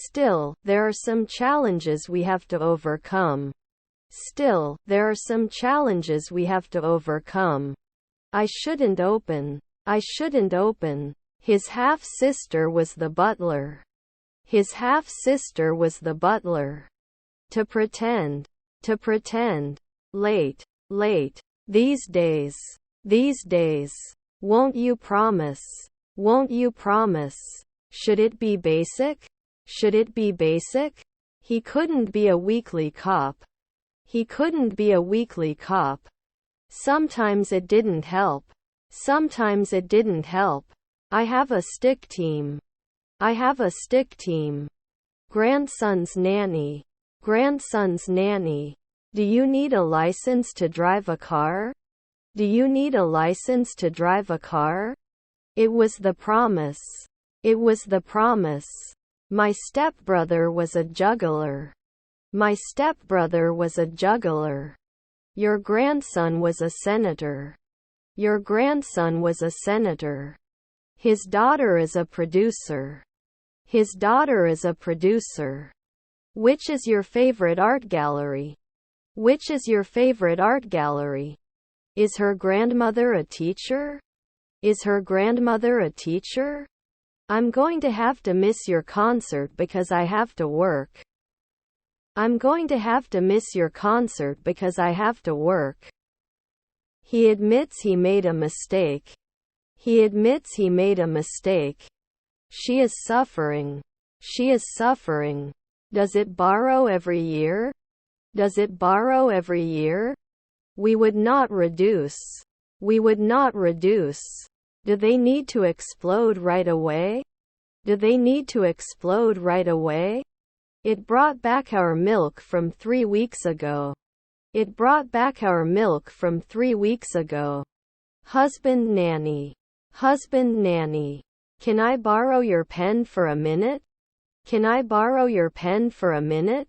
Still, there are some challenges we have to overcome. Still, there are some challenges we have to overcome. I shouldn't open. I shouldn't open. His half-sister was the butler. His half-sister was the butler. To pretend. To pretend. Late. Late. These days. These days. Won't you promise? Won't you promise? Should it be basic? Should it be basic? He couldn't be a weekly cop. He couldn't be a weekly cop. Sometimes it didn't help. Sometimes it didn't help. I have a stick team. I have a stick team. Grandson's nanny. Grandson's nanny. Do you need a license to drive a car? Do you need a license to drive a car? It was the promise. It was the promise. My stepbrother was a juggler. My stepbrother was a juggler. Your grandson was a senator. Your grandson was a senator. His daughter is a producer. His daughter is a producer. Which is your favorite art gallery? Which is your favorite art gallery? Is her grandmother a teacher? Is her grandmother a teacher? I'm going to have to miss your concert because I have to work. I'm going to have to miss your concert because I have to work. He admits he made a mistake. He admits he made a mistake. She is suffering. She is suffering. Does it borrow every year? Does it borrow every year? We would not reduce. We would not reduce. Do they need to explode right away? Do they need to explode right away? It brought back our milk from 3 weeks ago. It brought back our milk from 3 weeks ago. Husband nanny. Husband nanny. Can I borrow your pen for a minute? Can I borrow your pen for a minute?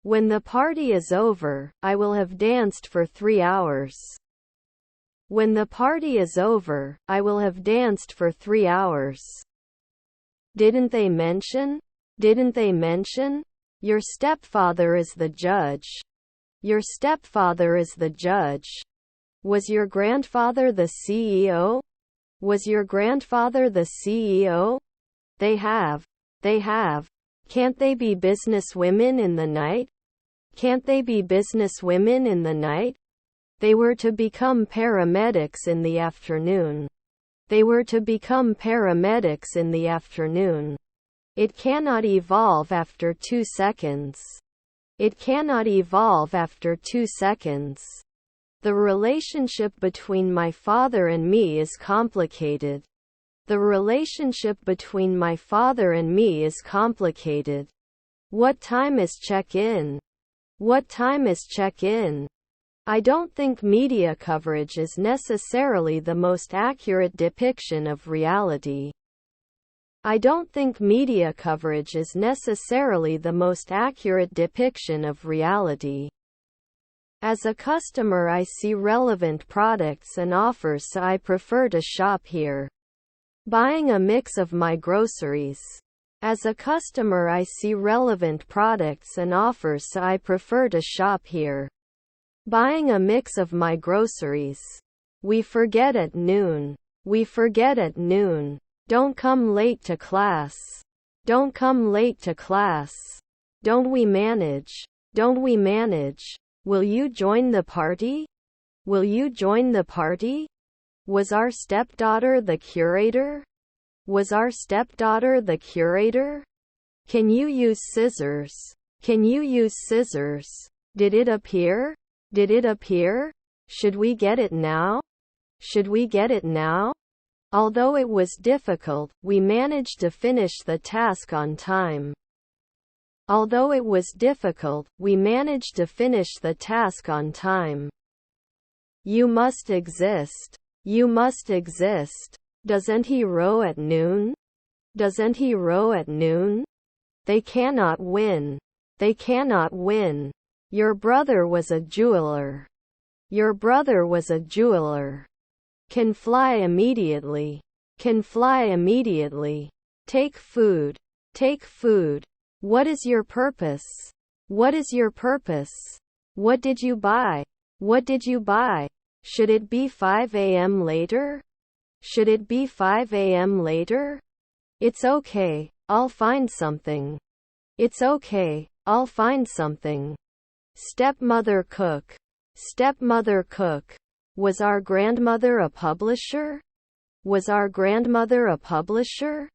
When the party is over, I will have danced for 3 hours. When the party is over, I will have danced for 3 hours. Didn't they mention? Didn't they mention? Your stepfather is the judge. Your stepfather is the judge. Was your grandfather the CEO? Was your grandfather the CEO? They have. They have. Can't they be businesswomen in the night? Can't they be businesswomen in the night? They were to become paramedics in the afternoon. They were to become paramedics in the afternoon. It cannot evolve after 2 seconds. It cannot evolve after 2 seconds. The relationship between my father and me is complicated. The relationship between my father and me is complicated. What time is check-in? What time is check-in? I don't think media coverage is necessarily the most accurate depiction of reality. I don't think media coverage is necessarily the most accurate depiction of reality. As a customer, I see relevant products and offers, so I prefer to shop here. Buying a mix of my groceries. As a customer, I see relevant products and offers, so I prefer to shop here. Buying a mix of my groceries. We forget at noon. We forget at noon. Don't come late to class. Don't come late to class. Don't we manage? Don't we manage? Will you join the party? Will you join the party? Was our stepdaughter the curator? Was our stepdaughter the curator? Can you use scissors? Can you use scissors? Did it appear? Did it appear? Should we get it now? Should we get it now? Although it was difficult, we managed to finish the task on time. Although it was difficult, we managed to finish the task on time. You must exist. You must exist. Doesn't he row at noon? Doesn't he row at noon? They cannot win. They cannot win. Your brother was a jeweler. Your brother was a jeweler. Can fly immediately. Can fly immediately. Take food. Take food. What is your purpose? What is your purpose? What did you buy? What did you buy? Should it be 5 a.m. later? Should it be 5 a.m. later? It's okay, I'll find something. It's okay, I'll find something. Stepmother cook. Stepmother cook. Was our grandmother a publisher? Was our grandmother a publisher?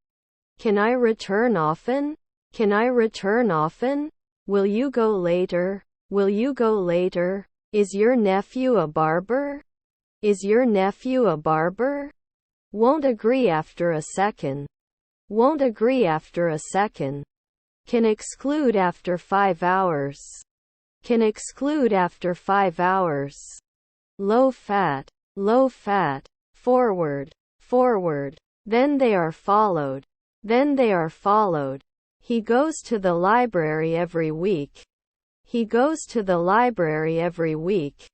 Can I return often? Can I return often? Will you go later? Will you go later? Is your nephew a barber? Is your nephew a barber? Won't agree after a second. Won't agree after a second. Can exclude after 5 hours. Can exclude after 5 hours. Low fat. Low fat. Forward. Forward. Then they are followed. Then they are followed. He goes to the library every week. He goes to the library every week.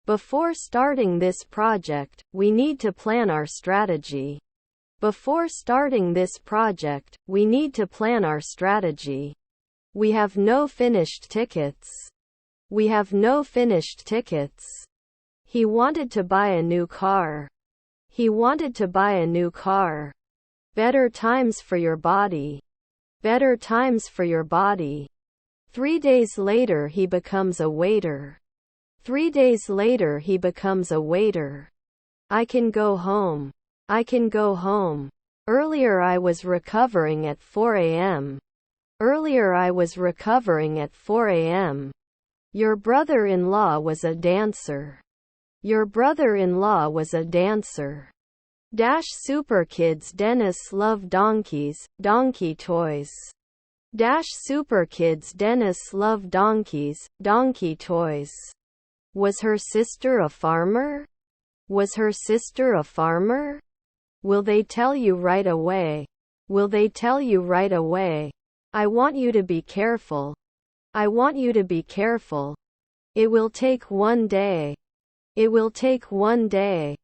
Before starting this project, we need to plan our strategy. Before starting this project, we need to plan our strategy. We have no finished tickets. We have no finished tickets. He wanted to buy a new car. He wanted to buy a new car. Better times for your body. Better times for your body. 3 days later he becomes a waiter. 3 days later he becomes a waiter. I can go home. I can go home. Earlier I was recovering at 4 a.m. Earlier I was recovering at 4 a.m. Your brother-in-law was a dancer. Your brother-in-law was a dancer. Dash super kids Dennis love donkeys, donkey toys. Dash super kids Dennis love donkeys, donkey toys. Was her sister a farmer? Was her sister a farmer? Will they tell you right away? Will they tell you right away? I want you to be careful. I want you to be careful. It will take 1 day. It will take 1 day.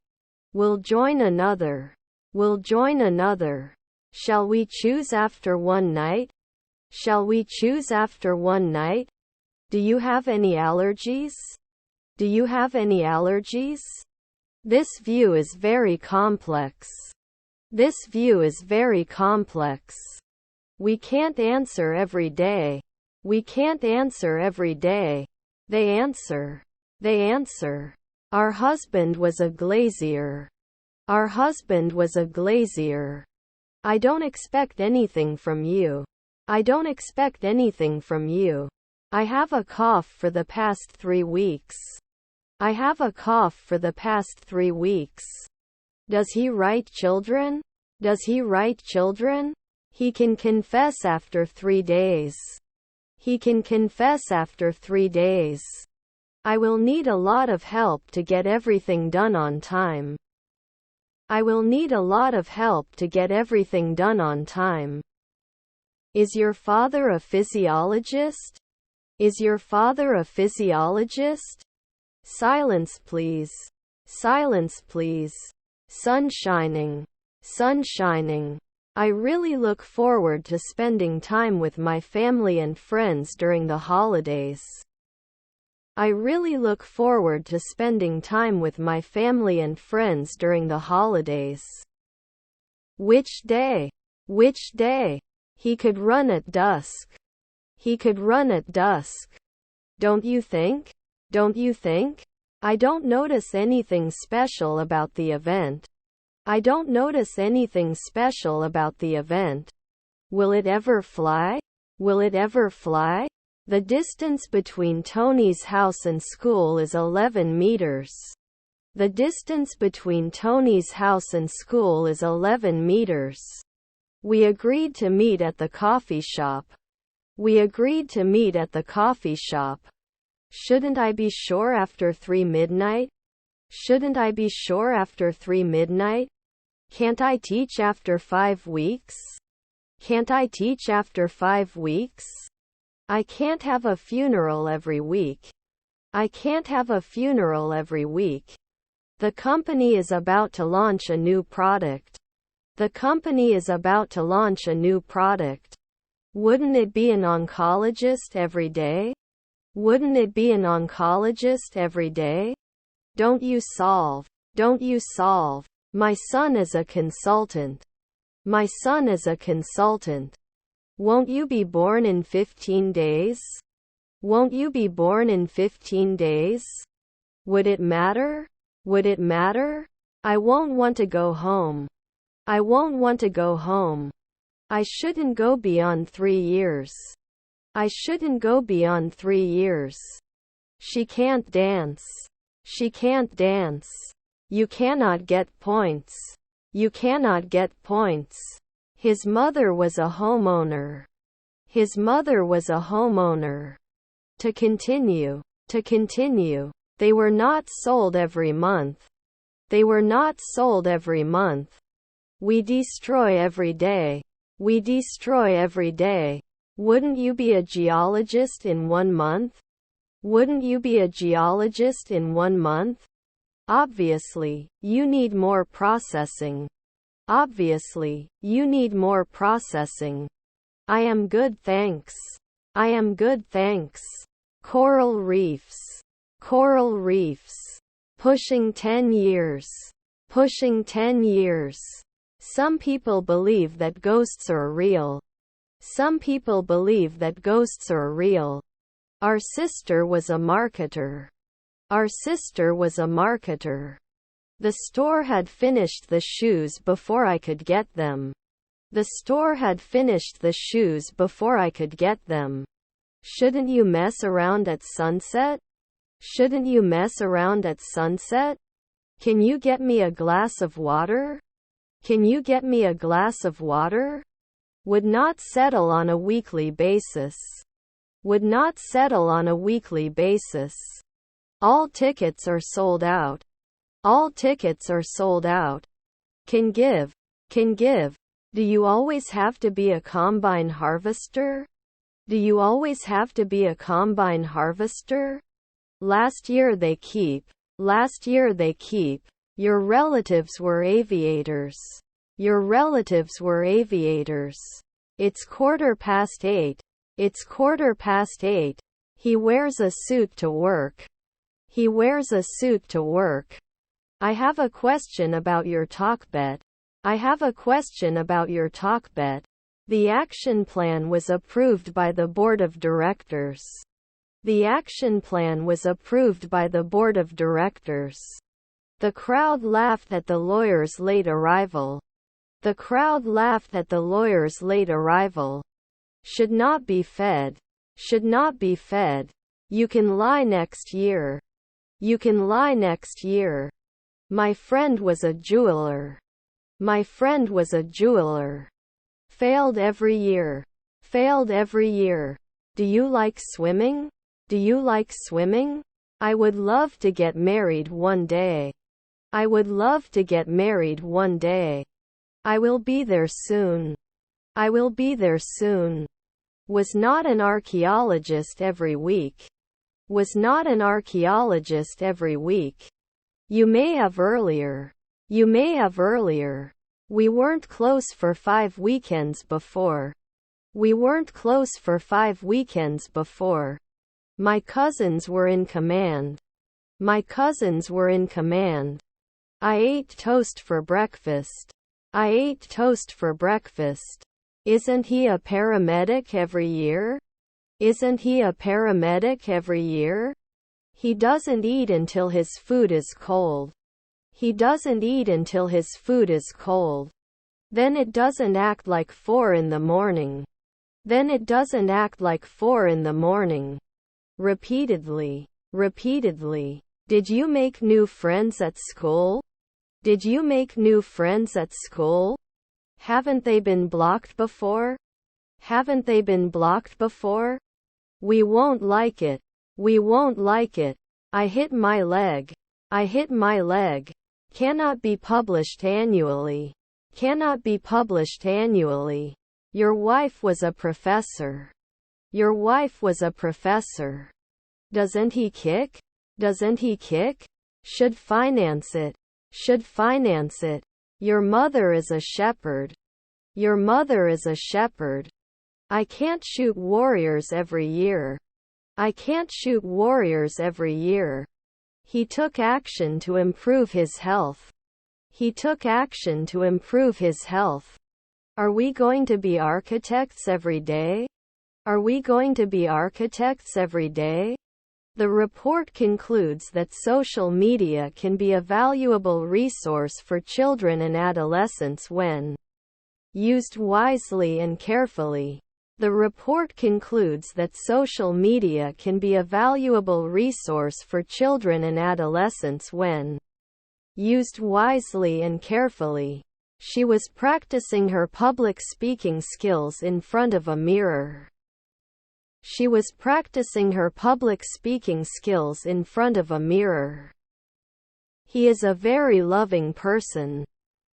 We'll join another. We'll join another. Shall we choose after one night? Shall we choose after one night? Do you have any allergies? Do you have any allergies? This view is very complex. This view is very complex. We can't answer every day. We can't answer every day. They answer. They answer. Our husband was a glazier. Our husband was a glazier. I don't expect anything from you. I don't expect anything from you. I have a cough for the past 3 weeks. I have a cough for the past 3 weeks. Does he write children? Does he write children? He can confess after 3 days. He can confess after 3 days. I will need a lot of help to get everything done on time. I will need a lot of help to get everything done on time. Is your father a physiologist? Is your father a physiologist? Silence please. Silence please. Sun shining. Sun shining. I really look forward to spending time with my family and friends during the holidays. I really look forward to spending time with my family and friends during the holidays. Which day? Which day? He could run at dusk. He could run at dusk. Don't you think? Don't you think? I don't notice anything special about the event. I don't notice anything special about the event. Will it ever fly? Will it ever fly? The distance between Tony's house and school is 11 meters. The distance between Tony's house and school is 11 meters. We agreed to meet at the coffee shop. We agreed to meet at the coffee shop. Shouldn't I be sure after 3 midnight? Shouldn't I be sure after 3 midnight? Can't I teach after 5 weeks? Can't I teach after 5 weeks? I can't have a funeral every week. I can't have a funeral every week. The company is about to launch a new product. The company is about to launch a new product. Wouldn't it be an oncologist every day? Wouldn't it be an oncologist every day? Don't you solve. Don't you solve. My son is a consultant. My son is a consultant. Won't you be born in 15 days? Won't you be born in 15 days? Would it matter? Would it matter? I won't want to go home. I won't want to go home. I shouldn't go beyond 3 years. I shouldn't go beyond 3 years. She can't dance. She can't dance. You cannot get points. You cannot get points. His mother was a homeowner. His mother was a homeowner. To continue. To continue. They were not sold every month. They were not sold every month. We destroy every day. We destroy every day. Wouldn't you be a geologist in 1 month? Wouldn't you be a geologist in 1 month? Obviously, you need more processing. Obviously, you need more processing. I am good, thanks. I am good, thanks. Coral reefs. Coral reefs. Pushing 10 years. Pushing 10 years. Some people believe that ghosts are real. Some people believe that ghosts are real. Our sister was a marketer. Our sister was a marketer. The store had finished the shoes before I could get them. The store had finished the shoes before I could get them. Shouldn't you mess around at sunset? Shouldn't you mess around at sunset? Can you get me a glass of water? Can you get me a glass of water? Would not settle on a weekly basis. Would not settle on a weekly basis. All tickets are sold out. All tickets are sold out. Can give. Can give. Do you always have to be a combine harvester? Do you always have to be a combine harvester? Last year they keep. Last year they keep. Your relatives were aviators. Your relatives were aviators. It's 8:15. It's 8:15. He wears a suit to work. He wears a suit to work. I have a question about your talk bet. I have a question about your talk bet. The action plan was approved by the board of directors. The action plan was approved by the board of directors. The crowd laughed at the lawyer's late arrival. The crowd laughed at the lawyer's late arrival. Should not be fed. Should not be fed. You can lie next year. You can lie next year. My friend was a jeweler. My friend was a jeweler. Failed every year. Failed every year. Do you like swimming? Do you like swimming? I would love to get married one day. I would love to get married one day. I will be there soon. I will be there soon. Was not an archaeologist every week. Was not an archaeologist every week. You may have earlier. You may have earlier. We weren't close for 5 weekends before. We weren't close for 5 weekends before. My cousins were in command. My cousins were in command. I ate toast for breakfast. I ate toast for breakfast. Isn't he a paramedic every year? Isn't he a paramedic every year? He doesn't eat until his food is cold. He doesn't eat until his food is cold. Then it doesn't act like 4 in the morning. Then it doesn't act like 4 in the morning. Repeatedly. Repeatedly. Did you make new friends at school? Did you make new friends at school? Haven't they been blocked before? Haven't they been blocked before? We won't like it. We won't like it. I hit my leg. I hit my leg. Cannot be published annually. Cannot be published annually. Your wife was a professor. Your wife was a professor. Doesn't he kick? Doesn't he kick? Should finance it. Should finance it. Your mother is a shepherd. Your mother is a shepherd. I can't shoot warriors every year. I can't shoot warriors every year. He took action to improve his health. He took action to improve his health. Are we going to be architects every day? Are we going to be architects every day? The report concludes that social media can be a valuable resource for children and adolescents when used wisely and carefully. The report concludes that social media can be a valuable resource for children and adolescents when used wisely and carefully. She was practicing her public speaking skills in front of a mirror. She was practicing her public speaking skills in front of a mirror. He is a very loving person.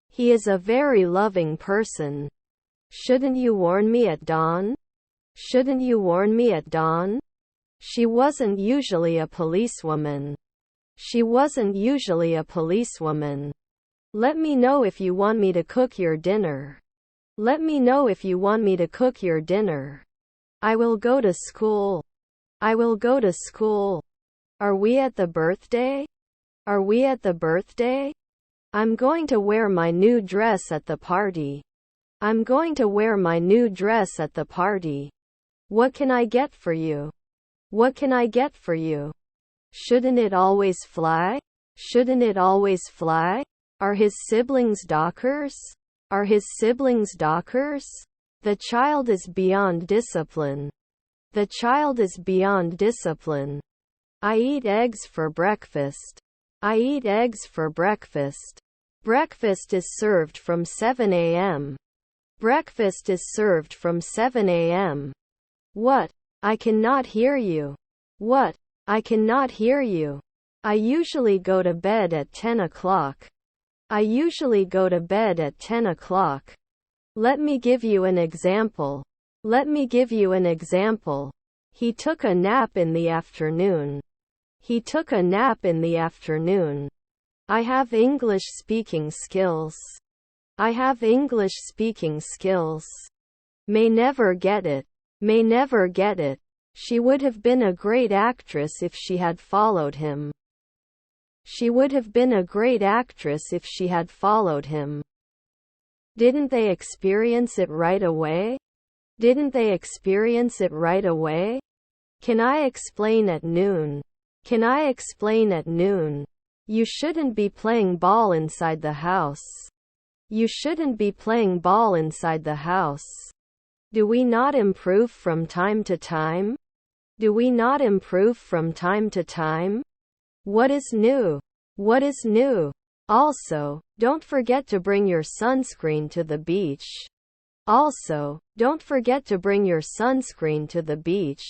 He is a very loving person. Shouldn't you warn me at dawn? Shouldn't you warn me at dawn? She wasn't usually a policewoman. She wasn't usually a policewoman. Let me know if you want me to cook your dinner. Let me know if you want me to cook your dinner. I will go to school. I will go to school. Are we at the birthday? Are we at the birthday? I'm going to wear my new dress at the party. I'm going to wear my new dress at the party. What can I get for you? What can I get for you? Shouldn't it always fly? Shouldn't it always fly? Are his siblings dockers? Are his siblings dockers? The child is beyond discipline. The child is beyond discipline. I eat eggs for breakfast. I eat eggs for breakfast. Breakfast is served from 7 a.m. Breakfast is served from 7 a.m. What? I cannot hear you. What? I cannot hear you. I usually go to bed at 10 o'clock. I usually go to bed at 10 o'clock. Let me give you an example. Let me give you an example. He took a nap in the afternoon. He took a nap in the afternoon. I have English speaking skills. I have English speaking skills. May never get it. May never get it. She would have been a great actress if she had followed him. She would have been a great actress if she had followed him. Didn't they experience it right away? Didn't they experience it right away? Can I explain at noon? Can I explain at noon? You shouldn't be playing ball inside the house. You shouldn't be playing ball inside the house. Do we not improve from time to time? Do we not improve from time to time? What is new? What is new? Also, don't forget to bring your sunscreen to the beach. Also, don't forget to bring your sunscreen to the beach.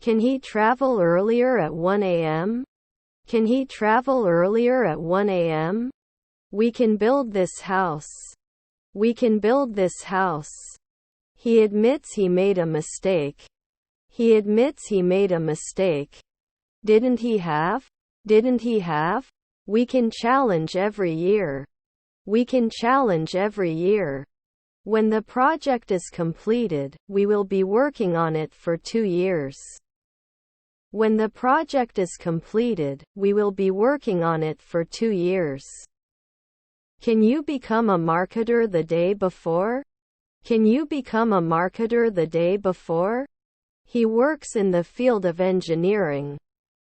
Can he travel earlier at 1 a.m.? Can he travel earlier at 1 a.m.? We can build this house. We can build this house. He admits he made a mistake. He admits he made a mistake. Didn't he have? Didn't he have? We can challenge every year. We can challenge every year. When the project is completed, we will be working on it for 2 years. When the project is completed, we will be working on it for 2 years. Can you become a marketer the day before? Can you become a marketer the day before? He works in the field of engineering.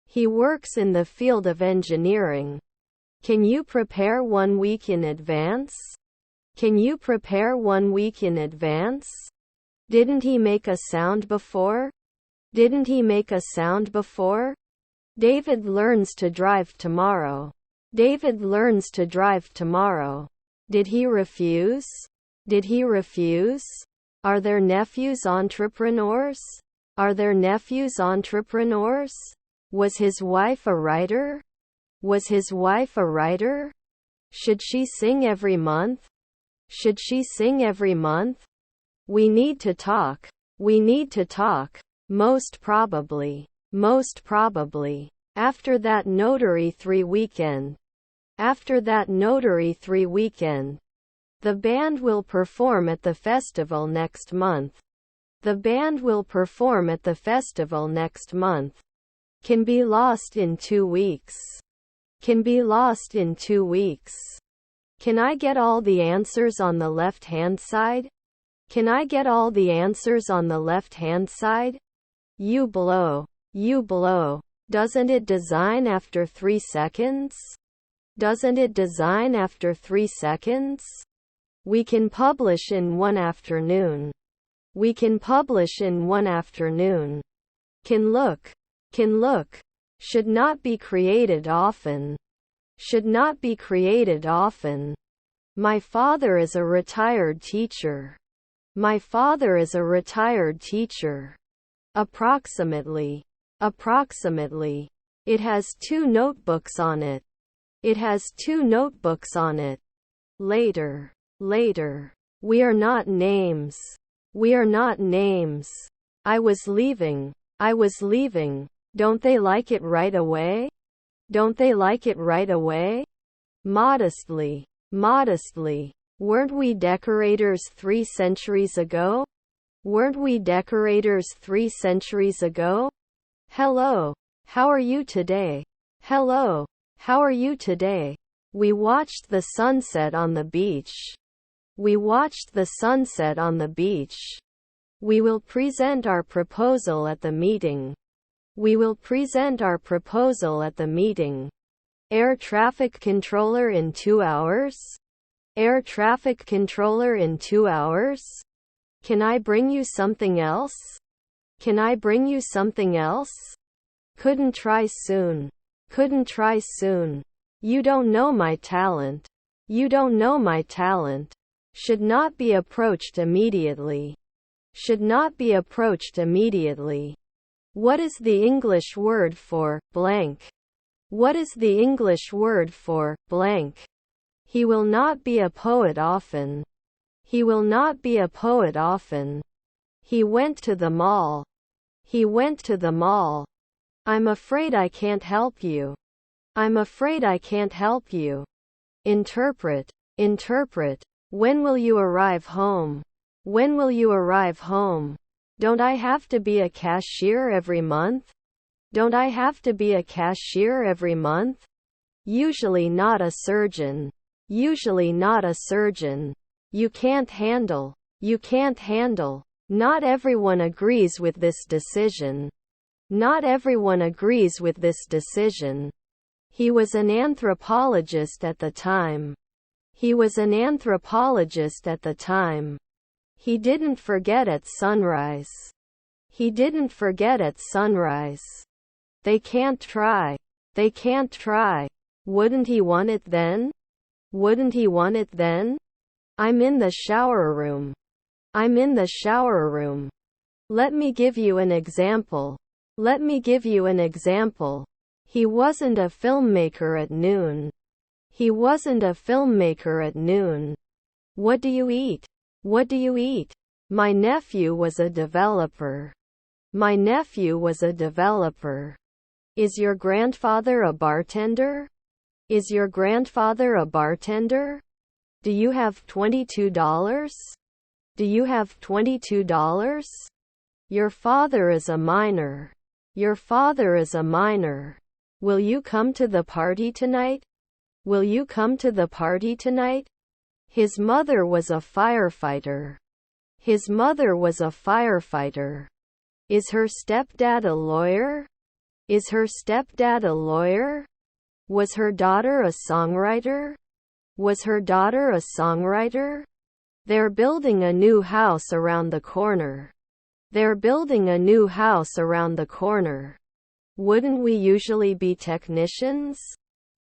He works in the field of engineering. Can you prepare 1 week in advance? Can you prepare 1 week in advance? Didn't he make a sound before? Didn't he make a sound before? David learns to drive tomorrow. David learns to drive tomorrow. Did he refuse? Did he refuse? Are their nephews entrepreneurs? Are their nephews entrepreneurs? Was his wife a writer? Was his wife a writer? Should she sing every month? Should she sing every month? We need to talk. We need to talk. Most probably. Most probably. After that Notary 3 weekend. After that Notary 3 weekend. The band will perform at the festival next month. The band will perform at the festival next month. Can be lost in 2 weeks. Can be lost in 2 weeks. Can I get all the answers on the left-hand side? Can I get all the answers on the left-hand side? You blow. You blow. Doesn't it design after 3 seconds? Doesn't it design after 3 seconds? We can publish in 1 afternoon. We can publish in 1 afternoon. Can look. Can look. Should not be created often. Should not be created often. My father is a retired teacher. My father is a retired teacher. Approximately. Approximately. It has 2 notebooks on it. It has 2 notebooks on it. Later. Later. We are not names. We are not names. I was leaving. I was leaving. Don't they like it right away? Don't they like it right away? Modestly. Modestly. Weren't we decorators 3 centuries ago? Weren't we decorators 3 centuries ago? Hello. How are you today? Hello. How are you today? We watched the sunset on the beach. We watched the sunset on the beach. We will present our proposal at the meeting. We will present our proposal at the meeting. Air traffic controller in 2 hours? Air traffic controller in 2 hours? Can I bring you something else? Can I bring you something else? Couldn't try soon. Couldn't try soon. You don't know my talent. You don't know my talent. Should not be approached immediately. Should not be approached immediately. What is the English word for blank? What is the English word for blank? He will not be a poet often. He will not be a poet often. He went to the mall. He went to the mall. I'm afraid I can't help you. I'm afraid I can't help you. Interpret. Interpret. When will you arrive home? When will you arrive home? Don't I have to be a cashier every month? Don't I have to be a cashier every month? Usually not a surgeon. Usually not a surgeon. You can't handle. You can't handle. Not everyone agrees with this decision. Not everyone agrees with this decision. He was an anthropologist at the time. He was an anthropologist at the time. He didn't forget at sunrise. He didn't forget at sunrise. They can't try. They can't try. Wouldn't he want it then? Wouldn't he want it then? I'm in the shower room. I'm in the shower room. Let me give you an example. Let me give you an example. He wasn't a filmmaker at noon. He wasn't a filmmaker at noon. What do you eat? What do you eat? My nephew was a developer. My nephew was a developer. Is your grandfather a bartender? Is your grandfather a bartender? Do you have $22? Do you have $22? Your father is a miner. Your father is a miner. Will you come to the party tonight? Will you come to the party tonight? His mother was a firefighter. His mother was a firefighter. Is her stepdad a lawyer? Is her stepdad a lawyer? Was her daughter a songwriter? Was her daughter a songwriter? They're building a new house around the corner. They're building a new house around the corner. Wouldn't we usually be technicians?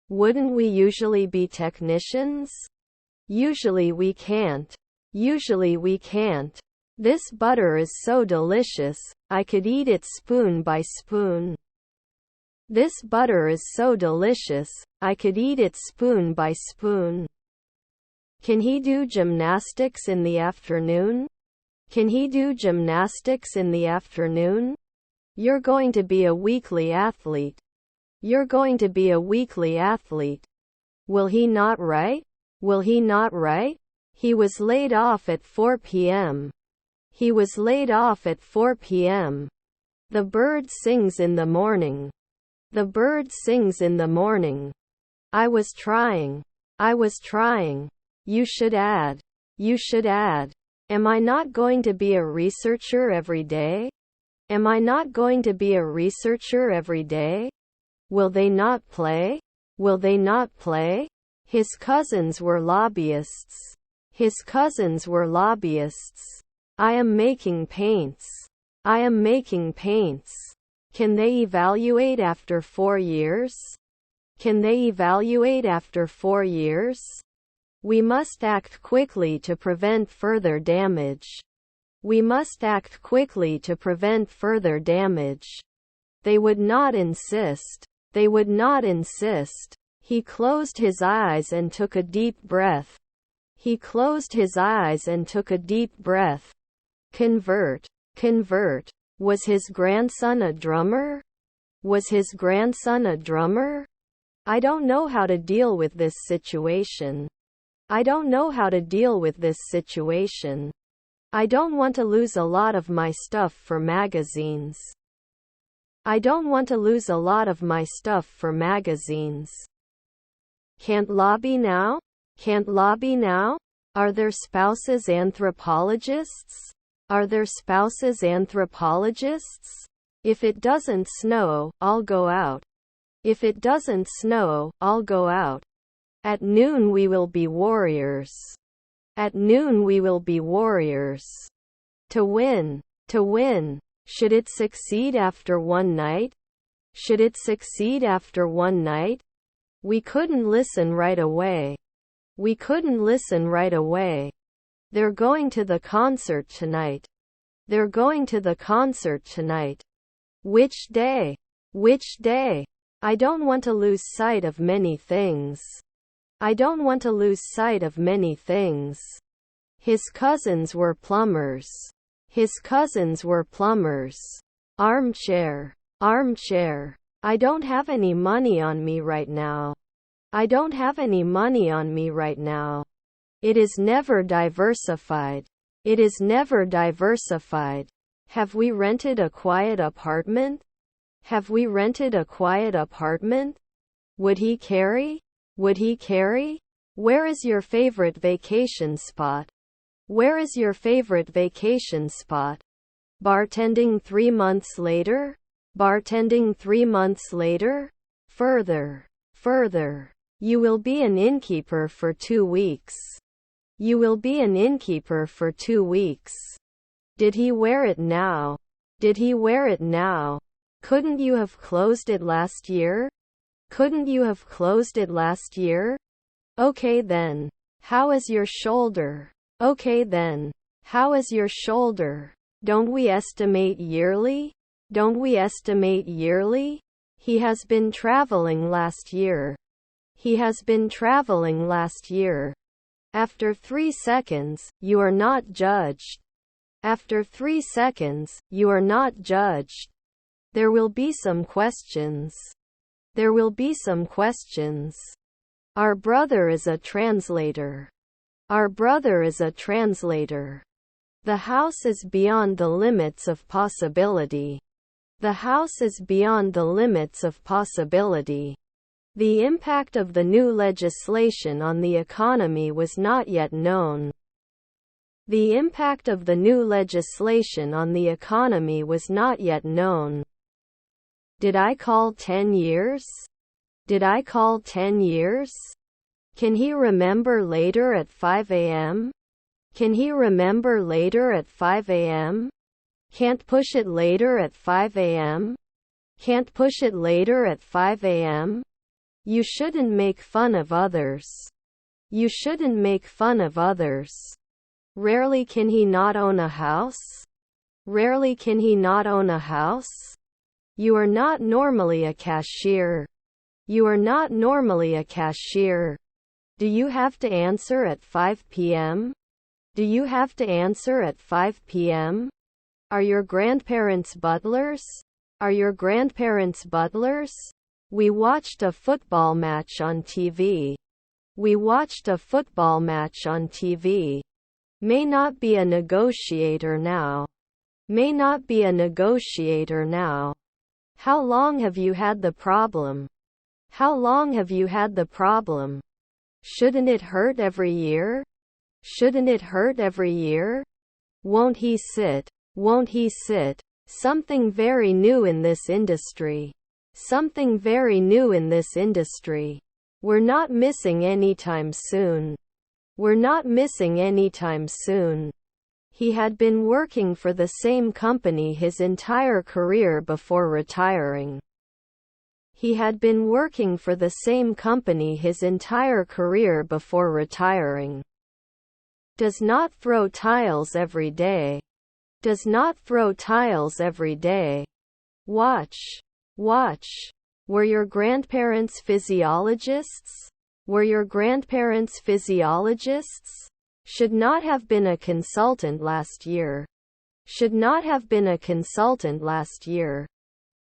Wouldn't we usually be technicians? Usually we can't. Usually we can't. This butter is so delicious, I could eat it spoon by spoon. This butter is so delicious, I could eat it spoon by spoon. Can he do gymnastics in the afternoon? Can he do gymnastics in the afternoon? You're going to be a weekly athlete. You're going to be a weekly athlete. Will he not write? Will he not write? He was laid off at 4 p.m. He was laid off at 4 p.m. The bird sings in the morning. The bird sings in the morning. I was trying. I was trying. You should add. You should add. Am I not going to be a researcher every day? Am I not going to be a researcher every day? Will they not play? Will they not play? His cousins were lobbyists. His cousins were lobbyists. I am making paints. I am making paints. Can they evaluate after 4 years? Can they evaluate after 4 years? We must act quickly to prevent further damage. We must act quickly to prevent further damage. They would not insist. They would not insist. He closed his eyes and took a deep breath. He closed his eyes and took a deep breath. Convert. Convert. Was his grandson a drummer? Was his grandson a drummer? I don't know how to deal with this situation. I don't know how to deal with this situation. I don't want to lose a lot of my stuff for magazines. I don't want to lose a lot of my stuff for magazines. Can't lobby now? Can't lobby now? Are their spouses anthropologists? Are their spouses anthropologists? If it doesn't snow, I'll go out. If it doesn't snow, I'll go out. At noon we will be warriors. At noon we will be warriors. To win. To win. Should it succeed after one night? Should it succeed after one night? We couldn't listen right away. We couldn't listen right away. They're going to the concert tonight. They're going to the concert tonight. Which day? Which day? I don't want to lose sight of many things. I don't want to lose sight of many things. His cousins were plumbers. His cousins were plumbers. Armchair. Armchair. I don't have any money on me right now. I don't have any money on me right now. It is never diversified. It is never diversified. Have we rented a quiet apartment? Have we rented a quiet apartment? Would he carry? Would he carry? Where is your favorite vacation spot? Where is your favorite vacation spot? Bartending 3 months later? Bartending 3 months later? Further. Further. You will be an innkeeper for 2 weeks. You will be an innkeeper for 2 weeks. Did he wear it now? Did he wear it now? Couldn't you have closed it last year? Couldn't you have closed it last year? Okay then. How is your shoulder? Okay then. How is your shoulder? Don't we estimate yearly? Don't we estimate yearly? He has been traveling last year. He has been traveling last year. After 3 seconds, you are not judged. After 3 seconds, you are not judged. There will be some questions. There will be some questions. Our brother is a translator. Our brother is a translator. The house is beyond the limits of possibility. The house is beyond the limits of possibility. The impact of the new legislation on the economy was not yet known. The impact of the new legislation on the economy was not yet known. Did I call 10 years? Did I call 10 years? Can he remember later at 5 a.m.? Can he remember later at 5 a.m.? Can't push it later at 5 a.m.? Can't push it later at 5 a.m.? You shouldn't make fun of others. You shouldn't make fun of others. Rarely can he not own a house? Rarely can he not own a house? You are not normally a cashier. You are not normally a cashier. Do you have to answer at 5 p.m.? Do you have to answer at 5 p.m.? Are your grandparents butlers? Are your grandparents butlers? We watched a football match on TV. We watched a football match on TV. May not be a negotiator now. May not be a negotiator now. How long have you had the problem? How long have you had the problem? Shouldn't it hurt every year? Shouldn't it hurt every year? Won't he sit? Won't he sit? Something very new in this industry. Something very new in this industry. We're not missing anytime soon. We're not missing anytime soon. He had been working for the same company his entire career before retiring. He had been working for the same company his entire career before retiring. Does not throw tiles every day. Does not throw tiles every day. Watch. Watch. Were your grandparents physiologists? Were your grandparents physiologists? Should not have been a consultant last year. Should not have been a consultant last year.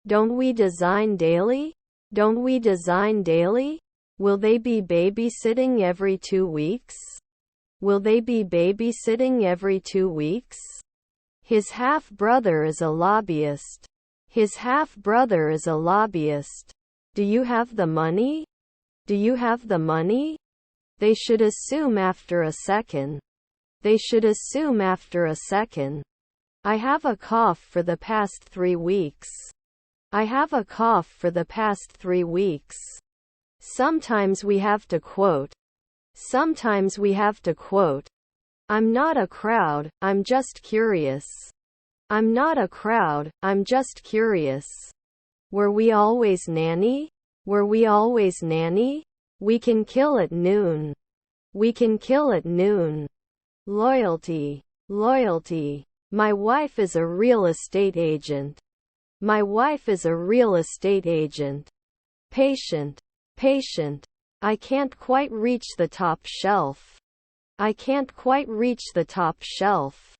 Don't we design daily? Don't we design daily? Will they be babysitting every 2 weeks? Will they be babysitting every 2 weeks? His half-brother is a lobbyist. His half-brother is a lobbyist. Do you have the money? Do you have the money? They should assume after a second. They should assume after a second. I have a cough for the past 3 weeks. I have a cough for the past 3 weeks. Sometimes we have to quote. Sometimes we have to quote. I'm not a crowd, I'm just curious. I'm not a crowd, I'm just curious. Were we always nanny? Were we always nanny? We can kill at noon. We can kill at noon. Loyalty. Loyalty. My wife is a real estate agent. My wife is a real estate agent. Patient. Patient. I can't quite reach the top shelf. I can't quite reach the top shelf.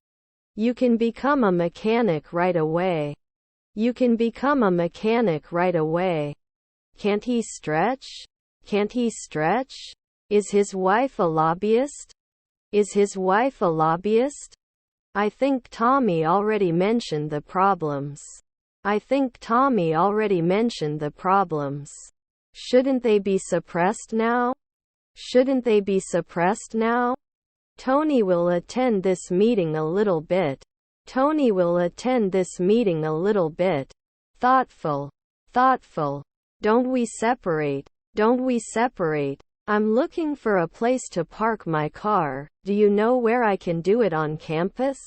You can become a mechanic right away. You can become a mechanic right away. Can't he stretch? Can't he stretch? Is his wife a lobbyist? Is his wife a lobbyist? I think Tommy already mentioned the problems. I think Tommy already mentioned the problems. Shouldn't they be suppressed now? Shouldn't they be suppressed now? Tony will attend this meeting a little bit. Tony will attend this meeting a little bit. Thoughtful. Thoughtful. Don't we separate? Don't we separate? I'm looking for a place to park my car. Do you know where I can do it on campus?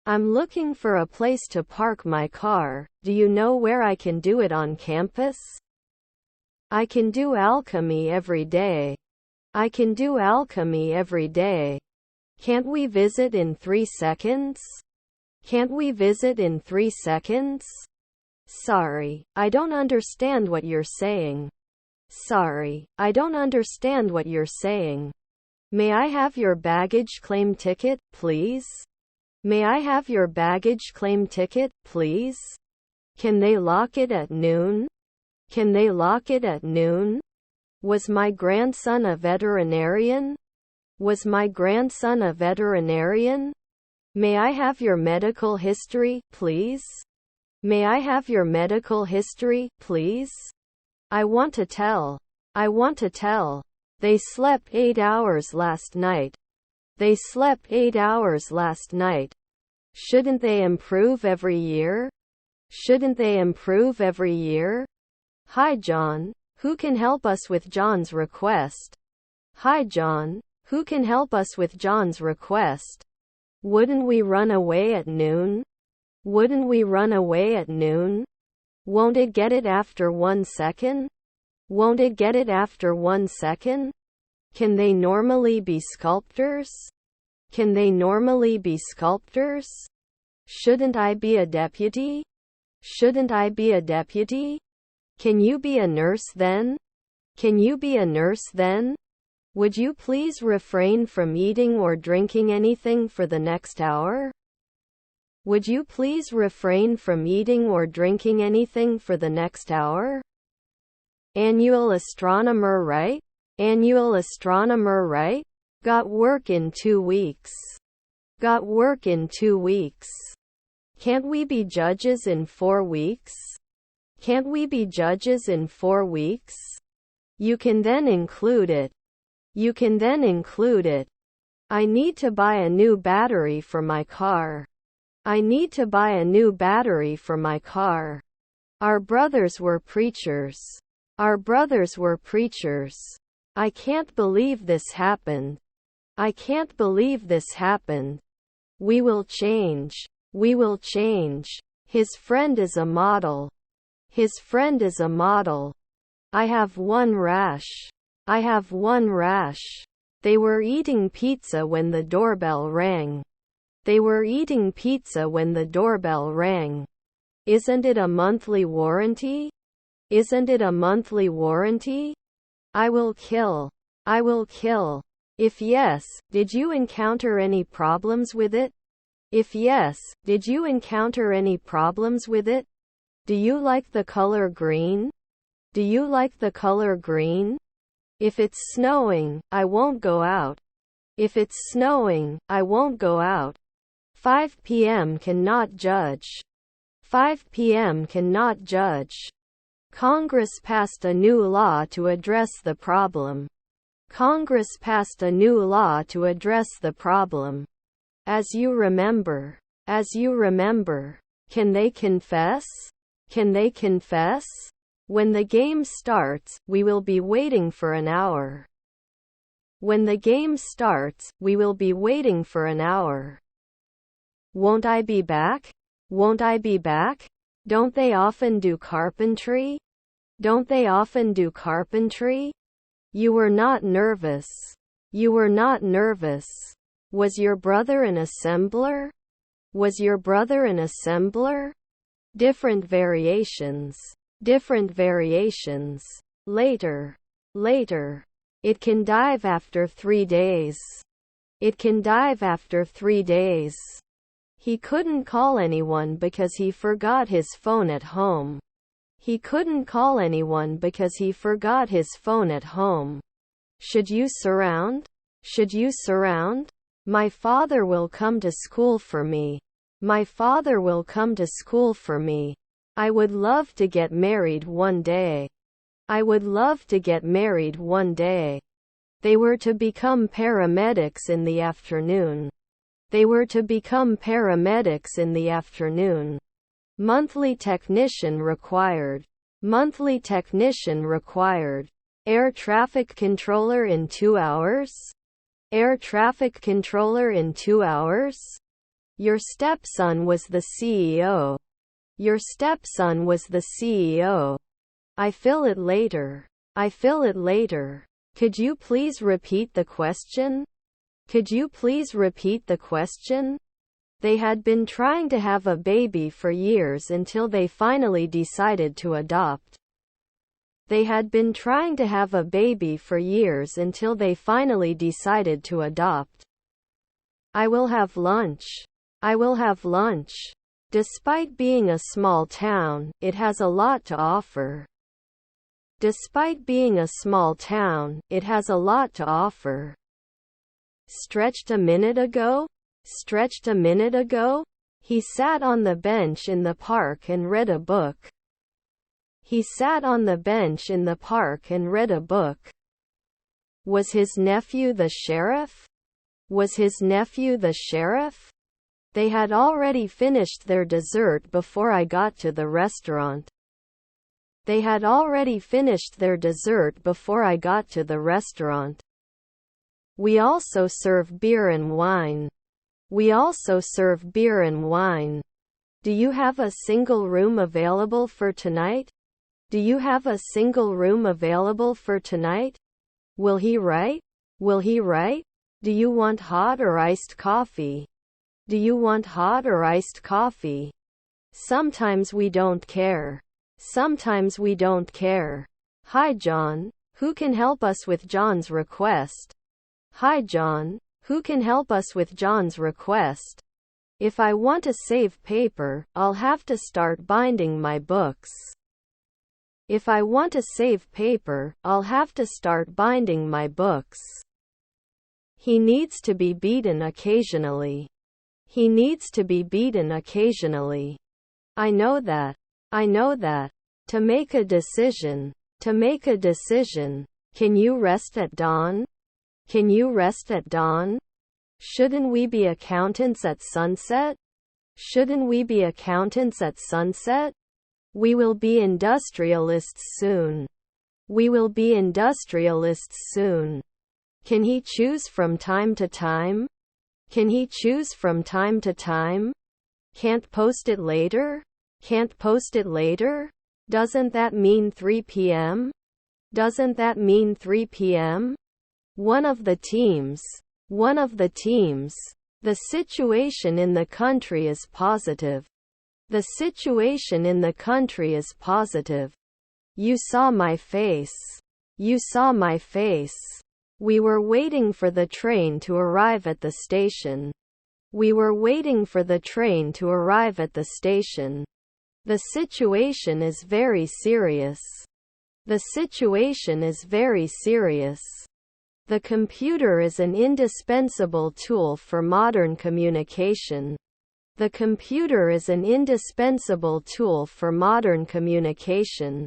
I'm looking for a place to park my car. Do you know where I can do it on campus? I can do alchemy every day. I can do alchemy every day. Can't we visit in 3 seconds? Can't we visit in 3 seconds? Sorry, I don't understand what you're saying. Sorry, I don't understand what you're saying. May I have your baggage claim ticket, please? May I have your baggage claim ticket, please? Can they lock it at noon? Can they lock it at noon? Was my grandson a veterinarian? Was my grandson a veterinarian? May I have your medical history, please? May I have your medical history, please? I want to tell. I want to tell. They slept 8 hours last night. They slept 8 hours last night. Shouldn't they improve every year? Shouldn't they improve every year? Hi John, who can help us with John's request? Hi John, who can help us with John's request? Wouldn't we run away at noon? Wouldn't we run away at noon? Won't it get it after 1 second? Won't it get it after 1 second? Can they normally be sculptors? Can they normally be sculptors? Shouldn't I be a deputy? Shouldn't I be a deputy? Can you be a nurse then? Can you be a nurse then? Would you please refrain from eating or drinking anything for the next hour? Would you please refrain from eating or drinking anything for the next hour? Annual astronomer right? Annual astronomer right? Got work in 2 weeks. Got work in 2 weeks. Can't we be judges in 4 weeks? Can't we be judges in 4 weeks? You can then include it. You can then include it. I need to buy a new battery for my car. I need to buy a new battery for my car. Our brothers were preachers. Our brothers were preachers. I can't believe this happened. I can't believe this happened. We will change. We will change. His friend is a model. His friend is a model. I have one rash. I have one rash. They were eating pizza when the doorbell rang. They were eating pizza when the doorbell rang. Isn't it a monthly warranty? Isn't it a monthly warranty? I will kill. I will kill. If yes, did you encounter any problems with it? If yes, did you encounter any problems with it? Do you like the color green? Do you like the color green? If it's snowing, I won't go out. If it's snowing, I won't go out. 5 p.m. cannot judge. 5 p.m. cannot judge. Congress passed a new law to address the problem. Congress passed a new law to address the problem. As you remember. As you remember. Can they confess? Can they confess? When the game starts, we will be waiting for an hour. When the game starts, we will be waiting for an hour. Won't I be back? Won't I be back? Don't they often do carpentry? Don't they often do carpentry? You were not nervous. You were not nervous. Was your brother an assembler? Was your brother an assembler? Different variations. Different variations. Later. Later. It can dive after 3 days. It can dive after 3 days. He couldn't call anyone because he forgot his phone at home. He couldn't call anyone because he forgot his phone at home. Should you surround? Should you surround? My father will come to school for me. My father will come to school for me. I would love to get married one day. I would love to get married one day. They were to become paramedics in the afternoon. They were to become paramedics in the afternoon. Monthly technician required. Monthly technician required. Air traffic controller in 2 hours? Air traffic controller in 2 hours? Your stepson was the CEO. Your stepson was the CEO. I fill it later. I fill it later. Could you please repeat the question? Could you please repeat the question? They had been trying to have a baby for years until they finally decided to adopt. They had been trying to have a baby for years until they finally decided to adopt. I will have lunch. I will have lunch. Despite being a small town, it has a lot to offer. Despite being a small town, it has a lot to offer. Stretched a minute ago? Stretched a minute ago? He sat on the bench in the park and read a book. He sat on the bench in the park and read a book. Was his nephew the sheriff? Was his nephew the sheriff? They had already finished their dessert before I got to the restaurant. They had already finished their dessert before I got to the restaurant. We also serve beer and wine. We also serve beer and wine. Do you have a single room available for tonight? Do you have a single room available for tonight? Will he write? Will he write? Do you want hot or iced coffee? Do you want hot or iced coffee? Sometimes we don't care. Sometimes we don't care. Hi John. Who can help us with John's request? Hi John. Who can help us with John's request? If I want to save paper, I'll have to start binding my books. If I want to save paper, I'll have to start binding my books. He needs to be beaten occasionally. He needs to be beaten occasionally. I know that. I know that. To make a decision. To make a decision. Can you rest at dawn? Can you rest at dawn? Shouldn't we be accountants at sunset? Shouldn't we be accountants at sunset? We will be industrialists soon. We will be industrialists soon. Can he choose from time to time? Can he choose from time to time? Can't post it later? Can't post it later? Doesn't that mean 3 p.m.? Doesn't that mean 3 p.m.? One of the teams. One of the teams. The situation in the country is positive. The situation in the country is positive. You saw my face. You saw my face. We were waiting for the train to arrive at the station. We were waiting for the train to arrive at the station. The situation is very serious. The situation is very serious. The computer is an indispensable tool for modern communication. The computer is an indispensable tool for modern communication.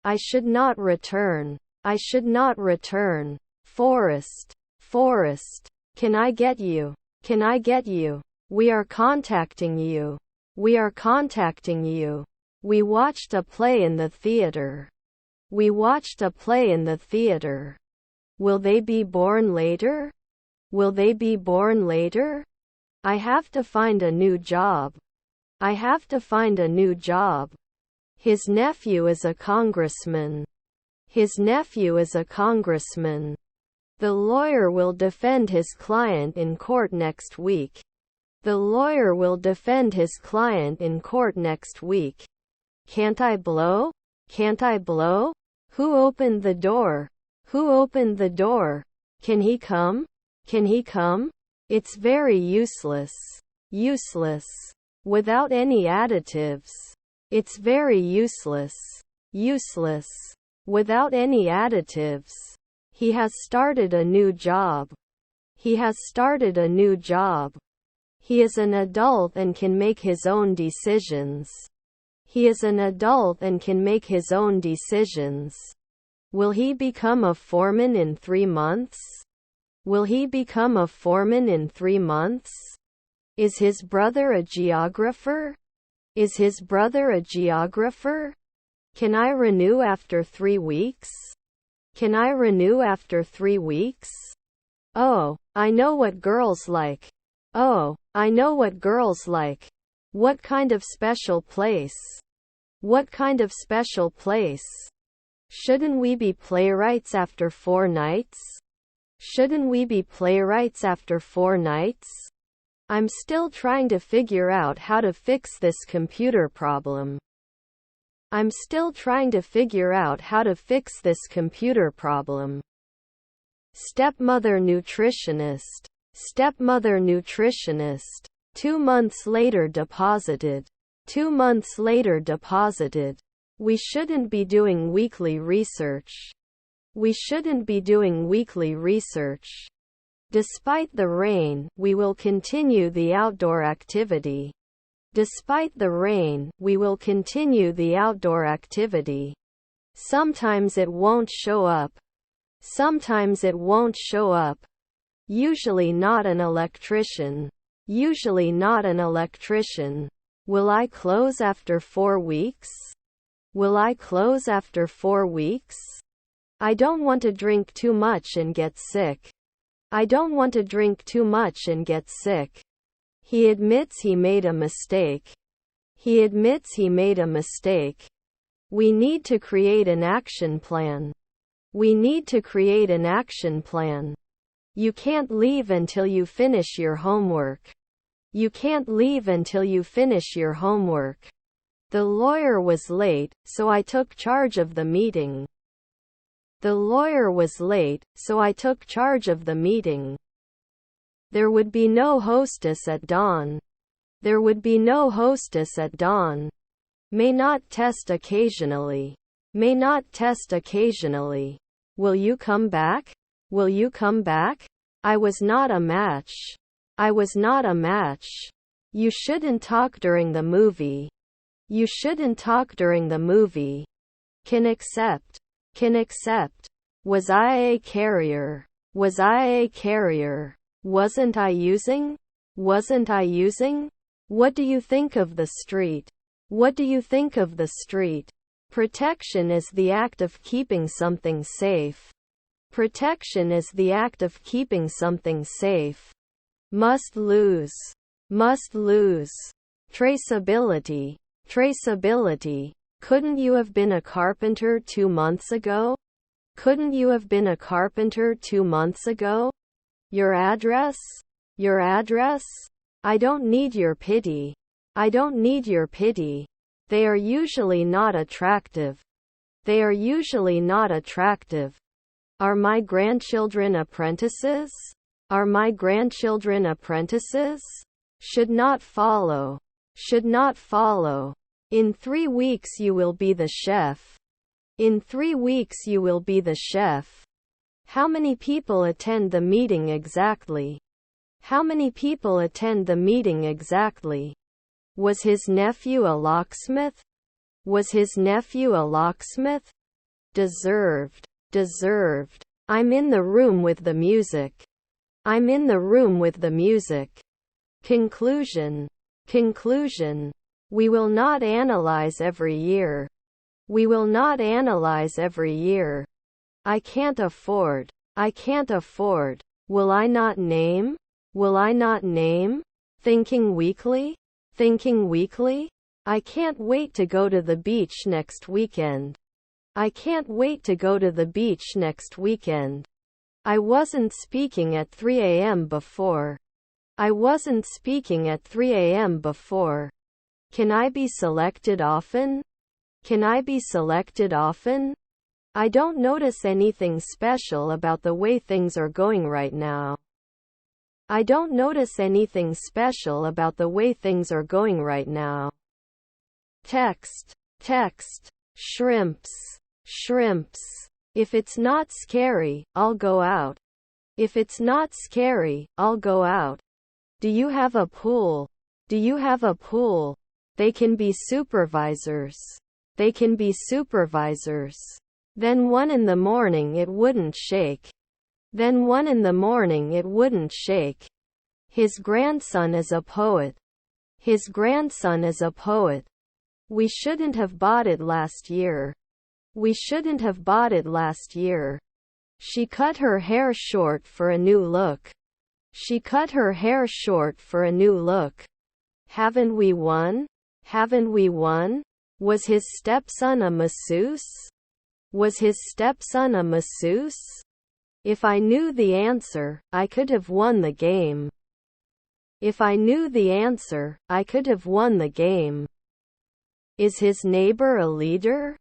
I should not return. I should not return. Forest. Forest. Can I get you? Can I get you? We are contacting you. We are contacting you. We watched a play in the theater. We watched a play in the theater. Will they be born later? Will they be born later? I have to find a new job. I have to find a new job. His nephew is a congressman. His nephew is a congressman. The lawyer will defend his client in court next week. The lawyer will defend his client in court next week. Can't I blow? Can't I blow? Who opened the door? Who opened the door? Can he come? Can he come? It's very useless. Useless. Without any additives. It's very useless. Useless. Without any additives. He has started a new job. He has started a new job. He is an adult and can make his own decisions. He is an adult and can make his own decisions. Will he become a foreman in 3 months? Will he become a foreman in 3 months? Is his brother a geographer? Is his brother a geographer? Can I renew after 3 weeks? Can I renew after 3 weeks? Oh, I know what girls like. Oh, I know what girls like. What kind of special place? What kind of special place? Shouldn't we be playwrights after 4 nights? Shouldn't we be playwrights after 4 nights? I'm still trying to figure out how to fix this computer problem. I'm still trying to figure out how to fix this computer problem. Stepmother nutritionist. Stepmother nutritionist. 2 months later deposited. 2 months later deposited. We shouldn't be doing weekly research. We shouldn't be doing weekly research. Despite the rain, we will continue the outdoor activity. Despite the rain, we will continue the outdoor activity. Sometimes it won't show up. Sometimes it won't show up. Usually not an electrician. Usually not an electrician. Will I close after 4 weeks? Will I close after 4 weeks? I don't want to drink too much and get sick. I don't want to drink too much and get sick. He admits he made a mistake. He admits he made a mistake. We need to create an action plan. We need to create an action plan. You can't leave until you finish your homework. You can't leave until you finish your homework. The lawyer was late, so I took charge of the meeting. The lawyer was late, so I took charge of the meeting. There would be no hostess at dawn. There would be no hostess at dawn. May not test occasionally. May not test occasionally. Will you come back? Will you come back? I was not a match. I was not a match. You shouldn't talk during the movie. You shouldn't talk during the movie. Can accept. Can accept. Was I a carrier? Was I a carrier? Wasn't I using? Wasn't I using? What do you think of the street? What do you think of the street? Protection is the act of keeping something safe. Protection is the act of keeping something safe. Must lose. Must lose. Traceability. Traceability. Couldn't you have been a carpenter 2 months ago? Couldn't you have been a carpenter 2 months ago? Your address? Your address? I don't need your pity. I don't need your pity. They are usually not attractive. They are usually not attractive. Are my grandchildren apprentices? Are my grandchildren apprentices? Should not follow. Should not follow. In 3 weeks you will be the chef. In 3 weeks you will be the chef. How many people attend the meeting exactly? How many people attend the meeting exactly? Was his nephew a locksmith? Was his nephew a locksmith? Deserved. Deserved. I'm in the room with the music. I'm in the room with the music. Conclusion. Conclusion. We will not analyze every year. We will not analyze every year. I can't afford. I can't afford. Will I not name? Will I not name? Thinking weekly? Thinking weekly? I can't wait to go to the beach next weekend. I can't wait to go to the beach next weekend. I wasn't speaking at 3 a.m. before. I wasn't speaking at 3 a.m. before. Can I be selected often? Can I be selected often? I don't notice anything special about the way things are going right now. I don't notice anything special about the way things are going right now. Text. Text. Shrimps. Shrimps. If it's not scary, I'll go out. If it's not scary, I'll go out. Do you have a pool? Do you have a pool? They can be supervisors. They can be supervisors. Then 1 in the morning it wouldn't shake. Then 1 in the morning it wouldn't shake. His grandson is a poet. His grandson is a poet. We shouldn't have bought it last year. We shouldn't have bought it last year. She cut her hair short for a new look. She cut her hair short for a new look. Haven't we won? Haven't we won? Was his stepson a masseuse? Was his stepson a masseuse? If I knew the answer, I could have won the game. If I knew the answer, I could have won the game. Is his neighbor a leader?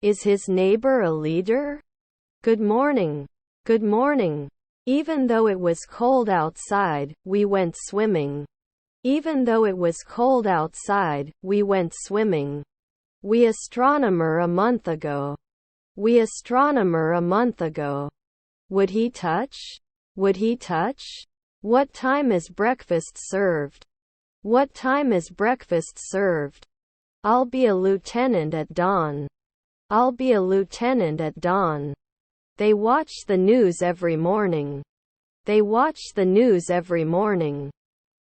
Is his neighbor a leader? Good morning. Good morning. Even though it was cold outside, we went swimming. Even though it was cold outside, we went swimming. We astronomer a month ago. We astronomer a month ago. Would he touch? Would he touch? What time is breakfast served? What time is breakfast served? I'll be a lieutenant at dawn. I'll be a lieutenant at dawn. They watch the news every morning. They watch the news every morning.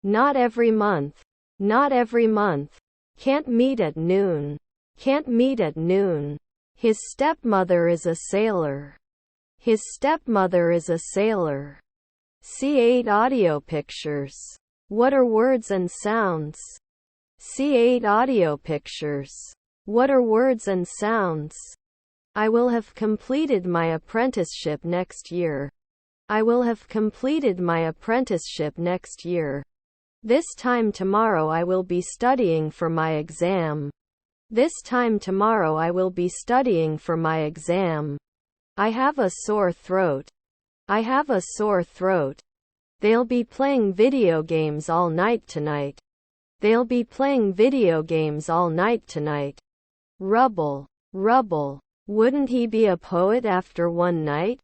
Not every month. Not every month. Can't meet at noon. Can't meet at noon. His stepmother is a sailor. His stepmother is a sailor. See 8 audio pictures. What are words and sounds? See 8 audio pictures. What are words and sounds? I will have completed my apprenticeship next year. I will have completed my apprenticeship next year. This time tomorrow I will be studying for my exam. This time tomorrow I will be studying for my exam. I have a sore throat. I have a sore throat. They'll be playing video games all night tonight. They'll be playing video games all night tonight. Rubble. Rubble. Wouldn't he be a poet after one night?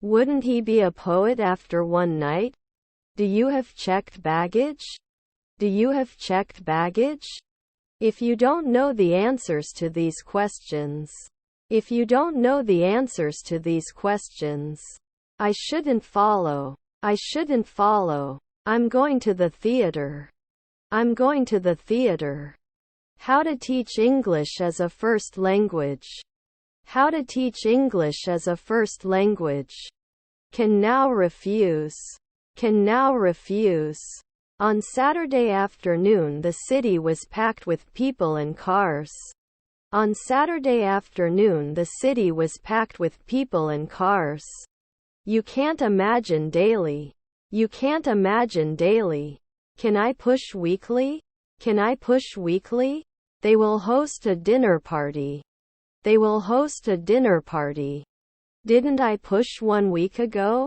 Wouldn't he be a poet after one night? Do you have checked baggage? Do you have checked baggage? If you don't know the answers to these questions, if you don't know the answers to these questions, I shouldn't follow. I shouldn't follow. I'm going to the theater. I'm going to the theater. How to teach English as a first language. How to teach English as a first language. Can now refuse. Can now refuse. On Saturday afternoon the city was packed with people and cars. On Saturday afternoon the city was packed with people and cars. You can't imagine daily. You can't imagine daily. Can I push weekly? Can I push weekly? They will host a dinner party. They will host a dinner party. Didn't I push 1 week ago?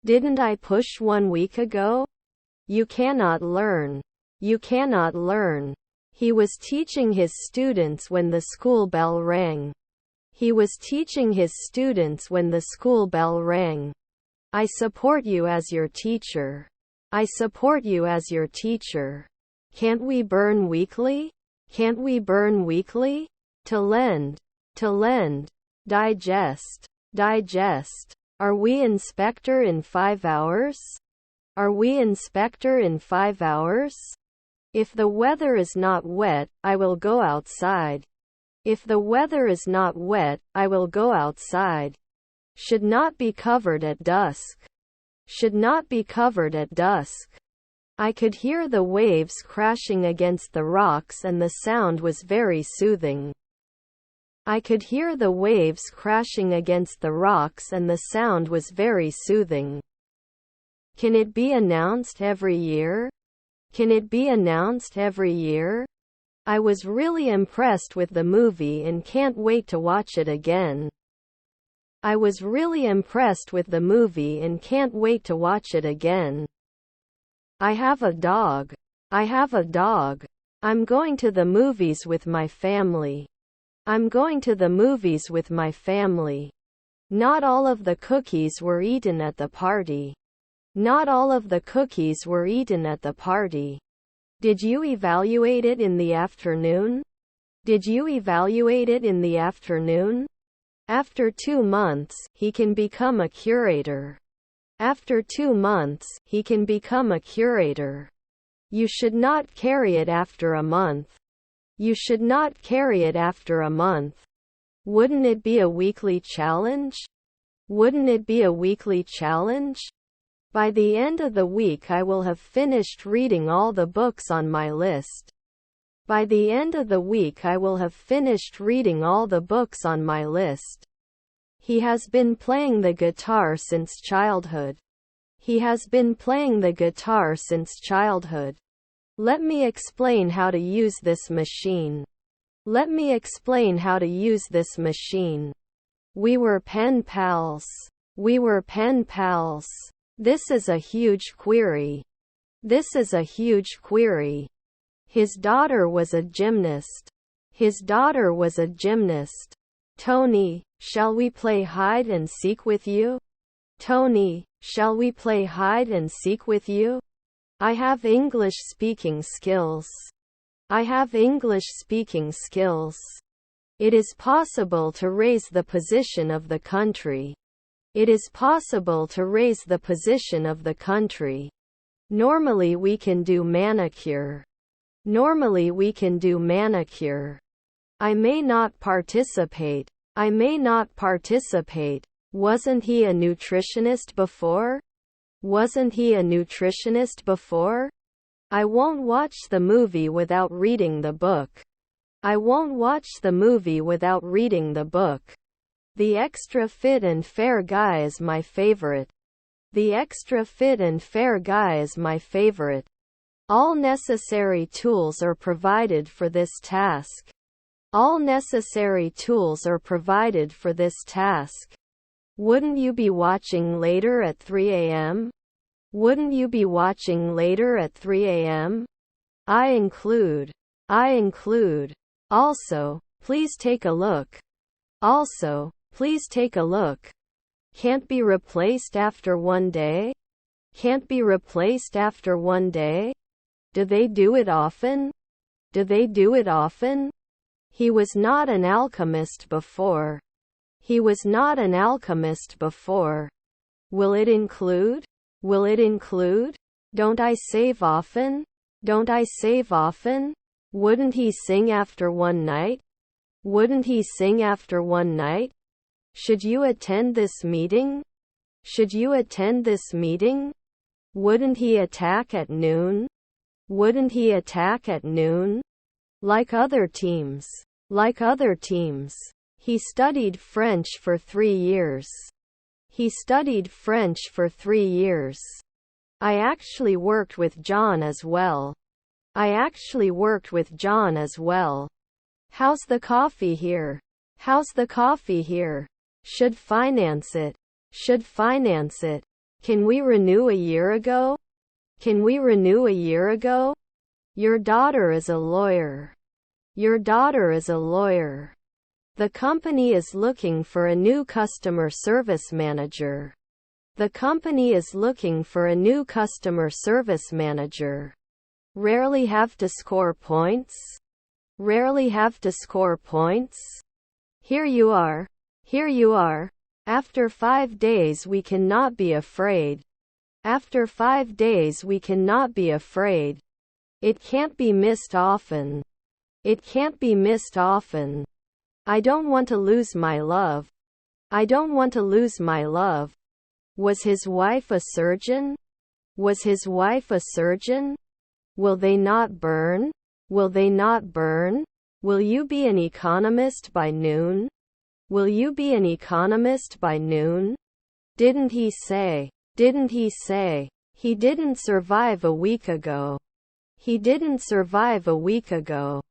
Didn't I push 1 week ago? You cannot learn. You cannot learn. He was teaching his students when the school bell rang. He was teaching his students when the school bell rang. I support you as your teacher. I support you as your teacher. Can't we burn weekly? Can't we burn weekly? To lend. To lend. Digest. Digest. Are we inspector in 5 hours? Are we inspector in 5 hours? If the weather is not wet, I will go outside. If the weather is not wet, I will go outside. Should not be covered at dusk. Should not be covered at dusk. I could hear the waves crashing against the rocks and the sound was very soothing. I could hear the waves crashing against the rocks and the sound was very soothing. Can it be announced every year? Can it be announced every year? I was really impressed with the movie and can't wait to watch it again. I was really impressed with the movie and can't wait to watch it again. I have a dog. I have a dog. I'm going to the movies with my family. I'm going to the movies with my family. Not all of the cookies were eaten at the party. Not all of the cookies were eaten at the party. Did you evaluate it in the afternoon? Did you evaluate it in the afternoon? After 2 months, he can become a curator. After 2 months, he can become a curator. You should not carry it after a month. You should not carry it after a month. Wouldn't it be a weekly challenge? Wouldn't it be a weekly challenge? By the end of the week I will have finished reading all the books on my list. By the end of the week I will have finished reading all the books on my list. He has been playing the guitar since childhood. He has been playing the guitar since childhood. Let me explain how to use this machine. Let me explain how to use this machine. We were pen pals. We were pen pals. This is a huge query. This is a huge query. His daughter was a gymnast. His daughter was a gymnast. Tony, shall we play hide and seek with you? Tony, shall we play hide and seek with you? I have English speaking skills. I have English speaking skills. It is possible to raise the position of the country. It is possible to raise the position of the country. Normally we can do manicure. Normally we can do manicure. I may not participate. I may not participate. Wasn't he a nutritionist before? Wasn't he a nutritionist before? I won't watch the movie without reading the book. I won't watch the movie without reading the book. The extra fit and fair guy is my favorite. The extra fit and fair guy is my favorite. All necessary tools are provided for this task. All necessary tools are provided for this task. Wouldn't you be watching later at 3 a.m.? Wouldn't you be watching later at 3 a.m.? I include. I include. Also, please take a look. Also, please take a look. Can't be replaced after one day? Can't be replaced after one day? Do they do it often? Do they do it often? He was not an alchemist before. He was not an alchemist before. Will it include? Will it include? Don't I save often? Don't I save often? Wouldn't he sing after one night? Wouldn't he sing after one night? Should you attend this meeting? Should you attend this meeting? Wouldn't he attack at noon? Wouldn't he attack at noon? Like other teams. Like other teams. He studied French for 3 years. He studied French for 3 years. I actually worked with John as well. I actually worked with John as well. How's the coffee here? How's the coffee here? Should finance it. Should finance it. Can we renew a year ago? Can we renew a year ago? Your daughter is a lawyer. Your daughter is a lawyer. The company is looking for a new customer service manager. The company is looking for a new customer service manager. Rarely have to score points. Rarely have to score points. Here you are. Here you are. After 5 days we cannot be afraid. After 5 days we cannot be afraid. It can't be missed often. It can't be missed often. I don't want to lose my love. I don't want to lose my love. Was his wife a surgeon? Was his wife a surgeon? Will they not burn? Will they not burn? Will you be an economist by noon? Will you be an economist by noon? Didn't he say? Didn't he say? He didn't survive a week ago. He didn't survive a week ago.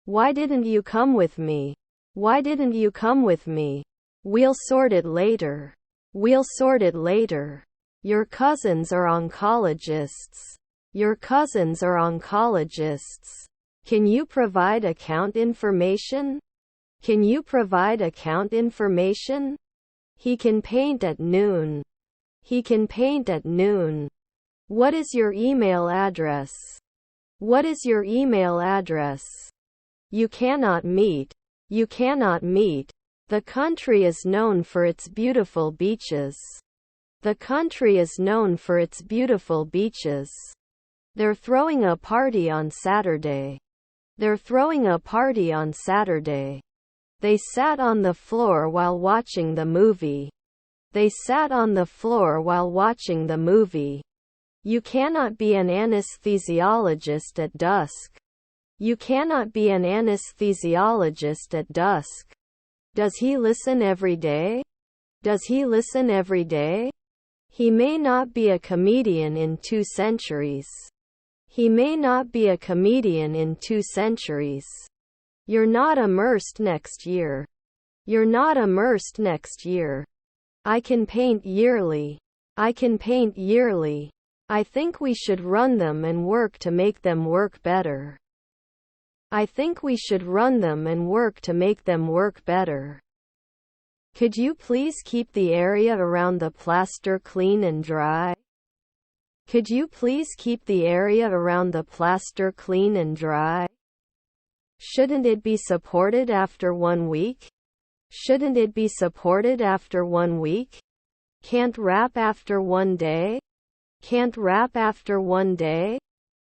Why didn't you come with me? Why didn't you come with me? We'll sort it later. We'll sort it later. Your cousins are oncologists. Your cousins are oncologists. Can you provide account information? Can you provide account information? He can paint at noon. He can paint at noon. What is your email address? What is your email address? You cannot meet. You cannot meet. The country is known for its beautiful beaches. The country is known for its beautiful beaches. They're throwing a party on Saturday. They're throwing a party on Saturday. They sat on the floor while watching the movie. They sat on the floor while watching the movie. You cannot be an anesthesiologist at dusk. You cannot be an anesthesiologist at dusk. Does he listen every day? Does he listen every day? He may not be a comedian in 2 centuries. He may not be a comedian in 2 centuries. You're not immersed next year. You're not immersed next year. I can paint yearly. I can paint yearly. I think we should run them and work to make them work better. I think we should run them and work to make them work better. Could you please keep the area around the plaster clean and dry? Could you please keep the area around the plaster clean and dry? Shouldn't it be supported after 1 week? Shouldn't it be supported after 1 week? Can't wrap after 1 day? Can't wrap after 1 day?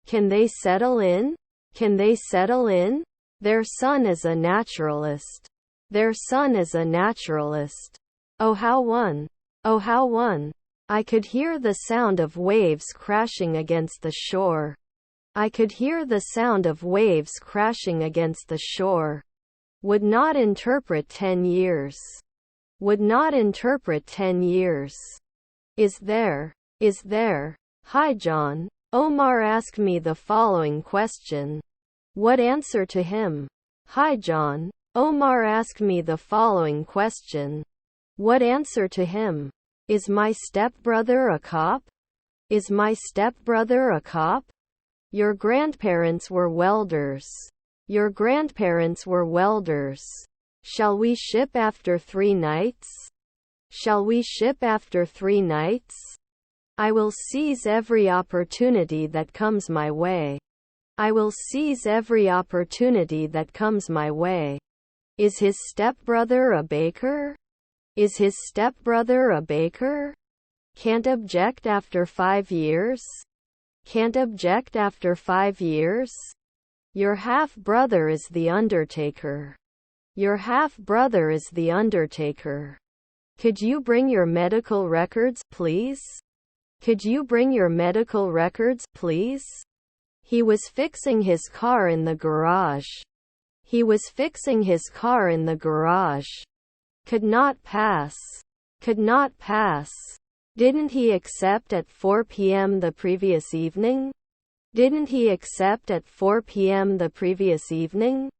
Can they settle in? Can they settle in? Their son is a naturalist. Their son is a naturalist. Oh how one! Oh how one! I could hear the sound of waves crashing against the shore. I could hear the sound of waves crashing against the shore. Would not interpret 10 years. Would not interpret 10 years. Is there? Is there? Hi John. Omar asked me the following question. What answer to him? Hi John. Omar asked me the following question. What answer to him? Is my stepbrother a cop? Is my stepbrother a cop? Your grandparents were welders. Your grandparents were welders. Shall we ship after 3 nights? Shall we ship after 3 nights? I will seize every opportunity that comes my way. I will seize every opportunity that comes my way. Is his stepbrother a baker? Is his stepbrother a baker? Can't object after 5 years? Can't object after 5 years? Your half-brother is the undertaker. Your half-brother is the undertaker. Could you bring your medical records, please? Could you bring your medical records, please? He was fixing his car in the garage. He was fixing his car in the garage. Could not pass. Could not pass. Didn't he accept at 4 p.m. the previous evening? Didn't he accept at 4 p.m. the previous evening?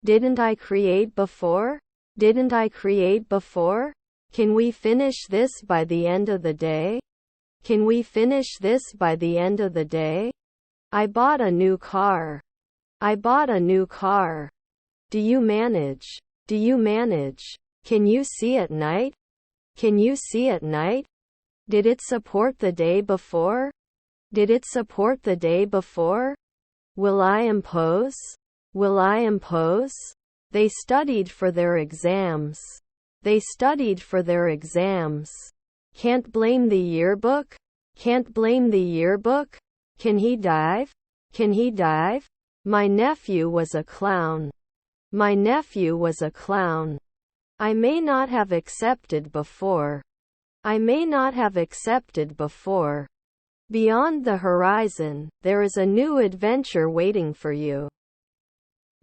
Didn't I create before? Didn't I create before? Can we finish this by the end of the day? Can we finish this by the end of the day? I bought a new car. I bought a new car. Do you manage? Do you manage? Can you see at night? Can you see at night? Did it support the day before? Did it support the day before? Will I impose? Will I impose? They studied for their exams. They studied for their exams. Can't blame the yearbook? Can't blame the yearbook? Can he dive? Can he dive? My nephew was a clown. My nephew was a clown. I may not have accepted before. I may not have accepted before. Beyond the horizon, there is a new adventure waiting for you.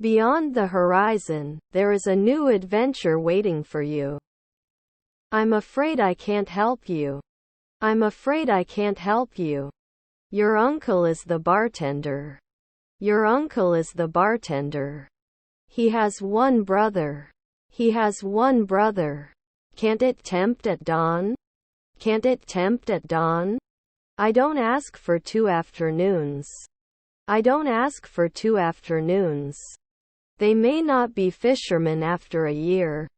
Beyond the horizon, there is a new adventure waiting for you. I'm afraid I can't help you. I'm afraid I can't help you. Your uncle is the bartender. Your uncle is the bartender. He has one brother. He has one brother. Can't it tempt at dawn? Can't it tempt at dawn? I don't ask for 2 afternoons. I don't ask for 2 afternoons. They may not be fishermen after a year.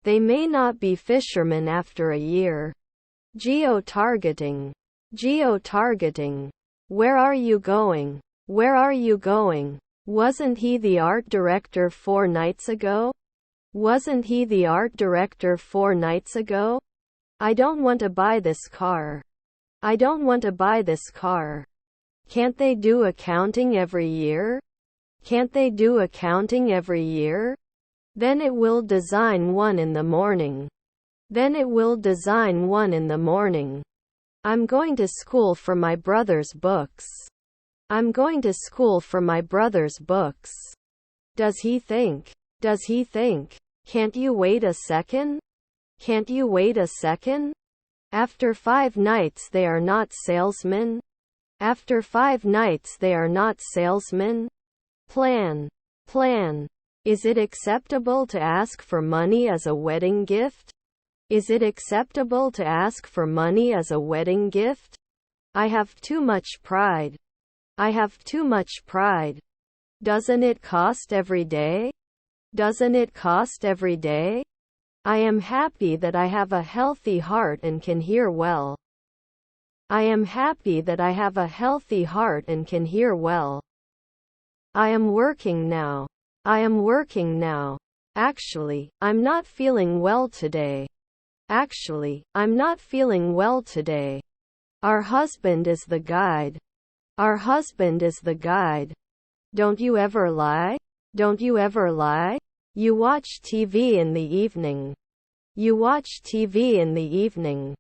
They may not be fishermen after a year. Geo-targeting. Geo-targeting. Where are you going? Where are you going? Wasn't he the art director 4 nights ago? Wasn't he the art director 4 nights ago? I don't want to buy this car. I don't want to buy this car. Can't they do accounting every year? Can't they do accounting every year? Then it will design one in the morning. Then it will design one in the morning. I'm going to school for my brother's books. I'm going to school for my brother's books. Does he think? Does he think? Can't you wait a second? Can't you wait a second? After 5 nights they are not salesmen. After 5 nights they are not salesmen. Plan. Plan. Is it acceptable to ask for money as a wedding gift? Is it acceptable to ask for money as a wedding gift? I have too much pride. I have too much pride. Doesn't it cost every day? Doesn't it cost every day? I am happy that I have a healthy heart and can hear well. I am happy that I have a healthy heart and can hear well. I am working now. I am working now. Actually, I'm not feeling well today. Actually, I'm not feeling well today. Our husband is the guide. Our husband is the guide. Don't you ever lie? Don't you ever lie? You watch TV in the evening. You watch TV in the evening.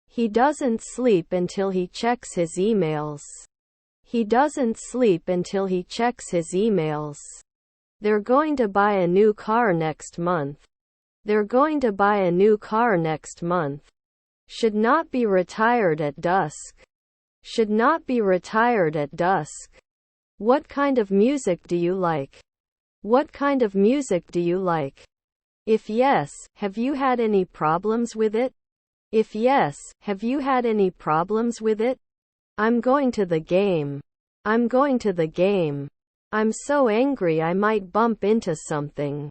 He doesn't sleep until he checks his emails. He doesn't sleep until he checks his emails. They're going to buy a new car next month. They're going to buy a new car next month. Should not be retired at dusk. Should not be retired at dusk. What kind of music do you like? What kind of music do you like? If yes, have you had any problems with it? If yes, have you had any problems with it? I'm going to the game. I'm going to the game. I'm so angry I might bump into something.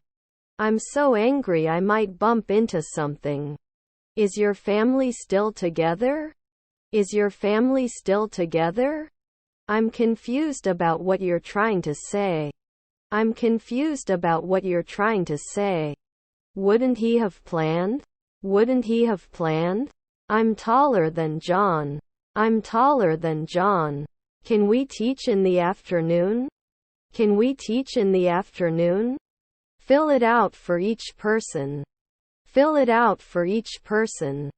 I'm so angry I might bump into something. Is your family still together? Is your family still together? I'm confused about what you're trying to say. I'm confused about what you're trying to say. Wouldn't he have planned? Wouldn't he have planned? I'm taller than John. I'm taller than John. Can we teach in the afternoon? Can we teach in the afternoon? Fill it out for each person. Fill it out for each person.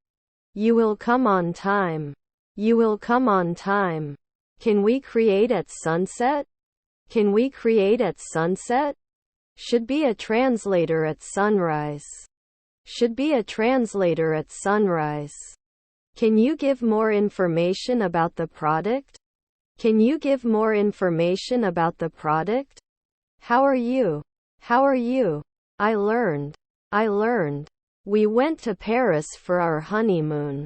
You will come on time. You will come on time. Can we create at sunset? Can we create at sunset? Should be a translator at sunrise. Should be a translator at sunrise. Can you give more information about the product? Can you give more information about the product? How are you? How are you? I learned. I learned. We went to Paris for our honeymoon.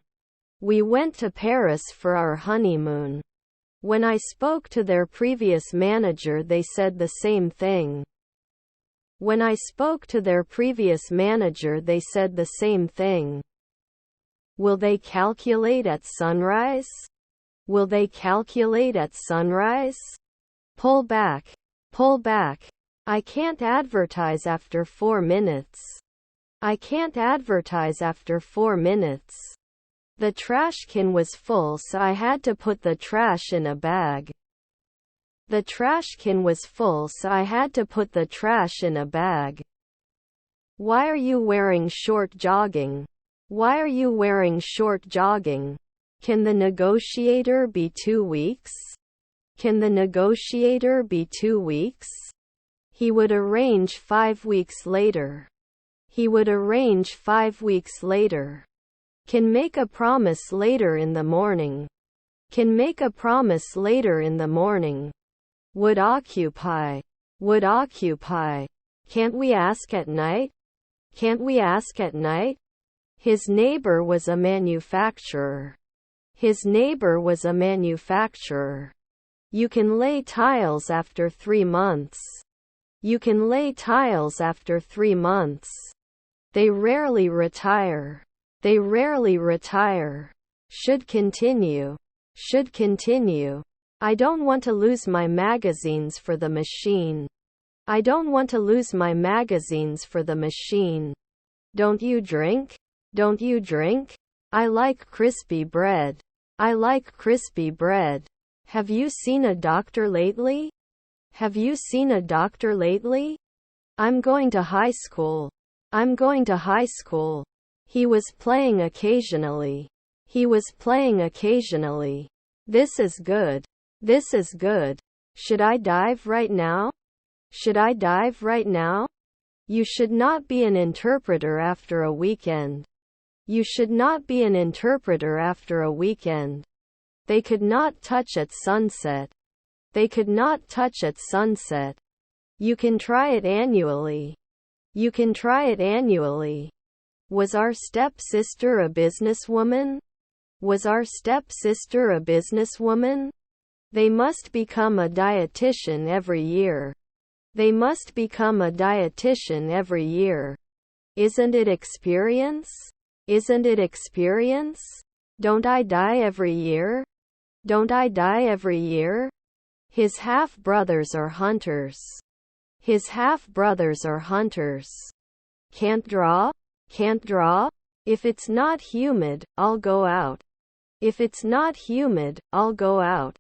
We went to Paris for our honeymoon. When I spoke to their previous manager, they said the same thing. When I spoke to their previous manager, they said the same thing. Will they calculate at sunrise? Will they calculate at sunrise? Pull back. Pull back. I can't advertise after 4 minutes. I can't advertise after 4 minutes. The trash can was full, so I had to put the trash in a bag. The trash can was full, so I had to put the trash in a bag. Why are you wearing short jogging? Why are you wearing short jogging? Can the negotiator be 2 weeks? Can the negotiator be 2 weeks? He would arrange 5 weeks later. He would arrange 5 weeks later. Can make a promise later in the morning. Can make a promise later in the morning. Would occupy. Would occupy. Can't we ask at night? Can't we ask at night? His neighbor was a manufacturer. His neighbor was a manufacturer. You can lay tiles after 3 months. You can lay tiles after 3 months. They rarely retire. They rarely retire. Should continue. Should continue. I don't want to lose my magazines for the machine. I don't want to lose my magazines for the machine. Don't you drink? Don't you drink? I like crispy bread. I like crispy bread. Have you seen a doctor lately? Have you seen a doctor lately? I'm going to high school. I'm going to high school. He was playing occasionally. He was playing occasionally. This is good. This is good. Should I dive right now? Should I dive right now? You should not be an interpreter after a weekend. You should not be an interpreter after a weekend. They could not touch at sunset. They could not touch at sunset. You can try it annually. You can try it annually. Was our stepsister a businesswoman? Was our stepsister a businesswoman? They must become a dietitian every year. They must become a dietitian every year. Isn't it experience? Isn't it experience? Don't I die every year? Don't I die every year? His half-brothers are hunters. His half-brothers are hunters. Can't draw? Can't draw? If it's not humid, I'll go out. If it's not humid, I'll go out.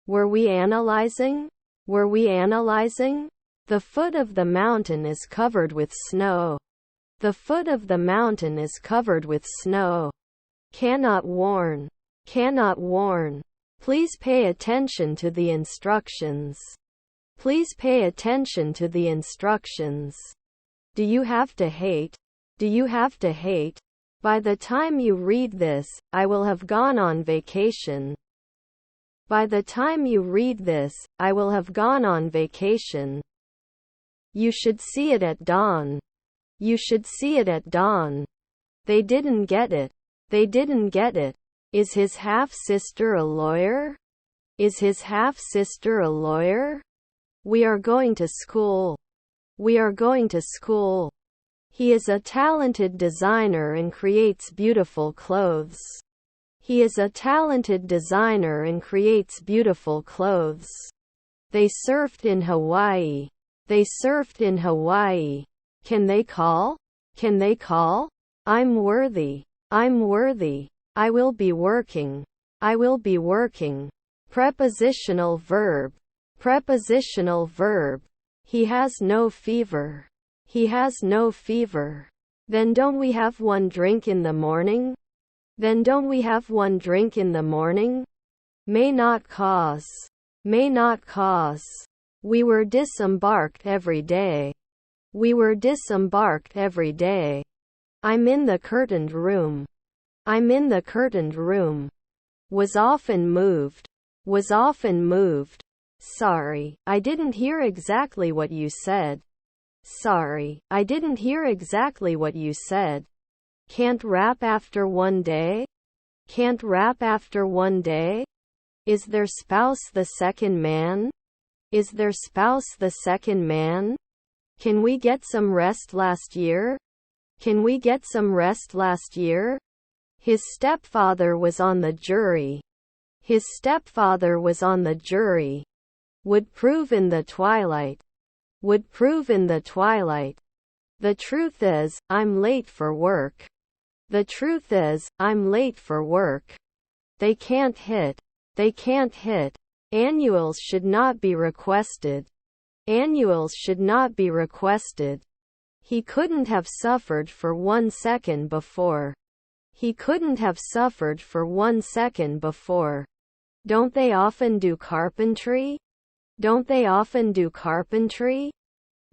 Were we analyzing? Were we analyzing? The foot of the mountain is covered with snow. The foot of the mountain is covered with snow. Cannot warn. Cannot warn. Please pay attention to the instructions. Please pay attention to the instructions. Do you have to hate? Do you have to hate? By the time you read this, I will have gone on vacation. By the time you read this, I will have gone on vacation. You should see it at dawn. You should see it at dawn. They didn't get it. They didn't get it. Is his half-sister a lawyer? Is his half-sister a lawyer? We are going to school. We are going to school. He is a talented designer and creates beautiful clothes. He is a talented designer and creates beautiful clothes. They surfed in Hawaii. They surfed in Hawaii. Can they call? Can they call? I'm worthy. I'm worthy. I will be working. I will be working. Prepositional verb. Prepositional verb. He has no fever. He has no fever. Then don't we have one drink in the morning? Then don't we have one drink in the morning? May not cause. May not cause. We were disembarked every day. We were disembarked every day. I'm in the curtained room. I'm in the curtained room. Was often moved. Was often moved. Sorry, I didn't hear exactly what you said. Sorry, I didn't hear exactly what you said. Can't rap after one day? Can't rap after one day? Is their spouse the second man? Is their spouse the second man? Can we get some rest last year? Can we get some rest last year? His stepfather was on the jury. His stepfather was on the jury. Would prove in the twilight. Would prove in the twilight. The truth is, I'm late for work. The truth is, I'm late for work. They can't hit. They can't hit. Annuals should not be requested. Annuals should not be requested. He couldn't have suffered for 1 second before. He couldn't have suffered for 1 second before. Don't they often do carpentry? Don't they often do carpentry?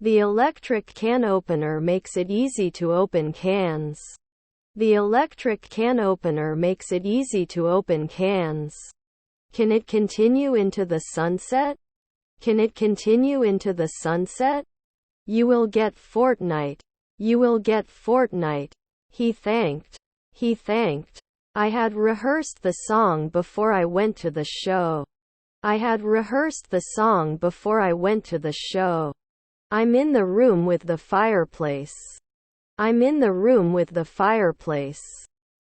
The electric can opener makes it easy to open cans. The electric can opener makes it easy to open cans. Can it continue into the sunset? Can it continue into the sunset? You will get fortnight. You will get fortnight. He thanked. He thanked. I had rehearsed the song before I went to the show. I had rehearsed the song before I went to the show. I'm in the room with the fireplace. I'm in the room with the fireplace.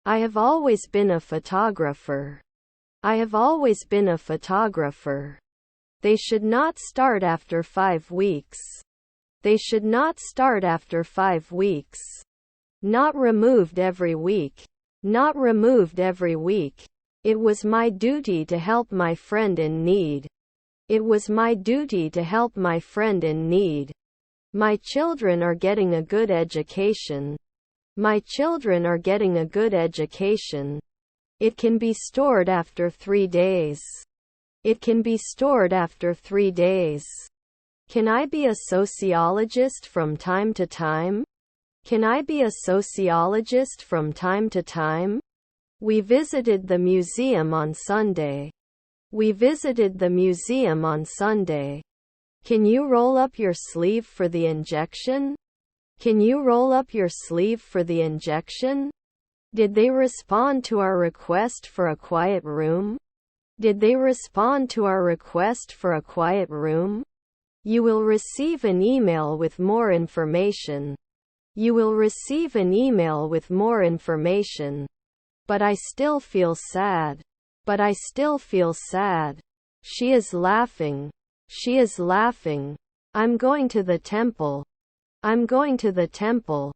I have always been a photographer. I have always been a photographer. They should not start after 5 weeks. They should not start after 5 weeks. Not removed every week. Not removed every week. It was my duty to help my friend in need. It was my duty to help my friend in need. My children are getting a good education. My children are getting a good education. It can be stored after 3 days. It can be stored after 3 days. Can I be a sociologist from time to time? Can I be a sociologist from time to time? We visited the museum on Sunday. We visited the museum on Sunday. Can you roll up your sleeve for the injection? Can you roll up your sleeve for the injection? Did they respond to our request for a quiet room? Did they respond to our request for a quiet room? You will receive an email with more information. You will receive an email with more information. But I still feel sad. But I still feel sad. She is laughing. She is laughing. I'm going to the temple. I'm going to the temple.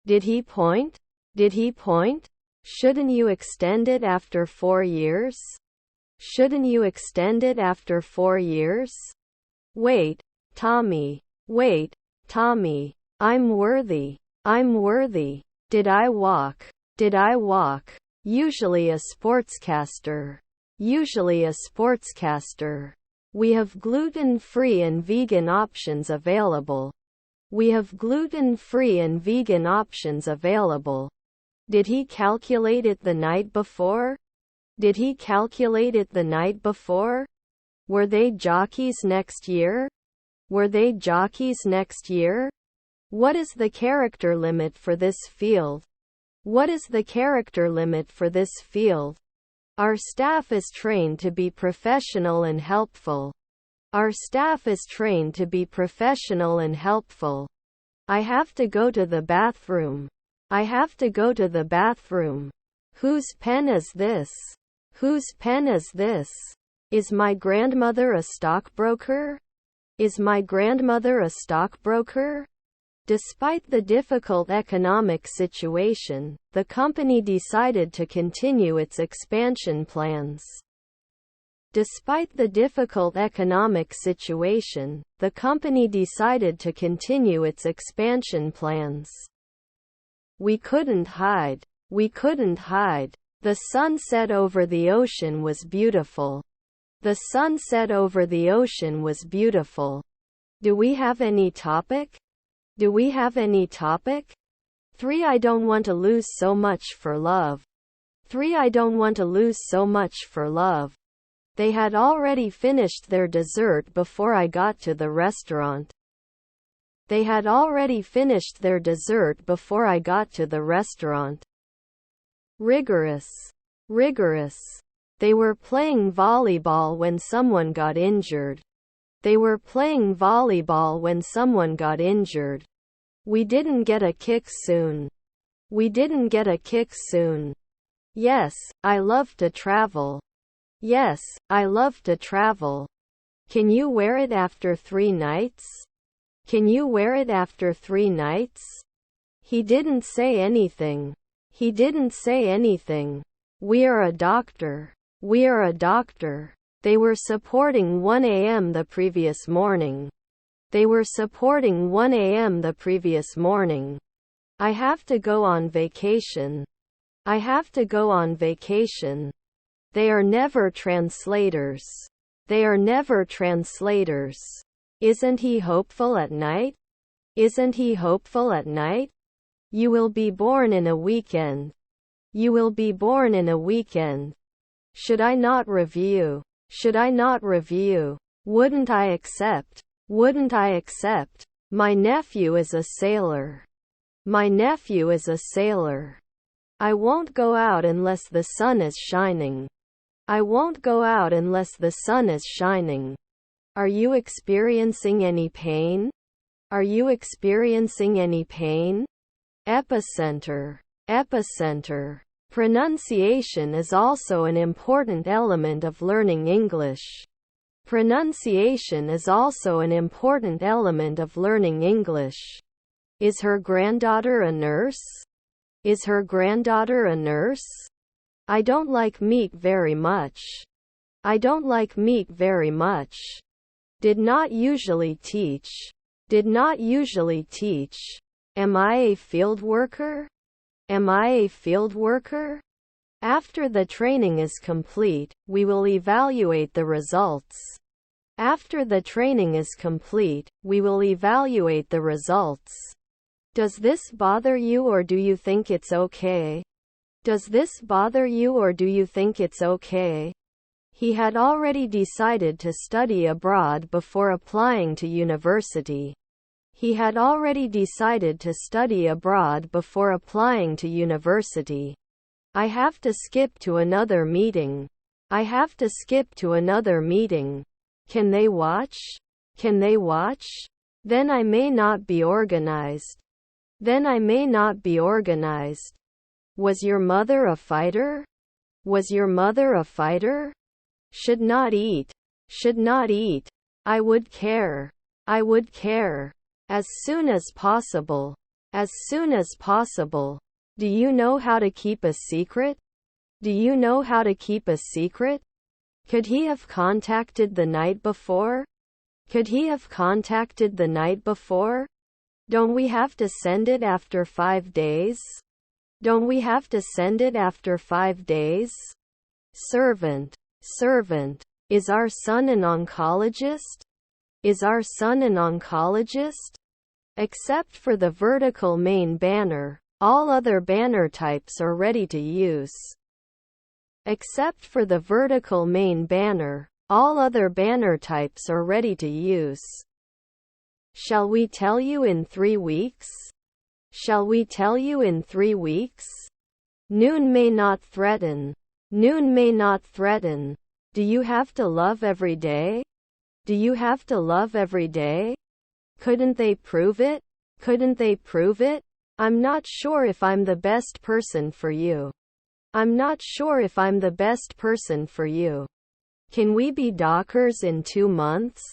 Did he point? Did he point? Shouldn't you extend it after 4 years? Shouldn't you extend it after 4 years? Wait, Tommy. Wait, Tommy. I'm worthy. I'm worthy. Did I walk? Did I walk? Usually a sportscaster. Usually a sportscaster. We have gluten-free and vegan options available. We have gluten-free and vegan options available. Did he calculate it the night before? Did he calculate it the night before? Were they jockeys next year? Were they jockeys next year? What is the character limit for this field? What is the character limit for this field? Our staff is trained to be professional and helpful. Our staff is trained to be professional and helpful. I have to go to the bathroom. I have to go to the bathroom. Whose pen is this? Whose pen is this? Is my grandmother a stockbroker? Is my grandmother a stockbroker? Despite the difficult economic situation, the company decided to continue its expansion plans. Despite the difficult economic situation, the company decided to continue its expansion plans. We couldn't hide. We couldn't hide. The sunset over the ocean was beautiful. The sunset over the ocean was beautiful. Do we have any topic? Do we have any topic? 3. I don't want to lose so much for love. 3. I don't want to lose so much for love. They had already finished their dessert before I got to the restaurant. They had already finished their dessert before I got to the restaurant. Rigorous. Rigorous. They were playing volleyball when someone got injured. They were playing volleyball when someone got injured. We didn't get a kick soon. We didn't get a kick soon. Yes, I love to travel. Yes, I love to travel. Can you wear it after 3 nights? Can you wear it after 3 nights? He didn't say anything. He didn't say anything. We are a doctor. We are a doctor. They were supporting 1 a.m. the previous morning. They were supporting 1 a.m. the previous morning. I have to go on vacation. I have to go on vacation. They are never translators. They are never translators. Isn't he hopeful at night? Isn't he hopeful at night? You will be born in a weekend. You will be born in a weekend. Should I not review? Should I not review? Wouldn't I accept? Wouldn't I accept? My nephew is a sailor. My nephew is a sailor. I won't go out unless the sun is shining. I won't go out unless the sun is shining. Are you experiencing any pain? Are you experiencing any pain? Epicenter. Epicenter. Pronunciation is also an important element of learning English. Pronunciation is also an important element of learning English. Is her granddaughter a nurse? Is her granddaughter a nurse? I don't like meat very much. I don't like meat very much. Did not usually teach. Did not usually teach. Am I a field worker? Am I a field worker? After the training is complete, we will evaluate the results. After the training is complete, we will evaluate the results. Does this bother you or do you think it's okay? Does this bother you or do you think it's okay? He had already decided to study abroad before applying to university. He had already decided to study abroad before applying to university. I have to skip to another meeting. I have to skip to another meeting. Can they watch? Can they watch? Then I may not be organized. Then I may not be organized. Was your mother a fighter? Was your mother a fighter? Should not eat. Should not eat. I would care. I would care. As soon as possible. As soon as possible. Do you know how to keep a secret? Do you know how to keep a secret? Could he have contacted the night before? Could he have contacted the night before? Don't we have to send it after 5 days? Don't we have to send it after 5 days? Servant. Servant. Is our son an oncologist? Is our son an oncologist? Except for the vertical main banner, all other banner types are ready to use. Except for the vertical main banner, all other banner types are ready to use. Shall we tell you in 3 weeks? Shall we tell you in 3 weeks? Noon may not threaten. Noon may not threaten. Do you have to love every day? Do you have to love every day? Couldn't they prove it? Couldn't they prove it? I'm not sure if I'm the best person for you. I'm not sure if I'm the best person for you. Can we be dockers in 2 months?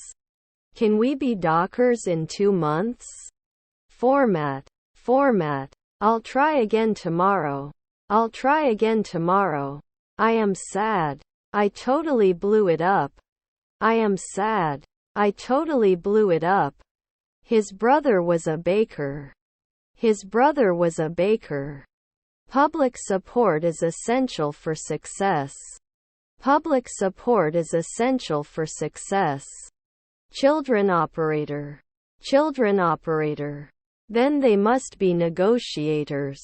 Can we be dockers in 2 months? Format. I'll try again tomorrow. I'll try again tomorrow. I am sad. I totally blew it up. I am sad. I totally blew it up. His brother was a baker. His brother was a baker. Public support is essential for success. Public support is essential for success. Children operator. Then they must be negotiators.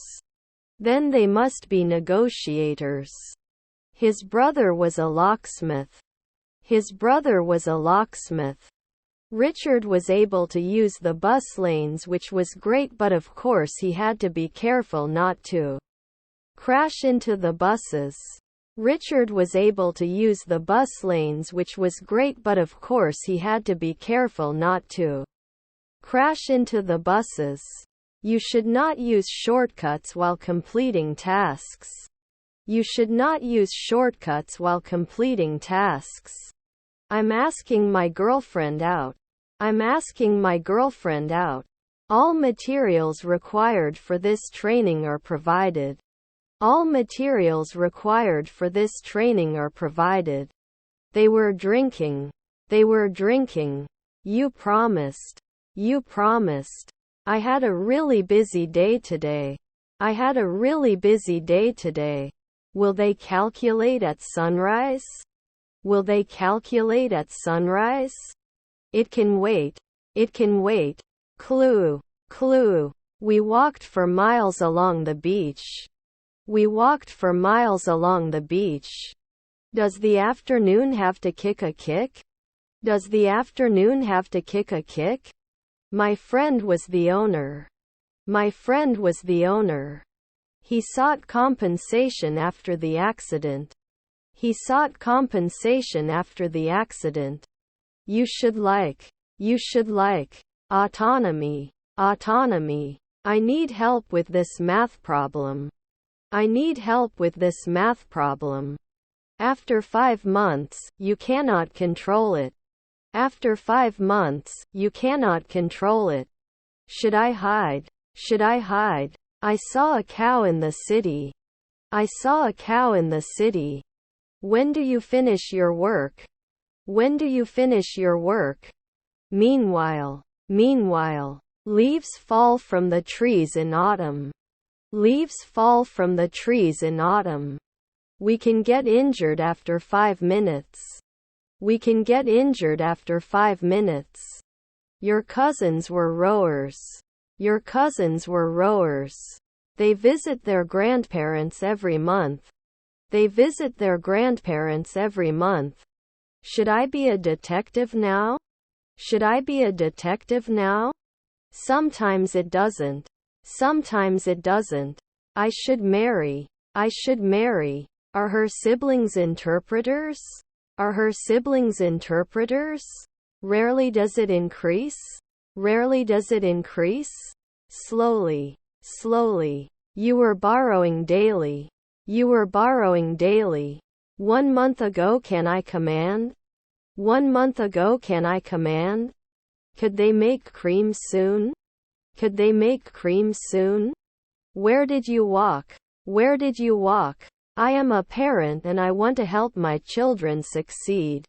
Then they must be negotiators. His brother was a locksmith. His brother was a locksmith. Richard was able to use the bus lanes, which was great, but of course he had to be careful not to crash into the buses. Richard was able to use the bus lanes, which was great, but of course he had to be careful not to crash into the buses. You should not use shortcuts while completing tasks. You should not use shortcuts while completing tasks. I'm asking my girlfriend out. I'm asking my girlfriend out. All materials required for this training are provided. All materials required for this training are provided. They were drinking. They were drinking. You promised. You promised. I had a really busy day today. I had a really busy day today. Will they calculate at sunrise? Will they calculate at sunrise? It can wait. It can wait. Clue. We walked for miles along the beach. We walked for miles along the beach. Does the afternoon have to kick a kick? Does the afternoon have to kick a kick? My friend was the owner. My friend was the owner. He sought compensation after the accident. He sought compensation after the accident. You should like autonomy. I need help with this math problem. I need help with this math problem. After 5 months, you cannot control it. After 5 months, you cannot control it. Should I hide? I saw a cow in the city. I saw a cow in the city. When do you finish your work? When do you finish your work? Meanwhile, leaves fall from the trees in autumn. Leaves fall from the trees in autumn. We can get injured after 5 minutes. We can get injured after 5 minutes. Your cousins were rowers. Your cousins were rowers. They visit their grandparents every month. They visit their grandparents every month. Should I be a detective now? Should I be a detective now? Sometimes it doesn't. Sometimes it doesn't. I should marry. I should marry. Are her siblings interpreters? Are her siblings interpreters? Rarely does it increase. Rarely does it increase. Slowly. You were borrowing daily. You were borrowing daily. 1 month ago, can I command? 1 month ago, can I command? Could they make cream soon? Could they make cream soon? Where did you walk? Where did you walk? I am a parent and I want to help my children succeed.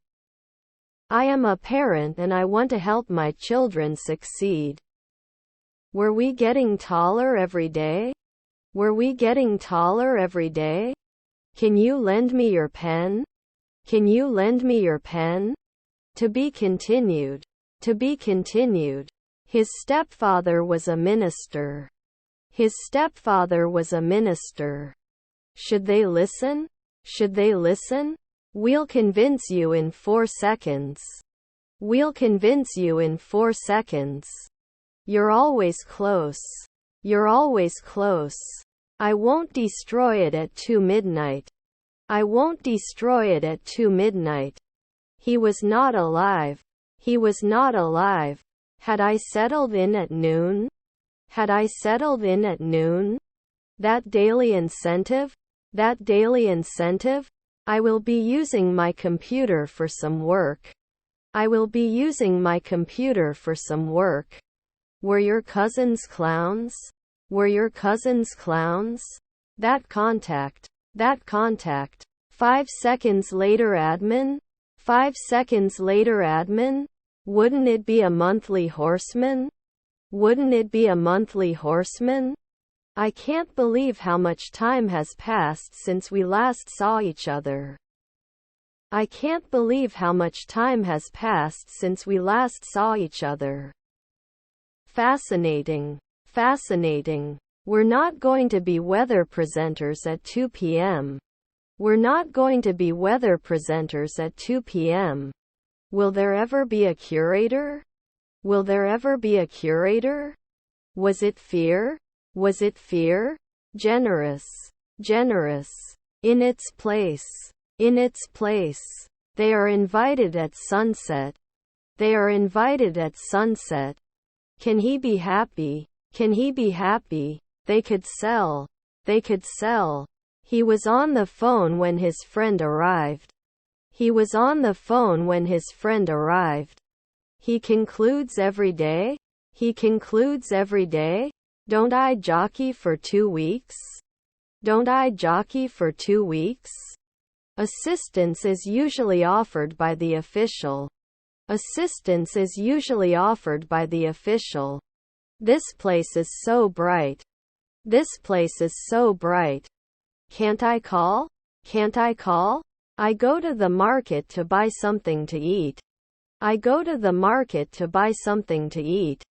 I am a parent and I want to help my children succeed. Were we getting taller every day? Were we getting taller every day? Can you lend me your pen? Can you lend me your pen? To be continued. To be continued. His stepfather was a minister. His stepfather was a minister. Should they listen? Should they listen? We'll convince you in 4 seconds. We'll convince you in 4 seconds. You're always close. You're always close. I won't destroy it at 2 midnight. I won't destroy it at 2 midnight. He was not alive. He was not alive. Had I settled in at noon? Had I settled in at noon? That daily incentive? That daily incentive? I will be using my computer for some work. I will be using my computer for some work. Were your cousins clowns? Were your cousins clowns? That contact. That contact. 5 seconds later admin? 5 seconds later admin? Wouldn't it be a monthly horseman? Wouldn't it be a monthly horseman? I can't believe how much time has passed since we last saw each other. I can't believe how much time has passed since we last saw each other. Fascinating. Fascinating. We're not going to be weather presenters at 2 p.m. We're not going to be weather presenters at 2 p.m. Will there ever be a curator? Will there ever be a curator? Was it fear? Was it fear? Generous. Generous. In its place. In its place. They are invited at sunset. They are invited at sunset. Can he be happy? Can he be happy? They could sell. They could sell. He was on the phone when his friend arrived. He was on the phone when his friend arrived. He concludes every day? He concludes every day? Don't I jockey for 2 weeks? Don't I jockey for 2 weeks? Assistance is usually offered by the official. Assistance is usually offered by the official. This place is so bright. This place is so bright. Can't I call? Can't I call? I go to the market to buy something to eat. I go to the market to buy something to eat.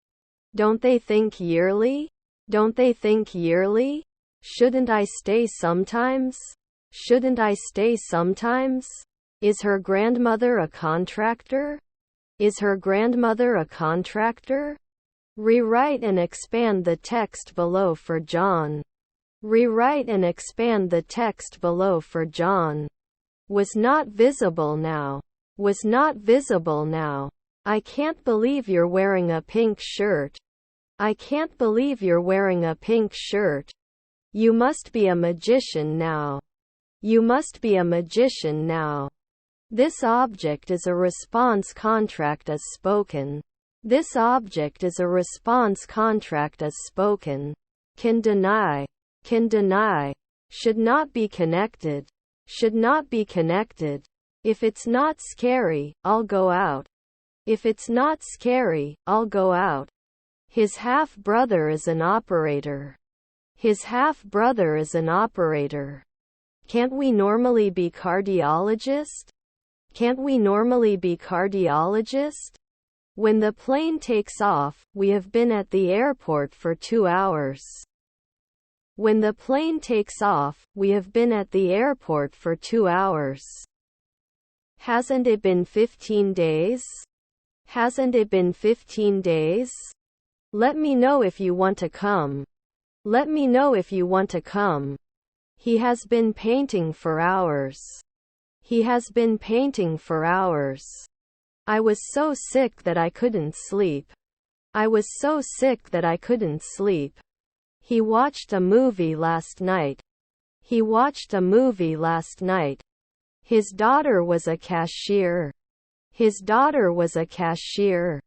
Don't they think yearly? Don't they think yearly? Shouldn't I stay sometimes? Shouldn't I stay sometimes? Is her grandmother a contractor? Is her grandmother a contractor? Rewrite and expand the text below for John. Rewrite and expand the text below for John. Was not visible now. Was not visible now. I can't believe you're wearing a pink shirt. I can't believe you're wearing a pink shirt. You must be a magician now. You must be a magician now. This object is a response contract as spoken. This object is a response contract as spoken. Can deny. Can deny. Should not be connected. Should not be connected. If it's not scary, I'll go out. If it's not scary, I'll go out. His half-brother is an operator. His half-brother is an operator. Can't we normally be cardiologist? Can't we normally be cardiologist? When the plane takes off, we have been at the airport for 2 hours. When the plane takes off, we have been at the airport for 2 hours. Hasn't it been 15 days? Hasn't it been 15 days? Let me know if you want to come. Let me know if you want to come. He has been painting for hours. He has been painting for hours. I was so sick that I couldn't sleep. I was so sick that I couldn't sleep. He watched a movie last night. He watched a movie last night. His daughter was a cashier. His daughter was a cashier.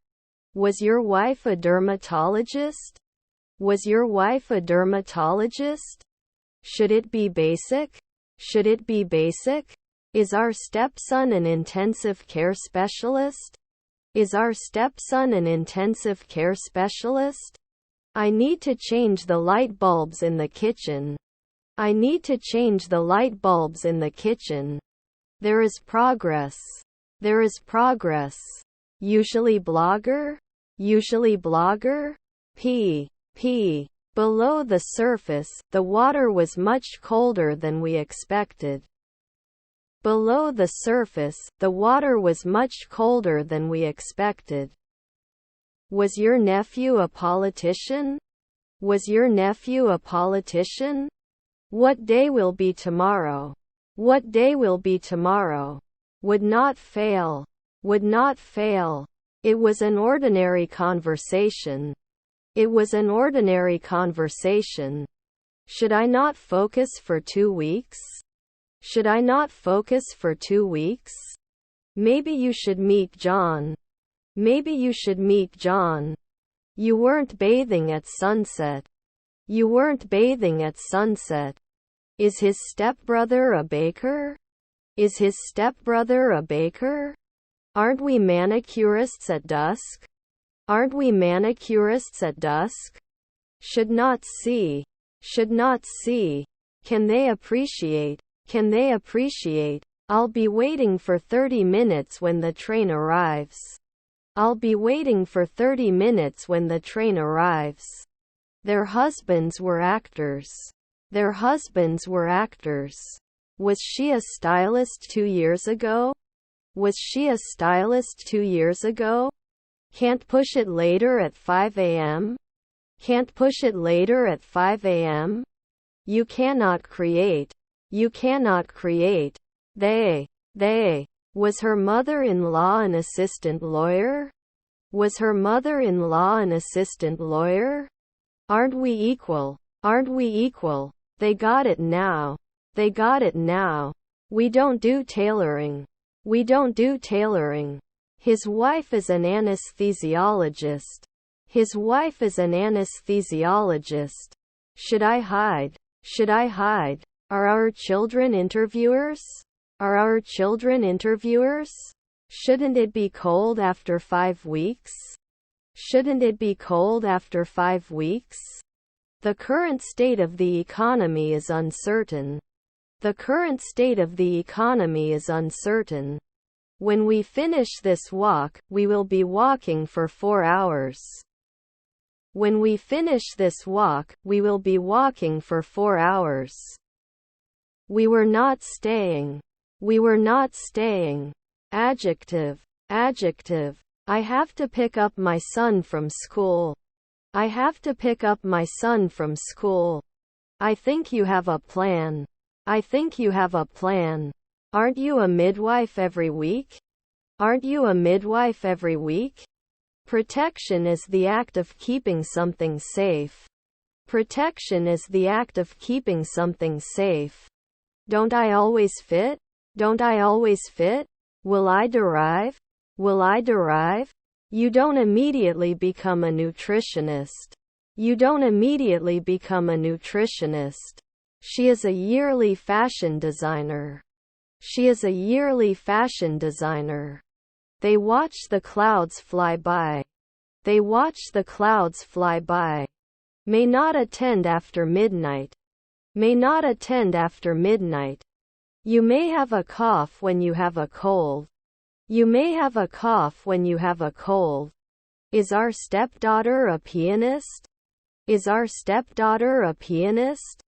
Was your wife a dermatologist? Was your wife a dermatologist? Should it be basic? Should it be basic? Is our stepson an intensive care specialist? Is our stepson an intensive care specialist? I need to change the light bulbs in the kitchen. I need to change the light bulbs in the kitchen. There is progress. There is progress. Usually blogger? Usually blogger? P. Below the surface, the water was much colder than we expected. Below the surface, the water was much colder than we expected. Was your nephew a politician? Was your nephew a politician? What day will be tomorrow? What day will be tomorrow? Would not fail. Would not fail. It was an ordinary conversation. It was an ordinary conversation. Should I not focus for 2 weeks? Should I not focus for 2 weeks? Maybe you should meet John. Maybe you should meet John. You weren't bathing at sunset. You weren't bathing at sunset. Is his stepbrother a baker? Is his stepbrother a baker? Aren't we manicurists at dusk? Aren't we manicurists at dusk? Should not see. Should not see. Can they appreciate? Can they appreciate? I'll be waiting for 30 minutes when the train arrives. I'll be waiting for 30 minutes when the train arrives. Their husbands were actors. Their husbands were actors. Was she a stylist 2 years ago? Was she a stylist 2 years ago? Can't push it later at 5 a.m.? Can't push it later at 5 a.m.? You cannot create. You cannot create. They. Was her mother-in-law an assistant lawyer? Was her mother-in-law an assistant lawyer? Aren't we equal? Aren't we equal? They got it now. They got it now. We don't do tailoring. We don't do tailoring. His wife is an anesthesiologist. His wife is an anesthesiologist. Should I hide? Should I hide? Are our children interviewers? Are our children interviewers? Shouldn't it be cold after 5 weeks? Shouldn't it be cold after 5 weeks? The current state of the economy is uncertain. The current state of the economy is uncertain. When we finish this walk, we will be walking for 4 hours. When we finish this walk, we will be walking for 4 hours. We were not staying. We were not staying. Adjective. Adjective. I have to pick up my son from school. I have to pick up my son from school. I think you have a plan. I think you have a plan. Aren't you a midwife every week? Aren't you a midwife every week? Protection is the act of keeping something safe. Protection is the act of keeping something safe. Don't I always fit? Don't I always fit? Will I derive? Will I derive? You don't immediately become a nutritionist. You don't immediately become a nutritionist. She is a yearly fashion designer. She is a yearly fashion designer. They watch the clouds fly by. They watch the clouds fly by. May not attend after midnight. May not attend after midnight. You may have a cough when you have a cold. You may have a cough when you have a cold. Is our stepdaughter a pianist? Is our stepdaughter a pianist?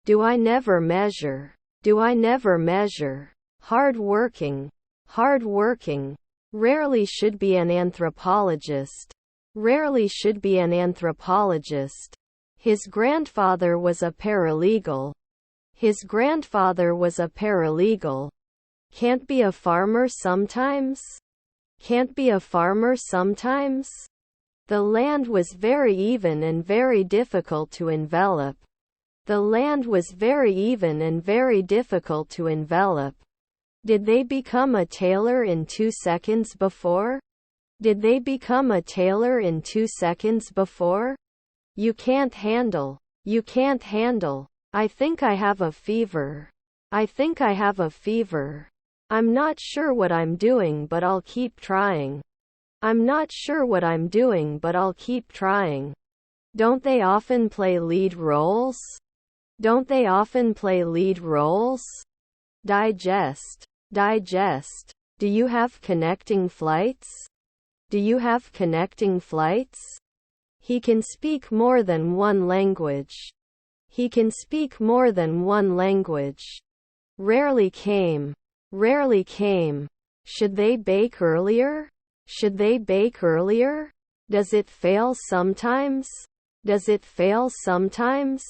Do I never measure? Do I never measure? Hard working. Hard working. Rarely should be an anthropologist. Rarely should be an anthropologist. His grandfather was a paralegal. His grandfather was a paralegal. Can't be a farmer sometimes? Can't be a farmer sometimes? The land was very even and very difficult to envelop. The land was very even and very difficult to envelop. Did they become a tailor in 2 seconds before? Did they become a tailor in 2 seconds before? You can't handle. You can't handle. I think I have a fever. I think I have a fever. I'm not sure what I'm doing, but I'll keep trying. I'm not sure what I'm doing, but I'll keep trying. Don't they often play lead roles? Don't they often play lead roles? Digest. Digest. Do you have connecting flights? Do you have connecting flights? He can speak more than one language. He can speak more than one language. Rarely came. Rarely came. Should they bake earlier? Should they bake earlier? Does it fail sometimes? Does it fail sometimes?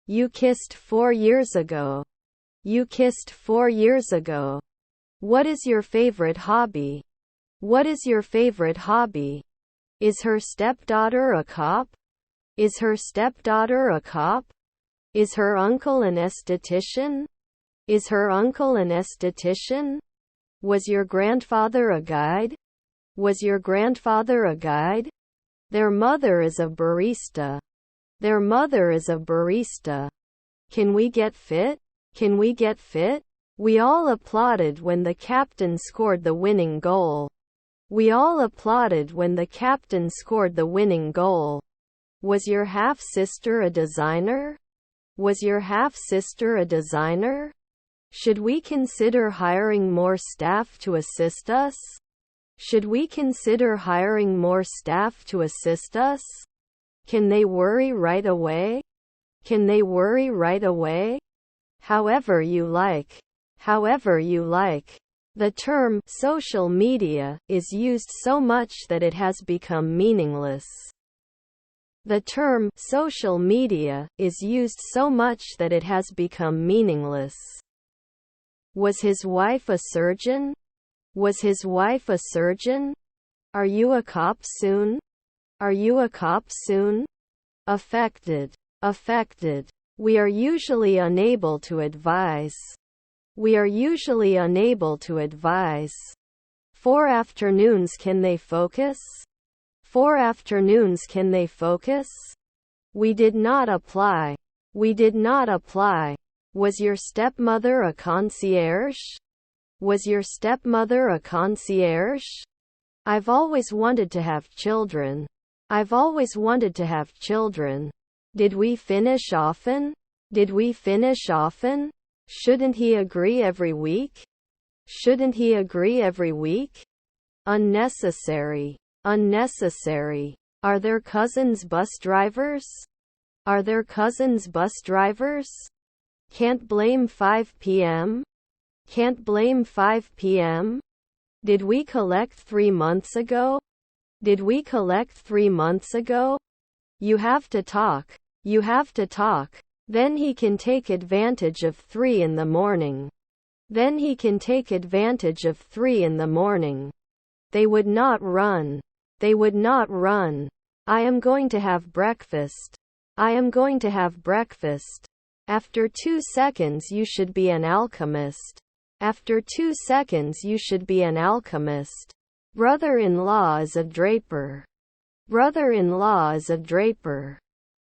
You kissed 4 years ago. You kissed 4 years ago. What is your favorite hobby? What is your favorite hobby? Is her stepdaughter a cop? Is her stepdaughter a cop? Is her uncle an esthetician? Is her uncle an esthetician? Was your grandfather a guide? Was your grandfather a guide? Their mother is a barista. Their mother is a barista. Can we get fit? Can we get fit? We all applauded when the captain scored the winning goal. We all applauded when the captain scored the winning goal. Was your half-sister a designer? Was your half-sister a designer? Should we consider hiring more staff to assist us? Should we consider hiring more staff to assist us? Can they worry right away? Can they worry right away? However you like. However you like. The term social media is used so much that it has become meaningless. The term social media is used so much that it has become meaningless. Was his wife a surgeon? Was his wife a surgeon? Are you a cop soon? Are you a cop soon? Affected. Affected. We are usually unable to advise. We are usually unable to advise. 4 afternoons can they focus? 4 afternoons can they focus? We did not apply. We did not apply. Was your stepmother a concierge? Was your stepmother a concierge? I've always wanted to have children. I've always wanted to have children. Did we finish often? Did we finish often? Shouldn't he agree every week? Shouldn't he agree every week? Unnecessary. Unnecessary. Are their cousins bus drivers? Are their cousins bus drivers? Can't blame 5 p.m. Can't blame 5 p.m. Did we collect 3 months ago? Did we collect 3 months ago? You have to talk. You have to talk. Then he can take advantage of 3 in the morning. Then he can take advantage of 3 in the morning. They would not run. They would not run. I am going to have breakfast. I am going to have breakfast. After 2 seconds you should be an alchemist. After 2 seconds you should be an alchemist. Brother-in-law is a draper. Brother-in-law is a draper.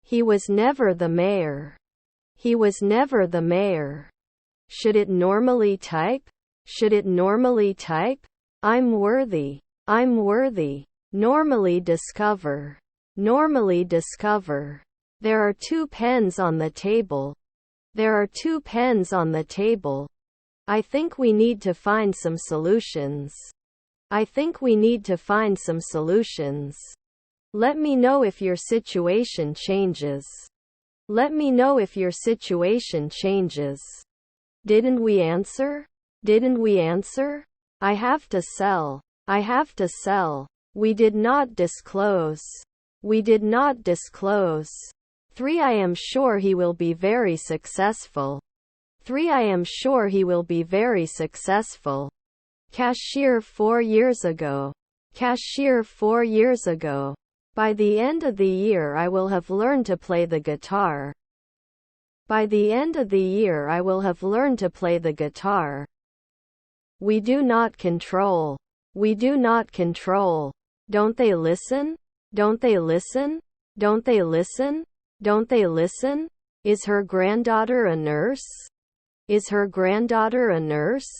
He was never the mayor. He was never the mayor. Should it normally type? Should it normally type? I'm worthy. I'm worthy. Normally discover. Normally discover. There are 2 pens on the table. There are 2 pens on the table. I think we need to find some solutions. I think we need to find some solutions. Let me know if your situation changes. Let me know if your situation changes. Didn't we answer? Didn't we answer? I have to sell. I have to sell. We did not disclose. We did not disclose. 3 I am sure he will be very successful. 3 I am sure he will be very successful. Cashier 4 years ago. Cashier 4 years ago. By the end of the year I will have learned to play the guitar. By the end of the year I will have learned to play the guitar. We do not control. We do not control. Don't they listen? Don't they listen? Don't they listen? Don't they listen? Is her granddaughter a nurse? Is her granddaughter a nurse?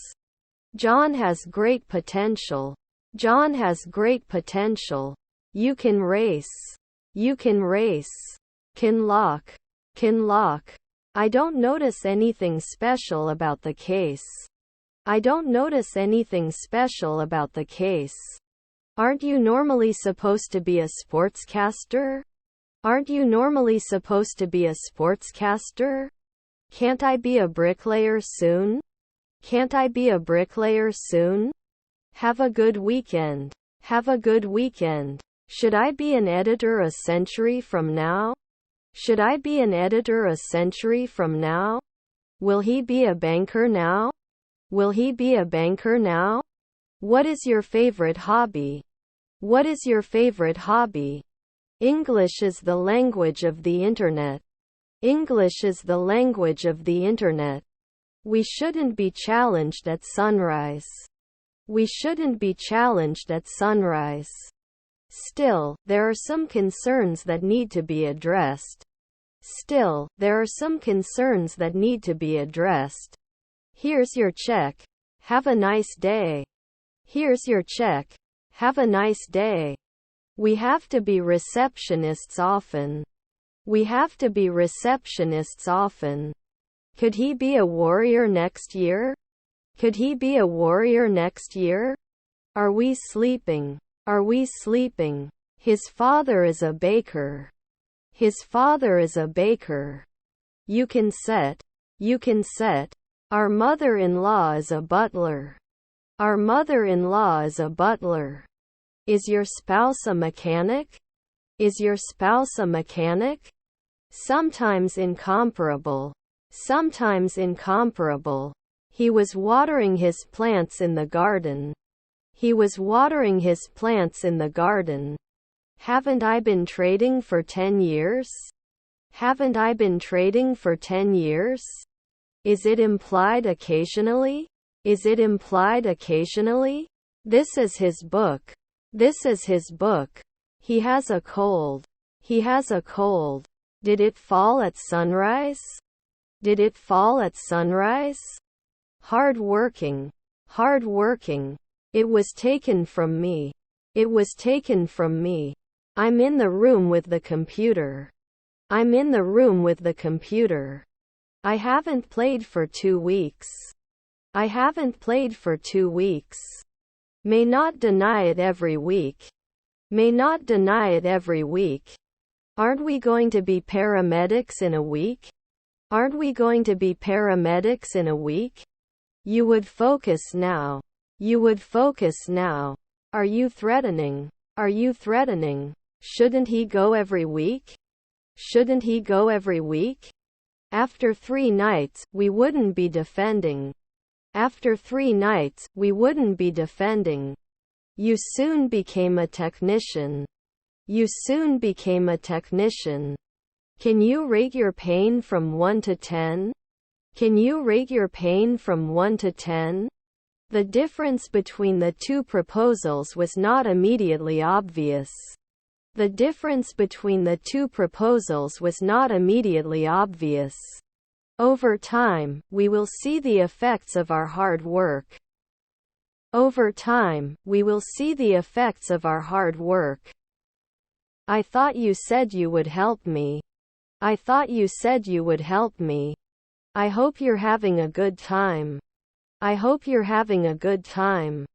John has great potential. John has great potential. You can race. You can race. Can lock. Can lock. I don't notice anything special about the case. I don't notice anything special about the case. Aren't you normally supposed to be a sportscaster? Aren't you normally supposed to be a sportscaster? Can't I be a bricklayer soon? Can't I be a bricklayer soon? Have a good weekend. Have a good weekend. Should I be an editor a century from now? Should I be an editor a century from now? Will he be a banker now? Will he be a banker now? What is your favorite hobby? What is your favorite hobby? English is the language of the internet. English is the language of the internet. We shouldn't be challenged at sunrise. We shouldn't be challenged at sunrise. Still, there are some concerns that need to be addressed. Still, there are some concerns that need to be addressed. Here's your check. Have a nice day. Here's your check. Have a nice day. We have to be receptionists often. We have to be receptionists often. Could he be a warrior next year? Could he be a warrior next year? Are we sleeping? Are we sleeping? His father is a baker. His father is a baker. You can set. You can set. Our mother-in-law is a butler. Our mother-in-law is a butler. Is your spouse a mechanic? Is your spouse a mechanic? Sometimes incomparable. Sometimes incomparable. He was watering his plants in the garden. He was watering his plants in the garden. Haven't I been trading for 10 years? Haven't I been trading for 10 years? Is it implied occasionally? Is it implied occasionally? This is his book. This is his book. He has a cold. He has a cold. Did it fall at sunrise? Did it fall at sunrise? Hard working. Hard working. It was taken from me. It was taken from me. I'm in the room with the computer. I'm in the room with the computer. I haven't played for 2 weeks. I haven't played for 2 weeks. May not deny it every week. May not deny it every week. Aren't we going to be paramedics in a week? Aren't we going to be paramedics in a week? You would focus now. You would focus now. Are you threatening? Are you threatening? Shouldn't he go every week? Shouldn't he go every week? After 3 nights, we wouldn't be defending. After 3 nights, we wouldn't be defending. You soon became a technician. You soon became a technician. Can you rate your pain from 1 to 10? Can you rate your pain from 1 to 10? The difference between the 2 proposals was not immediately obvious. The difference between the 2 proposals was not immediately obvious. Over time, we will see the effects of our hard work. Over time, we will see the effects of our hard work. I thought you said you would help me. I thought you said you would help me. I hope you're having a good time. I hope you're having a good time.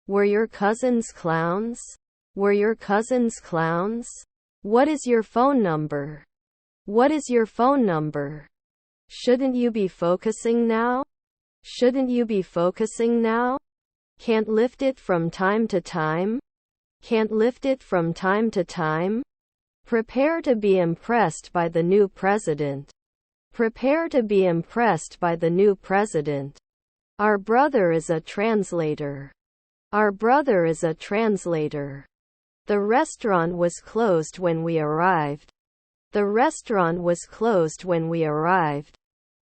Were your cousins clowns? Were your cousins clowns? What is your phone number? What is your phone number? Shouldn't you be focusing now? Shouldn't you be focusing now? Can't lift it from time to time? Can't lift it from time to time? Prepare to be impressed by the new president. Prepare to be impressed by the new president. Our brother is a translator. Our brother is a translator. The restaurant was closed when we arrived. The restaurant was closed when we arrived.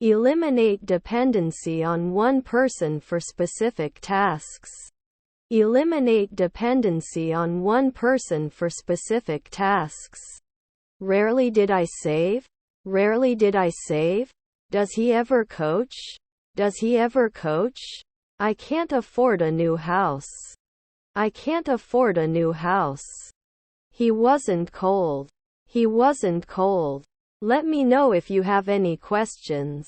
Eliminate dependency on one person for specific tasks. Eliminate dependency on one person for specific tasks. Rarely did I save? Rarely did I save? Does he ever coach? Does he ever coach? I can't afford a new house. I can't afford a new house. He wasn't cold. He wasn't cold. Let me know if you have any questions.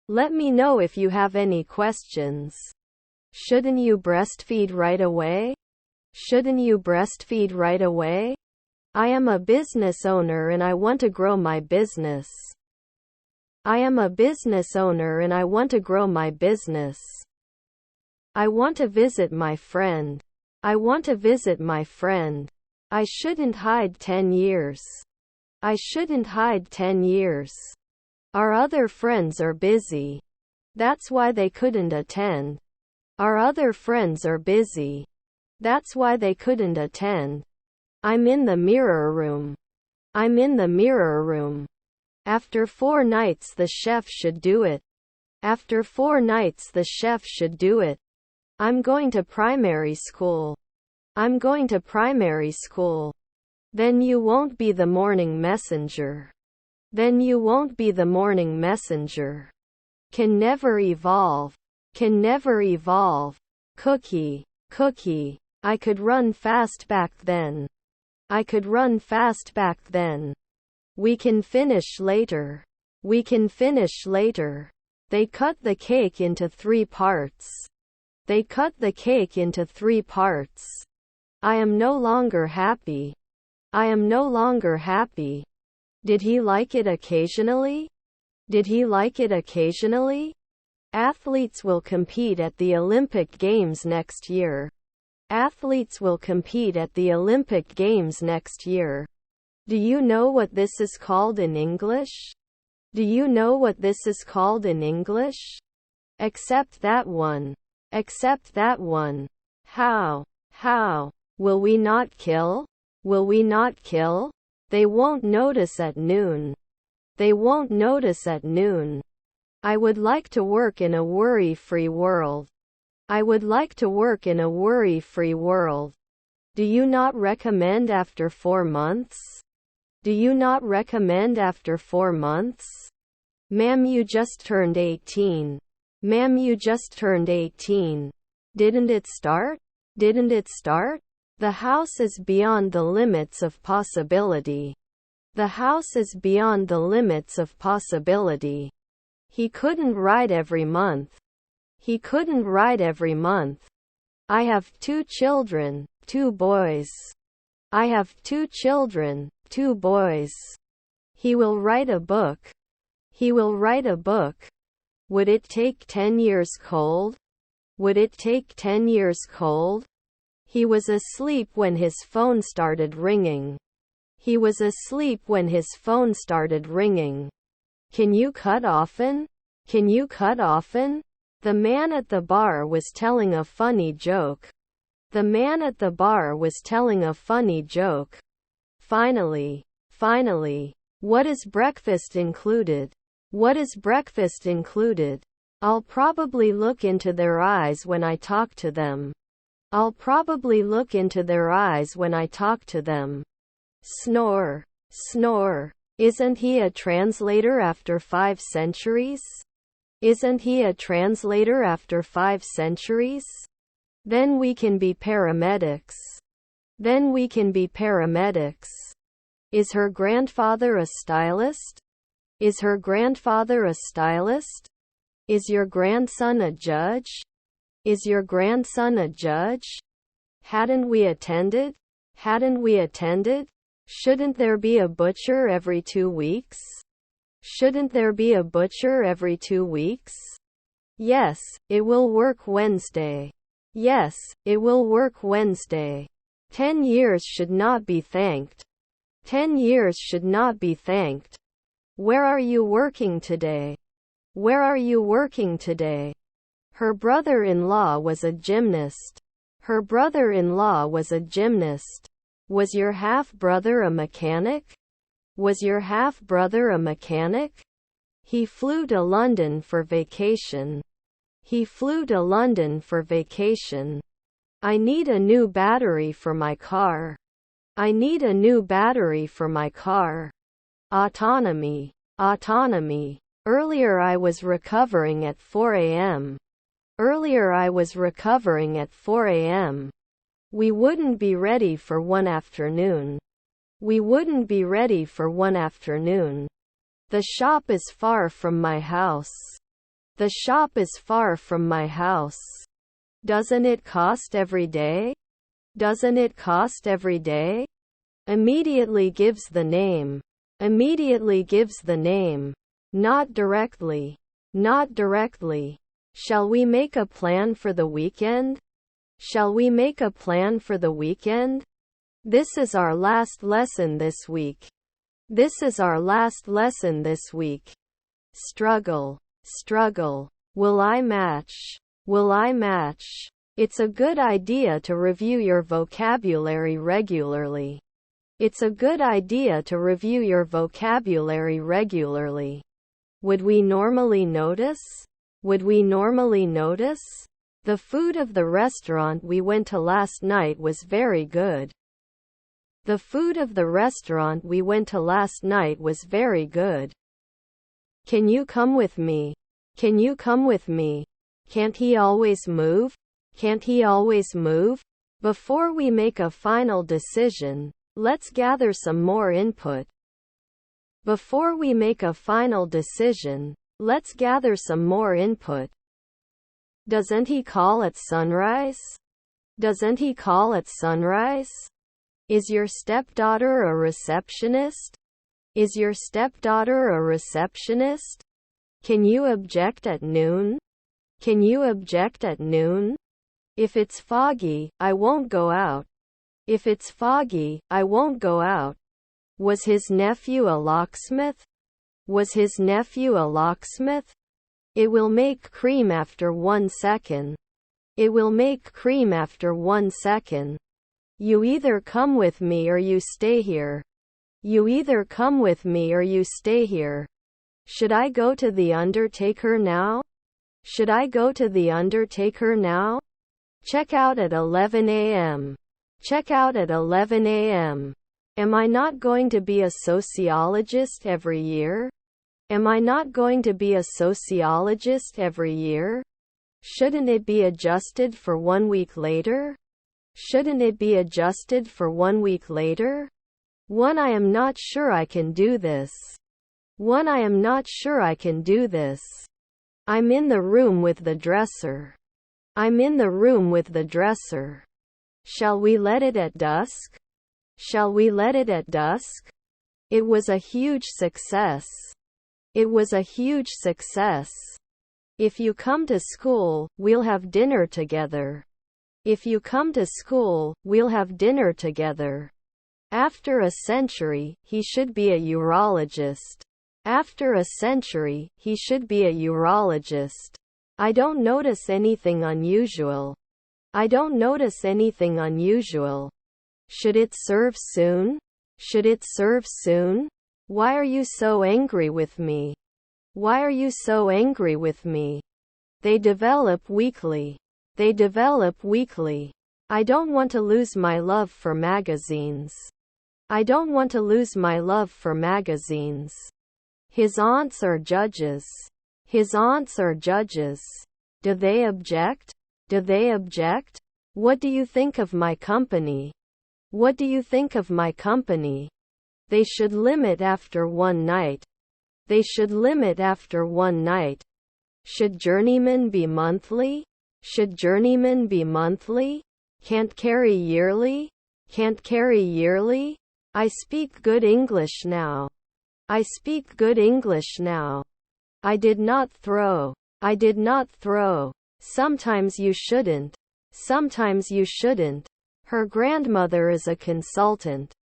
Let me know if you have any questions. Shouldn't you breastfeed right away? Shouldn't you breastfeed right away? I am a business owner and I want to grow my business. I am a business owner and I want to grow my business. I want to visit my friend. I want to visit my friend. I shouldn't hide 10 years. I shouldn't hide 10 years. Our other friends are busy. That's why they couldn't attend. Our other friends are busy. That's why they couldn't attend. I'm in the mirror room. I'm in the mirror room. After 4 nights the chef should do it. After 4 nights the chef should do it. I'm going to primary school. I'm going to primary school. Then you won't be the morning messenger. Then you won't be the morning messenger. Can never evolve. Can never evolve. Cookie. Cookie. I could run fast back then. I could run fast back then. We can finish later. We can finish later. They cut the cake into 3 parts. They cut the cake into 3 parts. I am no longer happy. I am no longer happy. Did he like it occasionally? Did he like it occasionally? Athletes will compete at the Olympic Games next year. Athletes will compete at the Olympic Games next year. Do you know what this is called in English? Do you know what this is called in English? Except that one. Except that one. How? How? Will we not kill? Will we not kill? They won't notice at noon. They won't notice at noon. I would like to work in a worry-free world. I would like to work in a worry-free world. Do you not recommend after 4 months? Do you not recommend after 4 months? Ma'am, you just turned 18. Ma'am, you just turned 18. Didn't it start? Didn't it start? The house is beyond the limits of possibility. The house is beyond the limits of possibility. He couldn't write every month. He couldn't write every month. I have 2 children, 2 boys. I have 2 children, 2 boys. He will write a book. He will write a book. Would it take 10 years cold? Would it take 10 years cold? He was asleep when his phone started ringing. He was asleep when his phone started ringing. Can you cut often? Can you cut often? The man at the bar was telling a funny joke. The man at the bar was telling a funny joke. Finally. Finally. What is breakfast included? What is breakfast included? I'll probably look into their eyes when I talk to them. I'll probably look into their eyes when I talk to them. Snore. Snore. Isn't he a translator after 5 centuries? Isn't he a translator after 5 centuries? Then we can be paramedics. Then we can be paramedics. Is her grandfather a stylist? Is her grandfather a stylist? Is your grandson a judge? Is your grandson a judge? Hadn't we attended? Hadn't we attended? Shouldn't there be a butcher every 2 weeks? Shouldn't there be a butcher every 2 weeks? Yes, it will work Wednesday. Yes, it will work Wednesday. 10 years should not be thanked. 10 years should not be thanked. Where are you working today? Where are you working today? Her brother-in-law was a gymnast. Her brother-in-law was a gymnast. Was your half-brother a mechanic? Was your half-brother a mechanic? He flew to London for vacation. He flew to London for vacation. I need a new battery for my car. I need a new battery for my car. Autonomy. Autonomy. Earlier I was recovering at 4 a.m. Earlier I was recovering at 4 a.m. We wouldn't be ready for one afternoon. We wouldn't be ready for one afternoon. The shop is far from my house. The shop is far from my house. Doesn't it cost every day? Doesn't it cost every day? Immediately gives the name. Immediately gives the name. Not directly. Not directly. Shall we make a plan for the weekend? Shall we make a plan for the weekend? This is our last lesson this week. This is our last lesson this week. Struggle. Struggle. Will I match? Will I match? It's a good idea to review your vocabulary regularly. It's a good idea to review your vocabulary regularly. Would we normally notice? Would we normally notice? The food of the restaurant we went to last night was very good. The food of the restaurant we went to last night was very good. Can you come with me? Can you come with me? Can't he always move? Can't he always move? Before we make a final decision, let's gather some more input. Before we make a final decision, let's gather some more input. Doesn't he call at sunrise? Doesn't he call at sunrise? Is your stepdaughter a receptionist? Is your stepdaughter a receptionist? Can you object at noon? Can you object at noon? If it's foggy, I won't go out. If it's foggy, I won't go out. Was his nephew a locksmith? Was his nephew a locksmith? It will make cream after 1 second. It will make cream after 1 second. You either come with me or you stay here. You either come with me or you stay here. Should I go to the undertaker now? Should I go to the undertaker now? Check out at 11 a.m. Check out at 11 a.m. Am I not going to be a sociologist every year? Am I not going to be a sociologist every year? Shouldn't it be adjusted for 1 week later? Shouldn't it be adjusted for 1 week later? I am not sure I can do this. I am not sure I can do this. I'm in the room with the dresser. I'm in the room with the dresser. Shall we let it at dusk? Shall we let it at dusk? It was a huge success. It was a huge success. If you come to school, we'll have dinner together. If you come to school, we'll have dinner together. After a century, he should be a urologist. After a century, he should be a urologist. I don't notice anything unusual. I don't notice anything unusual. Should it serve soon? Should it serve soon? Why are you so angry with me? Why are you so angry with me? They develop weekly. They develop weekly. I don't want to lose my love for magazines. I don't want to lose my love for magazines. His aunts are judges. His aunts are judges. Do they object? Do they object? What do you think of my company? What do you think of my company? They should limit after 1 night. They should limit after 1 night. Should journeymen be monthly? Should journeymen be monthly? Can't carry yearly? Can't carry yearly? I speak good English now. I speak good English now. I did not throw. I did not throw. Sometimes you shouldn't. Sometimes you shouldn't. Her grandmother is a consultant.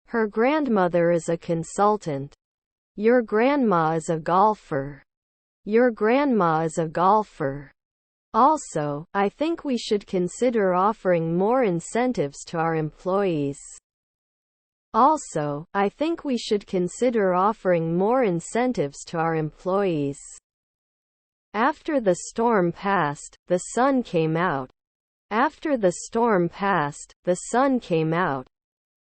Her grandmother is a consultant. Your grandma is a golfer. Your grandma is a golfer. Also, I think we should consider offering more incentives to our employees. Also, I think we should consider offering more incentives to our employees. After the storm passed, the sun came out. After the storm passed, the sun came out.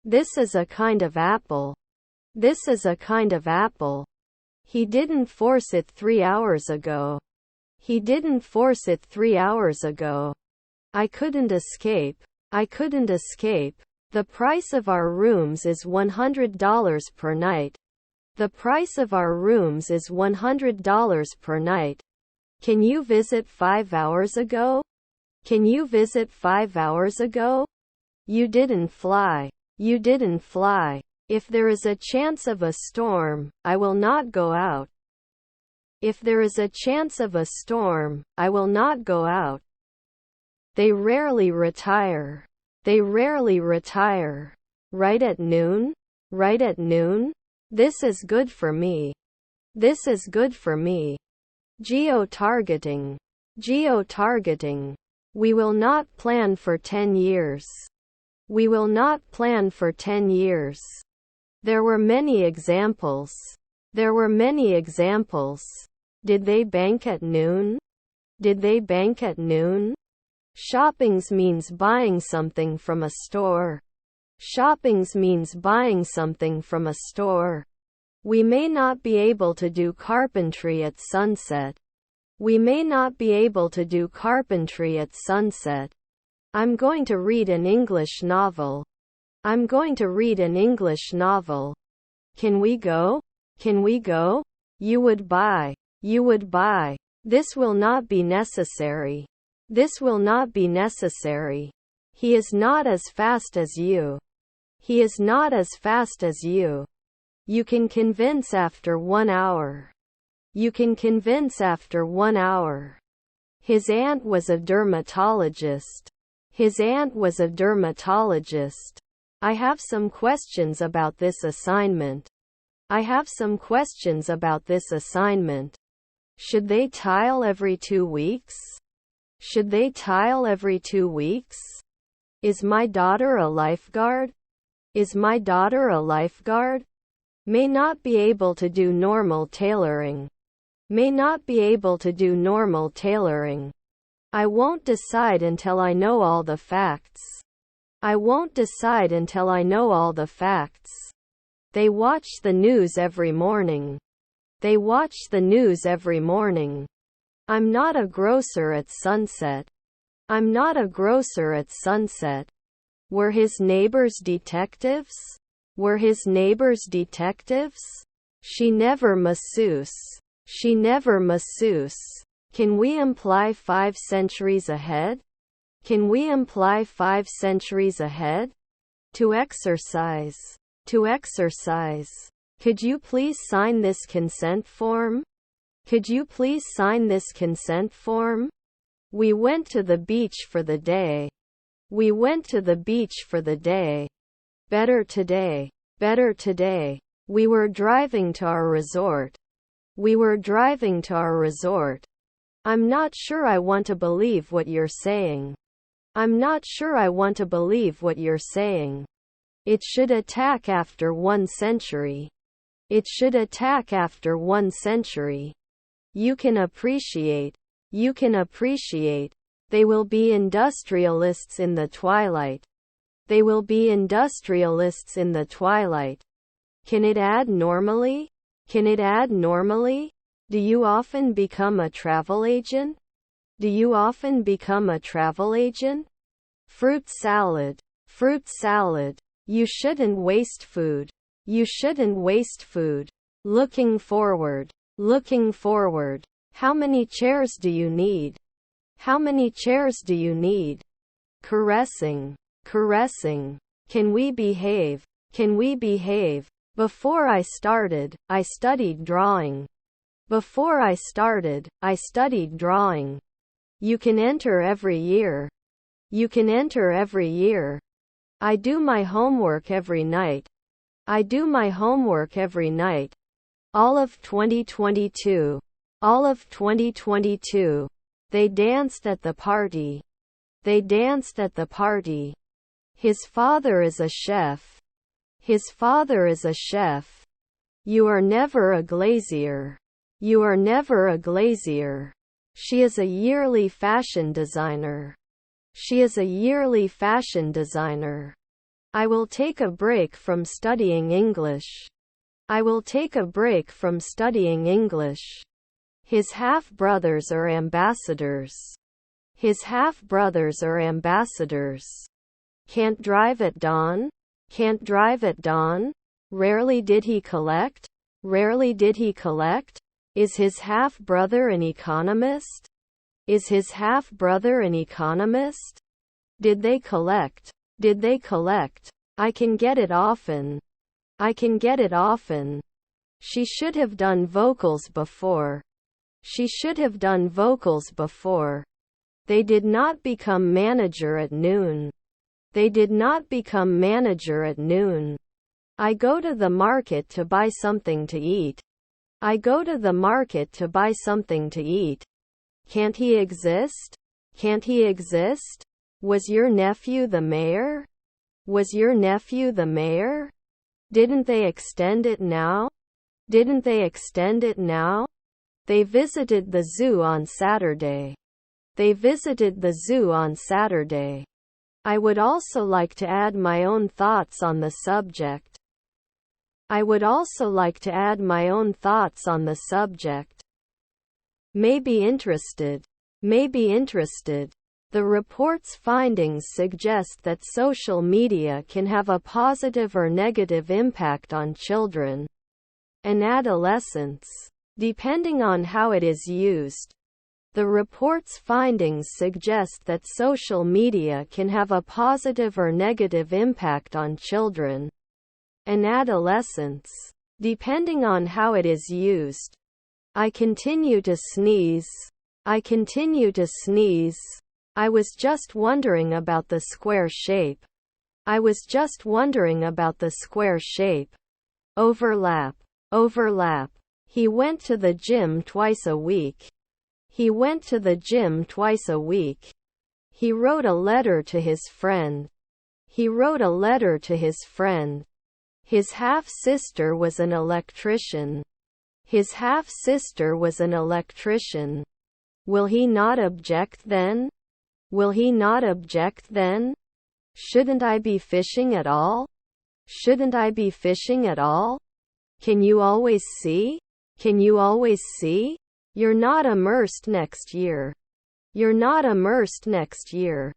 This is a kind of apple. This is a kind of apple. He didn't force it 3 hours ago. He didn't force it 3 hours ago. I couldn't escape. I couldn't escape. The price of our rooms is $100 per night. The price of our rooms is $100 per night. Can you visit 5 hours ago? Can you visit 5 hours ago? You didn't fly. You didn't fly. If there is a chance of a storm, I will not go out. If there is a chance of a storm, I will not go out. They rarely retire. They rarely retire. Right at noon? Right at noon? This is good for me. This is good for me. Geo-targeting. Geo-targeting. We will not plan for 10 years. We will not plan for 10 years. There were many examples. There were many examples. Did they bank at noon? Did they bank at noon? Shoppings means buying something from a store. Shoppings means buying something from a store. We may not be able to do carpentry at sunset. We may not be able to do carpentry at sunset. I'm going to read an English novel. I'm going to read an English novel. Can we go? Can we go? You would buy. You would buy. This will not be necessary. This will not be necessary. He is not as fast as you. He is not as fast as you. You can convince after 1 hour. You can convince after 1 hour. His aunt was a dermatologist. His aunt was a dermatologist. I have some questions about this assignment. I have some questions about this assignment. Should they tile every 2 weeks? Should they tile every 2 weeks? Is my daughter a lifeguard? Is my daughter a lifeguard? May not be able to do normal tailoring. May not be able to do normal tailoring. I won't decide until I know all the facts. I won't decide until I know all the facts. They watch the news every morning. They watch the news every morning. I'm not a grocer at sunset. I'm not a grocer at sunset. Were his neighbors detectives? Were his neighbors detectives? She never masseuse. She never masseuse. Can we imply 5 centuries ahead? Can we imply 5 centuries ahead? To exercise. To exercise. Could you please sign this consent form? Could you please sign this consent form? We went to the beach for the day. We went to the beach for the day. Better today. Better today. We were driving to our resort. We were driving to our resort. I'm not sure I want to believe what you're saying. I'm not sure I want to believe what you're saying. It should attack after 1 century. It should attack after 1 century. You can appreciate. You can appreciate. They will be industrialists in the twilight. They will be industrialists in the twilight. Can it add normally? Can it add normally? Do you often become a travel agent? Do you often become a travel agent? Fruit salad. Fruit salad. You shouldn't waste food. You shouldn't waste food. Looking forward. Looking forward. How many chairs do you need? How many chairs do you need? Caressing. Caressing. Can we behave? Can we behave? Before I started, I studied drawing. Before I started, I studied drawing. You can enter every year. You can enter every year. I do my homework every night. I do my homework every night. All of 2022. All of 2022. They danced at the party. They danced at the party. His father is a chef. His father is a chef. You are never a glazier. You are never a glazier. She is a yearly fashion designer. She is a yearly fashion designer. I will take a break from studying English. I will take a break from studying English. His half-brothers are ambassadors. His half-brothers are ambassadors. Can't drive at dawn? Can't drive at dawn? Rarely did he collect? Rarely did he collect? Is his half-brother an economist? Is his half-brother an economist? Did they collect? Did they collect? I can get it often. I can get it often. She should have done vocals before. She should have done vocals before. They did not become manager at noon. They did not become manager at noon. I go to the market to buy something to eat. I go to the market to buy something to eat. Can't he exist? Can't he exist? Was your nephew the mayor? Was your nephew the mayor? Didn't they extend it now? Didn't they extend it now? They visited the zoo on Saturday. They visited the zoo on Saturday. I would also like to add my own thoughts on the subject. I would also like to add my own thoughts on the subject. May be interested. May be interested. The report's findings suggest that social media can have a positive or negative impact on children and adolescents, depending on how it is used. The report's findings suggest that social media can have a positive or negative impact on children and adolescents, depending on how it is used. I continue to sneeze. I continue to sneeze. I was just wondering about the square shape. I was just wondering about the square shape. Overlap. Overlap. He went to the gym twice a week. He went to the gym twice a week. He wrote a letter to his friend. He wrote a letter to his friend. His half-sister was an electrician. His half-sister was an electrician. Will he not object then? Will he not object then? Shouldn't I be fishing at all? Shouldn't I be fishing at all? Can you always see? Can you always see? You're not immersed next year. You're not immersed next year.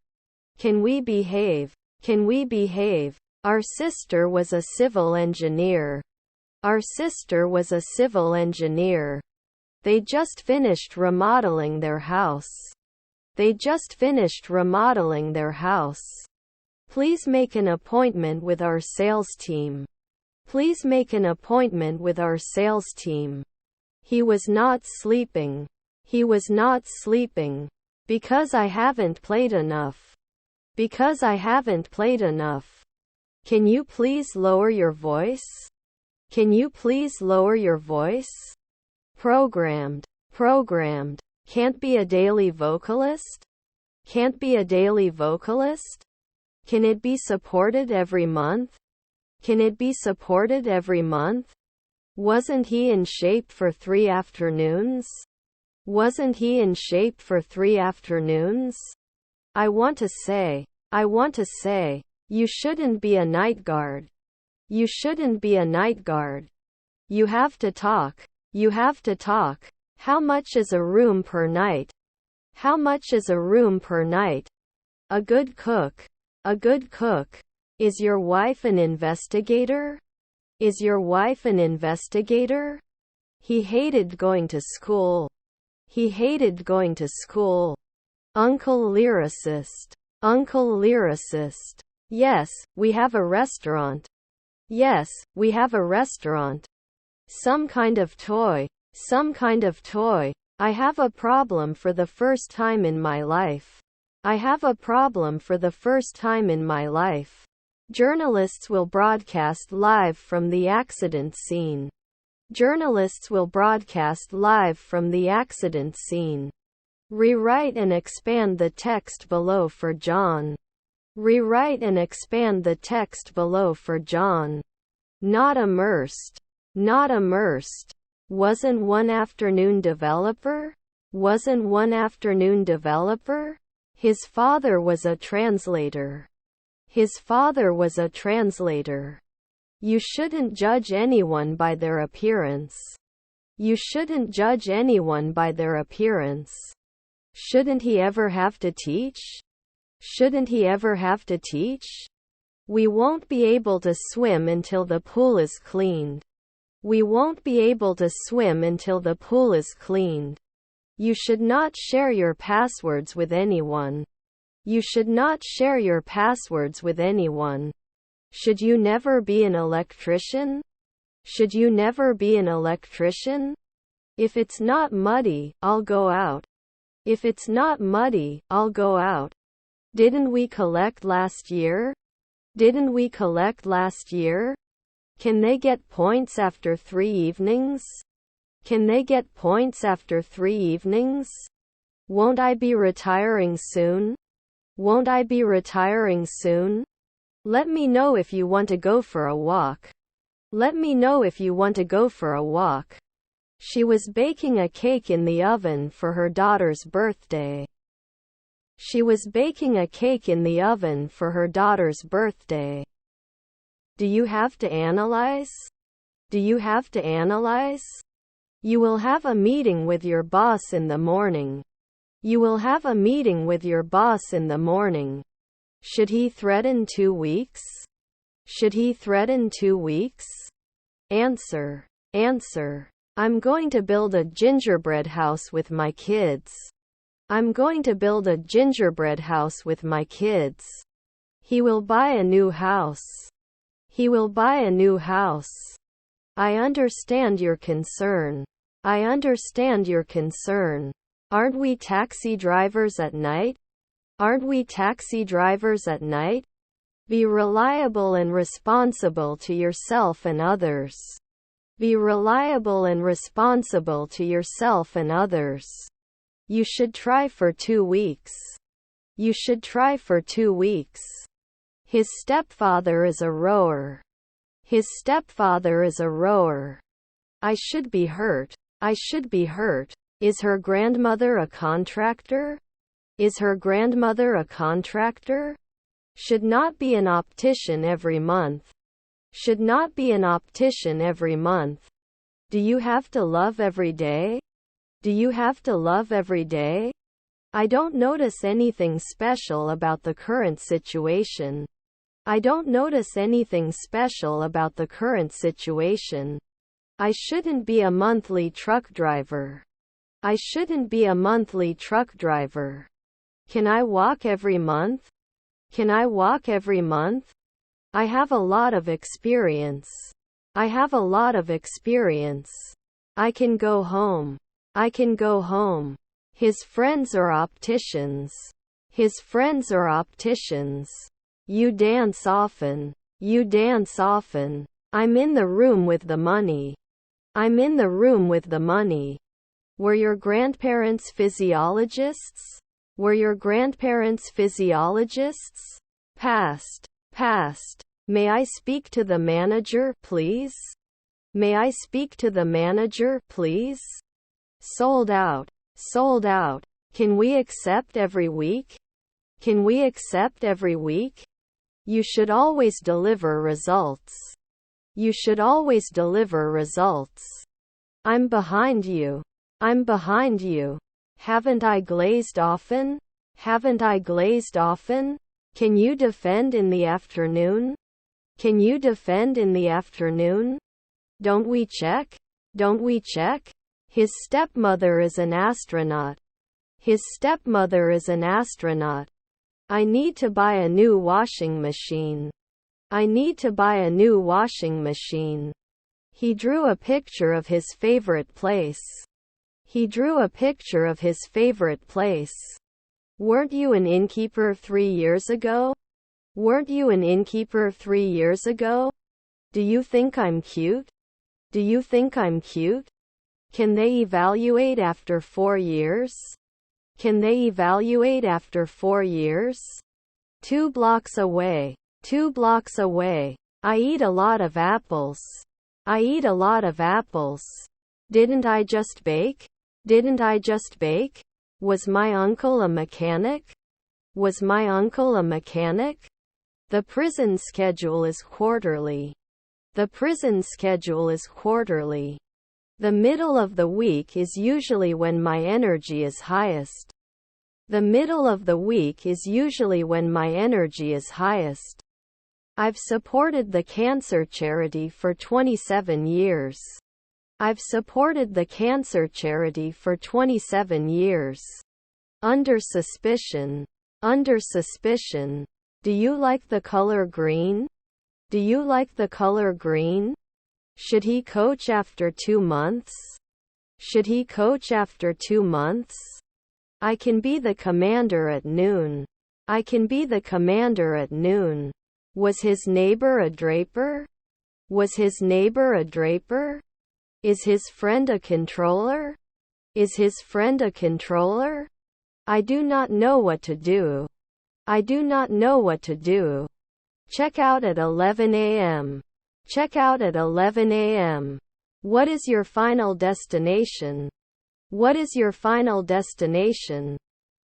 Can we behave? Can we behave? Our sister was a civil engineer. Our sister was a civil engineer. They just finished remodeling their house. They just finished remodeling their house. Please make an appointment with our sales team. Please make an appointment with our sales team. He was not sleeping. He was not sleeping. Because I haven't played enough. Because I haven't played enough. Can you please lower your voice? Can you please lower your voice? Programmed. Programmed. Can't be a daily vocalist? Can't be a daily vocalist? Can it be supported every month? Can it be supported every month? Wasn't he in shape for 3 afternoons? Wasn't he in shape for 3 afternoons? I want to say, you shouldn't be a night guard. You shouldn't be a night guard. You have to talk. You have to talk. How much is a room per night? How much is a room per night? A good cook. A good cook. Is your wife an investigator? Is your wife an investigator? He hated going to school. He hated going to school. Uncle lyricist. Uncle lyricist. Yes, we have a restaurant. Yes, we have a restaurant. Some kind of toy. Some kind of toy. I have a problem for the first time in my life. I have a problem for the first time in my life. Journalists will broadcast live from the accident scene. Journalists will broadcast live from the accident scene. Rewrite and expand the text below for John. Rewrite and expand the text below for John. Not immersed. Not immersed. Wasn't one afternoon developer? Wasn't one afternoon developer? His father was a translator. His father was a translator. You shouldn't judge anyone by their appearance. You shouldn't judge anyone by their appearance. Shouldn't he ever have to teach? Shouldn't he ever have to teach? We won't be able to swim until the pool is cleaned. We won't be able to swim until the pool is cleaned. You should not share your passwords with anyone. You should not share your passwords with anyone. Should you never be an electrician? Should you never be an electrician? If it's not muddy, I'll go out. If it's not muddy, I'll go out. Didn't we collect last year? Didn't we collect last year? Can they get points after 3 evenings? Can they get points after 3 evenings? Won't I be retiring soon? Won't I be retiring soon? Let me know if you want to go for a walk. Let me know if you want to go for a walk. She was baking a cake in the oven for her daughter's birthday. She was baking a cake in the oven for her daughter's birthday. Do you have to analyze? Do you have to analyze? You will have a meeting with your boss in the morning. You will have a meeting with your boss in the morning. Should he threaten 2 weeks? Should he threaten 2 weeks? Answer. Answer. I'm going to build a gingerbread house with my kids. I'm going to build a gingerbread house with my kids. He will buy a new house. He will buy a new house. I understand your concern. I understand your concern. Aren't we taxi drivers at night? Aren't we taxi drivers at night? Be reliable and responsible to yourself and others. Be reliable and responsible to yourself and others. You should try for 2 weeks. You should try for 2 weeks. His stepfather is a rower. His stepfather is a rower. I should be hurt. I should be hurt. Is her grandmother a contractor? Is her grandmother a contractor? Should not be an optician every month. Should not be an optician every month. Do you have to love every day? Do you have to love every day? I don't notice anything special about the current situation. I don't notice anything special about the current situation. I shouldn't be a monthly truck driver. I shouldn't be a monthly truck driver. Can I walk every month? Can I walk every month? I have a lot of experience. I have a lot of experience. I can go home. I can go home. His friends are opticians. His friends are opticians. You dance often. You dance often. I'm in the room with the money. I'm in the room with the money. Were your grandparents physiologists? Were your grandparents physiologists? Past. Past. May I speak to the manager, please? May I speak to the manager, please? Sold out. Sold out. Can we accept every week? Can we accept every week? You should always deliver results. You should always deliver results. I'm behind you. I'm behind you. Haven't I glazed often? Haven't I glazed often? Can you defend in the afternoon? Can you defend in the afternoon? Don't we check? Don't we check? His stepmother is an astronaut. His stepmother is an astronaut. I need to buy a new washing machine. I need to buy a new washing machine. He drew a picture of his favorite place. He drew a picture of his favorite place. Weren't you an innkeeper 3 years ago? Weren't you an innkeeper 3 years ago? Do you think I'm cute? Do you think I'm cute? Can they evaluate after 4 years? Can they evaluate after 4 years? 2 blocks away. 2 blocks away. I eat a lot of apples. I eat a lot of apples. Didn't I just bake? Didn't I just bake? Was my uncle a mechanic? Was my uncle a mechanic? The prison schedule is quarterly. The prison schedule is quarterly. The middle of the week is usually when my energy is highest. The middle of the week is usually when my energy is highest. I've supported the cancer charity for 27 years. I've supported the cancer charity for 27 years. Under suspicion. Under suspicion. Do you like the color green? Do you like the color green? Should he coach after 2 months? Should he coach after 2 months? I can be the commander at noon. I can be the commander at noon. Was his neighbor a draper? Was his neighbor a draper? Is his friend a controller? Is his friend a controller? I do not know what to do. I do not know what to do. Check out at 11 a.m. Check out at 11 a.m. What is your final destination? What is your final destination?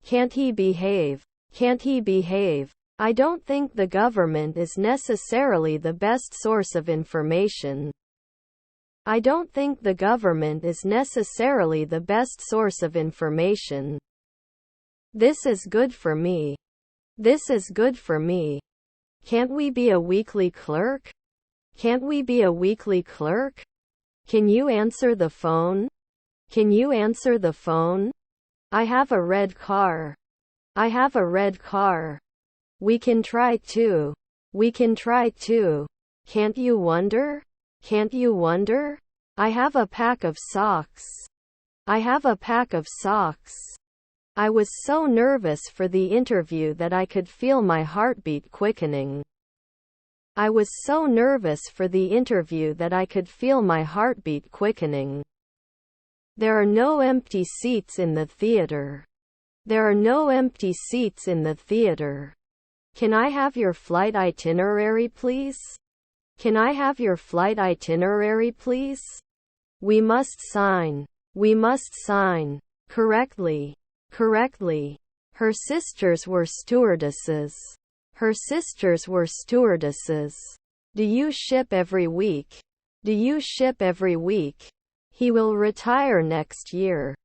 Can't he behave? Can't he behave? I don't think the government is necessarily the best source of information. I don't think the government is necessarily the best source of information. This is good for me. This is good for me. Can't we be a weekly clerk? Can't we be a weekly clerk? Can you answer the phone? Can you answer the phone? I have a red car. I have a red car. We can try to. We can try to. Can't you wonder? Can't you wonder? I have a pack of socks. I have a pack of socks. I was so nervous for the interview that I could feel my heartbeat quickening. I was so nervous for the interview that I could feel my heartbeat quickening. There are no empty seats in the theater. There are no empty seats in the theater. Can I have your flight itinerary, please? Can I have your flight itinerary, please? We must sign. We must sign. Correctly. Correctly. Her sisters were stewardesses. Her sisters were stewardesses. Do you ship every week? Do you ship every week? He will retire next year.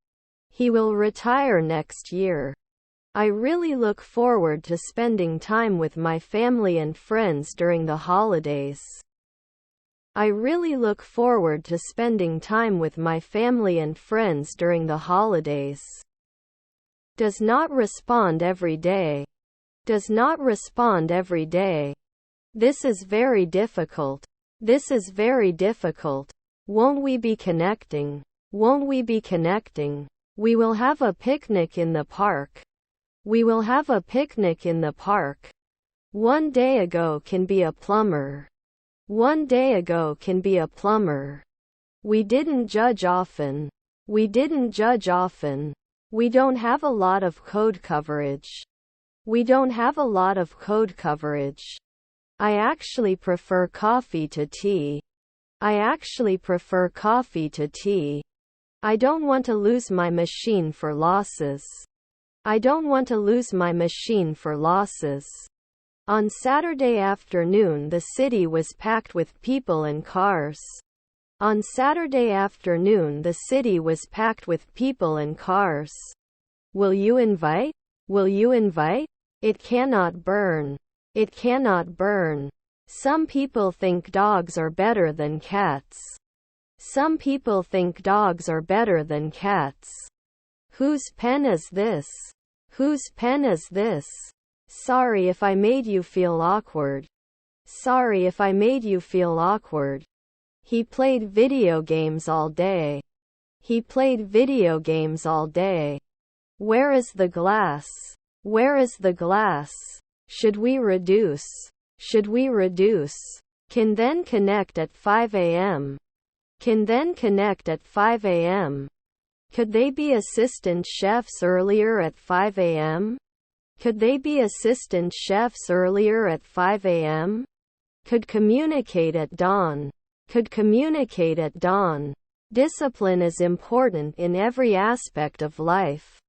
He will retire next year. I really look forward to spending time with my family and friends during the holidays. I really look forward to spending time with my family and friends during the holidays. Does not respond every day. Does not respond every day. This is very difficult. This is very difficult. Won't we be connecting? Won't we be connecting? We will have a picnic in the park. We will have a picnic in the park. One day ago can be a plumber. One day ago can be a plumber. We didn't judge often. We didn't judge often. We don't have a lot of code coverage. We don't have a lot of code coverage. I actually prefer coffee to tea. I actually prefer coffee to tea. I don't want to lose my machine for losses. I don't want to lose my machine for losses. On Saturday afternoon the city was packed with people and cars. On Saturday afternoon the city was packed with people and cars. Will you invite? Will you invite? It cannot burn. It cannot burn. Some people think dogs are better than cats. Some people think dogs are better than cats. Whose pen is this? Whose pen is this? Sorry if I made you feel awkward. Sorry if I made you feel awkward. He played video games all day. He played video games all day. Where is the glass? Where is the glass? Should we reduce? Should we reduce? Can then connect at 5 a.m. Can then connect at 5 a.m. Could they be assistant chefs earlier at 5 a.m.? Could they be assistant chefs earlier at 5 a.m.? Could communicate at dawn. Could communicate at dawn. Discipline is important in every aspect of life.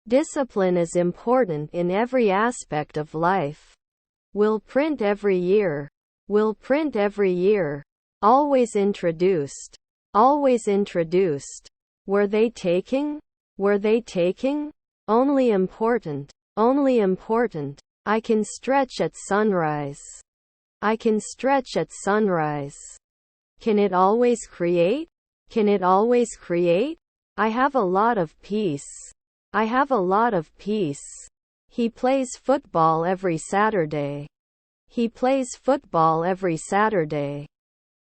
Discipline is important in every aspect of life. Will print every year. Will print every year. Always introduced. Always introduced. Were they taking? Were they taking? Only important. Only important. I can stretch at sunrise. I can stretch at sunrise. Can it always create? Can it always create? I have a lot of peace. I have a lot of peace. He plays football every Saturday. He plays football every Saturday.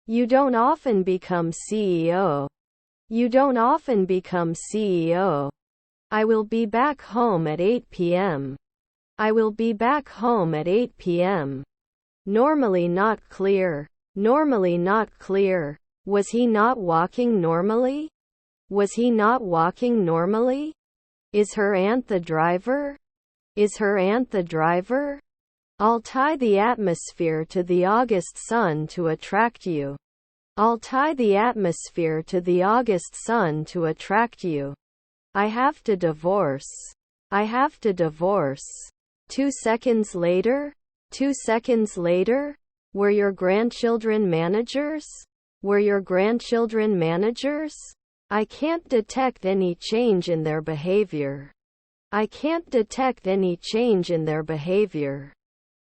You don't often become CEO. You don't often become CEO. I will be back home at 8 p.m. I will be back home at 8 p.m. Normally not clear. Normally not clear. Was he not walking normally? Was he not walking normally? Is her aunt the driver? Is her aunt the driver? I'll tie the atmosphere to the August sun to attract you. I'll tie the atmosphere to the August sun to attract you. I have to divorce. I have to divorce. 2 seconds later? 2 seconds later? Were your grandchildren managers? Were your grandchildren managers? I can't detect any change in their behavior. I can't detect any change in their behavior.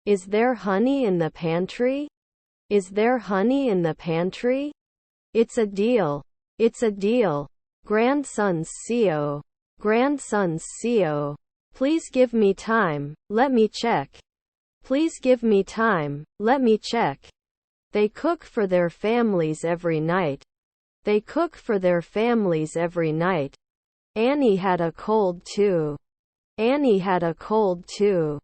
Is there honey in the pantry? Is there honey in the pantry? It's a deal. It's a deal. Grandson's CO. Grandson's CO. Please give me time, let me check. Please give me time, let me check. They cook for their families every night. They cook for their families every night. Annie had a cold too. Annie had a cold too.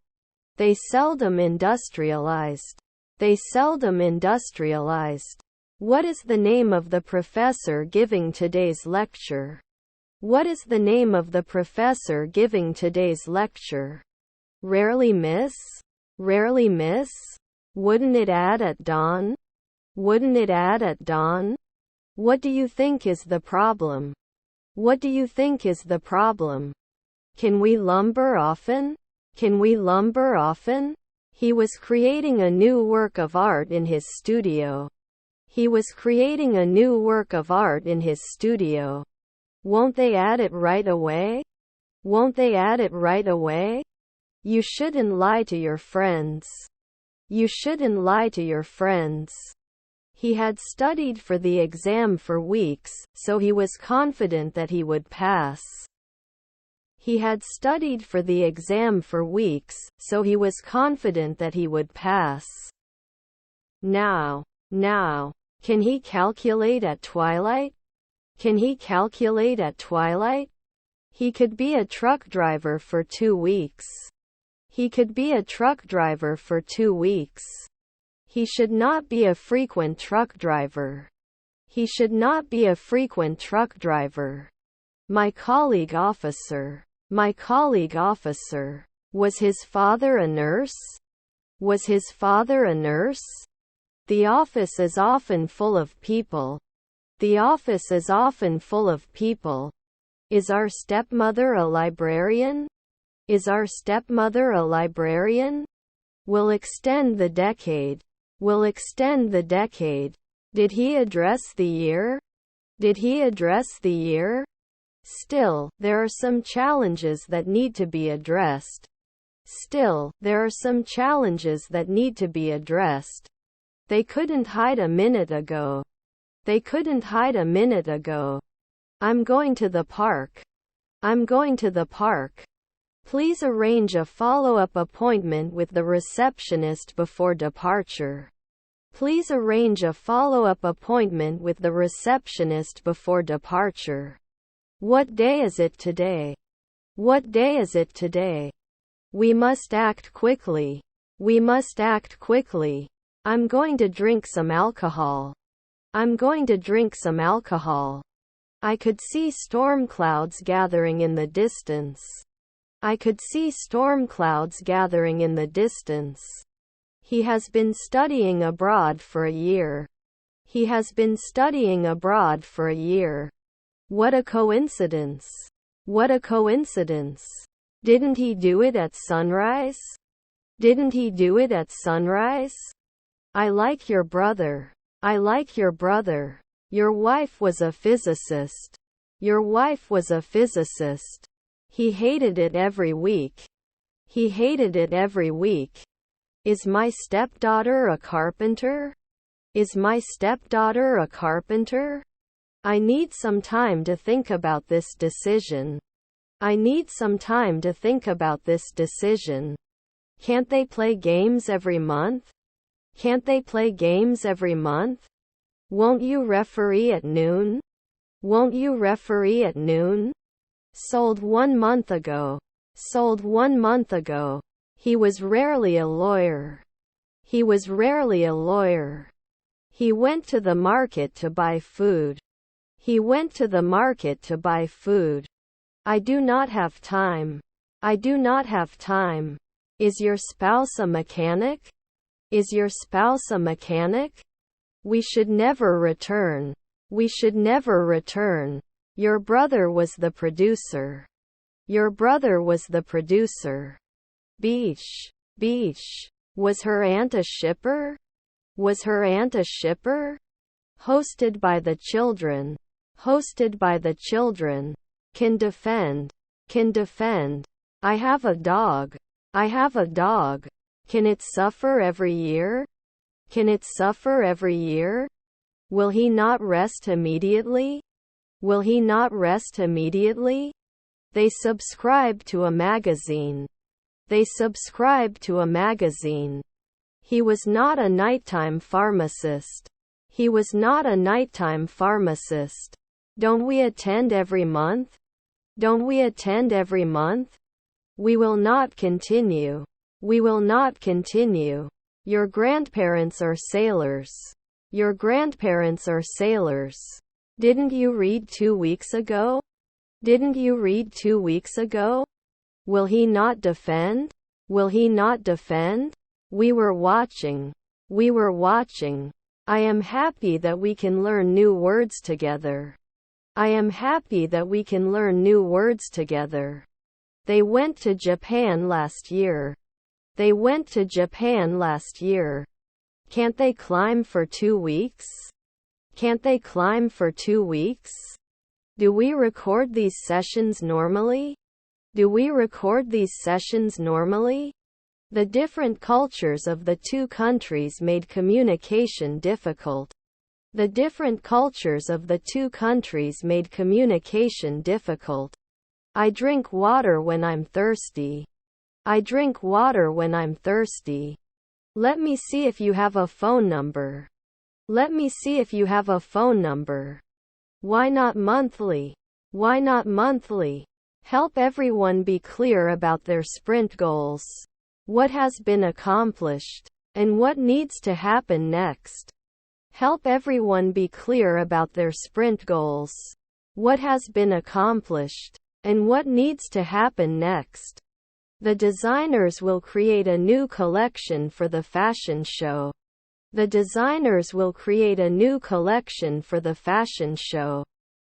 They seldom industrialized. They seldom industrialized. What is the name of the professor giving today's lecture? What is the name of the professor giving today's lecture? Rarely miss? Rarely miss? Wouldn't it add at dawn? Wouldn't it add at dawn? What do you think is the problem? What do you think is the problem? Can we lumber often? Can we lumber often? He was creating a new work of art in his studio. He was creating a new work of art in his studio. Won't they add it right away? Won't they add it right away? You shouldn't lie to your friends. You shouldn't lie to your friends. He had studied for the exam for weeks, so he was confident that he would pass. He had studied for the exam for weeks, so he was confident that he would pass. Now, can he calculate at twilight? Can he calculate at twilight? He could be a truck driver for 2 weeks. He could be a truck driver for 2 weeks. He should not be a frequent truck driver. He should not be a frequent truck driver. My colleague officer. My colleague officer. Was his father a nurse? Was his father a nurse? The office is often full of people. The office is often full of people. Is our stepmother a librarian? Is our stepmother a librarian? Will extend the decade. Will extend the decade. Did he address the year? Did he address the year? Still, there are some challenges that need to be addressed. Still, there are some challenges that need to be addressed. They couldn't hide a minute ago. They couldn't hide a minute ago. I'm going to the park. I'm going to the park. Please arrange a follow-up appointment with the receptionist before departure. Please arrange a follow-up appointment with the receptionist before departure. What day is it today? What day is it today? We must act quickly. We must act quickly. I'm going to drink some alcohol. I'm going to drink some alcohol. I could see storm clouds gathering in the distance. I could see storm clouds gathering in the distance. He has been studying abroad for a year. He has been studying abroad for a year. What a coincidence. What a coincidence. Didn't he do it at sunrise? Didn't he do it at sunrise? I like your brother. I like your brother. Your wife was a physicist. Your wife was a physicist. He hated it every week. He hated it every week. Is my stepdaughter a carpenter? Is my stepdaughter a carpenter? I need some time to think about this decision. I need some time to think about this decision. Can't they play games every month? Can't they play games every month? Won't you referee at noon? Won't you referee at noon? Sold 1 month ago. Sold 1 month ago. He was rarely a lawyer. He was rarely a lawyer. He went to the market to buy food. He went to the market to buy food. I do not have time. I do not have time. Is your spouse a mechanic? Is your spouse a mechanic? We should never return. We should never return. Your brother was the producer. Your brother was the producer. Beach. Beach. Was her aunt a shipper? Was her aunt a shipper? Hosted by the children. Hosted by the children. Can defend. Can defend. I have a dog. I have a dog. Can it suffer every year? Can it suffer every year? Will he not rest immediately? Will he not rest immediately? They subscribe to a magazine. They subscribe to a magazine. He was not a nighttime pharmacist. He was not a nighttime pharmacist. Don't we attend every month? Don't we attend every month? We will not continue. We will not continue. Your grandparents are sailors. Your grandparents are sailors. Didn't you read 2 weeks ago? Didn't you read 2 weeks ago? Will he not defend? Will he not defend? We were watching. We were watching. I am happy that we can learn new words together. I am happy that we can learn new words together. They went to Japan last year. They went to Japan last year. Can't they climb for 2 weeks? Can't they climb for 2 weeks? Do we record these sessions normally? Do we record these sessions normally? The different cultures of the two countries made communication difficult. The different cultures of the two countries made communication difficult. I drink water when I'm thirsty. I drink water when I'm thirsty. Let me see if you have a phone number. Let me see if you have a phone number. Why not monthly? Why not monthly? Help everyone be clear about their sprint goals. What has been accomplished, and what needs to happen next. Help everyone be clear about their sprint goals. What has been accomplished, and what needs to happen next. The designers will create a new collection for the fashion show. The designers will create a new collection for the fashion show.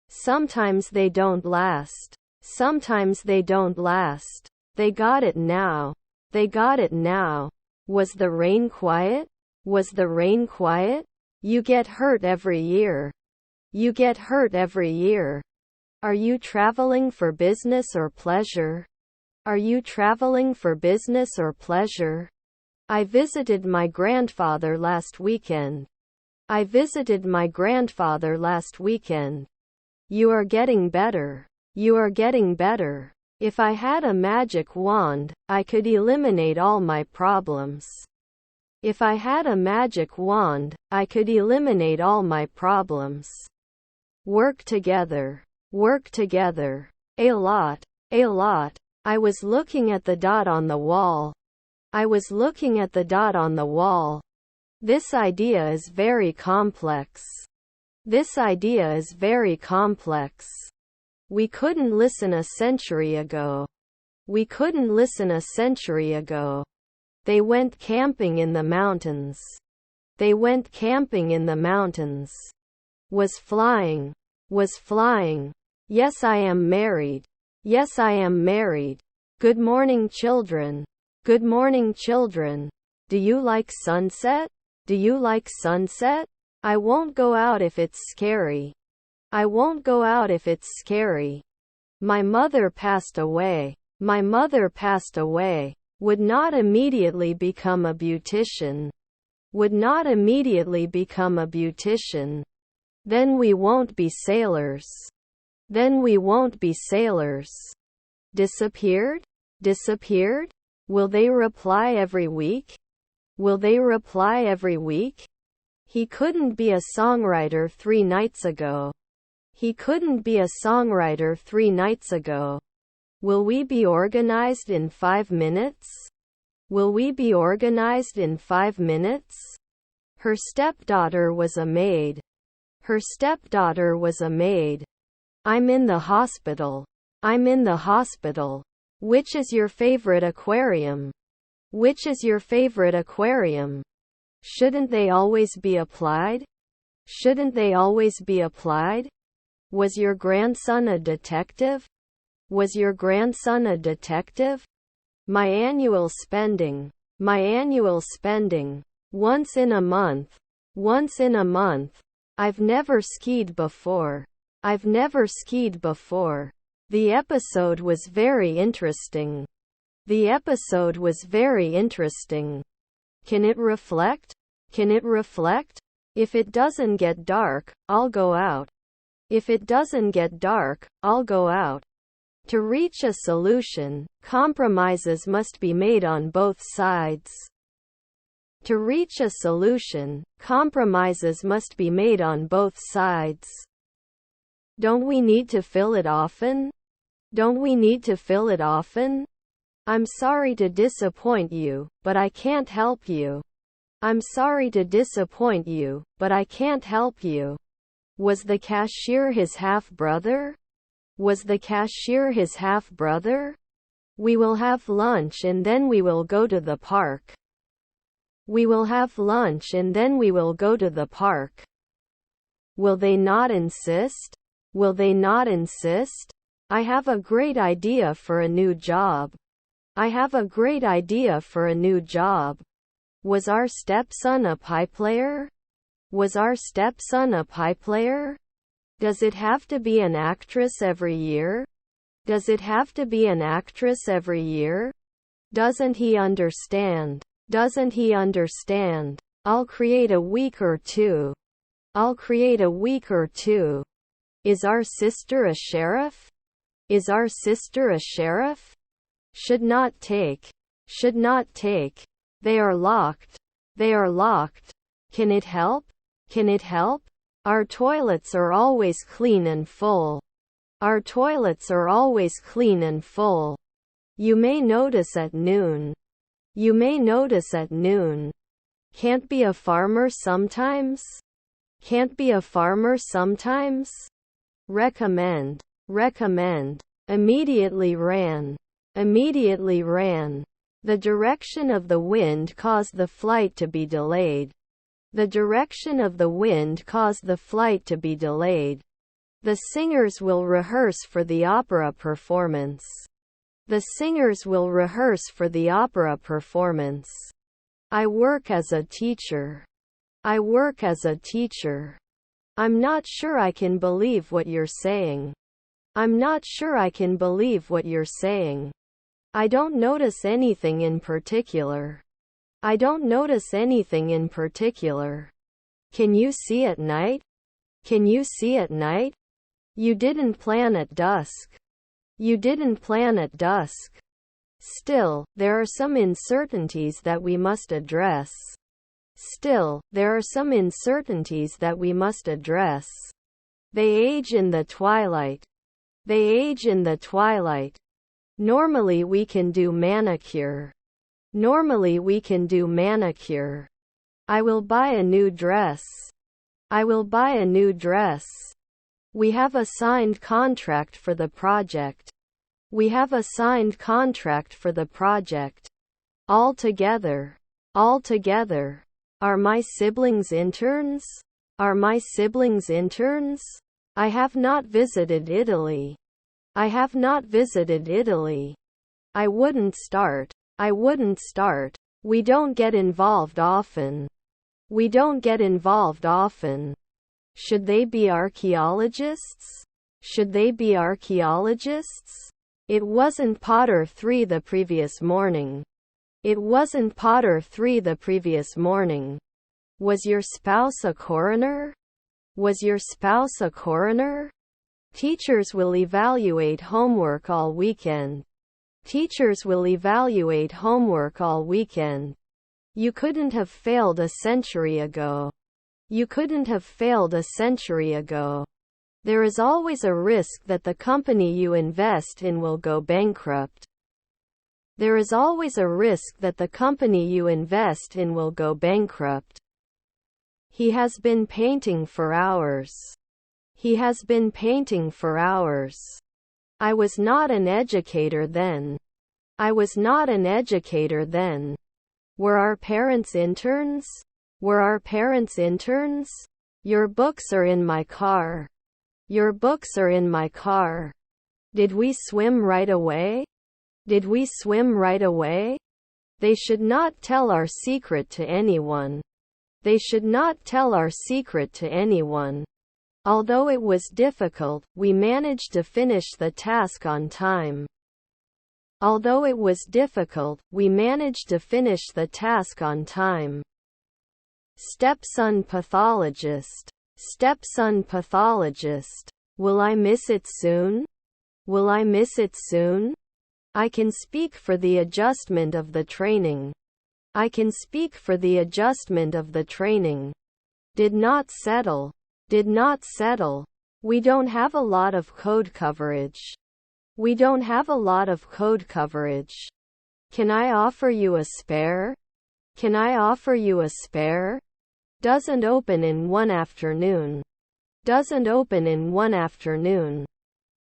Sometimes they don't last. Sometimes they don't last. They got it now. They got it now. Was the rain quiet? Was the rain quiet? You get hurt every year. You get hurt every year. Are you traveling for business or pleasure? Are you traveling for business or pleasure? I visited my grandfather last weekend. I visited my grandfather last weekend. You are getting better. You are getting better. If I had a magic wand, I could eliminate all my problems. If I had a magic wand, I could eliminate all my problems. Work together. Work together. A lot. A lot. I was looking at the dot on the wall. I was looking at the dot on the wall. This idea is very complex. This idea is very complex. We couldn't listen a century ago. We couldn't listen a century ago. They went camping in the mountains. They went camping in the mountains. Was flying. Was flying. Yes, I am married. Yes, I am married. Good morning, children. Good morning, children. Do you like sunset? Do you like sunset? I won't go out if it's scary. I won't go out if it's scary. My mother passed away. My mother passed away. Would not immediately become a beautician. Would not immediately become a beautician. Then we won't be sailors. Then we won't be sailors. Disappeared? Disappeared? Will they reply every week? Will they reply every week? He couldn't be a songwriter 3 nights ago. He couldn't be a songwriter 3 nights ago. Will we be organized in 5 minutes? Will we be organized in 5 minutes? Her stepdaughter was a maid. Her stepdaughter was a maid. I'm in the hospital. I'm in the hospital. Which is your favorite aquarium? Which is your favorite aquarium? Shouldn't they always be applied? Shouldn't they always be applied? Was your grandson a detective? Was your grandson a detective? My annual spending. My annual spending. Once in a month. Once in a month. I've never skied before. I've never skied before. The episode was very interesting. The episode was very interesting. Can it reflect? Can it reflect? If it doesn't get dark, I'll go out. If it doesn't get dark, I'll go out. To reach a solution, compromises must be made on both sides. To reach a solution, compromises must be made on both sides. Don't we need to fill it often? Don't we need to fill it often? I'm sorry to disappoint you, but I can't help you. I'm sorry to disappoint you, but I can't help you. Was the cashier his half-brother? Was the cashier his half-brother? We will have lunch and then we will go to the park. We will have lunch and then we will go to the park. Will they not insist? Will they not insist? I have a great idea for a new job. I have a great idea for a new job. Was our stepson a pie player? Was our stepson a pie player? Does it have to be an actress every year? Does it have to be an actress every year? Doesn't he understand? Doesn't he understand? I'll create a week or two. I'll create a week or two. Is our sister a sheriff? Is our sister a sheriff? Should not take. Should not take. They are locked. They are locked. Can it help? Can it help? Our toilets are always clean and full. Our toilets are always clean and full. You may notice at noon. You may notice at noon. Can't be a farmer sometimes? Can't be a farmer sometimes? Recommend. Recommend. Immediately ran. Immediately ran. The direction of the wind caused the flight to be delayed. The direction of the wind caused the flight to be delayed. The singers will rehearse for the opera performance. The singers will rehearse for the opera performance. I work as a teacher. I work as a teacher. I'm not sure I can believe what you're saying. I'm not sure I can believe what you're saying. I don't notice anything in particular. I don't notice anything in particular. Can you see at night? Can you see at night? You didn't plan at dusk. You didn't plan at dusk. Still, there are some uncertainties that we must address. Still, there are some uncertainties that we must address. They age in the twilight. They age in the twilight. Normally we can do manicure. Normally we can do manicure. I will buy a new dress. I will buy a new dress. We have a signed contract for the project. We have a signed contract for the project. All together. All together. Are my siblings interns? Are my siblings interns? I have not visited Italy. I have not visited Italy. I wouldn't start. I wouldn't start. We don't get involved often. We don't get involved often. Should they be archaeologists? Should they be archaeologists? It wasn't Potter 3 the previous morning. It wasn't Potter 3 the previous morning. Was your spouse a coroner? Was your spouse a coroner? Teachers will evaluate homework all weekend. Teachers will evaluate homework all weekend. You couldn't have failed a century ago. You couldn't have failed a century ago. There is always a risk that the company you invest in will go bankrupt. There is always a risk that the company you invest in will go bankrupt. He has been painting for hours. He has been painting for hours. I was not an educator then. I was not an educator then. Were our parents interns? Were our parents interns? Your books are in my car. Your books are in my car. Did we swim right away? Did we swim right away? They should not tell our secret to anyone. They should not tell our secret to anyone. Although it was difficult, we managed to finish the task on time. Although it was difficult, we managed to finish the task on time. Stepson pathologist. Stepson pathologist. Will I miss it soon? Will I miss it soon? I can speak for the adjustment of the training. I can speak for the adjustment of the training. Did not settle. Did not settle. We don't have a lot of code coverage. We don't have a lot of code coverage. Can I offer you a spare? Can I offer you a spare? Doesn't open in one afternoon. Doesn't open in one afternoon.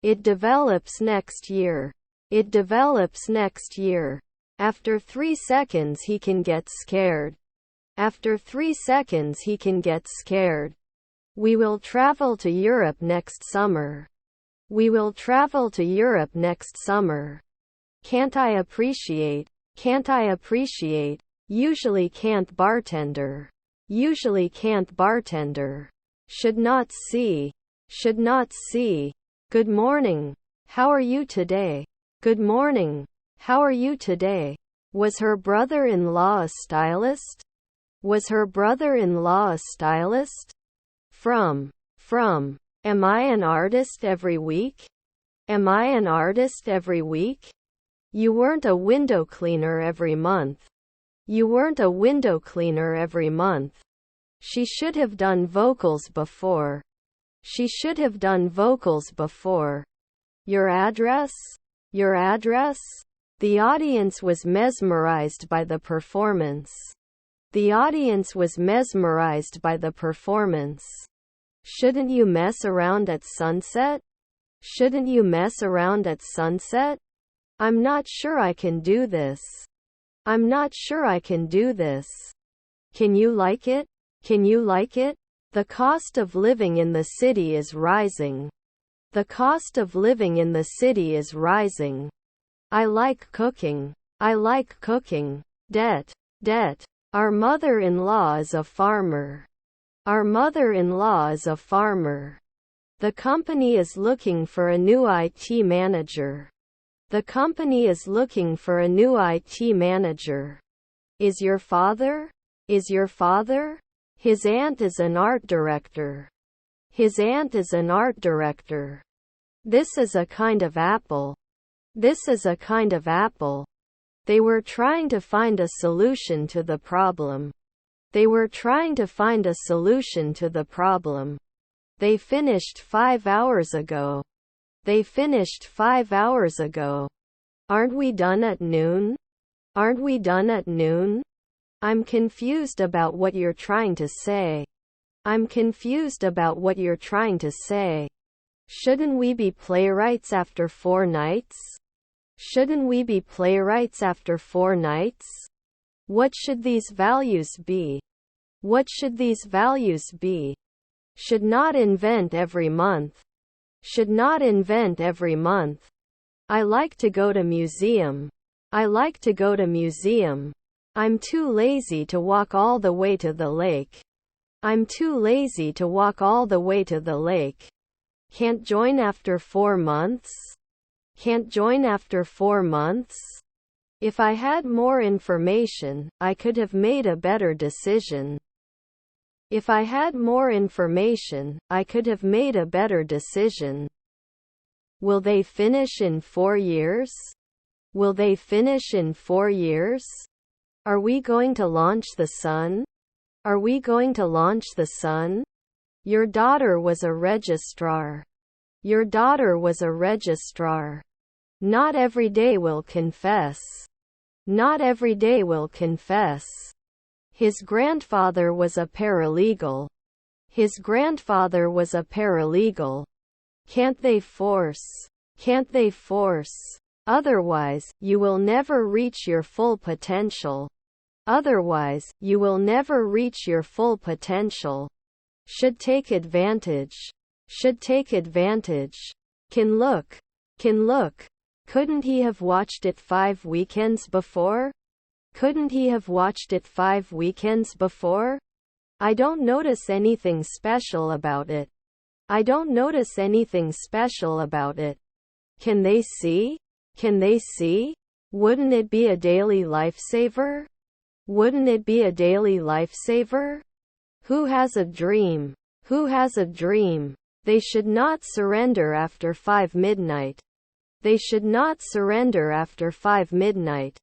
It develops next year. It develops next year. After 3 seconds he can get scared. After 3 seconds he can get scared. We will travel to Europe next summer. We will travel to Europe next summer. Can't I appreciate? Can't I appreciate? Usually can't bartender. Usually can't bartender. Should not see. Should not see. Good morning. How are you today? Good morning. How are you today? Was her brother-in-law a stylist? Was her brother-in-law a stylist? From. Am I an artist every week? Am I an artist every week? You weren't a window cleaner every month. You weren't a window cleaner every month. She should have done vocals before. She should have done vocals before. Your address? Your address? The audience was mesmerized by the performance. The audience was mesmerized by the performance. Shouldn't you mess around at sunset? Shouldn't you mess around at sunset? I'm not sure I can do this. I'm not sure I can do this. Can you like it? Can you like it? The cost of living in the city is rising. The cost of living in the city is rising. I like cooking. I like cooking. Debt. Our mother-in-law is a farmer. Our mother-in-law is a farmer. The company is looking for a new IT manager. The company is looking for a new IT manager. Is your father? Is your father? His aunt is an art director. His aunt is an art director. This is a kind of apple. This is a kind of apple. They were trying to find a solution to the problem. They were trying to find a solution to the problem. They finished 5 hours ago. They finished 5 hours ago. Aren't we done at noon? Aren't we done at noon? I'm confused about what you're trying to say. I'm confused about what you're trying to say. Shouldn't we be playwrights after 4 nights? Shouldn't we be playwrights after 4 nights? What should these values be? What should these values be? Should not invent every month. Should not invent every month. I like to go to museum. I like to go to museum. I'm too lazy to walk all the way to the lake. I'm too lazy to walk all the way to the lake. Can't join after 4 months? Can't join after 4 months? If I had more information, I could have made a better decision. If I had more information, I could have made a better decision. Will they finish in 4 years? Will they finish in 4 years? Are we going to launch the sun? Are we going to launch the sun? Your daughter was a registrar. Your daughter was a registrar. Not every day will confess. Not every day will confess. His grandfather was a paralegal. His grandfather was a paralegal. Can't they force? Can't they force? Otherwise, you will never reach your full potential. Otherwise, you will never reach your full potential. Should take advantage. Should take advantage. Can look. Can look. Couldn't he have watched it 5 weekends before? Couldn't he have watched it 5 weekends before? I don't notice anything special about it. I don't notice anything special about it. Can they see? Can they see? Wouldn't it be a daily lifesaver? Wouldn't it be a daily lifesaver? Who has a dream? Who has a dream? They should not surrender after 5 midnight. They should not surrender after 5 midnight.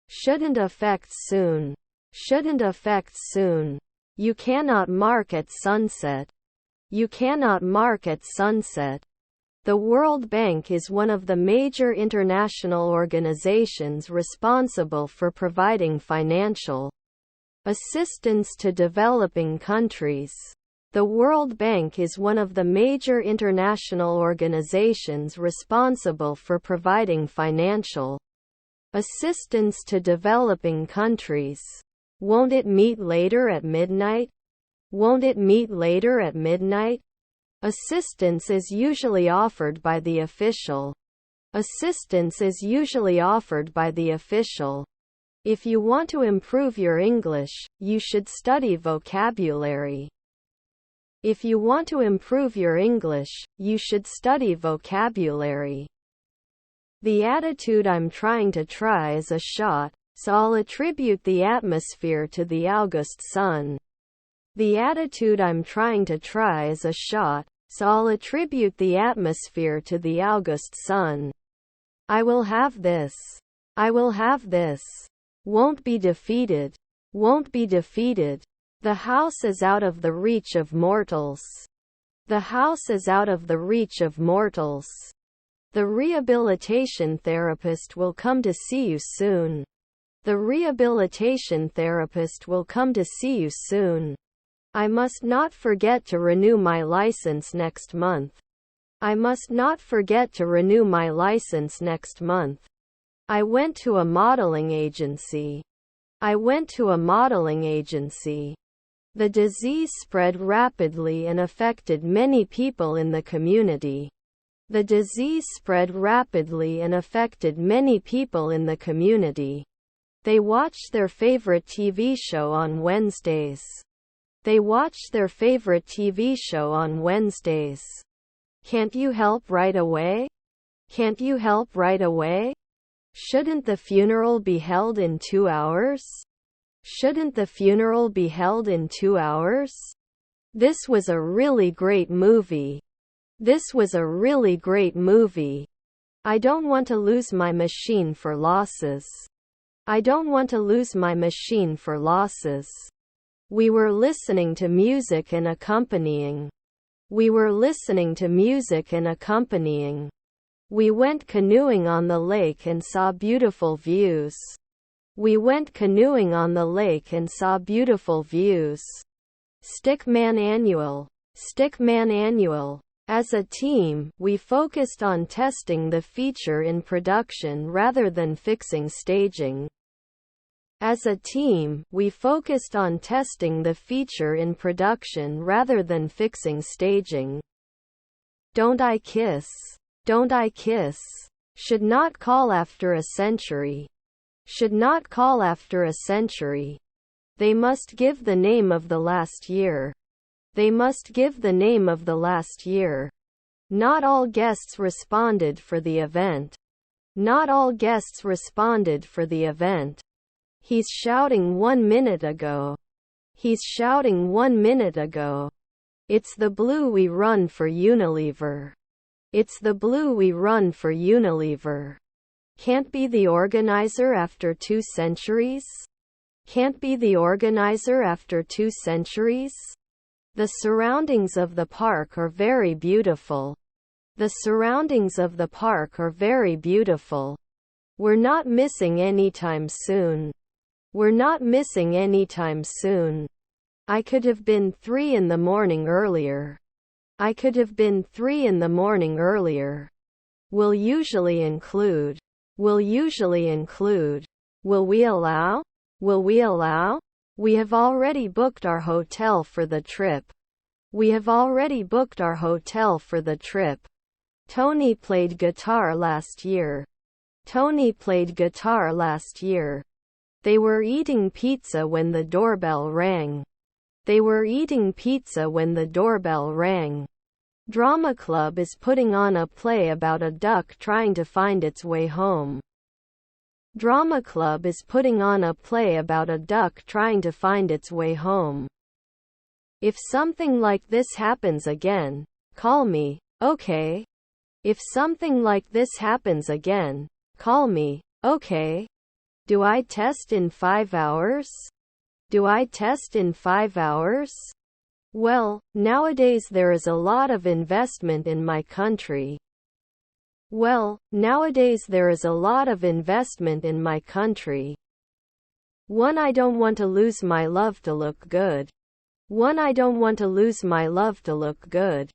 Shouldn't affect soon. Shouldn't affect soon. You cannot mark at sunset. You cannot mark at sunset. The World Bank is one of the major international organizations responsible for providing financial assistance to developing countries. The World Bank is one of the major international organizations responsible for providing financial assistance to developing countries. Won't it meet later at midnight? Won't it meet later at midnight? Assistance is usually offered by the official. Assistance is usually offered by the official. If you want to improve your English, you should study vocabulary. If you want to improve your English, you should study vocabulary. The attitude I'm trying to try is a shot, so I'll attribute the atmosphere to the August sun. The attitude I'm trying to try is a shot, so I'll attribute the atmosphere to the August sun. I will have this. I will have this. Won't be defeated. Won't be defeated. The house is out of the reach of mortals. The house is out of the reach of mortals. The rehabilitation therapist will come to see you soon. The rehabilitation therapist will come to see you soon. I must not forget to renew my license next month. I must not forget to renew my license next month. I went to a modeling agency. I went to a modeling agency. The disease spread rapidly and affected many people in the community. The disease spread rapidly and affected many people in the community. They watched their favorite TV show on Wednesdays. They watched their favorite TV show on Wednesdays. Can't you help right away? Can't you help right away? Shouldn't the funeral be held in 2 hours? Shouldn't the funeral be held in 2 hours? This was a really great movie. This was a really great movie. I don't want to lose my machine for losses. I don't want to lose my machine for losses. We were listening to music and accompanying. We were listening to music and accompanying. We went canoeing on the lake and saw beautiful views. We went canoeing on the lake and saw beautiful views. Stickman Annual. Stickman Annual. As a team, we focused on testing the feature in production rather than fixing staging. As a team, we focused on testing the feature in production rather than fixing staging. Don't I kiss? Don't I kiss? Should not call after a century. Should not call after a century. They must give the name of the last year. They must give the name of the last year. Not all guests responded for the event. Not all guests responded for the event. He's shouting 1 minute ago. He's shouting 1 minute ago. It's the blue we run for Unilever. It's the blue we run for Unilever. Can't be the organizer after 2 centuries? Can't be the organizer after 2 centuries? The surroundings of the park are very beautiful. The surroundings of the park are very beautiful. We're not missing anytime soon. We're not missing anytime soon. I could have been 3 in the morning earlier. I could have been 3 in the morning earlier. Will usually include. will usually include. Will we allow? Will we allow? We have already booked our hotel for the trip. We have already booked our hotel for the trip. Tony played guitar last year. Tony played guitar last year. They were eating pizza when the doorbell rang. They were eating pizza when the doorbell rang. Drama club is putting on a play about a duck trying to find its way home. Drama club is putting on a play about a duck trying to find its way home. If something like this happens again, call me, okay? If something like this happens again, call me, okay? Do I test in 5 hours? Do I test in 5 hours? Well, nowadays there is a lot of investment in my country. Well, nowadays there is a lot of investment in my country. 1. I don't want to lose my love to look good. 1. I don't want to lose my love to look good.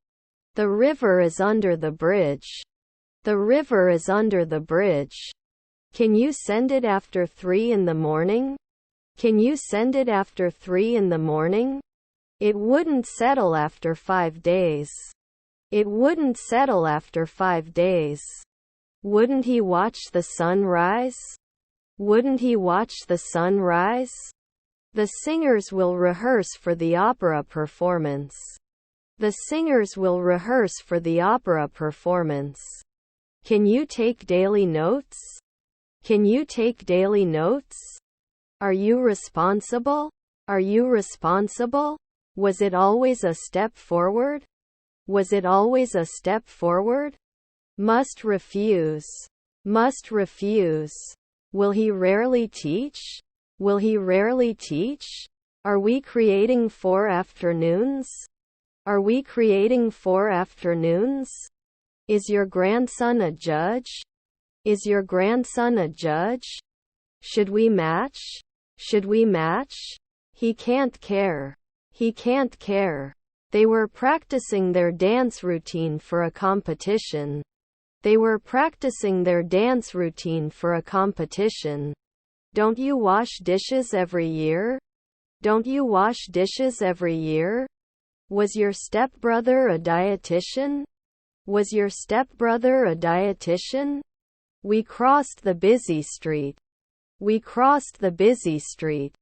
The river is under the bridge. The river is under the bridge. Can you send it after 3 in the morning? Can you send it after 3 in the morning? It wouldn't settle after 5 days. It wouldn't settle after 5 days. Wouldn't he watch the sun rise? Wouldn't he watch the sun rise? The singers will rehearse for the opera performance. The singers will rehearse for the opera performance. Can you take daily notes? Can you take daily notes? Are you responsible? Are you responsible? Was it always a step forward? Was it always a step forward? Must refuse. Must refuse. Will he rarely teach? Will he rarely teach? Are we creating 4 afternoons? Are we creating 4 afternoons? Is your grandson a judge? Is your grandson a judge? Should we match? Should we match? He can't care. He can't care. They were practicing their dance routine for a competition. They were practicing their dance routine for a competition. Don't you wash dishes every year? Don't you wash dishes every year? Was your stepbrother a dietitian? Was your stepbrother a dietitian? We crossed the busy street. We crossed the busy street.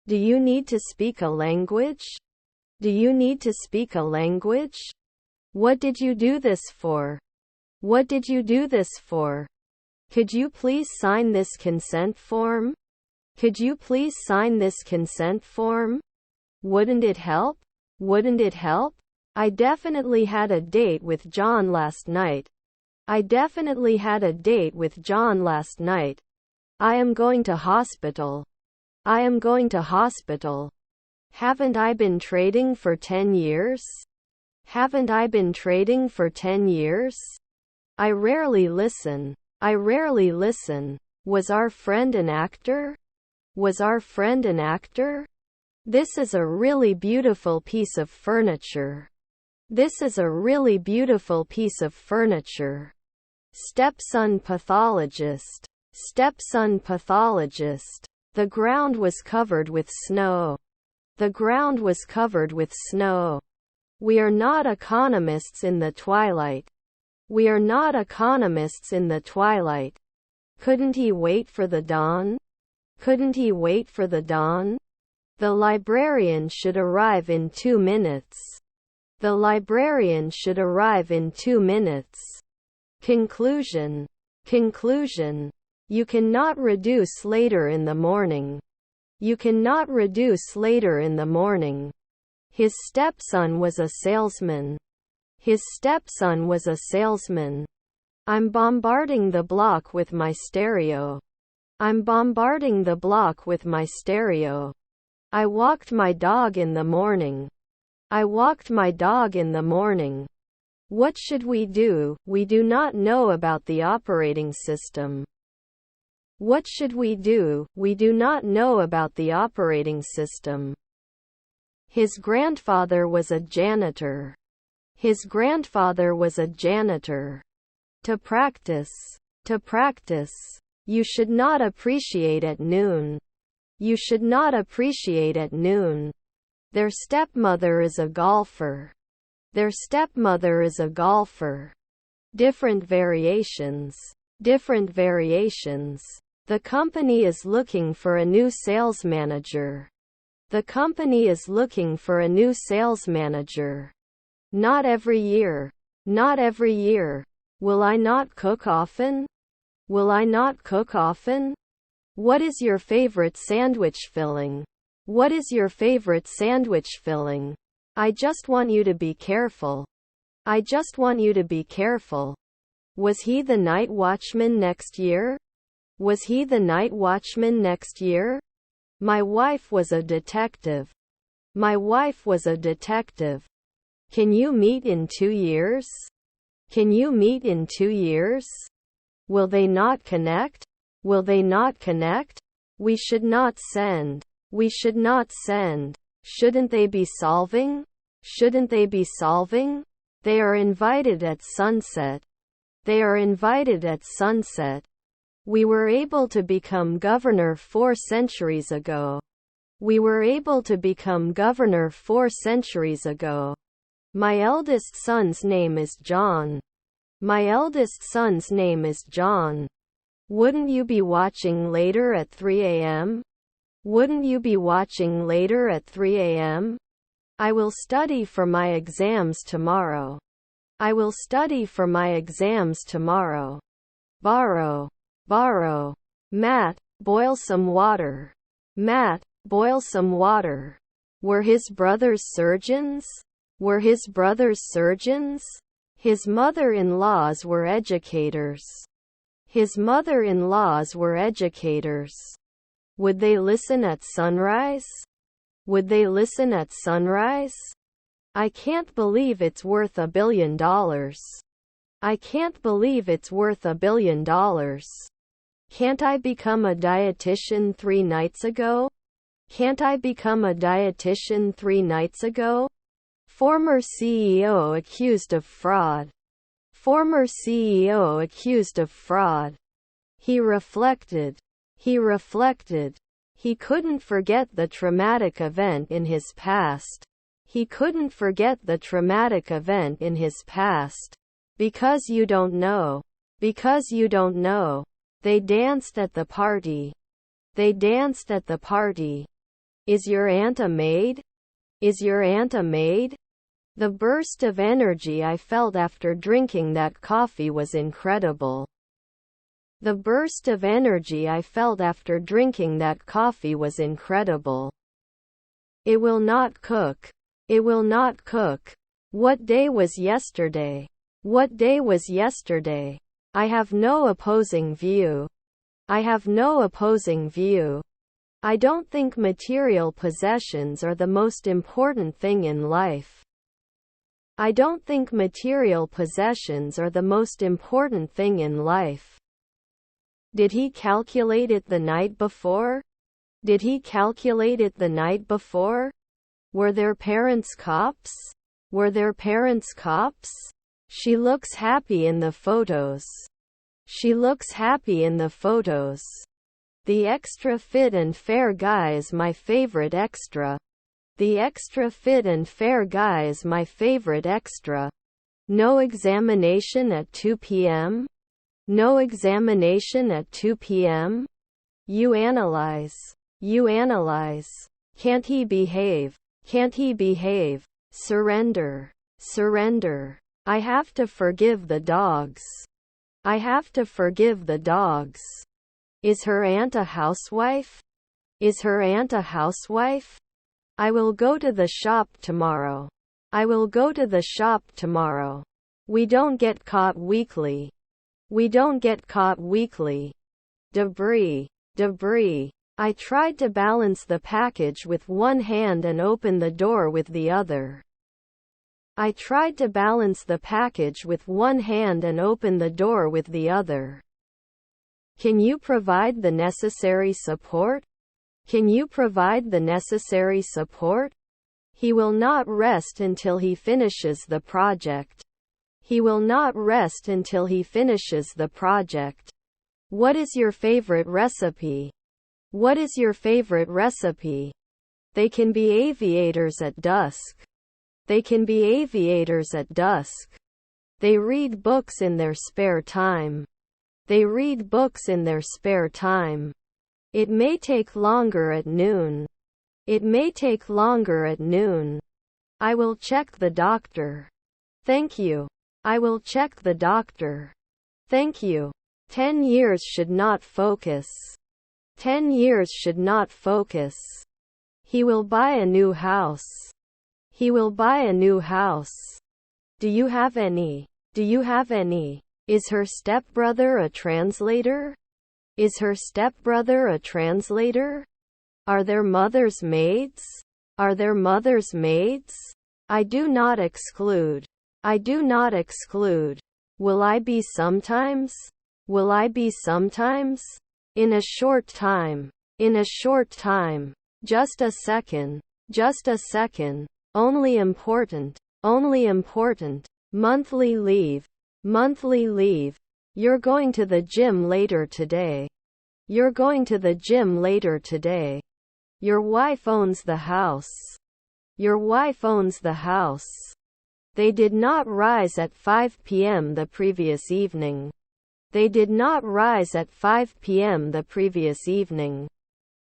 Do you need to speak a language? Do you need to speak a language? What did you do this for? What did you do this for? Could you please sign this consent form? Could you please sign this consent form? Wouldn't it help? Wouldn't it help? I definitely had a date with John last night. I definitely had a date with John last night. I am going to hospital. I am going to hospital. Haven't I been trading for 10 years? Haven't I been trading for 10 years? I rarely listen. I rarely listen. Was our friend an actor? Was our friend an actor? This is a really beautiful piece of furniture. This is a really beautiful piece of furniture. Stepson pathologist. Stepson pathologist. The ground was covered with snow. The ground was covered with snow. We are not economists in the twilight. We are not economists in the twilight. Couldn't he wait for the dawn? Couldn't he wait for the dawn? The librarian should arrive in 2 minutes. The librarian should arrive in 2 minutes. Conclusion. Conclusion. You cannot reduce later in the morning. You cannot reduce later in the morning. His stepson was a salesman. His stepson was a salesman. I'm bombarding the block with my stereo. I'm bombarding the block with my stereo. I walked my dog in the morning. I walked my dog in the morning. What should we do? We do not know about the operating system. What should we do? We do not know about the operating system. His grandfather was a janitor. His grandfather was a janitor. To practice. To practice. You should not appreciate at noon. You should not appreciate at noon. Their stepmother is a golfer. Their stepmother is a golfer. Different variations. Different variations. The company is looking for a new sales manager. The company is looking for a new sales manager. Not every year. Not every year. Will I not cook often? Will I not cook often? What is your favorite sandwich filling? What is your favorite sandwich filling? I just want you to be careful. I just want you to be careful. Was he the night watchman next year? Was he the night watchman next year? My wife was a detective. My wife was a detective. Can you meet in 2 years? Can you meet in 2 years? Will they not connect? Will they not connect? We should not send. We should not send. Shouldn't they be solving? Shouldn't they be solving? They are invited at sunset. They are invited at sunset. We were able to become governor 4 centuries ago. We were able to become governor 4 centuries ago. My eldest son's name is John. My eldest son's name is John. Wouldn't you be watching later at 3 a.m.? Wouldn't you be watching later at 3 a.m.? I will study for my exams tomorrow. I will study for my exams tomorrow. Borrow. Borrow. Matt, boil some water. Matt, boil some water. Were his brothers surgeons? Were his brothers surgeons? His mother-in-laws were educators. His mother-in-laws were educators. Would they listen at sunrise? Would they listen at sunrise? I can't believe it's worth $1 billion. I can't believe it's worth $1 billion. Can't I become a dietitian 3 nights ago? Can't I become a dietitian 3 nights ago? Former CEO accused of fraud. Former CEO accused of fraud. He reflected. He reflected. He couldn't forget the traumatic event in his past. He couldn't forget the traumatic event in his past. Because you don't know. Because you don't know. They danced at the party. They danced at the party. Is your aunt a maid? Is your aunt a maid? The burst of energy I felt after drinking that coffee was incredible. The burst of energy I felt after drinking that coffee was incredible. It will not cook. It will not cook. What day was yesterday? What day was yesterday? I have no opposing view. I have no opposing view. I don't think material possessions are the most important thing in life. I don't think material possessions are the most important thing in life. Did he calculate it the night before? Did he calculate it the night before? Were their parents cops? Were their parents cops? She looks happy in the photos. She looks happy in the photos. The extra fit and fair guy is my favorite extra. The extra fit and fair guy is my favorite extra. No examination at 2 p.m.? No examination at 2 p.m.? You analyze. You analyze. Can't he behave? Can't he behave? Surrender. Surrender. I have to forgive the dogs. I have to forgive the dogs. Is her aunt a housewife? Is her aunt a housewife? I will go to the shop tomorrow. I will go to the shop tomorrow. We don't get caught weekly. We don't get caught weekly. Debris. Debris. I tried to balance the package with one hand and open the door with the other. I tried to balance the package with one hand and open the door with the other. Can you provide the necessary support? Can you provide the necessary support? He will not rest until he finishes the project. He will not rest until he finishes the project. What is your favorite recipe? What is your favorite recipe? They can be aviators at dusk. They can be aviators at dusk. They read books in their spare time. They read books in their spare time. It may take longer at noon. It may take longer at noon. I will check the doctor. Thank you. I will check the doctor. Thank you. 10 years should not focus. 10 years should not focus. He will buy a new house. He will buy a new house. Do you have any? Do you have any? Is her stepbrother a translator? Is her stepbrother a translator? Are their mothers maids? Are their mothers maids? I do not exclude. I do not exclude. Will I be sometimes? Will I be sometimes? In a short time. In a short time. Just a second. Just a second. Only important. Only important. Monthly leave. Monthly leave. You're going to the gym later today. You're going to the gym later today. Your wife owns the house. Your wife owns the house. They did not rise at 5 p.m. the previous evening. They did not rise at 5 p.m. the previous evening.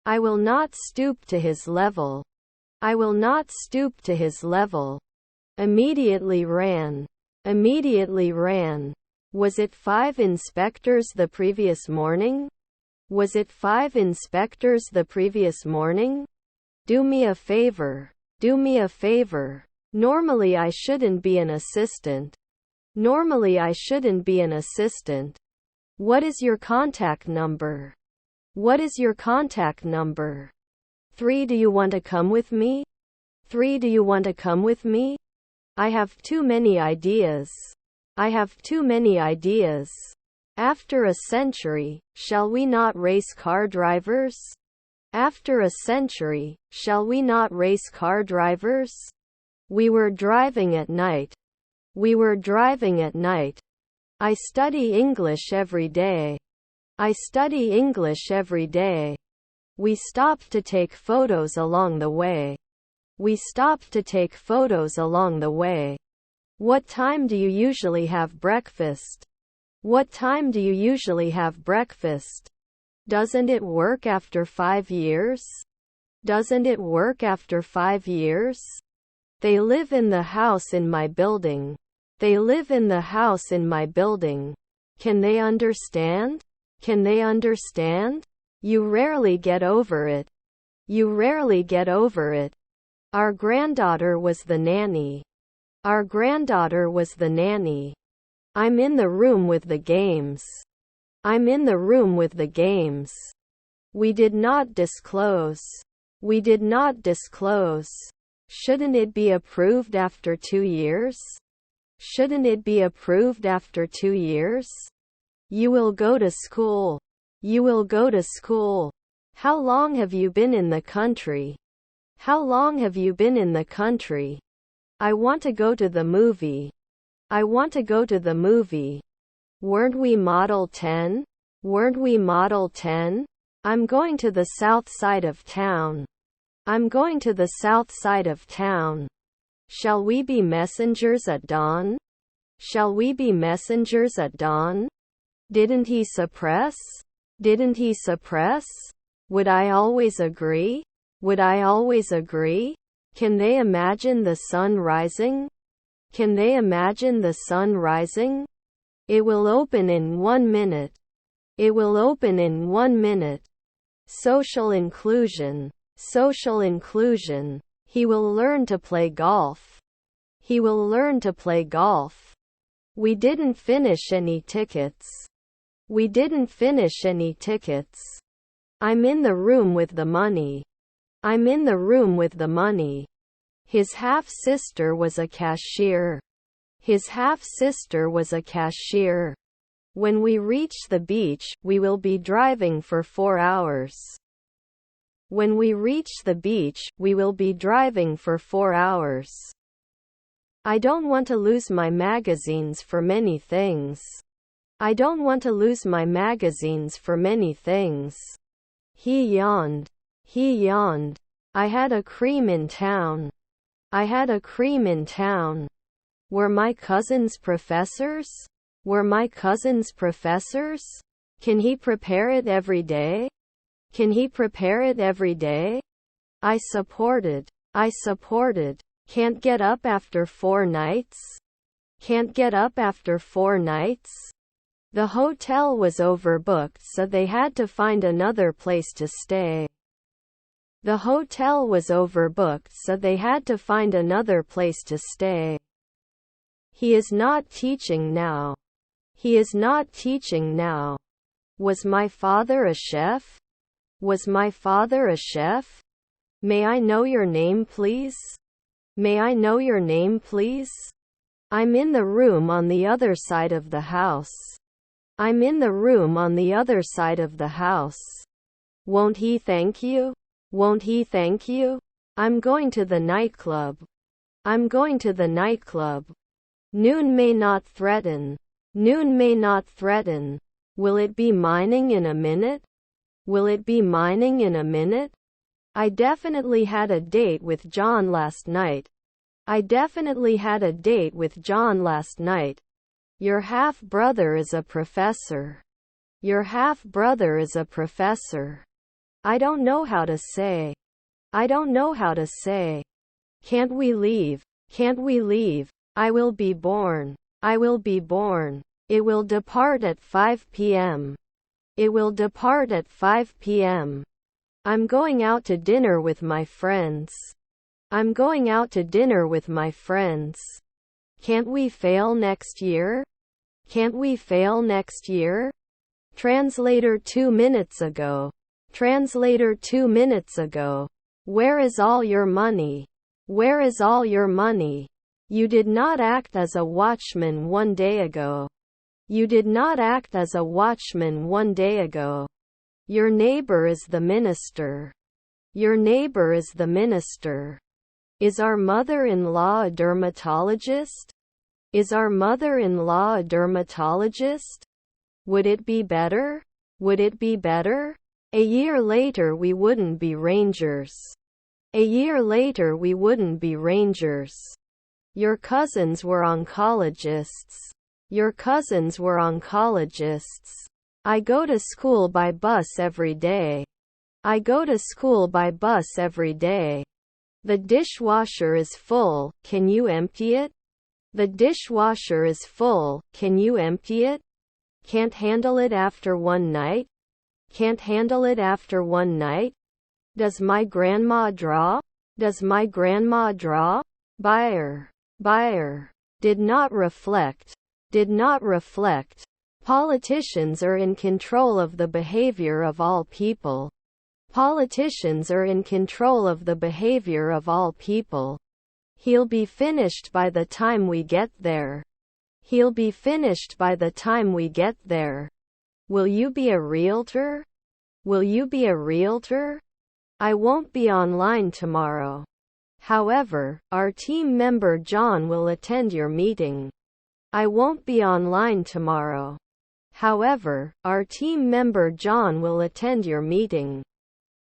I will not stoop to his level. I will not stoop to his level. Immediately ran. Immediately ran. Was it 5 inspectors the previous morning? Was it 5 inspectors the previous morning? Do me a favor. Do me a favor. Normally I shouldn't be an assistant. Normally I shouldn't be an assistant. What is your contact number? What is your contact number? 3. Do you want to come with me? 3. Do you want to come with me? I have too many ideas. I have too many ideas. After a century, shall we not race car drivers? After a century, shall we not race car drivers? We were driving at night. We were driving at night. I study English every day. I study English every day. We stopped to take photos along the way. We stopped to take photos along the way. What time do you usually have breakfast? What time do you usually have breakfast? Doesn't it work after 5 years? Doesn't it work after 5 years? They live in the house in my building. They live in the house in my building. Can they understand? Can they understand? You rarely get over it. You rarely get over it. Our granddaughter was the nanny. Our granddaughter was the nanny. I'm in the room with the games. I'm in the room with the games. We did not disclose. We did not disclose. Shouldn't it be approved after 2 years? Shouldn't it be approved after 2 years? You will go to school. You will go to school. How long have you been in the country? How long have you been in the country? I want to go to the movie. I want to go to the movie. Weren't we Model 10? Weren't we Model 10? I'm going to the south side of town. I'm going to the south side of town. Shall we be messengers at dawn? Shall we be messengers at dawn? Didn't he suppress? Didn't he suppress? Would I always agree? Would I always agree? Can they imagine the sun rising? Can they imagine the sun rising? It will open in 1 minute. It will open in 1 minute. Social inclusion. Social inclusion. He will learn to play golf. He will learn to play golf. We didn't finish any tickets. We didn't finish any tickets. I'm in the room with the money. I'm in the room with the money. His half-sister was a cashier. His half-sister was a cashier. When we reach the beach, we will be driving for 4 hours. When we reach the beach, we will be driving for 4 hours. I don't want to lose my magazines for many things. I don't want to lose my magazines for many things. He yawned. He yawned. I had a cream in town. I had a cream in town. Were my cousins professors? Were my cousins professors? Can he prepare it every day? Can he prepare it every day? I supported. I supported. Can't get up after 4 nights? Can't get up after 4 nights? The hotel was overbooked, so they had to find another place to stay. The hotel was overbooked, so they had to find another place to stay. He is not teaching now. He is not teaching now. Was my father a chef? Was my father a chef? May I know your name, please? May I know your name, please? I'm in the room on the other side of the house. I'm in the room on the other side of the house. Won't he thank you? Won't he thank you? I'm going to the nightclub. I'm going to the nightclub. Noon may not threaten. Noon may not threaten. Will it be mining in a minute? Will it be mining in a minute? I definitely had a date with John last night. I definitely had a date with John last night. Your half-brother is a professor. Your half-brother is a professor. I don't know how to say. I don't know how to say. Can't we leave? Can't we leave? I will be born. I will be born. It will depart at 5 p.m. It will depart at 5 p.m. I'm going out to dinner with my friends. I'm going out to dinner with my friends. Can't we fail next year? Can't we fail next year? Translator 2 minutes ago. Translator 2 minutes ago. Where is all your money? Where is all your money? You did not act as a watchman 1 day ago. You did not act as a watchman 1 day ago. Your neighbor is the minister. Your neighbor is the minister. Is our mother-in-law a dermatologist? Is our mother-in-law a dermatologist? Would it be better? Would it be better? A year later we wouldn't be rangers. A year later we wouldn't be rangers. Your cousins were oncologists. Your cousins were oncologists. I go to school by bus every day. I go to school by bus every day. The dishwasher is full, can you empty it? The dishwasher is full, can you empty it? Can't handle it after 1 night? Can't handle it after 1 night? Does my grandma draw? Does my grandma draw? Buyer. Buyer. Did not reflect. Did not reflect. Politicians are in control of the behavior of all people. Politicians are in control of the behavior of all people. He'll be finished by the time we get there. He'll be finished by the time we get there. Will you be a realtor? Will you be a realtor? I won't be online tomorrow. However, our team member John will attend your meeting. I won't be online tomorrow. However, our team member John will attend your meeting.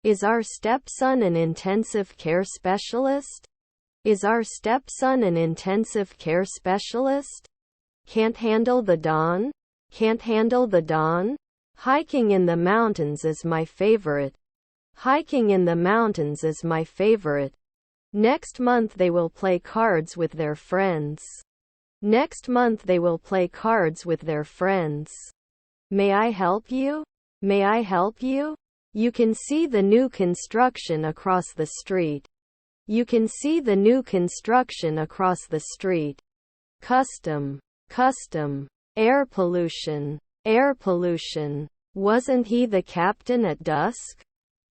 Is our stepson an intensive care specialist? Is our stepson an intensive care specialist? Can't handle the dawn? Can't handle the dawn? Hiking in the mountains is my favorite. Hiking in the mountains is my favorite. Next month they will play cards with their friends. Next month they will play cards with their friends. May I help you? May I help you? You can see the new construction across the street. You can see the new construction across the street. Custom. Custom. Air pollution. Air pollution. Wasn't he the captain at dusk?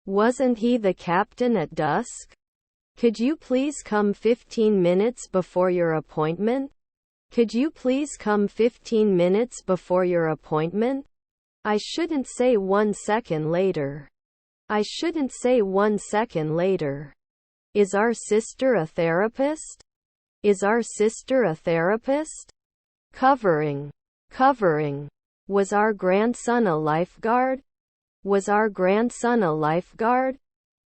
Wasn't he the captain at dusk? Could you please come 15 minutes before your appointment? Could you please come 15 minutes before your appointment? I shouldn't say 1 second later. I shouldn't say 1 second later. Is our sister a therapist? Is our sister a therapist? Covering. Covering. Was our grandson a lifeguard? Was our grandson a lifeguard?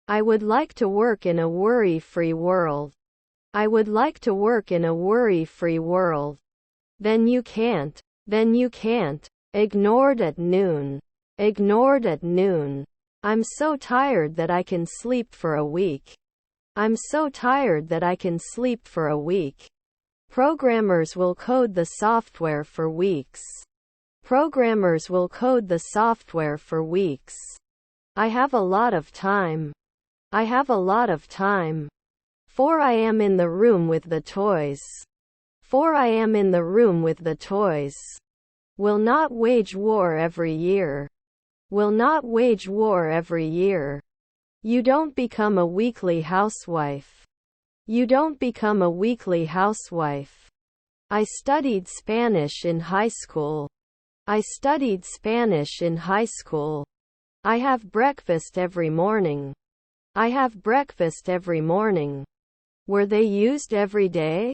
I would like to work in a worry-free world. I would like to work in a worry-free world. Then you can't. Then you can't. Ignored at noon. Ignored at noon. I'm so tired that I can sleep for a week. I'm so tired that I can sleep for a week. Programmers will code the software for weeks. Programmers will code the software for weeks. I have a lot of time. I have a lot of time. For I am in the room with the toys. For I am in the room with the toys. Will not wage war every year. Will not wage war every year. You don't become a weekly housewife. You don't become a weekly housewife. I studied Spanish in high school. I studied Spanish in high school. I have breakfast every morning. I have breakfast every morning. Were they used every day?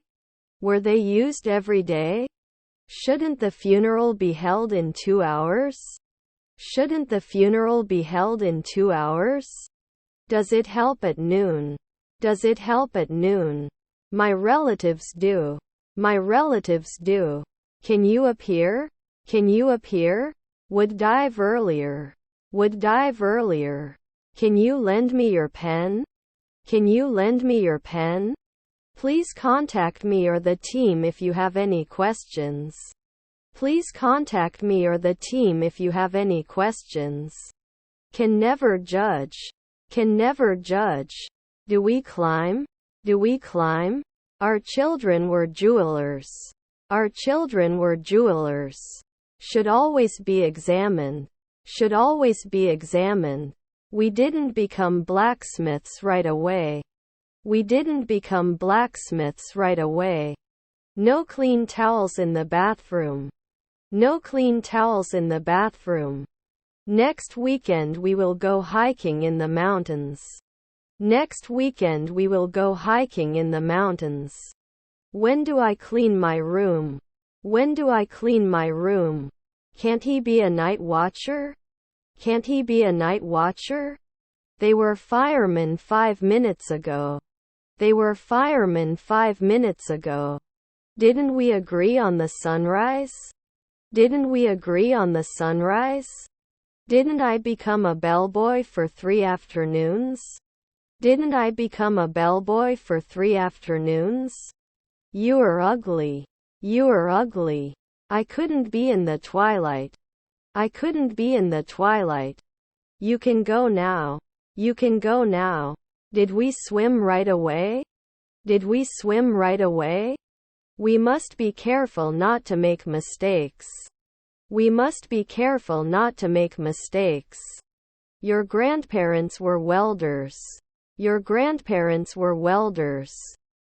Were they used every day? Shouldn't the funeral be held in 2 hours? Shouldn't the funeral be held in 2 hours? Does it help at noon? Does it help at noon? My relatives do. My relatives do. Can you appear? Can you appear? Would dive earlier. Would dive earlier. Can you lend me your pen? Can you lend me your pen? Please contact me or the team if you have any questions. Please contact me or the team if you have any questions. Can never judge. Can never judge. Do we climb? Do we climb? Our children were jewelers. Our children were jewelers. Should always be examined. Should always be examined. We didn't become blacksmiths right away. We didn't become blacksmiths right away. No clean towels in the bathroom. No clean towels in the bathroom. Next weekend we will go hiking in the mountains. Next weekend we will go hiking in the mountains. When do I clean my room? When do I clean my room? Can't he be a night watcher? Can't he be a night watcher? They were firemen 5 minutes ago. They were firemen 5 minutes ago. Didn't we agree on the sunrise? Didn't we agree on the sunrise? Didn't I become a bellboy for 3 afternoons? Didn't I become a bellboy for 3 afternoons? You are ugly. You are ugly. I couldn't be in the twilight. I couldn't be in the twilight. You can go now. You can go now. Did we swim right away? Did we swim right away? We must be careful not to make mistakes. We must be careful not to make mistakes. Your grandparents were welders. Your grandparents were welders.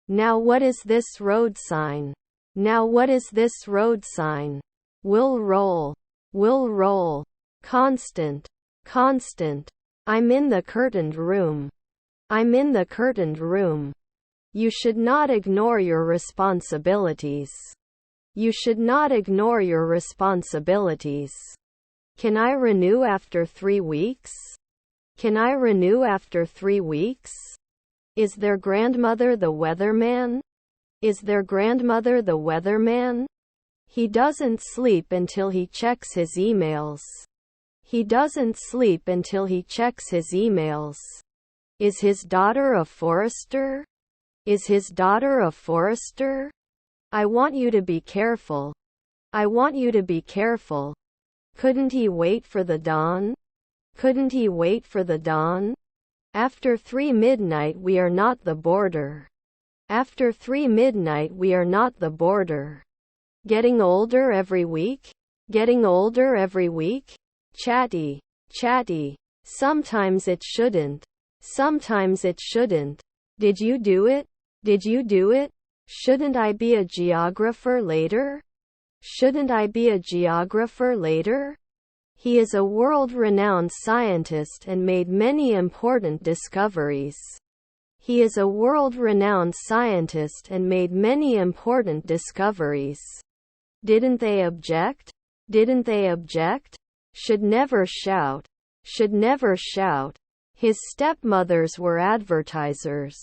Now what is this road sign? Now what is this road sign? Will roll. Will roll. Constant. Constant. I'm in the curtained room. I'm in the curtained room. You should not ignore your responsibilities. You should not ignore your responsibilities. Can I renew after 3 weeks? Can I renew after 3 weeks? Is their grandmother the weatherman? Is their grandmother the weatherman? He doesn't sleep until he checks his emails. He doesn't sleep until he checks his emails. Is his daughter a forester? Is his daughter a forester? I want you to be careful. I want you to be careful. Couldn't he wait for the dawn? Couldn't he wait for the dawn? After 3 midnight we are not the border. After 3 midnight we are not the border. Getting older every week? Getting older every week? Chatty. Chatty. Sometimes it shouldn't. Sometimes it shouldn't. Did you do it? Did you do it? Shouldn't I be a geographer later? Shouldn't I be a geographer later? He is a world-renowned scientist and made many important discoveries. He is a world-renowned scientist and made many important discoveries. Didn't they object? Didn't they object? Should never shout. Should never shout. His stepmothers were advertisers.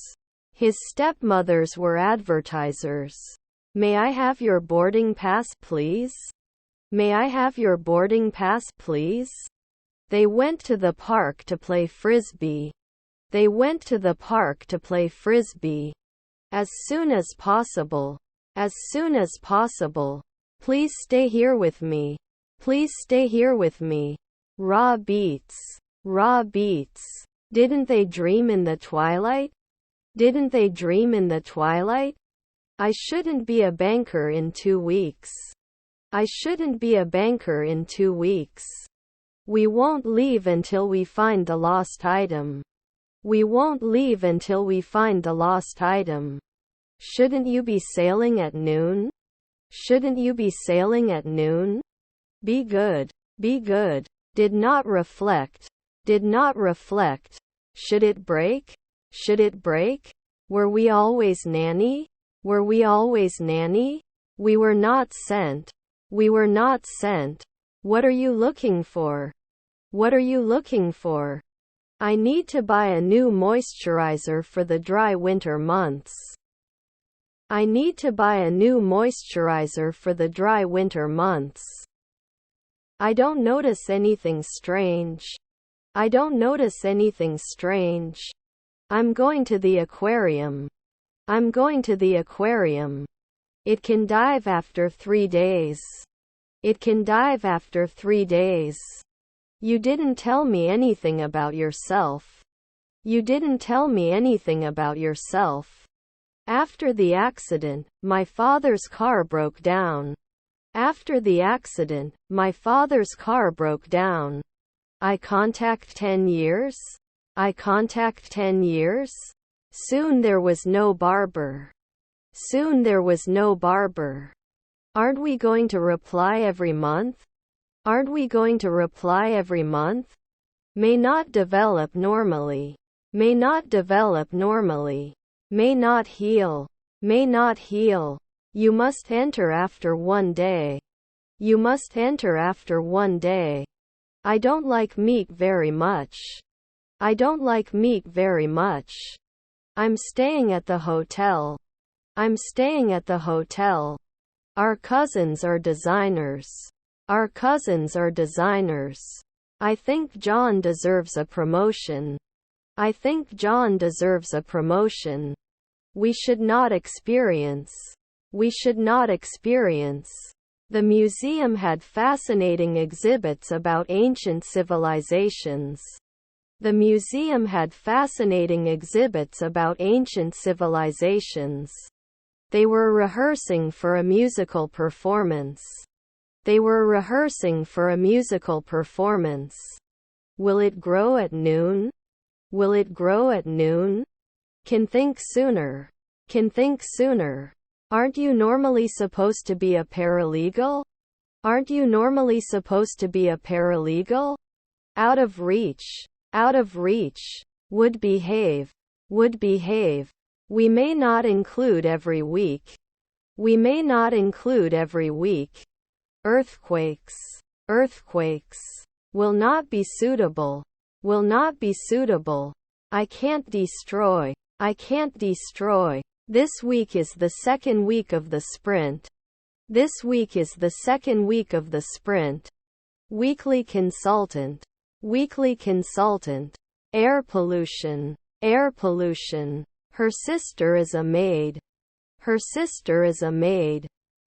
His stepmothers were advertisers. May I have your boarding pass, please? May I have your boarding pass, please? They went to the park to play frisbee. They went to the park to play frisbee. As soon as possible. As soon as possible. Please stay here with me. Please stay here with me. Raw beats. Raw beats. Didn't they dream in the twilight? Didn't they dream in the twilight? I shouldn't be a banker in 2 weeks. I shouldn't be a banker in 2 weeks. We won't leave until we find the lost item. We won't leave until we find the lost item. Shouldn't you be sailing at noon? Shouldn't you be sailing at noon? Be good. Be good. Did not reflect. Did not reflect. Should it break? Should it break? Were we always nanny? Were we always nanny? We were not sent. We were not sent. What are you looking for? What are you looking for? I need to buy a new moisturizer for the dry winter months. I need to buy a new moisturizer for the dry winter months. I don't notice anything strange. I don't notice anything strange. I'm going to the aquarium. I'm going to the aquarium. It can dive after 3 days. It can dive after 3 days. You didn't tell me anything about yourself. You didn't tell me anything about yourself. After the accident, my father's car broke down. After the accident, my father's car broke down. I contact 10 years? I contact 10 years? Soon there was no barber. Soon there was no barber. Aren't we going to reply every month? Aren't we going to reply every month? May not develop normally. May not develop normally. May not heal. May not heal. You must enter after 1 day. You must enter after 1 day. I don't like meat very much. I don't like meat very much. I'm staying at the hotel. I'm staying at the hotel. Our cousins are designers. Our cousins are designers. I think John deserves a promotion. I think John deserves a promotion. We should not experience. We should not experience. The museum had fascinating exhibits about ancient civilizations. The museum had fascinating exhibits about ancient civilizations. They were rehearsing for a musical performance. They were rehearsing for a musical performance. Will it grow at noon? Will it grow at noon? Can think sooner. Can think sooner. Aren't you normally supposed to be a paralegal? Aren't you normally supposed to be a paralegal? Out of reach. Out of reach. Would behave. Would behave. We may not include every week. We may not include every week. Earthquakes. Earthquakes. Will not be suitable. Will not be suitable. I can't destroy. I can't destroy. This week is the second week of the sprint. This week is the second week of the sprint. Weekly consultant. Weekly consultant. Air pollution. Air pollution. Her sister is a maid. Her sister is a maid.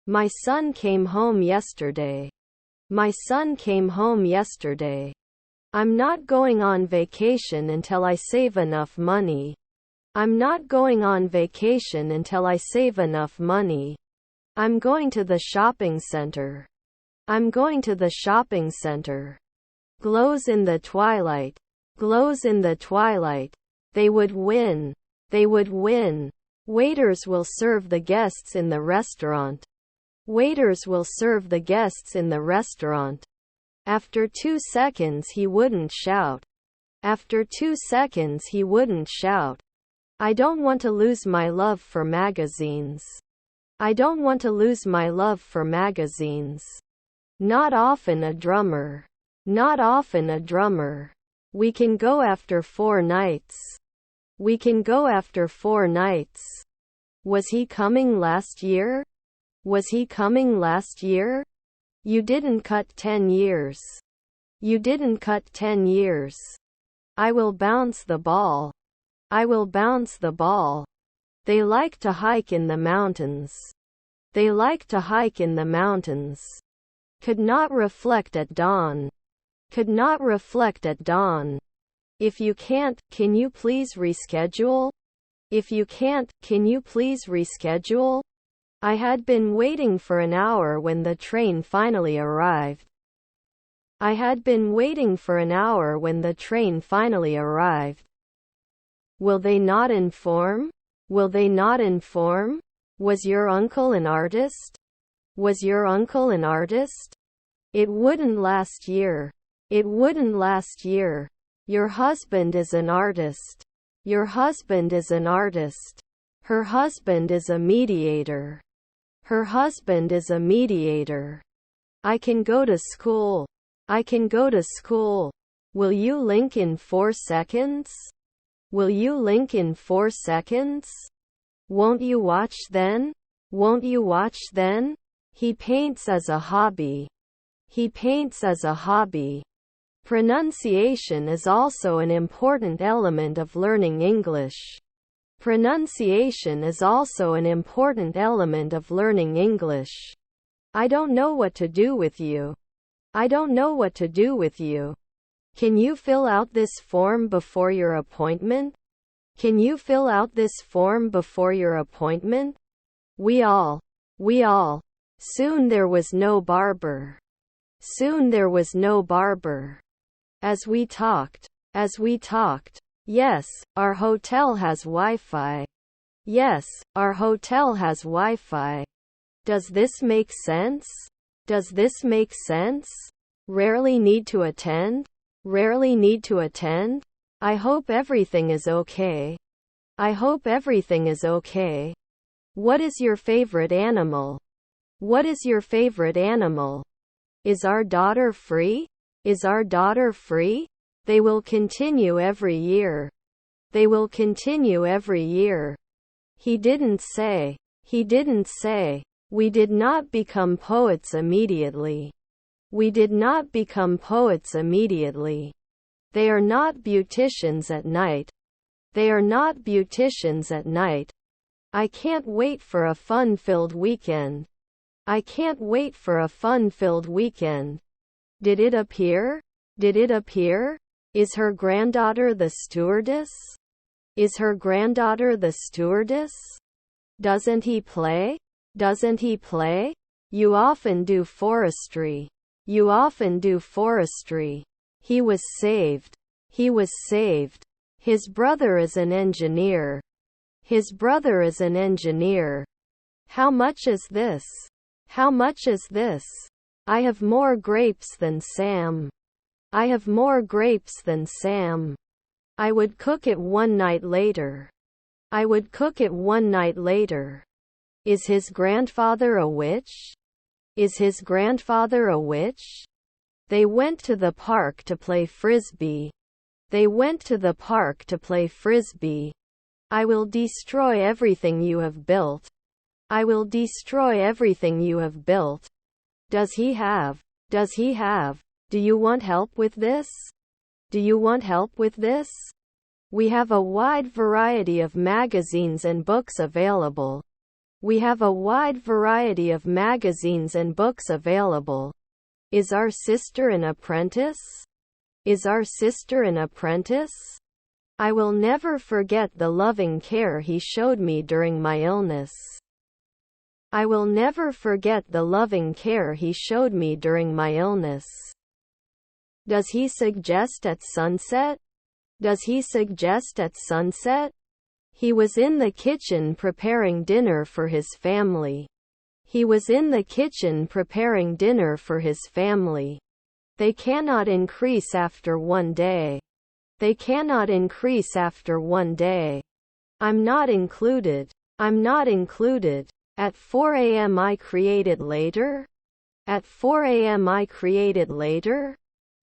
My son came home yesterday. My son came home yesterday. I'm not going on vacation until I save enough money. I'm not going on vacation until I save enough money. I'm going to the shopping center. I'm going to the shopping center. Glows in the twilight. Glows in the twilight. They would win. They would win. Waiters will serve the guests in the restaurant. Waiters will serve the guests in the restaurant. After 2 seconds he wouldn't shout. After 2 seconds he wouldn't shout. I don't want to lose my love for magazines. I don't want to lose my love for magazines. Not often a drummer. Not often a drummer. We can go after 4 nights. We can go after 4 nights. Was he coming last year? Was he coming last year? You didn't cut 10 years. You didn't cut 10 years. I will bounce the ball. I will bounce the ball. They like to hike in the mountains. They like to hike in the mountains. Could not reflect at dawn. Could not reflect at dawn. If you can't, can you please reschedule? If you can't, can you please reschedule? I had been waiting for an hour when the train finally arrived. I had been waiting for an hour when the train finally arrived. Will they not inform? Will they not inform? Was your uncle an artist? Was your uncle an artist? It wouldn't last year. It wouldn't last year. Your husband is an artist. Your husband is an artist. Her husband is a mediator. Her husband is a mediator. I can go to school. I can go to school. Will you link in 4 seconds? Will you link in 4 seconds? Won't you watch then? Won't you watch then? He paints as a hobby. He paints as a hobby. Pronunciation is also an important element of learning English. Pronunciation is also an important element of learning English. I don't know what to do with you. I don't know what to do with you. Can you fill out this form before your appointment? Can you fill out this form before your appointment? We all. Soon there was no barber. Soon there was no barber. As we talked. Yes, our hotel has Wi-Fi. Yes, our hotel has Wi-Fi. Does this make sense? Does this make sense? Rarely need to attend? Rarely need to attend? I hope everything is okay. I hope everything is okay. What is your favorite animal? What is your favorite animal? Is our daughter free? Is our daughter free? They will continue every year. They will continue every year. He didn't say. He didn't say. We did not become poets immediately. We did not become poets immediately. They are not beauticians at night. They are not beauticians at night. I can't wait for a fun-filled weekend. I can't wait for a fun-filled weekend. Did it appear? Did it appear? Is her granddaughter the stewardess? Is her granddaughter the stewardess? Doesn't he play? Doesn't he play? You often do forestry. You often do forestry. He was saved. He was saved. His brother is an engineer. His brother is an engineer. How much is this? How much is this? I have more grapes than Sam. I have more grapes than Sam. I would cook it one night later. I would cook it one night later. Is his grandfather a witch? Is his grandfather a witch? They went to the park to play frisbee. They went to the park to play frisbee. I will destroy everything you have built. I will destroy everything you have built. Does he have? Does he have? Do you want help with this? Do you want help with this? We have a wide variety of magazines and books available. We have a wide variety of magazines and books available. Is our sister an apprentice? Is our sister an apprentice? I will never forget the loving care he showed me during my illness. I will never forget the loving care he showed me during my illness. Does he suggest at sunset? Does he suggest at sunset? He was in the kitchen preparing dinner for his family. He was in the kitchen preparing dinner for his family. They cannot increase after one day. They cannot increase after one day. I'm not included. I'm not included. At 4 a.m. I create it later? At 4 a.m. I create it later.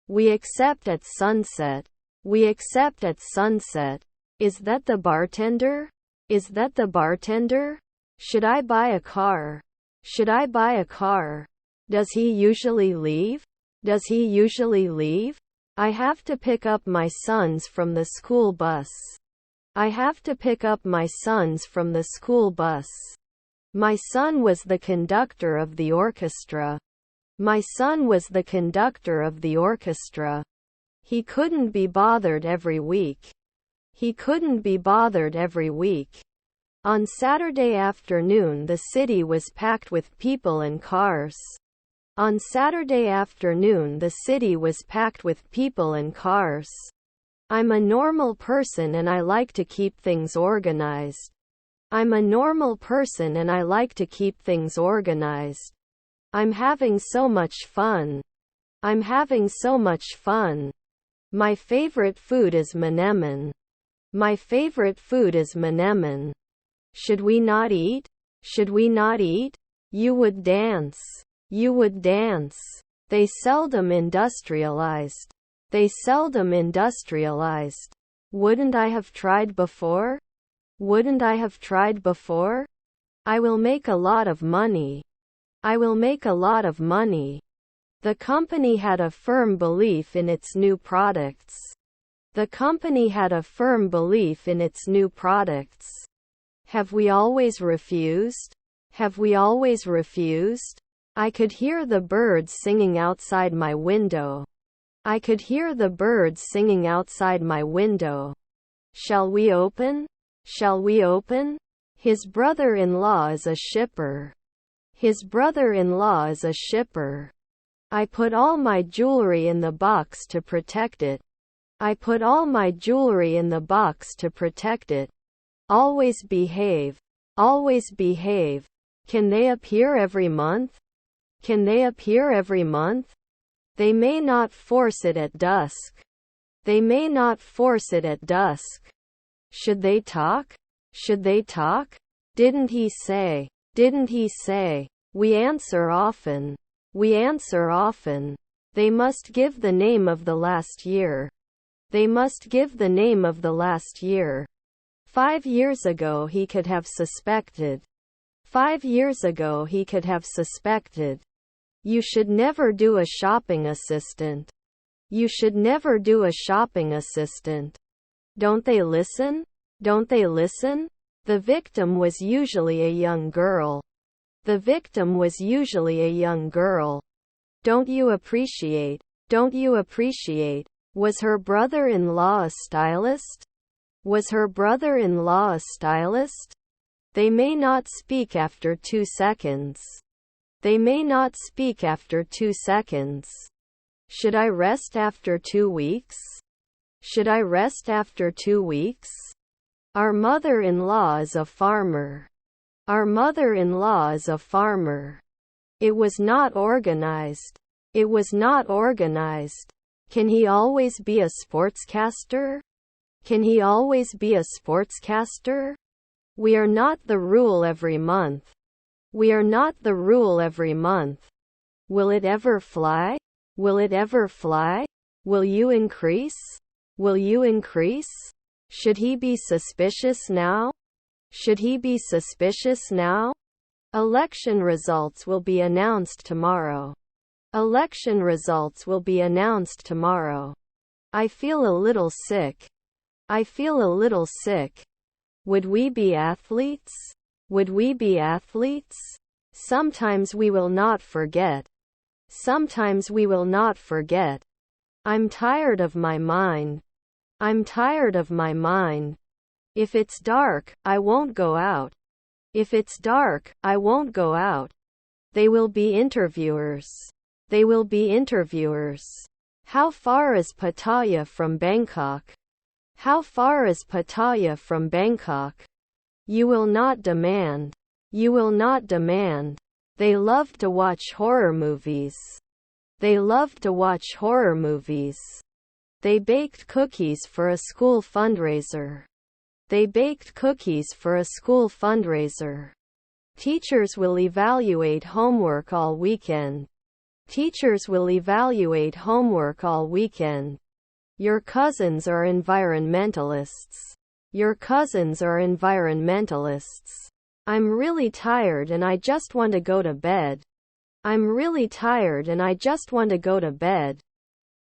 We accept at sunset. We accept at sunset. Is that the bartender? Is that the bartender? Should I buy a car? Should I buy a car? Does he usually leave? Does he usually leave? I have to pick up my sons from the school bus. I have to pick up my sons from the school bus. My son was the conductor of the orchestra. My son was the conductor of the orchestra. He couldn't be bothered every week. He couldn't be bothered every week. On Saturday afternoon the city was packed with people and cars. On Saturday afternoon the city was packed with people and cars. I'm a normal person and I like to keep things organized. I'm a normal person and I like to keep things organized. I'm having so much fun. I'm having so much fun. My favorite food is menemen. My favorite food is menemen. Should we not eat? Should we not eat? You would dance. You would dance. They seldom industrialized. They seldom industrialized. Wouldn't I have tried before? Wouldn't I have tried before? I will make a lot of money. I will make a lot of money. The company had a firm belief in its new products. The company had a firm belief in its new products. Have we always refused? Have we always refused? I could hear the birds singing outside my window. I could hear the birds singing outside my window. Shall we open? Shall we open? His brother-in-law is a shipper. His brother-in-law is a shipper. I put all my jewelry in the box to protect it. I put all my jewelry in the box to protect it. Always behave. Always behave. Can they appear every month? Can they appear every month? They may not force it at dusk. They may not force it at dusk. Should they talk? Should they talk? Didn't he say? Didn't he say? We answer often. We answer often. They must give the name of the last year. They must give the name of the last year. 5 years ago he could have suspected. 5 years ago he could have suspected. You should never do a shopping assistant. You should never do a shopping assistant. Don't they listen? Don't they listen? The victim was usually a young girl. The victim was usually a young girl. Don't you appreciate? Don't you appreciate? Was her brother-in-law a stylist? Was her brother-in-law a stylist? They may not speak after 2 seconds. They may not speak after 2 seconds. Should I rest after 2 weeks? Should I rest after 2 weeks? Our mother-in-law is a farmer. Our mother-in-law is a farmer. It was not organized. It was not organized. Can he always be a sportscaster? Can he always be a sportscaster? We are not the rule every month. We are not the rule every month. Will it ever fly? Will it ever fly? Will you increase? Will you increase? Should he be suspicious now? Should he be suspicious now? Election results will be announced tomorrow. Election results will be announced tomorrow. I feel a little sick. I feel a little sick. Would we be athletes? Would we be athletes? Sometimes we will not forget. Sometimes we will not forget. I'm tired of my mind. I'm tired of my mind. If it's dark, I won't go out. If it's dark, I won't go out. They will be interviewers. They will be interviewers. How far is Pattaya from Bangkok? How far is Pattaya from Bangkok? You will not demand. You will not demand. They love to watch horror movies. They love to watch horror movies. They baked cookies for a school fundraiser. They baked cookies for a school fundraiser. Teachers will evaluate homework all weekend. Teachers will evaluate homework all weekend. Your cousins are environmentalists. Your cousins are environmentalists. I'm really tired and I just want to go to bed. I'm really tired and I just want to go to bed.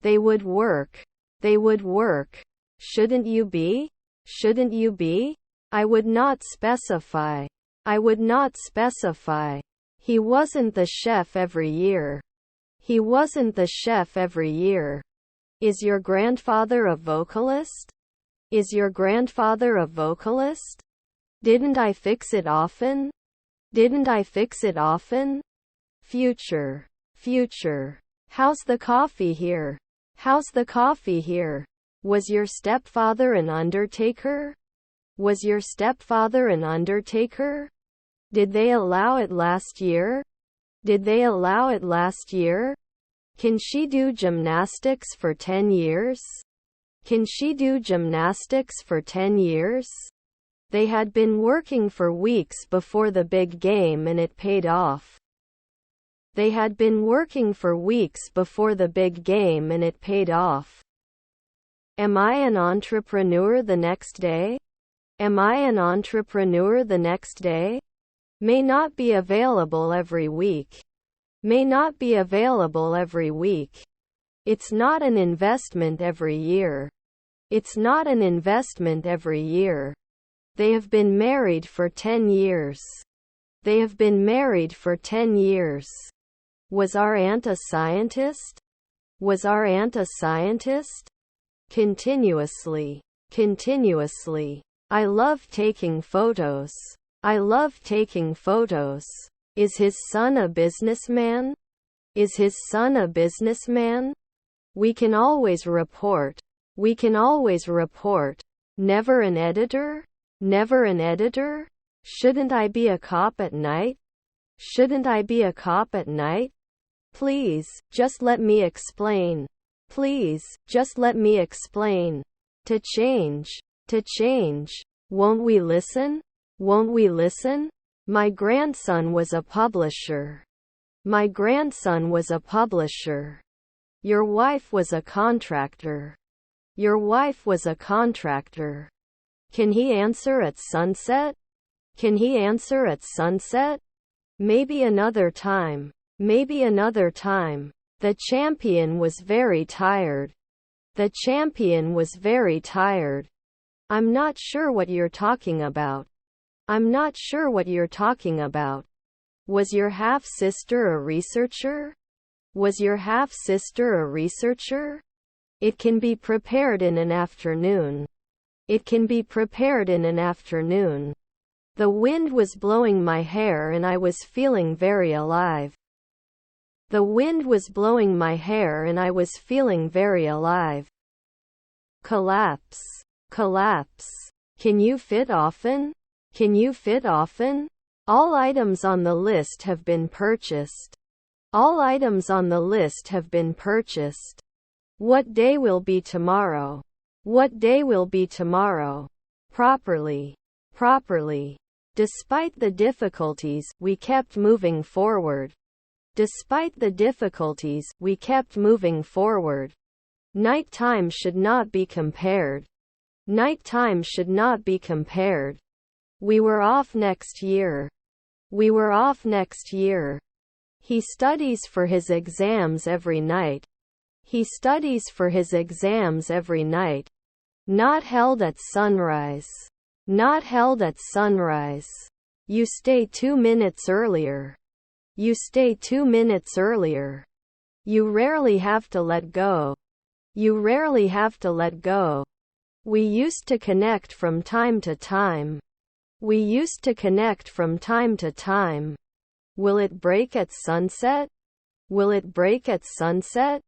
They would work. They would work. Shouldn't you be? Shouldn't you be? I would not specify. I would not specify. He wasn't the chef every year. He wasn't the chef every year. Is your grandfather a vocalist? Is your grandfather a vocalist? Didn't I fix it often? Didn't I fix it often? Future. Future. How's the coffee here? How's the coffee here? Was your stepfather an undertaker? Was your stepfather an undertaker? Did they allow it last year? Did they allow it last year? Can she do gymnastics for 10 years? Can she do gymnastics for 10 years? They had been working for weeks before the big game and it paid off. They had been working for weeks before the big game and it paid off. Am I an entrepreneur the next day? Am I an entrepreneur the next day? May not be available every week. May not be available every week. It's not an investment every year. It's not an investment every year. They have been married for 10 years. They have been married for 10 years. Was our aunt a scientist? Was our aunt a scientist? Continuously. Continuously. I love taking photos. I love taking photos. Is his son a businessman? Is his son a businessman? We can always report. We can always report. Never an editor? Never an editor? Shouldn't I be a cop at night? Shouldn't I be a cop at night? Please, just let me explain. Please, just let me explain. To change. To change. Won't we listen? Won't we listen? My grandson was a publisher. My grandson was a publisher. Your wife was a contractor. Your wife was a contractor. Can he answer at sunset? Can he answer at sunset? Maybe another time. Maybe another time. The champion was very tired. The champion was very tired. I'm not sure what you're talking about. I'm not sure what you're talking about. Was your half-sister a researcher? Was your half-sister a researcher? It can be prepared in an afternoon. It can be prepared in an afternoon. The wind was blowing my hair and I was feeling very alive. The wind was blowing my hair and I was feeling very alive. Collapse. Collapse. Can you fit often? Can you fit often? All items on the list have been purchased. All items on the list have been purchased. What day will be tomorrow? What day will be tomorrow? Properly. Properly. Despite the difficulties, we kept moving forward. Despite the difficulties, we kept moving forward. Nighttime should not be compared. Nighttime should not be compared. We were off next year. We were off next year. He studies for his exams every night. He studies for his exams every night. Not held at sunrise. Not held at sunrise. You stay 2 minutes earlier. You stay 2 minutes earlier. You rarely have to let go. You rarely have to let go. We used to connect from time to time. We used to connect from time to time. Will it break at sunset? Will it break at sunset?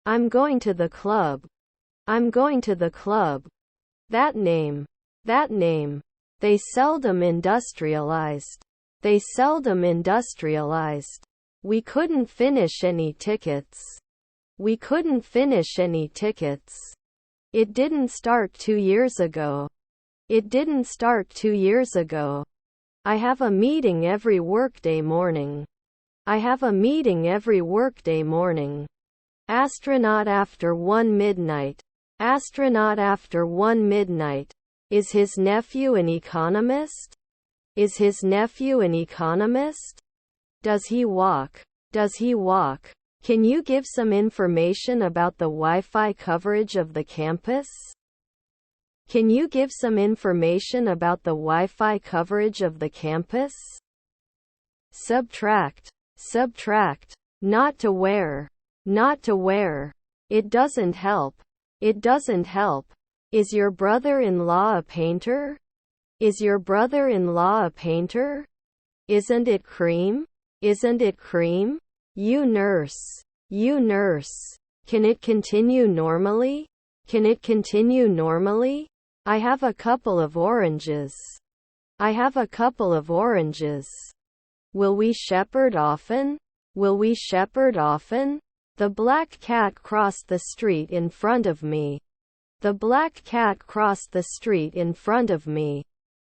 I'm going to the club. I'm going to the club. That name. That name. They seldom industrialized. They seldom industrialized. We couldn't finish any tickets. We couldn't finish any tickets. It didn't start 2 years ago. It didn't start 2 years ago. I have a meeting every workday morning. I have a meeting every workday morning. Astronaut after 1 midnight. Astronaut after 1 midnight. Is his nephew an economist? Is his nephew an economist? Does he walk? Does he walk? Can you give some information about the Wi-Fi coverage of the campus? Can you give some information about the Wi-Fi coverage of the campus? Subtract. Subtract. Not to wear. Not to wear. It doesn't help. It doesn't help. Is your brother-in-law a painter? Is your brother-in-law a painter? Isn't it cream? Isn't it cream? You nurse. You nurse. Can it continue normally? Can it continue normally? I have a couple of oranges. I have a couple of oranges. Will we shepherd often? Will we shepherd often? The black cat crossed the street in front of me. The black cat crossed the street in front of me.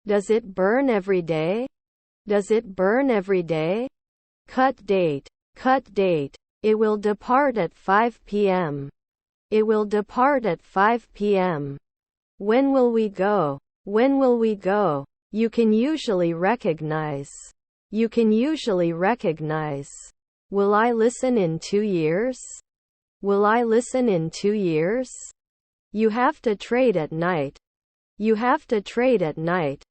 Does it burn every day? Does it burn every day? Cut date. Cut date. It will depart at 5 p.m. It will depart at 5 p.m. When will we go? When will we go? You can usually recognize. You can usually recognize. Will I listen in 2 years? Will I listen in 2 years? You have to trade at night. You have to trade at night.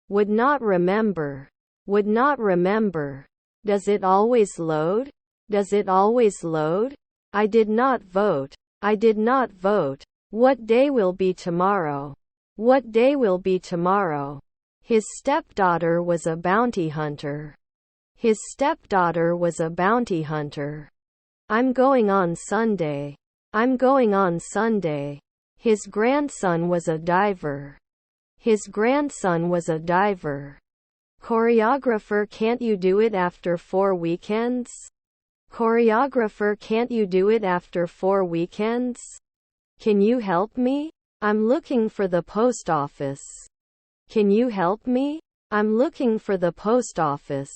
Would not remember. Would not remember. Does it always load? Does it always load? I did not vote. I did not vote. What day will be tomorrow? What day will be tomorrow? His stepdaughter was a bounty hunter. His stepdaughter was a bounty hunter. I'm going on Sunday. I'm going on Sunday. His grandson was a diver. His grandson was a diver. Choreographer, can't you do it after 4 weekends? Choreographer, can't you do it after 4 weekends? Can you help me? I'm looking for the post office. Can you help me? I'm looking for the post office.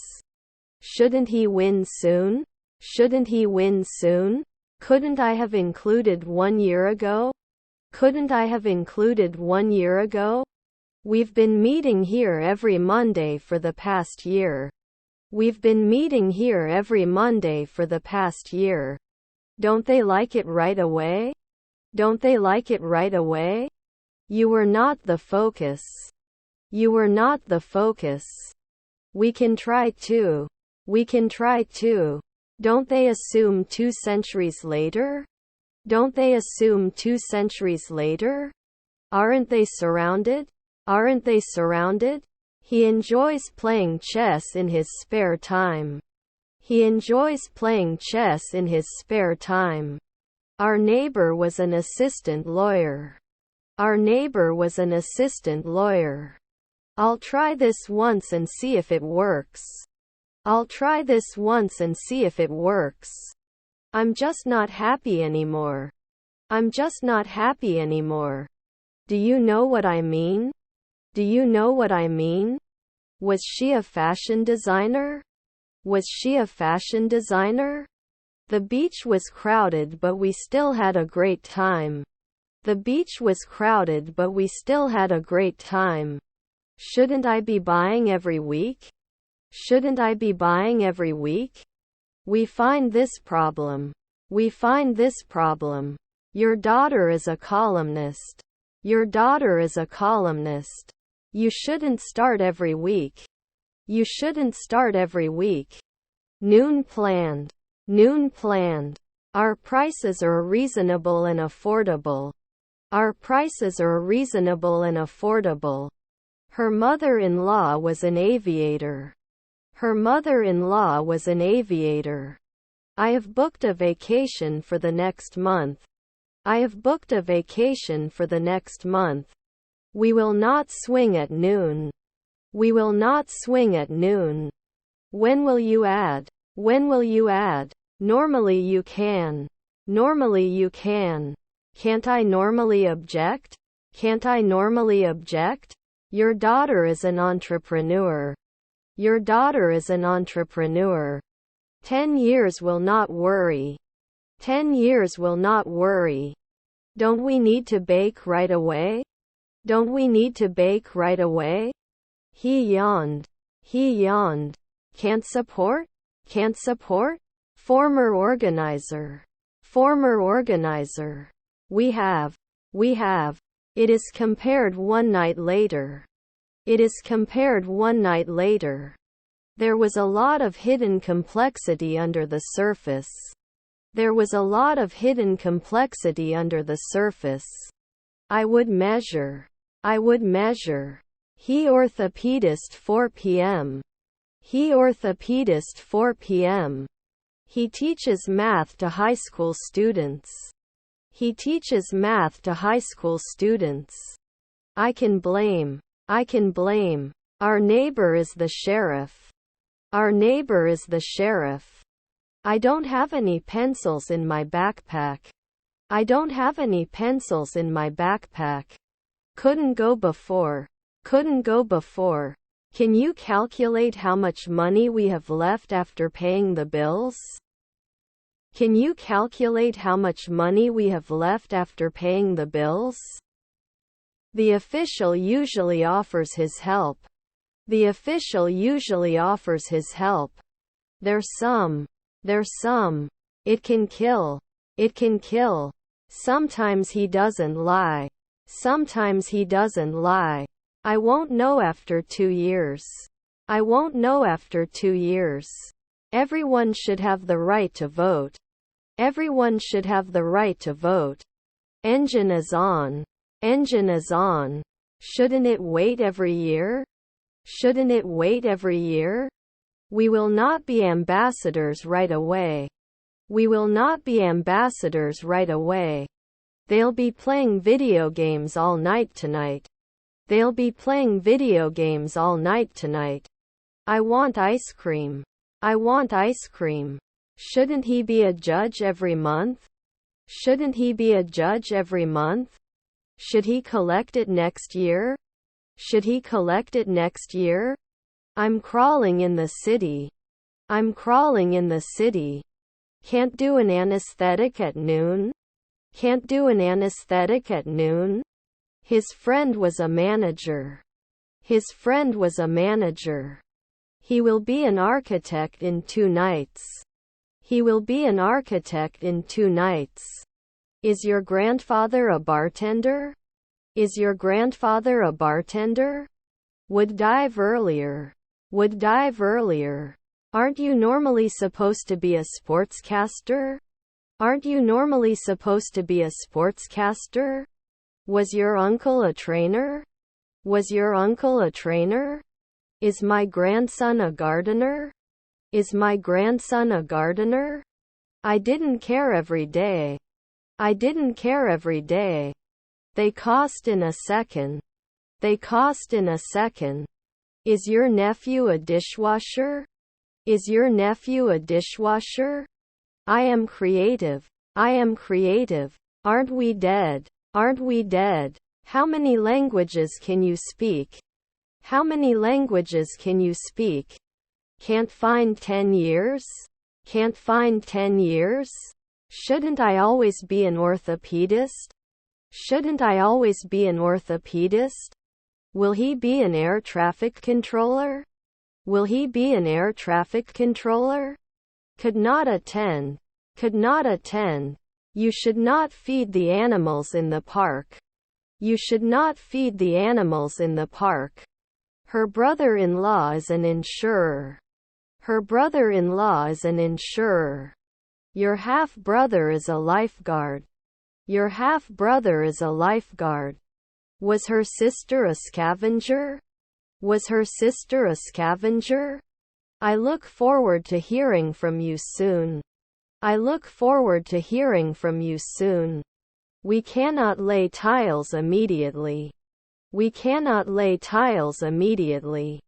Shouldn't he win soon? Shouldn't he win soon? Couldn't I have included 1 year ago? Couldn't I have included 1 year ago? We've been meeting here every Monday for the past year. We've been meeting here every Monday for the past year. Don't they like it right away? Don't they like it right away? You were not the focus. You were not the focus. We can try to. We can try to. Don't they assume 2 centuries later? Don't they assume 2 centuries later? Aren't they surrounded? Aren't they surrounded? He enjoys playing chess in his spare time. He enjoys playing chess in his spare time. Our neighbor was an assistant lawyer. Our neighbor was an assistant lawyer. I'll try this once and see if it works. I'll try this once and see if it works. I'm just not happy anymore. I'm just not happy anymore. Do you know what I mean? Do you know what I mean? Was she a fashion designer? Was she a fashion designer? The beach was crowded, but we still had a great time. The beach was crowded, but we still had a great time. Shouldn't I be buying every week? Shouldn't I be buying every week? We find this problem. We find this problem. Your daughter is a columnist. Your daughter is a columnist. You shouldn't start every week. You shouldn't start every week. Noon planned. Noon planned. Our prices are reasonable and affordable. Our prices are reasonable and affordable. Her mother-in-law was an aviator. Her mother-in-law was an aviator. I have booked a vacation for the next month. I have booked a vacation for the next month. We will not swing at noon. We will not swing at noon. When will you add? When will you add? Normally you can. Normally you can. Can't I normally object? Can't I normally object? Your daughter is an entrepreneur. Your daughter is an entrepreneur. 10 years will not worry. 10 years will not worry. Don't we need to bake right away? Don't we need to bake right away? He yawned. He yawned. Can't support? Can't support? Former organizer. Former organizer. We have. We have. It is compared one night later. It is compared one night later. There was a lot of hidden complexity under the surface. There was a lot of hidden complexity under the surface. I would measure. I would measure. He orthopedist 4 p.m. He orthopedist 4 p.m. He teaches math to high school students. He teaches math to high school students. I can blame. I can blame. Our neighbor is the sheriff. Our neighbor is the sheriff. I don't have any pencils in my backpack. I don't have any pencils in my backpack. Couldn't go before. Couldn't go before. Can you calculate how much money we have left after paying the bills? Can you calculate how much money we have left after paying the bills? The official usually offers his help. The official usually offers his help. There's some. There's some. It can kill. It can kill. Sometimes he doesn't lie. Sometimes he doesn't lie. I won't know after 2 years. I won't know after 2 years. Everyone should have the right to vote. Everyone should have the right to vote. Engine is on. Engine is on. Shouldn't it wait every year? Shouldn't it wait every year? We will not be ambassadors right away. We will not be ambassadors right away. They'll be playing video games all night tonight. They'll be playing video games all night tonight. I want ice cream. I want ice cream. Shouldn't he be a judge every month? Shouldn't he be a judge every month? Should he collect it next year? Should he collect it next year? I'm crawling in the city. I'm crawling in the city. Can't do an anesthetic at noon? Can't do an anesthetic at noon? His friend was a manager. His friend was a manager. He will be an architect in 2 nights. He will be an architect in 2 nights. Is your grandfather a bartender? Is your grandfather a bartender? Would dive earlier. Would dive earlier. Aren't you normally supposed to be a sportscaster? Aren't you normally supposed to be a sportscaster? Was your uncle a trainer? Was your uncle a trainer? Is my grandson a gardener? Is my grandson a gardener? I didn't care every day. I didn't care every day. They cost in a second. They cost in a second. Is your nephew a dishwasher? Is your nephew a dishwasher? I am creative. I am creative. Aren't we dead? Aren't we dead? How many languages can you speak? How many languages can you speak? Can't find 10 years? Can't find 10 years? Shouldn't I always be an orthopedist? Shouldn't I always be an orthopedist? Will he be an air traffic controller? Will he be an air traffic controller? Could not attend. Could not attend. You should not feed the animals in the park. You should not feed the animals in the park. Her brother-in-law is an insurer. Her brother-in-law is an insurer. Your half-brother is a lifeguard. Your half-brother is a lifeguard. Was her sister a scavenger? Was her sister a scavenger? I look forward to hearing from you soon. I look forward to hearing from you soon. We cannot lay tiles immediately. We cannot lay tiles immediately.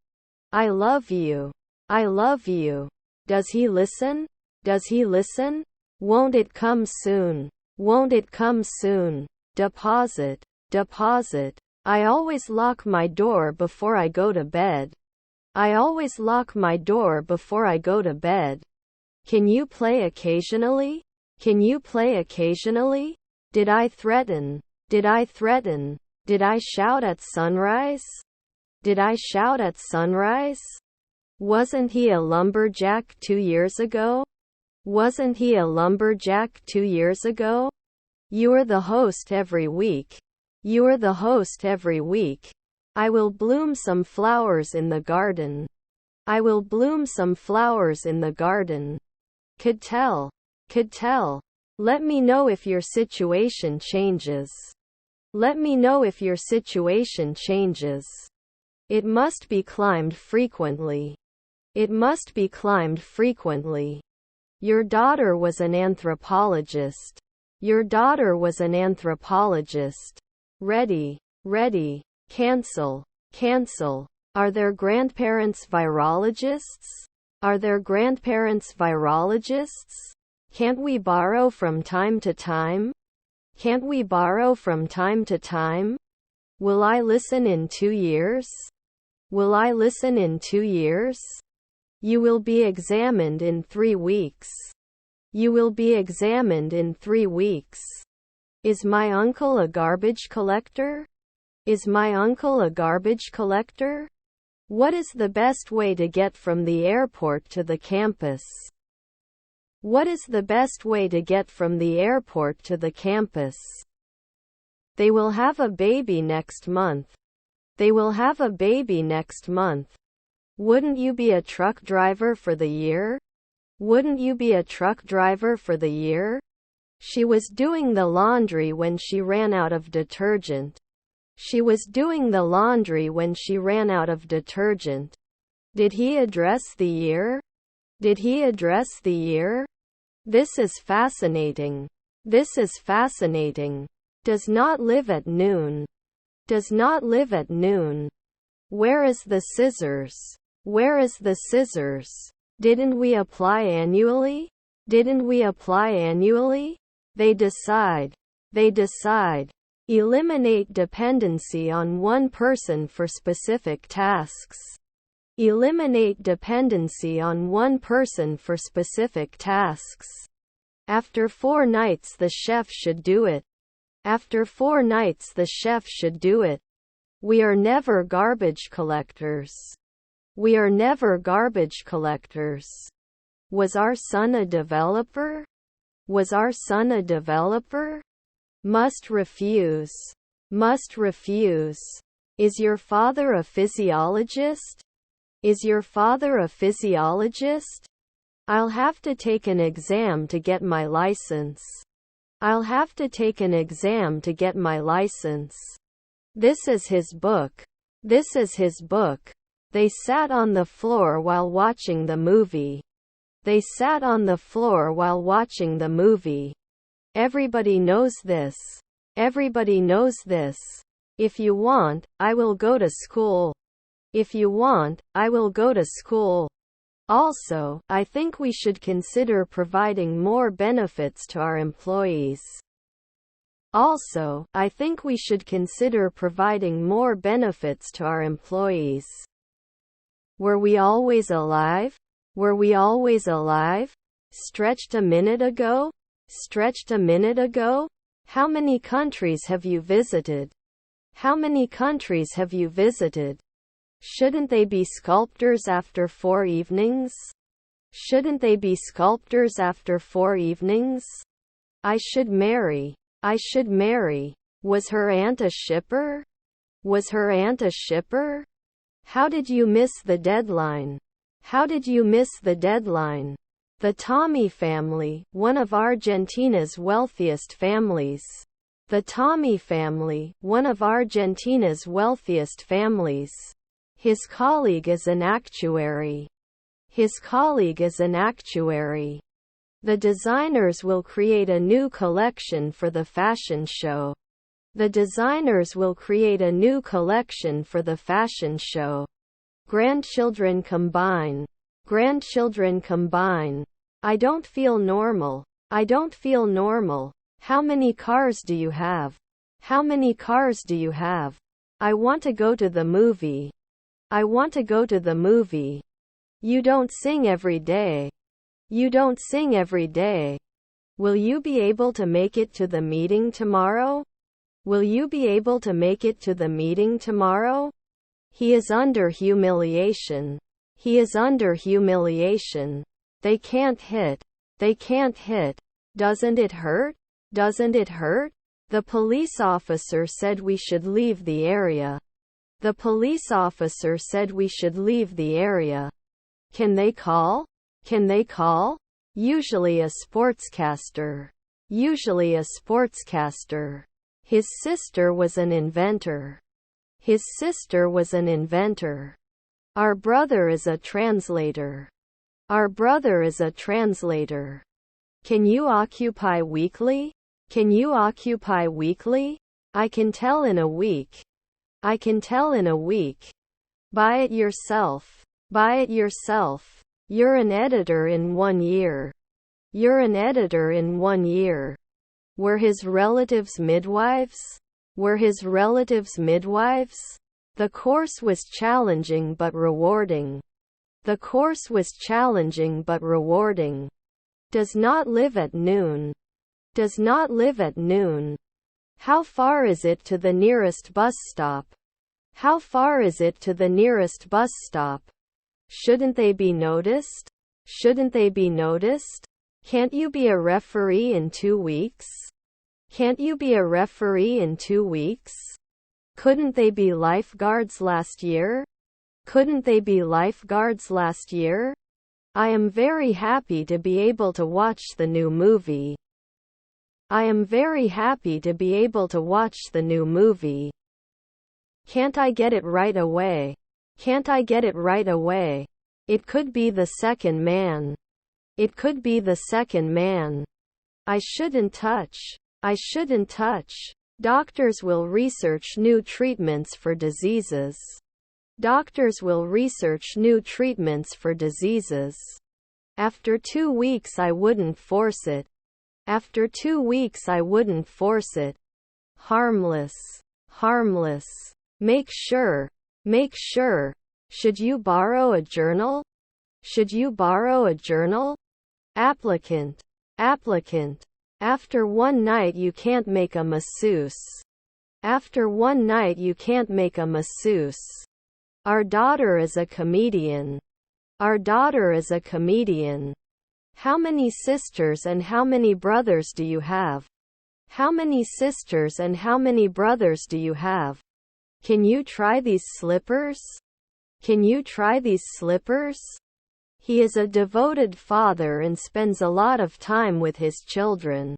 I love you. I love you. Does he listen? Does he listen? Won't it come soon? Won't it come soon? Deposit. Deposit. I always lock my door before I go to bed. I always lock my door before I go to bed. Can you play occasionally? Can you play occasionally? Did I threaten? Did I threaten? Did I shout at sunrise? Did I shout at sunrise? Wasn't he a lumberjack 2 years ago? Wasn't he a lumberjack 2 years ago? You're the host every week. You're the host every week. I will bloom some flowers in the garden. I will bloom some flowers in the garden. Could tell. Could tell. Let me know if your situation changes. Let me know if your situation changes. It must be climbed frequently. It must be climbed frequently. Your daughter was an anthropologist. Your daughter was an anthropologist. Ready. Ready. Cancel. Cancel. Are their grandparents virologists? Are their grandparents virologists? Can't we borrow from time to time? Can't we borrow from time to time? Will I listen in 2 years? Will I listen in 2 years? You will be examined in 3 weeks. You will be examined in 3 weeks. Is my uncle a garbage collector? Is my uncle a garbage collector? What is the best way to get from the airport to the campus? What is the best way to get from the airport to the campus? They will have a baby next month. They will have a baby next month. Wouldn't you be a truck driver for the year? Wouldn't you be a truck driver for the year? She was doing the laundry when she ran out of detergent. She was doing the laundry when she ran out of detergent. Did he address the year? Did he address the year? This is fascinating. This is fascinating. Does not live at noon. Does not live at noon. Where is the scissors? Where is the scissors? Didn't we apply annually? Didn't we apply annually? They decide. They decide. Eliminate dependency on one person for specific tasks. Eliminate dependency on one person for specific tasks. After 4 nights the chef should do it. After 4 nights the chef should do it. We are never garbage collectors. We are never garbage collectors. Was our son a developer? Was our son a developer? Must refuse. Must refuse. Is your father a physiologist? Is your father a physiologist? I'll have to take an exam to get my license. I'll have to take an exam to get my license. This is his book. This is his book. They sat on the floor while watching the movie. They sat on the floor while watching the movie. Everybody knows this. Everybody knows this. If you want, I will go to school. If you want, I will go to school. Also, I think we should consider providing more benefits to our employees. Also, I think we should consider providing more benefits to our employees. Were we always alive? Were we always alive? Stretched a minute ago? Stretched a minute ago? How many countries have you visited? How many countries have you visited? Shouldn't they be sculptors after 4 evenings? Shouldn't they be sculptors after 4 evenings? I should marry. I should marry. Was her aunt a shipper? Was her aunt a shipper? How did you miss the deadline? How did you miss the deadline? The Tommy family, one of Argentina's wealthiest families. The Tommy family, one of Argentina's wealthiest families. His colleague is an actuary. His colleague is an actuary. The designers will create a new collection for the fashion show. The designers will create a new collection for the fashion show. Grandchildren combine. Grandchildren combine. I don't feel normal. I don't feel normal. How many cars do you have? How many cars do you have? I want to go to the movie. I want to go to the movie. You don't sing every day. You don't sing every day. Will you be able to make it to the meeting tomorrow? Will you be able to make it to the meeting tomorrow? He is under humiliation. He is under humiliation. They can't hit. They can't hit. Doesn't it hurt? Doesn't it hurt? The police officer said we should leave the area. The police officer said we should leave the area. Can they call? Can they call? Usually a sportscaster. Usually a sportscaster. His sister was an inventor. His sister was an inventor. Our brother is a translator. Our brother is a translator. Can you occupy weekly? Can you occupy weekly? I can tell in a week. I can tell in a week. Buy it yourself. Buy it yourself. You're an editor in 1 year. You're an editor in 1 year. Were his relatives midwives? Were his relatives midwives? The course was challenging but rewarding. The course was challenging but rewarding. Does not live at noon. Does not live at noon. How far is it to the nearest bus stop? How far is it to the nearest bus stop? Shouldn't they be noticed? Shouldn't they be noticed? Can't you be a referee in 2 weeks? Can't you be a referee in 2 weeks? Couldn't they be lifeguards last year? Couldn't they be lifeguards last year? I am very happy to be able to watch the new movie. I am very happy to be able to watch the new movie. Can't I get it right away? Can't I get it right away? It could be the second man. It could be the second man. I shouldn't touch. I shouldn't touch. Doctors will research new treatments for diseases. Doctors will research new treatments for diseases. After 2 weeks I wouldn't force it. After 2 weeks I wouldn't force it. Harmless. Harmless. Make sure. Make sure. Should you borrow a journal? Should you borrow a journal? Applicant. Applicant. After one night you can't make a masseuse. After one night you can't make a masseuse. Our daughter is a comedian. Our daughter is a comedian. How many sisters and how many brothers do you have? How many sisters and how many brothers do you have? Can you try these slippers? Can you try these slippers? He is a devoted father and spends a lot of time with his children.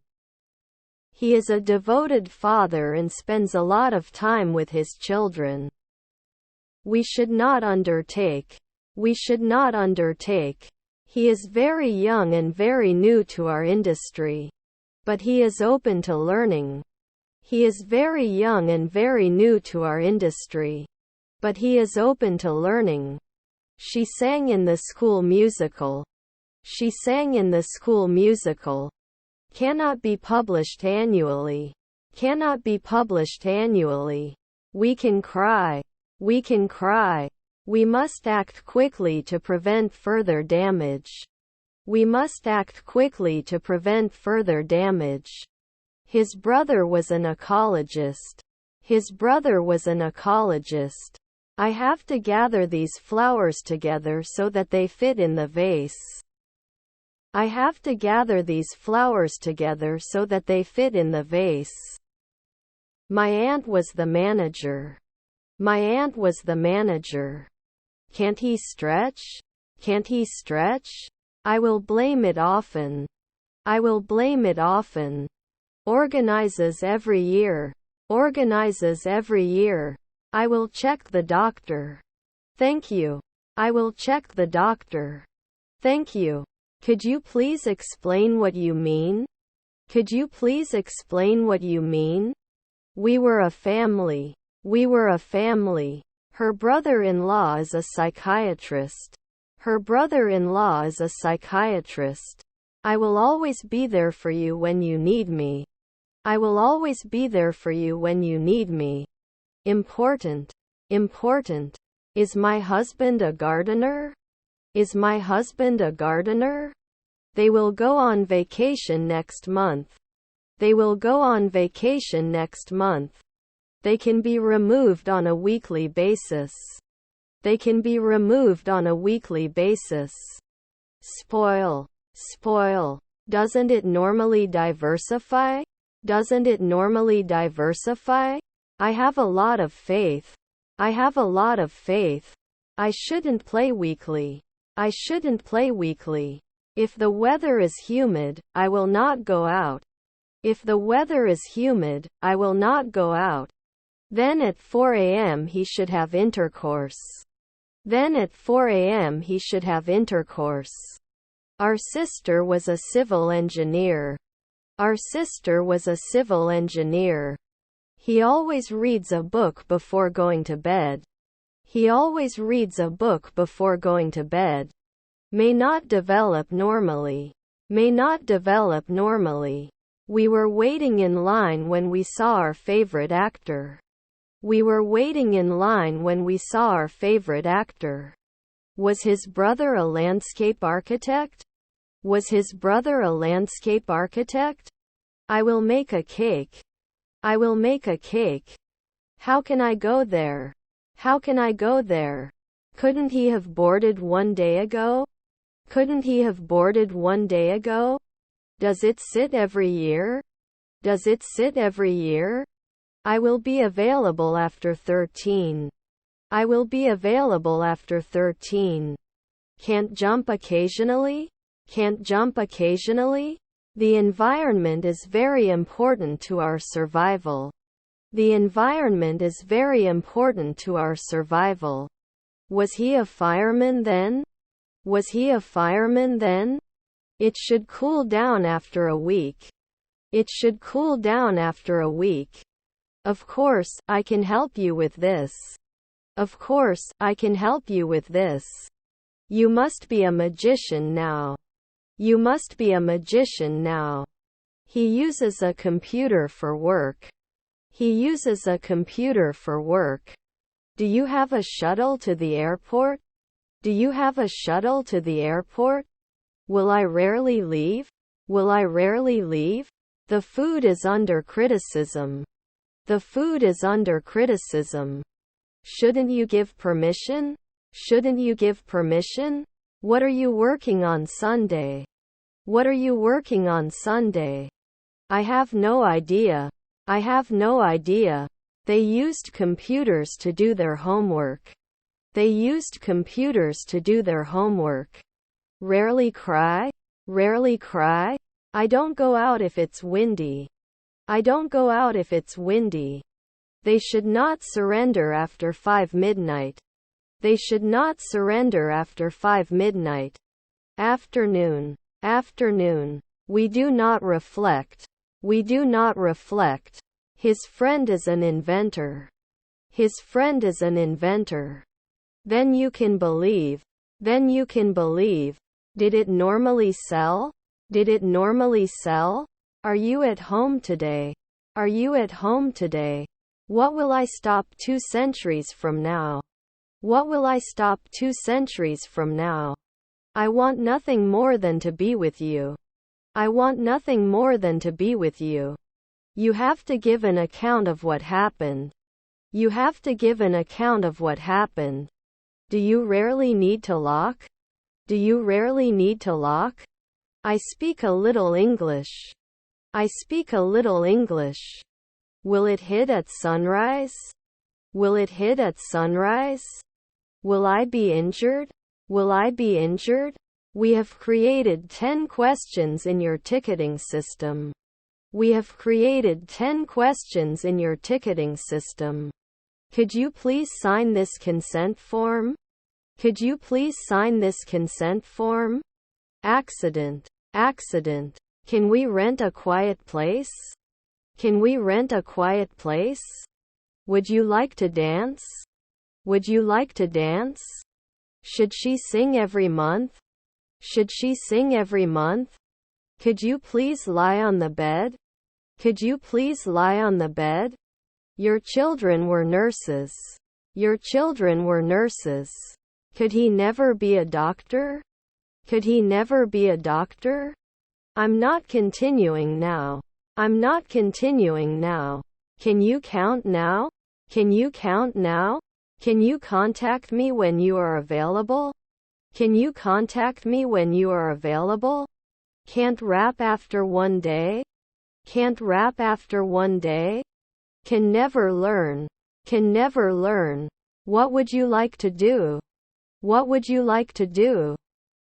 He is a devoted father and spends a lot of time with his children. We should not undertake. We should not undertake. He is very young and very new to our industry. But he is open to learning. He is very young and very new to our industry. But he is open to learning. She sang in the school musical. She sang in the school musical. Cannot be published annually. Cannot be published annually. We can cry. We can cry. We must act quickly to prevent further damage. We must act quickly to prevent further damage. His brother was an ecologist. His brother was an ecologist. I have to gather these flowers together so that they fit in the vase. I have to gather these flowers together so that they fit in the vase. My aunt was the manager. My aunt was the manager. Can't he stretch? Can't he stretch? I will blame it often. I will blame it often. Organizes every year. Organizes every year. I will check the doctor. Thank you. I will check the doctor. Thank you. Could you please explain what you mean? Could you please explain what you mean? We were a family. We were a family. Her brother-in-law is a psychiatrist. Her brother-in-law is a psychiatrist. I will always be there for you when you need me. I will always be there for you when you need me. Important. Important. Is my husband a gardener? Is my husband a gardener? They will go on vacation next month. They will go on vacation next month. They can be removed on a weekly basis. They can be removed on a weekly basis. Spoil. Spoil. Doesn't it normally diversify? Doesn't it normally diversify? I have a lot of faith. I have a lot of faith. I shouldn't play weekly. I shouldn't play weekly. If the weather is humid, I will not go out. If the weather is humid, I will not go out. Then at 4 a.m. he should have intercourse. Then at 4 a.m. he should have intercourse. Our sister was a civil engineer. Our sister was a civil engineer. He always reads a book before going to bed. He always reads a book before going to bed. May not develop normally. May not develop normally. We were waiting in line when we saw our favorite actor. We were waiting in line when we saw our favorite actor. Was his brother a landscape architect? Was his brother a landscape architect? I will make a cake. I will make a cake. How can I go there? How can I go there? Couldn't he have boarded 1 day ago? Couldn't he have boarded 1 day ago? Does it sit every year? Does it sit every year? I will be available after 13. I will be available after 13. Can't jump occasionally? Can't jump occasionally? The environment is very important to our survival. The environment is very important to our survival. Was he a fireman then? Was he a fireman then? It should cool down after a week. It should cool down after a week. Of course, I can help you with this. Of course, I can help you with this. You must be a magician now. You must be a magician now. He uses a computer for work. He uses a computer for work. Do you have a shuttle to the airport? Do you have a shuttle to the airport? Will I rarely leave? Will I rarely leave? The food is under criticism. The food is under criticism. Shouldn't you give permission? Shouldn't you give permission? What are you working on Sunday? What are you working on Sunday? I have no idea. I have no idea. They used computers to do their homework. They used computers to do their homework. Rarely cry? Rarely cry? I don't go out if it's windy. I don't go out if it's windy. They should not surrender after 5 midnight. They should not surrender after 5 midnight. Afternoon. Afternoon. We do not reflect. We do not reflect. His friend is an inventor. His friend is an inventor. Then you can believe. Then you can believe. Did it normally sell? Did it normally sell? Are you at home today? Are you at home today? What will I stop 2 centuries from now? What will I stop 2 centuries from now? I want nothing more than to be with you. I want nothing more than to be with you. You have to give an account of what happened. You have to give an account of what happened. Do you rarely need to lock? Do you rarely need to lock? I speak a little English. I speak a little English. Will it hit at sunrise? Will it hit at sunrise? Will I be injured? Will I be injured? We have created 10 questions in your ticketing system. We have created 10 questions in your ticketing system. Could you please sign this consent form? Could you please sign this consent form? Accident. Accident. Can we rent a quiet place? Can we rent a quiet place? Would you like to dance? Would you like to dance? Should she sing every month? Should she sing every month? Could you please lie on the bed? Could you please lie on the bed? Your children were nurses. Your children were nurses. Could he never be a doctor? Could he never be a doctor? I'm not continuing now. I'm not continuing now. Can you count now? Can you count now? Can you contact me when you are available? Can you contact me when you are available? Can't wrap after one day? Can't wrap after one day? Can never learn. Can never learn. What would you like to do? What would you like to do?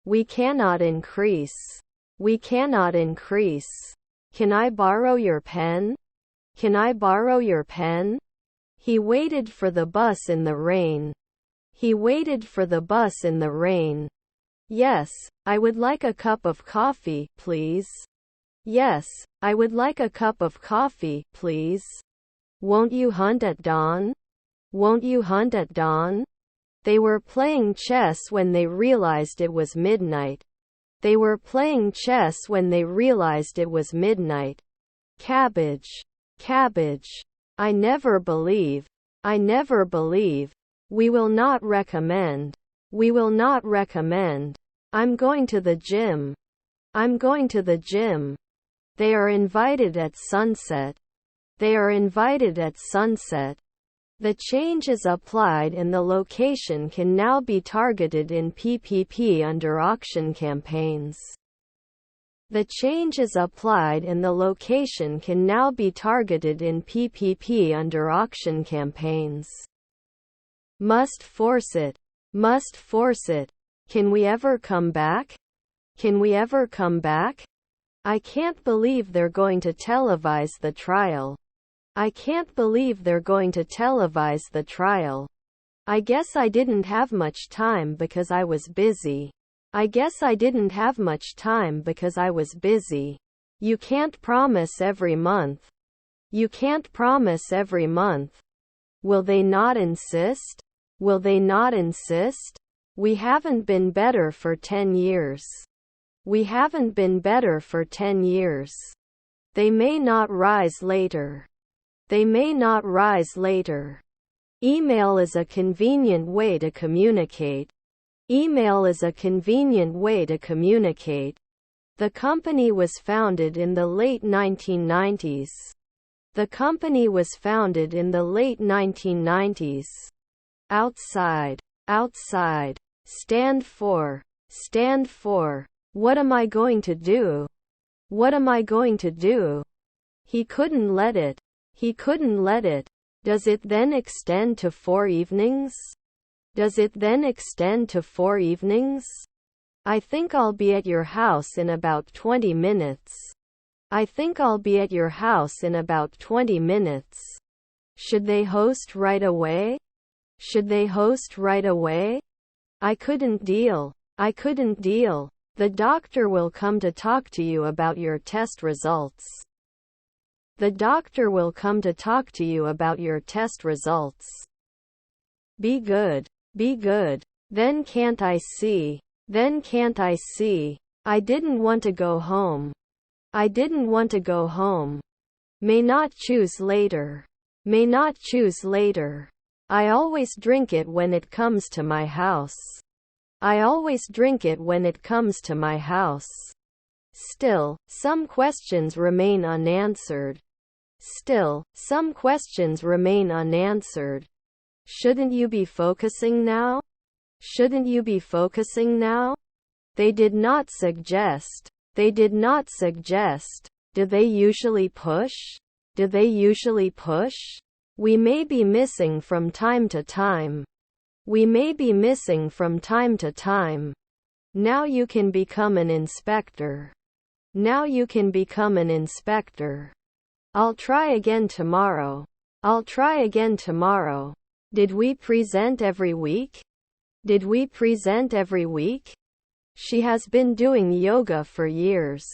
We cannot increase. We cannot increase. Can I borrow your pen? Can I borrow your pen? He waited for the bus in the rain. He waited for the bus in the rain. Yes, I would like a cup of coffee, please. Yes, I would like a cup of coffee, please. Won't you hunt at dawn? Won't you hunt at dawn? They were playing chess when they realized it was midnight. They were playing chess when they realized it was midnight. Cabbage. Cabbage. I never believe. I never believe. We will not recommend. We will not recommend. I'm going to the gym. I'm going to the gym. They are invited at sunset. They are invited at sunset. The changes applied in the location can now be targeted in PPP under auction campaigns. The changes applied in the location can now be targeted in PPP under auction campaigns. Must force it. Must force it. Can we ever come back? Can we ever come back? I can't believe they're going to televise the trial. I can't believe they're going to televise the trial. I guess I didn't have much time because I was busy. I guess I didn't have much time because I was busy. You can't promise every month. You can't promise every month. Will they not insist? Will they not insist? We haven't been better for 10 years. We haven't been better for 10 years. They may not rise later. They may not rise later. Email is a convenient way to communicate. Email is a convenient way to communicate. The company was founded in the late 1990s. The company was founded in the late 1990s. Outside. Outside. Stand for. Stand for. What am I going to do? What am I going to do? He couldn't let it. He couldn't let it. Does it then extend to 4 evenings? Does it then extend to 4 evenings? I think I'll be at your house in about 20 minutes. I think I'll be at your house in about 20 minutes. Should they host right away? Should they host right away? I couldn't deal. I couldn't deal. The doctor will come to talk to you about your test results. The doctor will come to talk to you about your test results. Be good. Be good. Then can't I see? Then can't I see? I didn't want to go home. I didn't want to go home. May not choose later. May not choose later. I always drink it when it comes to my house. I always drink it when it comes to my house. Still, some questions remain unanswered. Still, some questions remain unanswered. Shouldn't you be focusing now? Shouldn't you be focusing now? They did not suggest. They did not suggest. Do they usually push? Do they usually push? We may be missing from time to time. We may be missing from time to time. Now you can become an inspector. Now you can become an inspector. I'll try again tomorrow. I'll try again tomorrow. Did we present every week? Did we present every week? She has been doing yoga for years.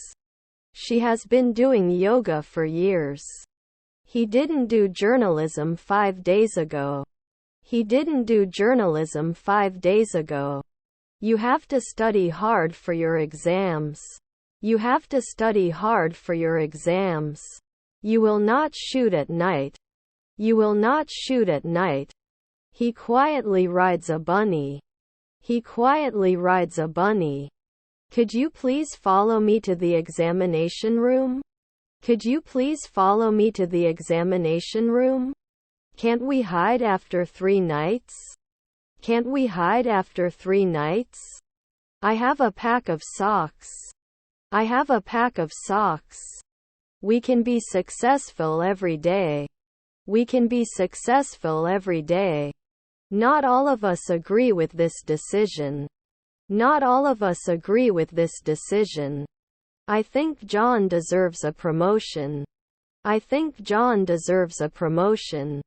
She has been doing yoga for years. He didn't do journalism 5 days ago. He didn't do journalism 5 days ago. You have to study hard for your exams. You have to study hard for your exams. You will not shoot at night. You will not shoot at night. He quietly rides a bunny. He quietly rides a bunny. Could you please follow me to the examination room? Could you please follow me to the examination room? Can't we hide after 3 nights? Can't we hide after 3 nights? I have a pack of socks. I have a pack of socks. We can be successful every day. We can be successful every day. Not all of us agree with this decision. Not all of us agree with this decision. I think John deserves a promotion. I think John deserves a promotion.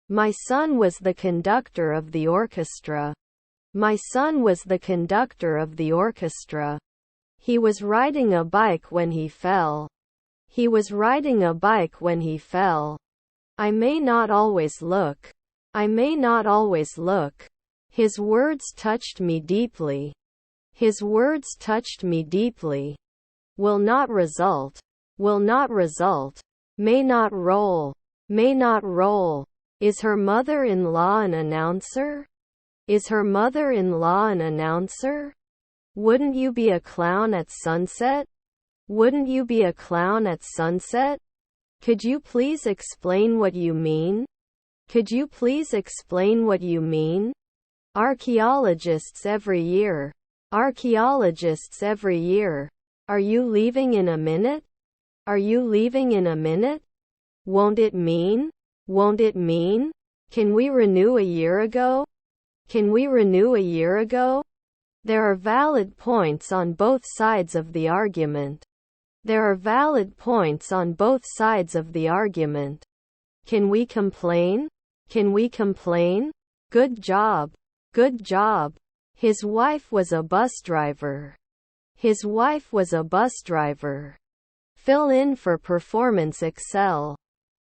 My son was the conductor of the orchestra. My son was the conductor of the orchestra. He was riding a bike when he fell. He was riding a bike when he fell. I may not always look. I may not always look. His words touched me deeply. His words touched me deeply. Will not result. Will not result. May not roll. May not roll. Is her mother-in-law an announcer? Is her mother-in-law an announcer? Wouldn't you be a clown at sunset? Wouldn't you be a clown at sunset? Could you please explain what you mean? Could you please explain what you mean? Archaeologists every year. Archaeologists every year. Are you leaving in a minute? Are you leaving in a minute? Won't it mean? Won't it mean? Can we renew a year ago? Can we renew a year ago? There are valid points on both sides of the argument. There are valid points on both sides of the argument. Can we complain? Can we complain? Good job. Good job. His wife was a bus driver. His wife was a bus driver. Fill in for performance excel.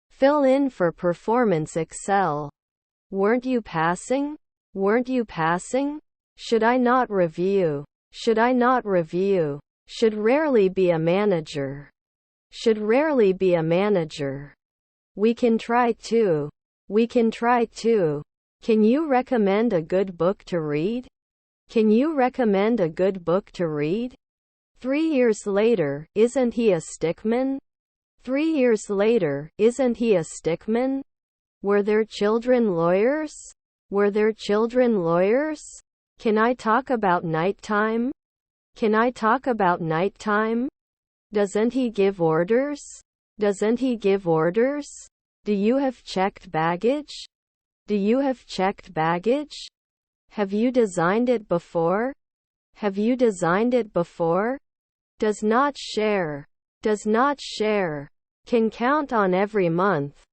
Fill in for performance excel. Weren't you passing? Weren't you passing? Should I not review? Should I not review? Should rarely be a manager. Should rarely be a manager. We can try to. We can try to. Can you recommend a good book to read? Can you recommend a good book to read? 3 years later, isn't he a stickman? 3 years later, isn't he a stickman? Were their children lawyers? Were their children lawyers? Can I talk about nighttime? Can I talk about nighttime? Doesn't he give orders? Doesn't he give orders? Do you have checked baggage? Do you have checked baggage? Have you designed it before? Have you designed it before? Does not share. Does not share. Can count on every month.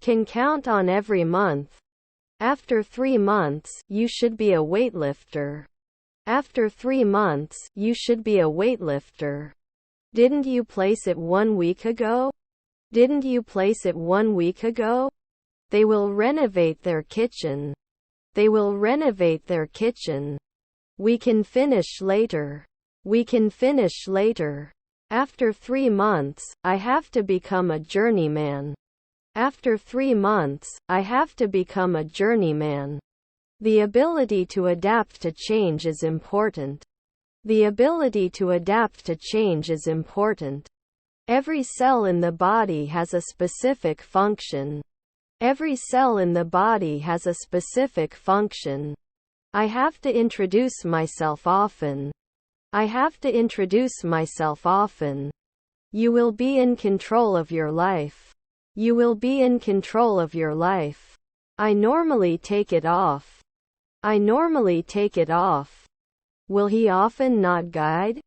Can count on every month. After 3 months, you should be a weightlifter. After 3 months, you should be a weightlifter. Didn't you place it 1 week ago? Didn't you place it 1 week ago? They will renovate their kitchen. They will renovate their kitchen. We can finish later. We can finish later. After 3 months, I have to become a journeyman. After 3 months, I have to become a journeyman. The ability to adapt to change is important. The ability to adapt to change is important. Every cell in the body has a specific function. Every cell in the body has a specific function. I have to introduce myself often. I have to introduce myself often. You will be in control of your life. You will be in control of your life. I normally take it off. I normally take it off. Will he often not guide?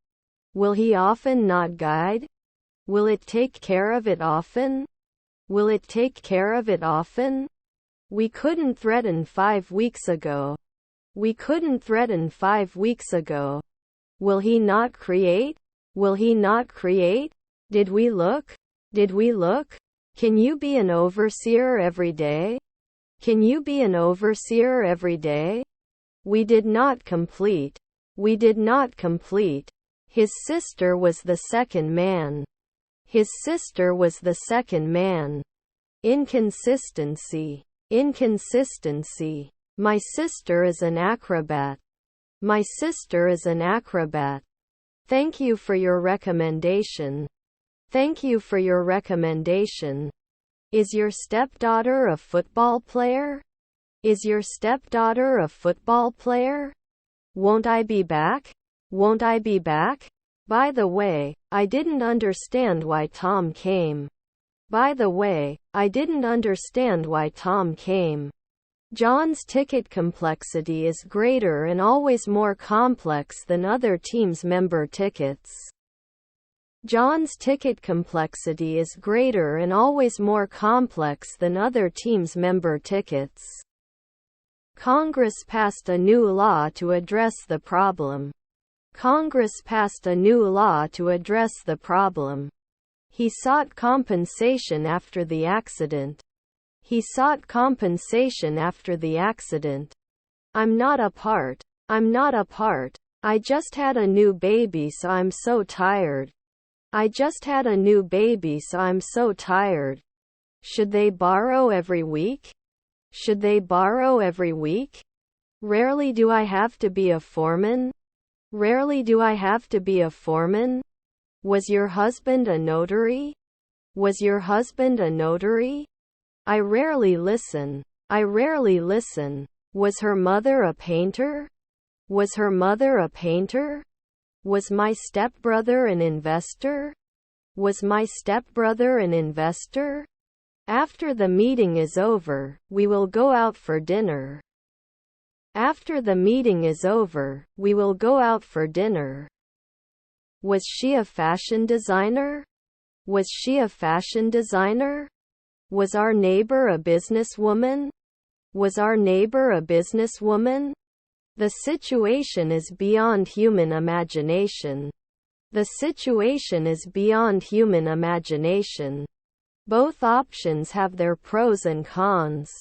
Will he often not guide? Will it take care of it often? Will it take care of it often? We couldn't threaten 5 weeks ago. We couldn't threaten 5 weeks ago. Will he not create? Will he not create? Did we look? Did we look? Can you be an overseer every day? Can you be an overseer every day? We did not complete. We did not complete. His sister was the second man. His sister was the second man. Inconsistency. Inconsistency. My sister is an acrobat. My sister is an acrobat. Thank you for your recommendation. Thank you for your recommendation. Is your stepdaughter a football player? Is your stepdaughter a football player? Won't I be back? Won't I be back? By the way, I didn't understand why Tom came. By the way, I didn't understand why Tom came. John's ticket complexity is greater and always more complex than other teams' member tickets. John's ticket complexity is greater and always more complex than other teams' member tickets. Congress passed a new law to address the problem. Congress passed a new law to address the problem. He sought compensation after the accident. He sought compensation after the accident. I'm not a part. I'm not a part. I just had a new baby, so I'm so tired. I just had a new baby, so I'm so tired. Should they borrow every week? Should they borrow every week? Rarely do I have to be a foreman. Rarely do I have to be a foreman. Was your husband a notary? Was your husband a notary? I rarely listen. I rarely listen. Was her mother a painter? Was her mother a painter? Was my stepbrother an investor? Was my stepbrother an investor? After the meeting is over, we will go out for dinner. After the meeting is over, we will go out for dinner. Was she a fashion designer? Was she a fashion designer? Was our neighbor a businesswoman? Was our neighbor a businesswoman? The situation is beyond human imagination. The situation is beyond human imagination. Both options have their pros and cons.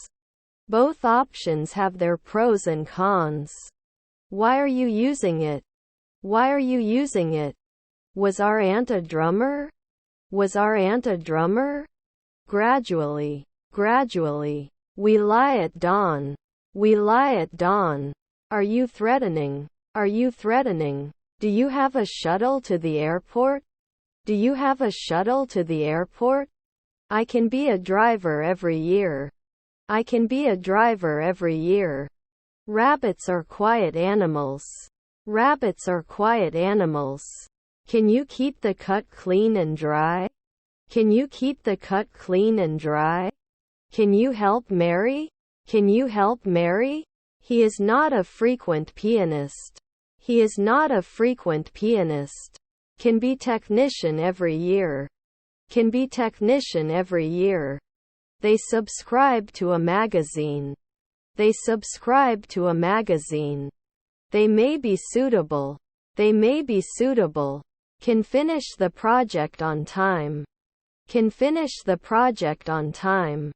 Both options have their pros and cons. Why are you using it? Why are you using it? Was our aunt a drummer? Was our aunt a drummer? Gradually. Gradually. We lie at dawn. We lie at dawn. Are you threatening? Are you threatening? Do you have a shuttle to the airport? Do you have a shuttle to the airport? I can be a driver every year. I can be a driver every year. Rabbits are quiet animals. Rabbits are quiet animals. Can you keep the cut clean and dry? Can you keep the cut clean and dry? Can you help Mary? Can you help Mary? He is not a frequent pianist. He is not a frequent pianist. Can be technician every year. Can be technician every year. They subscribe to a magazine. They subscribe to a magazine. They may be suitable. They may be suitable. Can finish the project on time. Can finish the project on time.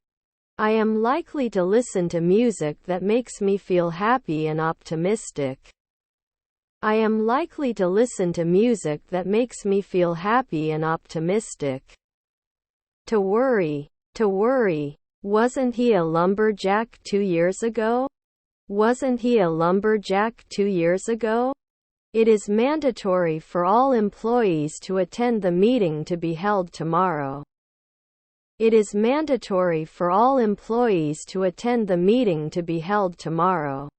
I am likely to listen to music that makes me feel happy and optimistic. I am likely to listen to music that makes me feel happy and optimistic. To worry. To worry. Wasn't he a lumberjack 2 years ago? Wasn't he a lumberjack 2 years ago? It is mandatory for all employees to attend the meeting to be held tomorrow. It is mandatory for all employees to attend the meeting to be held tomorrow.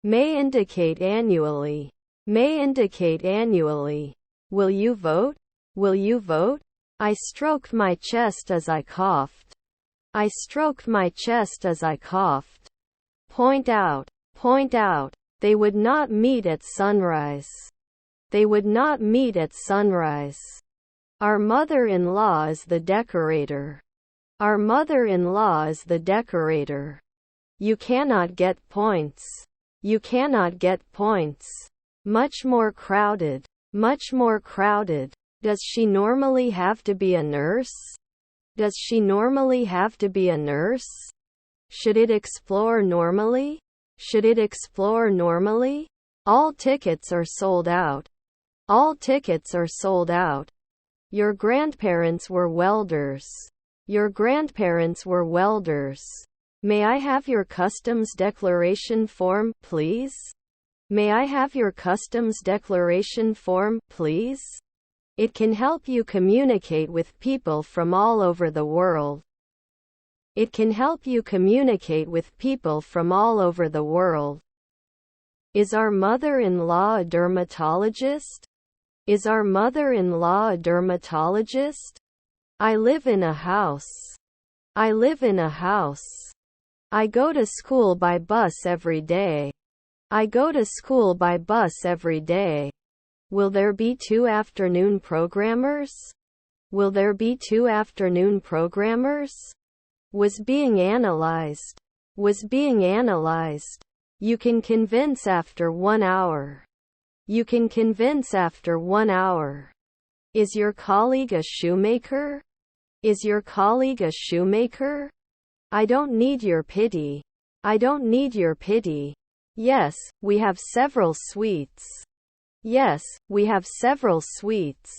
May indicate annually. May indicate annually. Will you vote? Will you vote? I stroked my chest as I coughed. I stroked my chest as I coughed. Point out. Point out. They would not meet at sunrise. They would not meet at sunrise. Our mother-in-law is the decorator. Our mother-in-law is the decorator. You cannot get points. You cannot get points. Much more crowded. Much more crowded. Does she normally have to be a nurse? Does she normally have to be a nurse? Should it explore normally? Should it explore normally? All tickets are sold out. All tickets are sold out. Your grandparents were welders. Your grandparents were welders. May I have your customs declaration form, please? May I have your customs declaration form, please? It can help you communicate with people from all over the world. It can help you communicate with people from all over the world. Is our mother-in-law a dermatologist? Is our mother-in-law a dermatologist? I live in a house. I live in a house. I go to school by bus every day. I go to school by bus every day. Will there be 2 afternoon programmers? Will there be 2 afternoon programmers? Was being analyzed. Was being analyzed. You can convince after 1 hour. You can convince after 1 hour. Is your colleague a shoemaker? Is your colleague a shoemaker? I don't need your pity. I don't need your pity. Yes, we have several sweets. Yes, we have several sweets.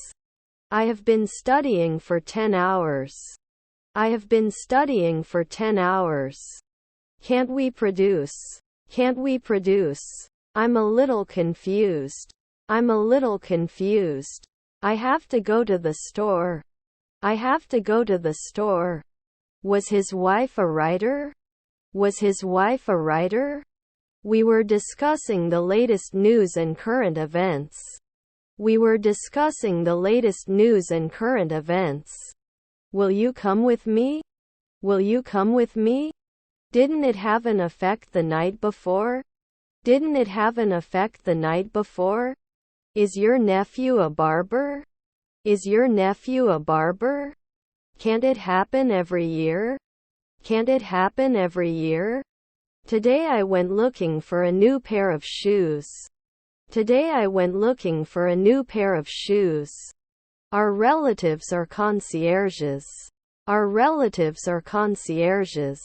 I have been studying for 10 hours. I have been studying for 10 hours. Can't we produce? Can't we produce? I'm a little confused. I'm a little confused. I have to go to the store. I have to go to the store. Was his wife a writer? Was his wife a writer? We were discussing the latest news and current events. We were discussing the latest news and current events. Will you come with me? Will you come with me? Didn't it have an effect the night before? Didn't it have an effect the night before? Is your nephew a barber? Is your nephew a barber? Can't it happen every year? Can't it happen every year? Today I went looking for a new pair of shoes. Today I went looking for a new pair of shoes. Our relatives are concierges. Our relatives are concierges.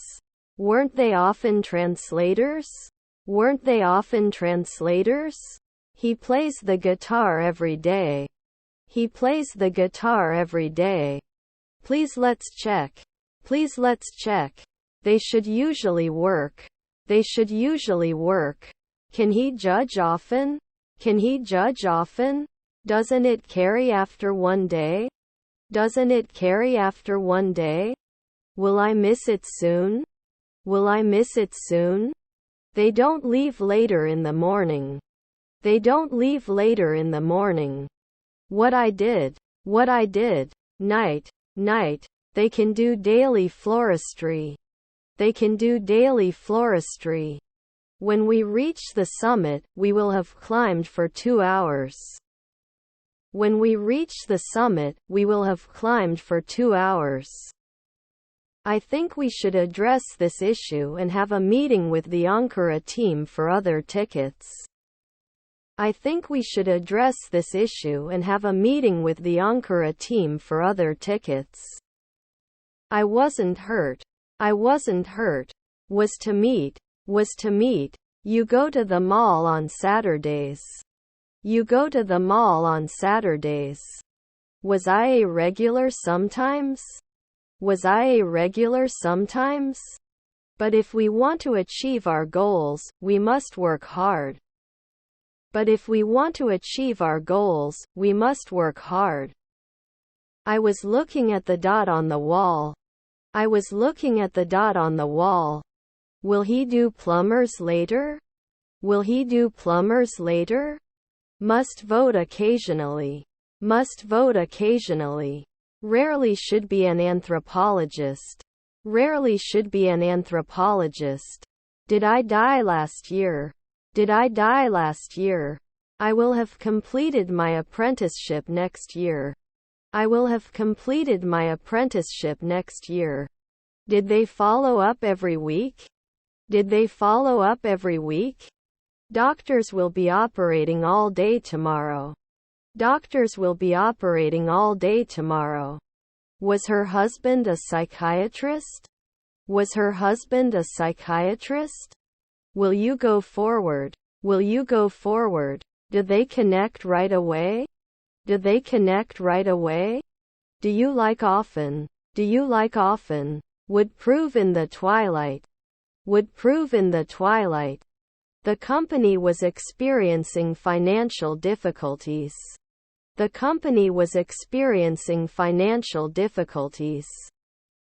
Weren't they often translators? Weren't they often translators? He plays the guitar every day. He plays the guitar every day. Please let's check. Please let's check. They should usually work. They should usually work. Can he judge often? Can he judge often? Doesn't it carry after 1 day? Doesn't it carry after 1 day? Will I miss it soon? Will I miss it soon? They don't leave later in the morning. They don't leave later in the morning. What I did. What I did. Night. Night. They can do daily floristry. They can do daily floristry. When we reach the summit, we will have climbed for 2 hours. When we reach the summit, we will have climbed for 2 hours. I think we should address this issue and have a meeting with the Ankara team for other tickets. I think we should address this issue and have a meeting with the Ankara team for other tickets. I wasn't hurt. I wasn't hurt. Was to meet. Was to meet. You go to the mall on Saturdays. You go to the mall on Saturdays. Was I a regular sometimes? Was I a regular sometimes? But if we want to achieve our goals, we must work hard. But if we want to achieve our goals, we must work hard. I was looking at the dot on the wall. I was looking at the dot on the wall. Will he do plumbers later? Will he do plumbers later? Must vote occasionally. Must vote occasionally. Rarely should be an anthropologist. Rarely should be an anthropologist. Did I die last year? Did I die last year? I will have completed my apprenticeship next year. I will have completed my apprenticeship next year. Did they follow up every week? Did they follow up every week? Doctors will be operating all day tomorrow. Doctors will be operating all day tomorrow. Was her husband a psychiatrist? Was her husband a psychiatrist? Will you go forward? Will you go forward? Did they connect right away? Did they connect right away? Do you like often? Do you like often? Would prove in the twilight. Would prove in the twilight. The company was experiencing financial difficulties. The company was experiencing financial difficulties.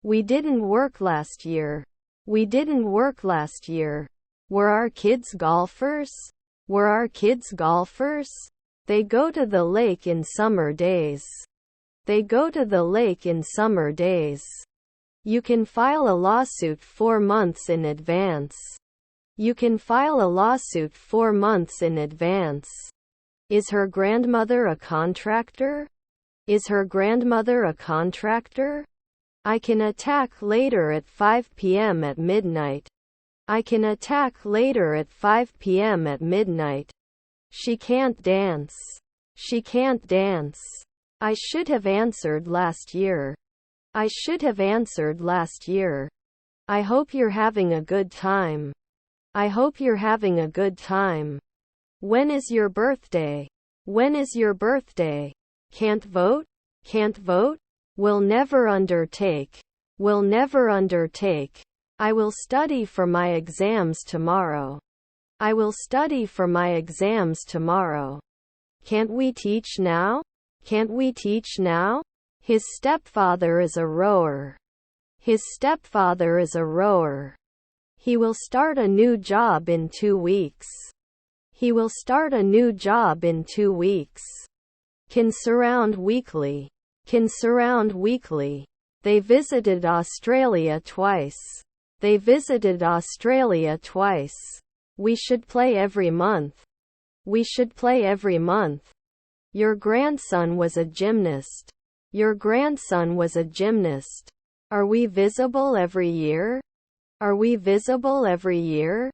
We didn't work last year. We didn't work last year. Were our kids golfers? Were our kids golfers? They go to the lake in summer days. They go to the lake in summer days. You can file a lawsuit 4 months in advance. You can file a lawsuit 4 months in advance. Is her grandmother a contractor? Is her grandmother a contractor? I can attack later at 5 p.m. at midnight. I can attack later at 5 p.m. at midnight. She can't dance. She can't dance. I should have answered last year. I should have answered last year. I hope you're having a good time. I hope you're having a good time. When is your birthday? When is your birthday? Can't vote? Can't vote? Will never undertake. Will never undertake. I will study for my exams tomorrow. I will study for my exams tomorrow. Can't we teach now? Can't we teach now? His stepfather is a rower. His stepfather is a rower. He will start a new job in 2 weeks. He will start a new job in 2 weeks. Can surround weekly. Can surround weekly. They visited Australia twice. They visited Australia twice. We should play every month. We should play every month. Your grandson was a gymnast. Your grandson was a gymnast. Are we visible every year? Are we visible every year?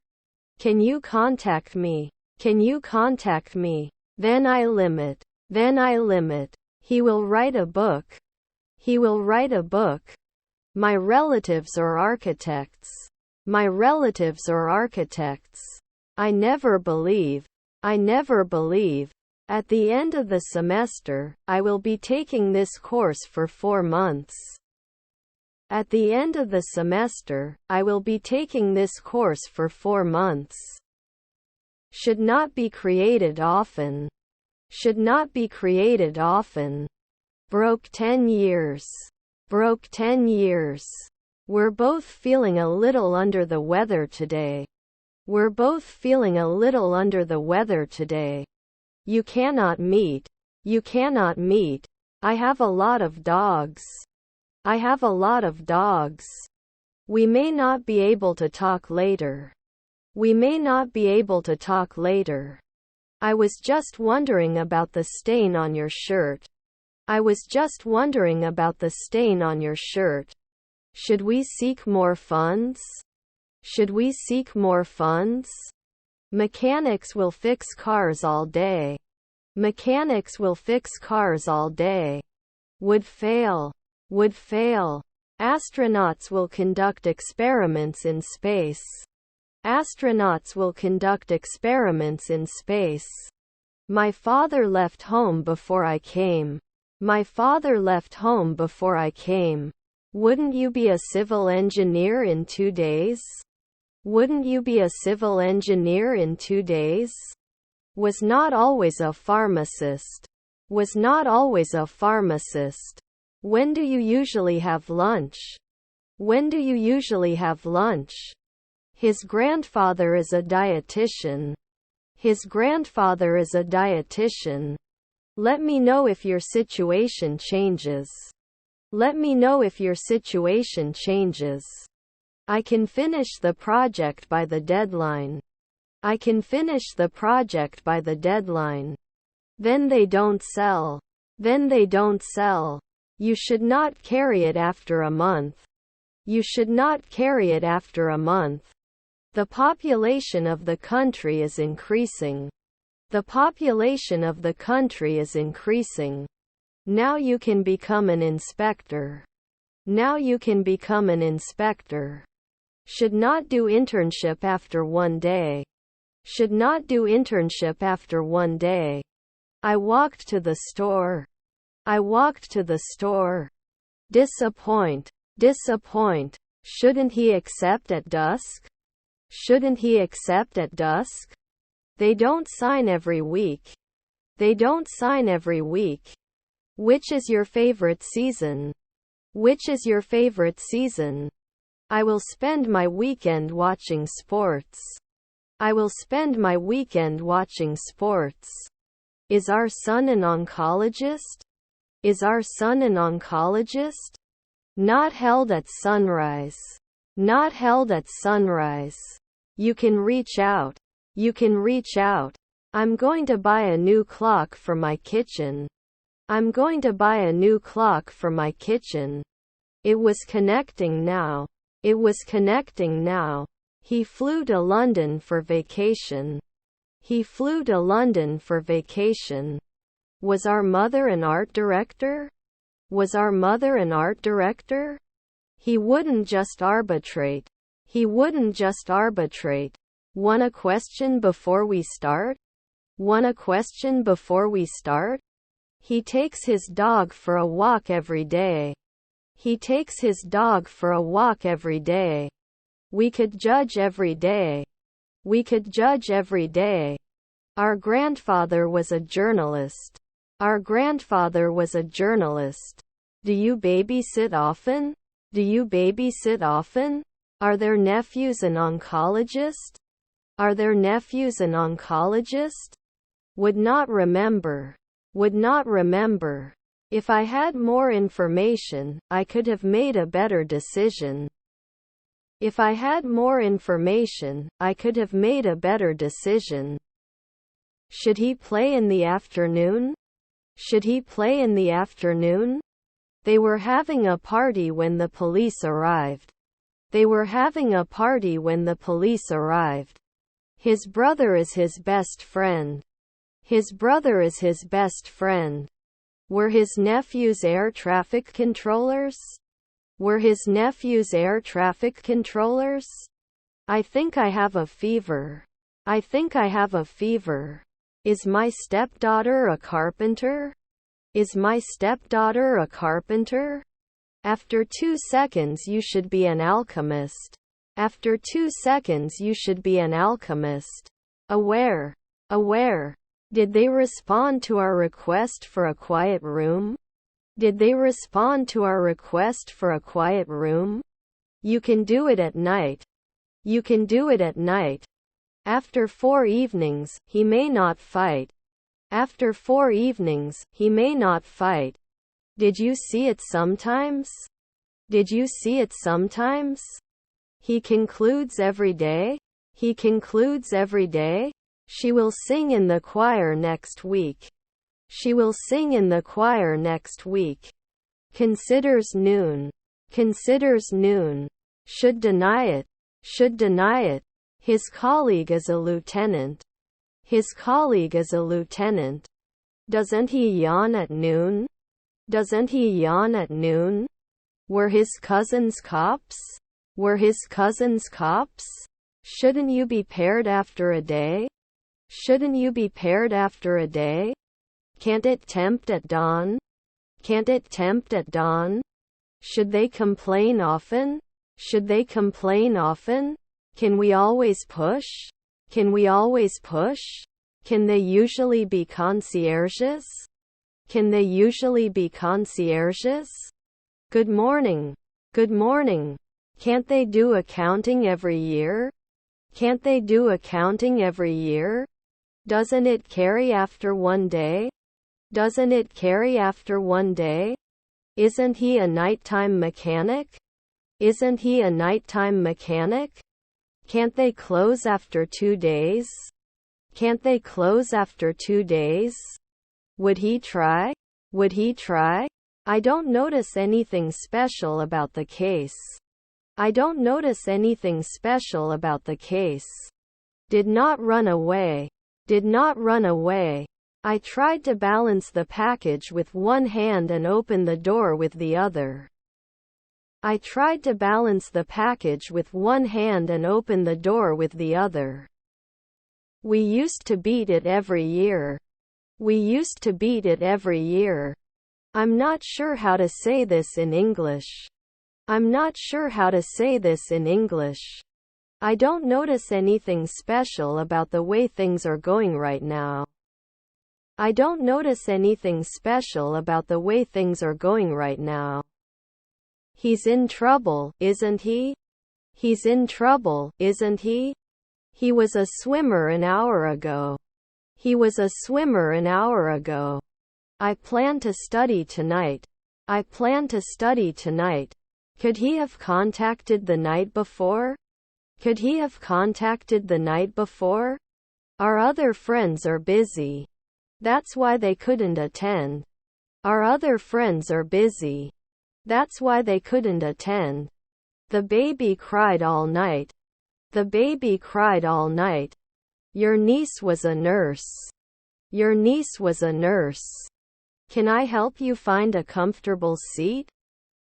Can you contact me? Can you contact me? Then I limit. Then I limit. He will write a book. He will write a book. My relatives are architects. My relatives are architects. I never believe. I never believe. At the end of the semester, I will be taking this course for 4 months. At the end of the semester, I will be taking this course for 4 months. Should not be created often. Should not be created often. Broke 10 years. Broke 10 years. We're both feeling a little under the weather today. We're both feeling a little under the weather today. You cannot meet. You cannot meet. I have a lot of dogs. I have a lot of dogs. We may not be able to talk later. We may not be able to talk later. I was just wondering about the stain on your shirt. I was just wondering about the stain on your shirt. Should we seek more funds? Should we seek more funds? Mechanics will fix cars all day. Mechanics will fix cars all day. Would fail. Would fail. Astronauts will conduct experiments in space. Astronauts will conduct experiments in space. My father left home before I came. My father left home before I came. Wouldn't you be a civil engineer in 2 days? Wouldn't you be a civil engineer in 2 days? Was not always a pharmacist. Was not always a pharmacist. When do you usually have lunch? When do you usually have lunch? His grandfather is a dietitian. His grandfather is a dietitian. Let me know if your situation changes. Let me know if your situation changes. I can finish the project by the deadline. I can finish the project by the deadline. Then they don't sell. Then they don't sell. You should not carry it after a month. You should not carry it after a month. The population of the country is increasing. The population of the country is increasing. Now you can become an inspector. Now you can become an inspector. Should not do internship after 1 day. Should not do internship after 1 day. I walked to the store. I walked to the store. Disappoint. Disappoint. Shouldn't he accept at dusk? Shouldn't he accept at dusk? They don't sign every week. They don't sign every week. Which is your favorite season? Which is your favorite season? I will spend my weekend watching sports. I will spend my weekend watching sports. Is our son an oncologist? Is our son an oncologist? Not held at sunrise. Not held at sunrise. You can reach out. You can reach out. I'm going to buy a new clock for my kitchen. I'm going to buy a new clock for my kitchen. It was connecting now. It was connecting now. He flew to London for vacation. He flew to London for vacation. Was our mother an art director? Was our mother an art director? He wouldn't just arbitrate. He wouldn't just arbitrate. Want a question before we start? Want a question before we start? He takes his dog for a walk every day. He takes his dog for a walk every day. We could judge every day. We could judge every day. Our grandfather was a journalist. Our grandfather was a journalist. Do you babysit often? Do you babysit often? Are their nephews an oncologist? Are their nephews an oncologist? Would not remember. Would not remember. If I had more information, I could have made a better decision. If I had more information, I could have made a better decision. Should he play in the afternoon? Should he play in the afternoon? They were having a party when the police arrived. They were having a party when the police arrived. His brother is his best friend. His brother is his best friend. Were his nephews air traffic controllers? Were his nephews air traffic controllers? I think I have a fever. I think I have a fever. Is my stepdaughter a carpenter? Is my stepdaughter a carpenter? After 2 seconds you should be an alchemist. After 2 seconds you should be an alchemist. Aware. Aware. Did they respond to our request for a quiet room? Did they respond to our request for a quiet room? You can do it at night. You can do it at night. After 4 evenings, he may not fight. After 4 evenings, he may not fight. Did you see it sometimes? Did you see it sometimes? He concludes every day. He concludes every day. She will sing in the choir next week. She will sing in the choir next week. Considers noon. Considers noon. Should deny it. Should deny it. His colleague is a lieutenant. His colleague is a lieutenant. Doesn't he yawn at noon? Doesn't he yawn at noon? Were his cousins cops? Were his cousins cops? Shouldn't you be paired after a day? Shouldn't you be paired after a day? Can't it tempt at dawn? Can't it tempt at dawn? Should they complain often? Should they complain often? Can we always push? Can we always push? Can they usually be concierges? Can they usually be concierges? Good morning. Good morning. Can't they do accounting every year? Can't they do accounting every year? Doesn't it carry after one day? Doesn't it carry after one day? Isn't he a nighttime mechanic? Isn't he a nighttime mechanic? Can't they close after 2 days? Can't they close after 2 days? Would he try? Would he try? I don't notice anything special about the case. I don't notice anything special about the case. Did not run away. Did not run away. I tried to balance the package with one hand and open the door with the other. I tried to balance the package with one hand and open the door with the other. We used to beat it every year. We used to beat it every year. I'm not sure how to say this in English. I'm not sure how to say this in English. I don't notice anything special about the way things are going right now. I don't notice anything special about the way things are going right now. He's in trouble, isn't he? He's in trouble, isn't he? He was a swimmer an hour ago. He was a swimmer an hour ago. I plan to study tonight. I plan to study tonight. Could he have contacted the night before? Could he have contacted the night before? Our other friends are busy. That's why they couldn't attend. Our other friends are busy. That's why they couldn't attend. The baby cried all night. The baby cried all night. Your niece was a nurse. Your niece was a nurse. Can I help you find a comfortable seat?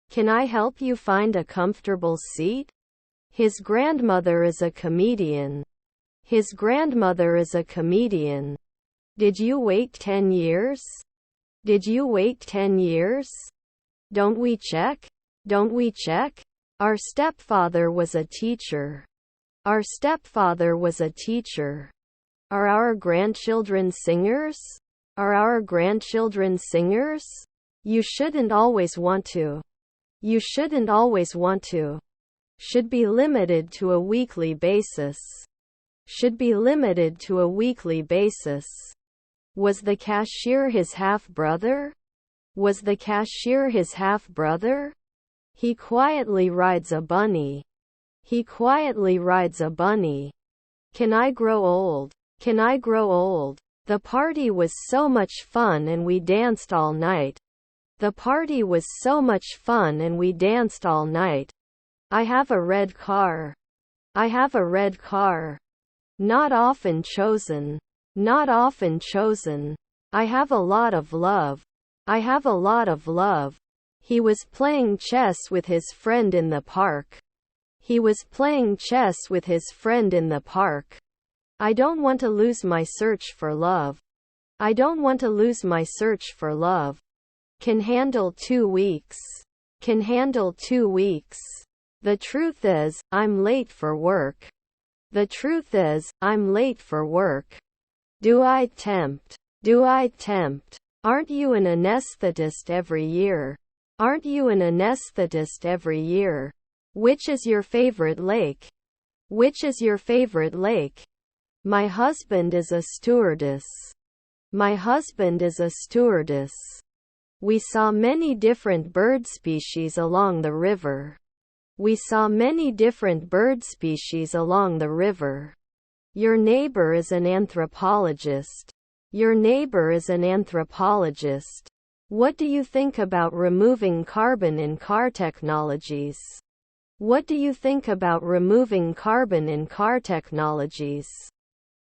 Can I help you find a comfortable seat? His grandmother is a comedian. His grandmother is a comedian. Did you wait 10 years? Did you wait 10 years? Don't we check? Don't we check? Our stepfather was a teacher. Our stepfather was a teacher. Are our grandchildren singers? Are our grandchildren singers? You shouldn't always want to. You shouldn't always want to. Should be limited to a weekly basis. Should be limited to a weekly basis. Was the cashier his half-brother? Was the cashier his half-brother? He quietly rides a bunny. He quietly rides a bunny. Can I grow old? Can I grow old? The party was so much fun and we danced all night. The party was so much fun and we danced all night. I have a red car. I have a red car. Not often chosen. Not often chosen. I have a lot of love. I have a lot of love. He was playing chess with his friend in the park. He was playing chess with his friend in the park. I don't want to lose my search for love. I don't want to lose my search for love. Can handle 2 weeks. Can handle 2 weeks. The truth is, I'm late for work. The truth is, I'm late for work. Do I tempt? Do I tempt? Aren't you an anesthetist every year? Aren't you an anesthetist every year? Which is your favorite lake? Which is your favorite lake? My husband is a stewardess. My husband is a stewardess. We saw many different bird species along the river. We saw many different bird species along the river. Your neighbor is an anthropologist. Your neighbor is an anthropologist. What do you think about removing carbon in car technologies? What do you think about removing carbon in car technologies?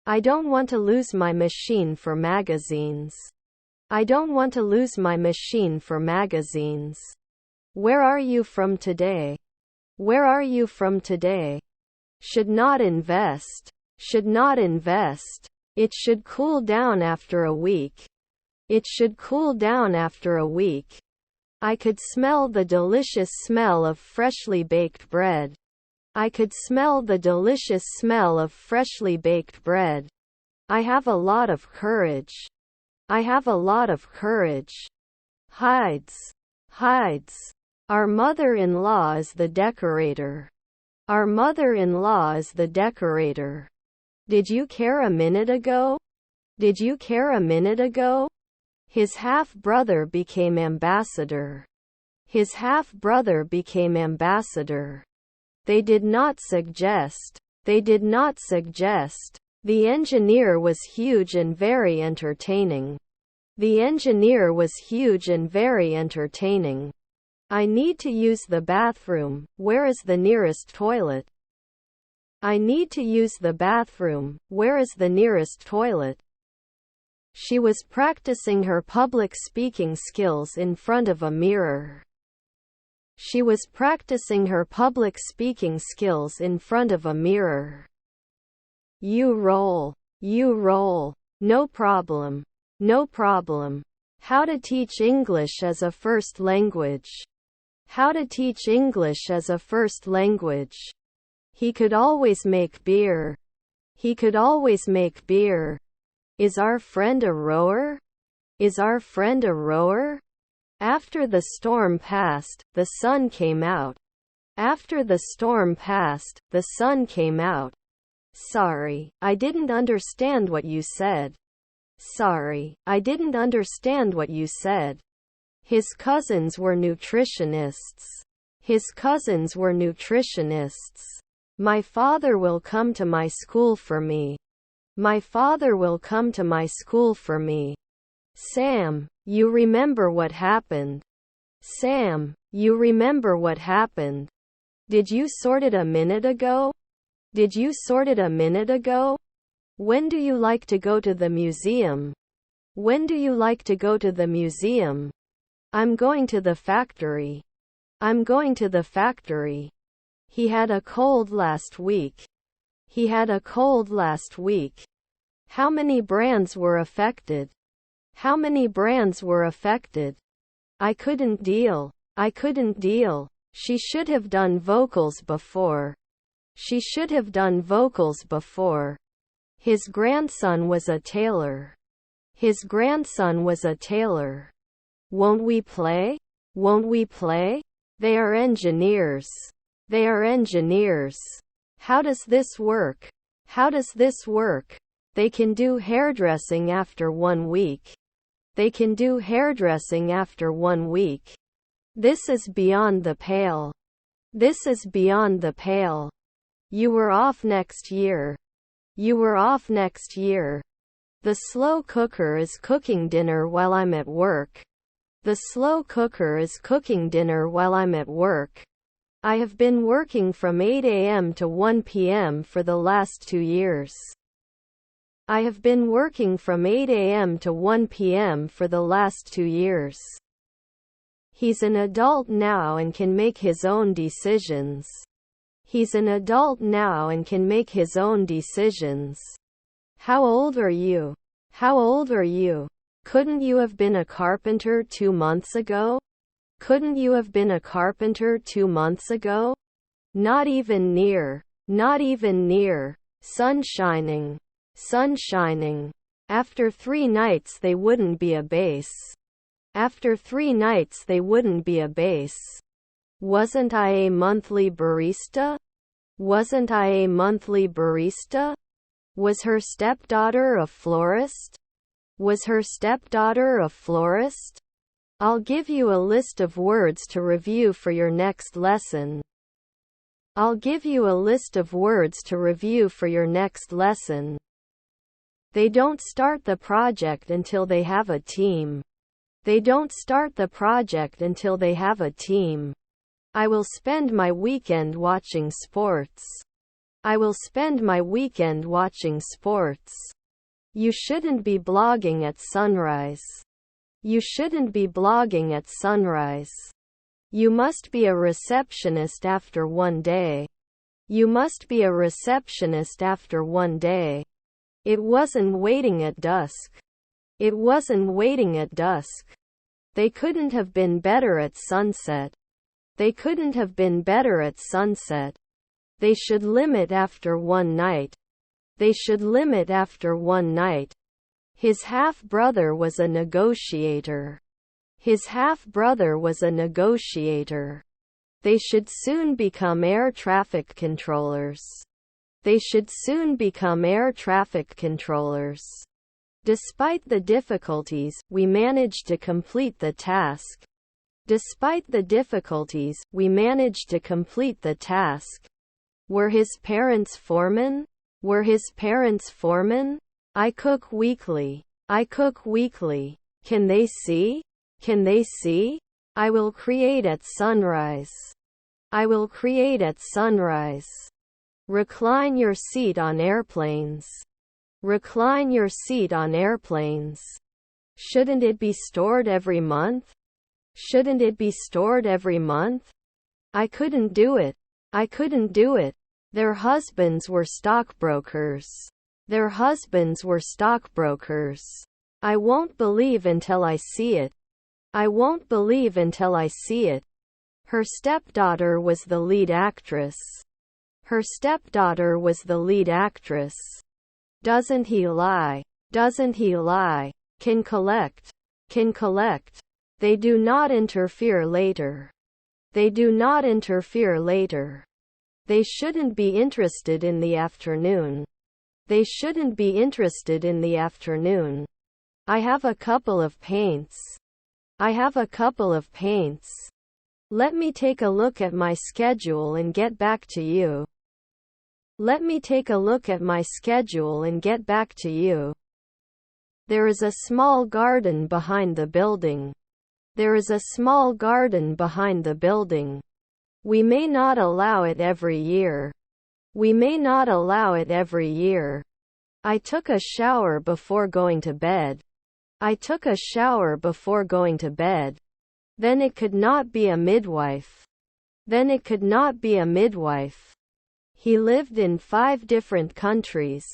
I don't want to lose my machine for magazines. I don't want to lose my machine for magazines. Where are you from today? Where are you from today? Should not invest. Should not invest. It should cool down after a week. It should cool down after a week. I could smell the delicious smell of freshly baked bread. I could smell the delicious smell of freshly baked bread. I have a lot of courage. I have a lot of courage. Hides. Hides. Our mother-in-law is the decorator. Our mother-in-law is the decorator. Did you care a minute ago? Did you care a minute ago? His half-brother became ambassador. His half-brother became ambassador. They did not suggest. They did not suggest. The engineer was huge and very entertaining. The engineer was huge and very entertaining. I need to use the bathroom. Where is the nearest toilet? I need to use the bathroom. Where is the nearest toilet? She was practicing her public speaking skills in front of a mirror. She was practicing her public speaking skills in front of a mirror. You roll. You roll. No problem. No problem. How to teach English as a first language. How to teach English as a first language. He could always make beer. He could always make beer. Is our friend a rower? Is our friend a rower? After the storm passed, the sun came out. After the storm passed, the sun came out. Sorry, I didn't understand what you said. Sorry, I didn't understand what you said. His cousins were nutritionists. His cousins were nutritionists. My father will come to my school for me. My father will come to my school for me. Sam, you remember what happened. Sam, you remember what happened. Did you sort it a minute ago? Did you sort it a minute ago? When do you like to go to the museum? When do you like to go to the museum? I'm going to the factory. I'm going to the factory. He had a cold last week. He had a cold last week. How many brands were affected? How many brands were affected? I couldn't deal. I couldn't deal. She should have done vocals before. She should have done vocals before. His grandson was a tailor. His grandson was a tailor. Won't we play? Won't we play? They are engineers. They are engineers. How does this work? How does this work? They can do hairdressing after 1 week. They can do hairdressing after 1 week. This is beyond the pale. This is beyond the pale. You were off next year. You were off next year. The slow cooker is cooking dinner while I'm at work. The slow cooker is cooking dinner while I'm at work. I have been working from 8 a.m. to 1 p.m. for the last 2 years. I have been working from 8 a.m. to 1 p.m. for the last 2 years. He's an adult now and can make his own decisions. He's an adult now and can make his own decisions. How old are you? How old are you? Couldn't you have been a carpenter 2 months ago? Couldn't you have been a carpenter 2 months ago? Not even near. Not even near. Sun shining. Sun shining. After 3 nights they wouldn't be a base. After 3 nights they wouldn't be a base. Wasn't I a monthly barista? Wasn't I a monthly barista? Was her stepdaughter a florist? Was her stepdaughter a florist? I'll give you a list of words to review for your next lesson. I'll give you a list of words to review for your next lesson. They don't start the project until they have a team. They don't start the project until they have a team. I will spend my weekend watching sports. I will spend my weekend watching sports. You shouldn't be blogging at sunrise. You shouldn't be blogging at sunrise. You must be a receptionist after 1 day. You must be a receptionist after 1 day. It wasn't waiting at dusk. It wasn't waiting at dusk. They couldn't have been better at sunset. They couldn't have been better at sunset. They should limit after 1 night. They should limit after 1 night. His half-brother was a negotiator. His half-brother was a negotiator. They should soon become air traffic controllers. They should soon become air traffic controllers. Despite the difficulties, we managed to complete the task. Despite the difficulties, we managed to complete the task. Were his parents foremen? Were his parents foremen? I cook weekly. I cook weekly. Can they see? Can they see? I will create at sunrise. I will create at sunrise. Recline your seat on airplanes. Recline your seat on airplanes. Shouldn't it be stored every month? Shouldn't it be stored every month? I couldn't do it. I couldn't do it. Their husbands were stockbrokers. Their husbands were stockbrokers. I won't believe until I see it. I won't believe until I see it. Her stepdaughter was the lead actress. Her stepdaughter was the lead actress. Doesn't he lie? Doesn't he lie? Can collect. Can collect. They do not interfere later. They do not interfere later. They shouldn't be interested in the afternoon. They shouldn't be interested in the afternoon. I have a couple of paints. I have a couple of paints. Let me take a look at my schedule and get back to you. Let me take a look at my schedule and get back to you. There is a small garden behind the building. There is a small garden behind the building. We may not allow it every year. We may not allow it every year. I took a shower before going to bed. I took a shower before going to bed. Then it could not be a midwife. Then it could not be a midwife. He lived in 5 different countries.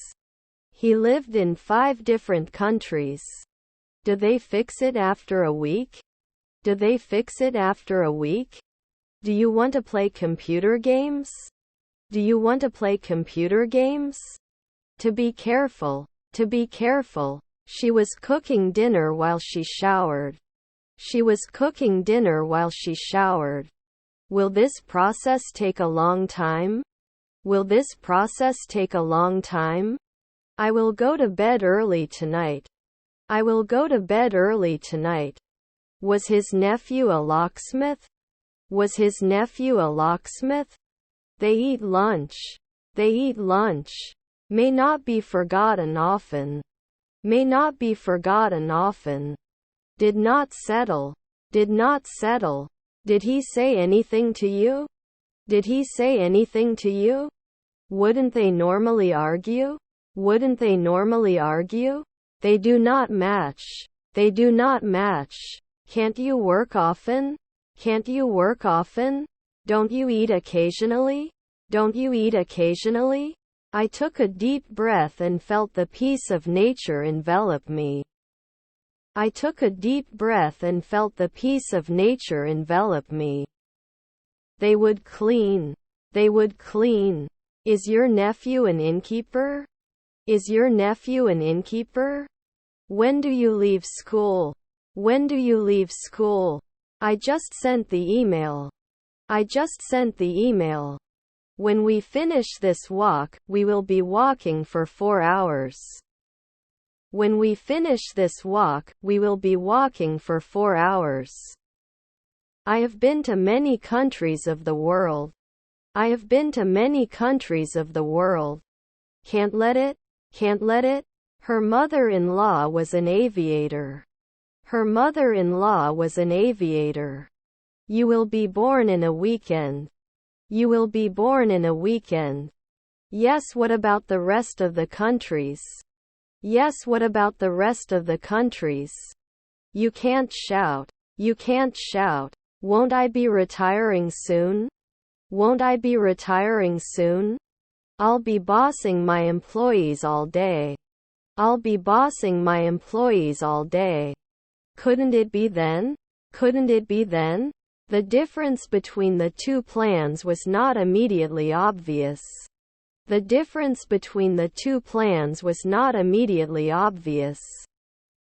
He lived in 5 different countries. Do they fix it after a week? Do they fix it after a week? Do you want to play computer games? Do you want to play computer games? To be careful. To be careful. She was cooking dinner while she showered. She was cooking dinner while she showered. Will this process take a long time? Will this process take a long time? I will go to bed early tonight. I will go to bed early tonight. Was his nephew a locksmith? Was his nephew a locksmith? They eat lunch. They eat lunch. May not be forgotten often. May not be forgotten often. Did not settle. Did not settle. Did he say anything to you? Did he say anything to you? Wouldn't they normally argue? Wouldn't they normally argue? They do not match. They do not match. Can't you work often? Can't you work often? Don't you eat occasionally? Don't you eat occasionally? I took a deep breath and felt the peace of nature envelop me. I took a deep breath and felt the peace of nature envelop me. They would clean. They would clean. Is your nephew an innkeeper? Is your nephew an innkeeper? When do you leave school? When do you leave school? I just sent the email. I just sent the email. When we finish this walk, we will be walking for 4 hours. When we finish this walk, we will be walking for 4 hours. I have been to many countries of the world. I have been to many countries of the world. Can't let it? Can't let it? Her mother-in-law was an aviator. Her mother-in-law was an aviator. You will be born in a weekend. You will be born in a weekend. Yes, what about the rest of the countries? Yes, what about the rest of the countries? You can't shout. You can't shout. Won't I be retiring soon? Won't I be retiring soon? I'll be bossing my employees all day. I'll be bossing my employees all day. Couldn't it be then? Couldn't it be then? The difference between the 2 plans was not immediately obvious. The difference between the 2 plans was not immediately obvious.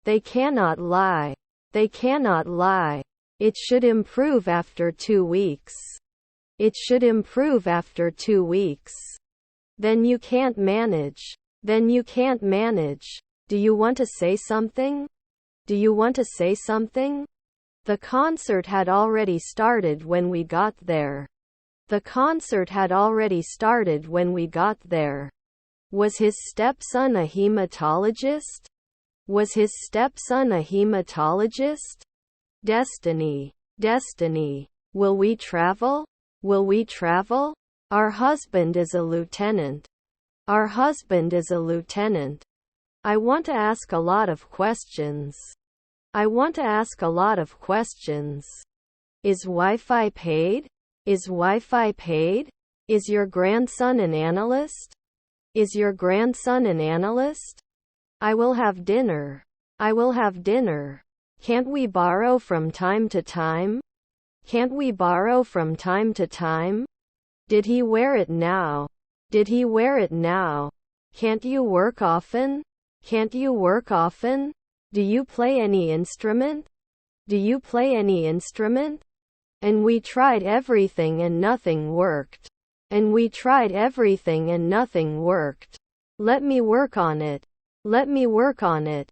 They cannot lie. They cannot lie. It should improve after 2 weeks. It should improve after 2 weeks. Then you can't manage. Then you can't manage. Do you want to say something? Do you want to say something? The concert had already started when we got there. The concert had already started when we got there. Was his stepson a hematologist? Was his stepson a hematologist? Destiny. Destiny. Will we travel? Will we travel? Our husband is a lieutenant. Our husband is a lieutenant. I want to ask a lot of questions. I want to ask a lot of questions. Is Wi-Fi paid? Is Wi-Fi paid? Is your grandson an analyst? Is your grandson an analyst? I will have dinner. I will have dinner. Can't we borrow from time to time? Can't we borrow from time to time? Did he wear it now? Did he wear it now? Can't you work often? Can't you work often? Do you play any instrument? Do you play any instrument? And we tried everything and nothing worked. And we tried everything and nothing worked. Let me work on it. Let me work on it.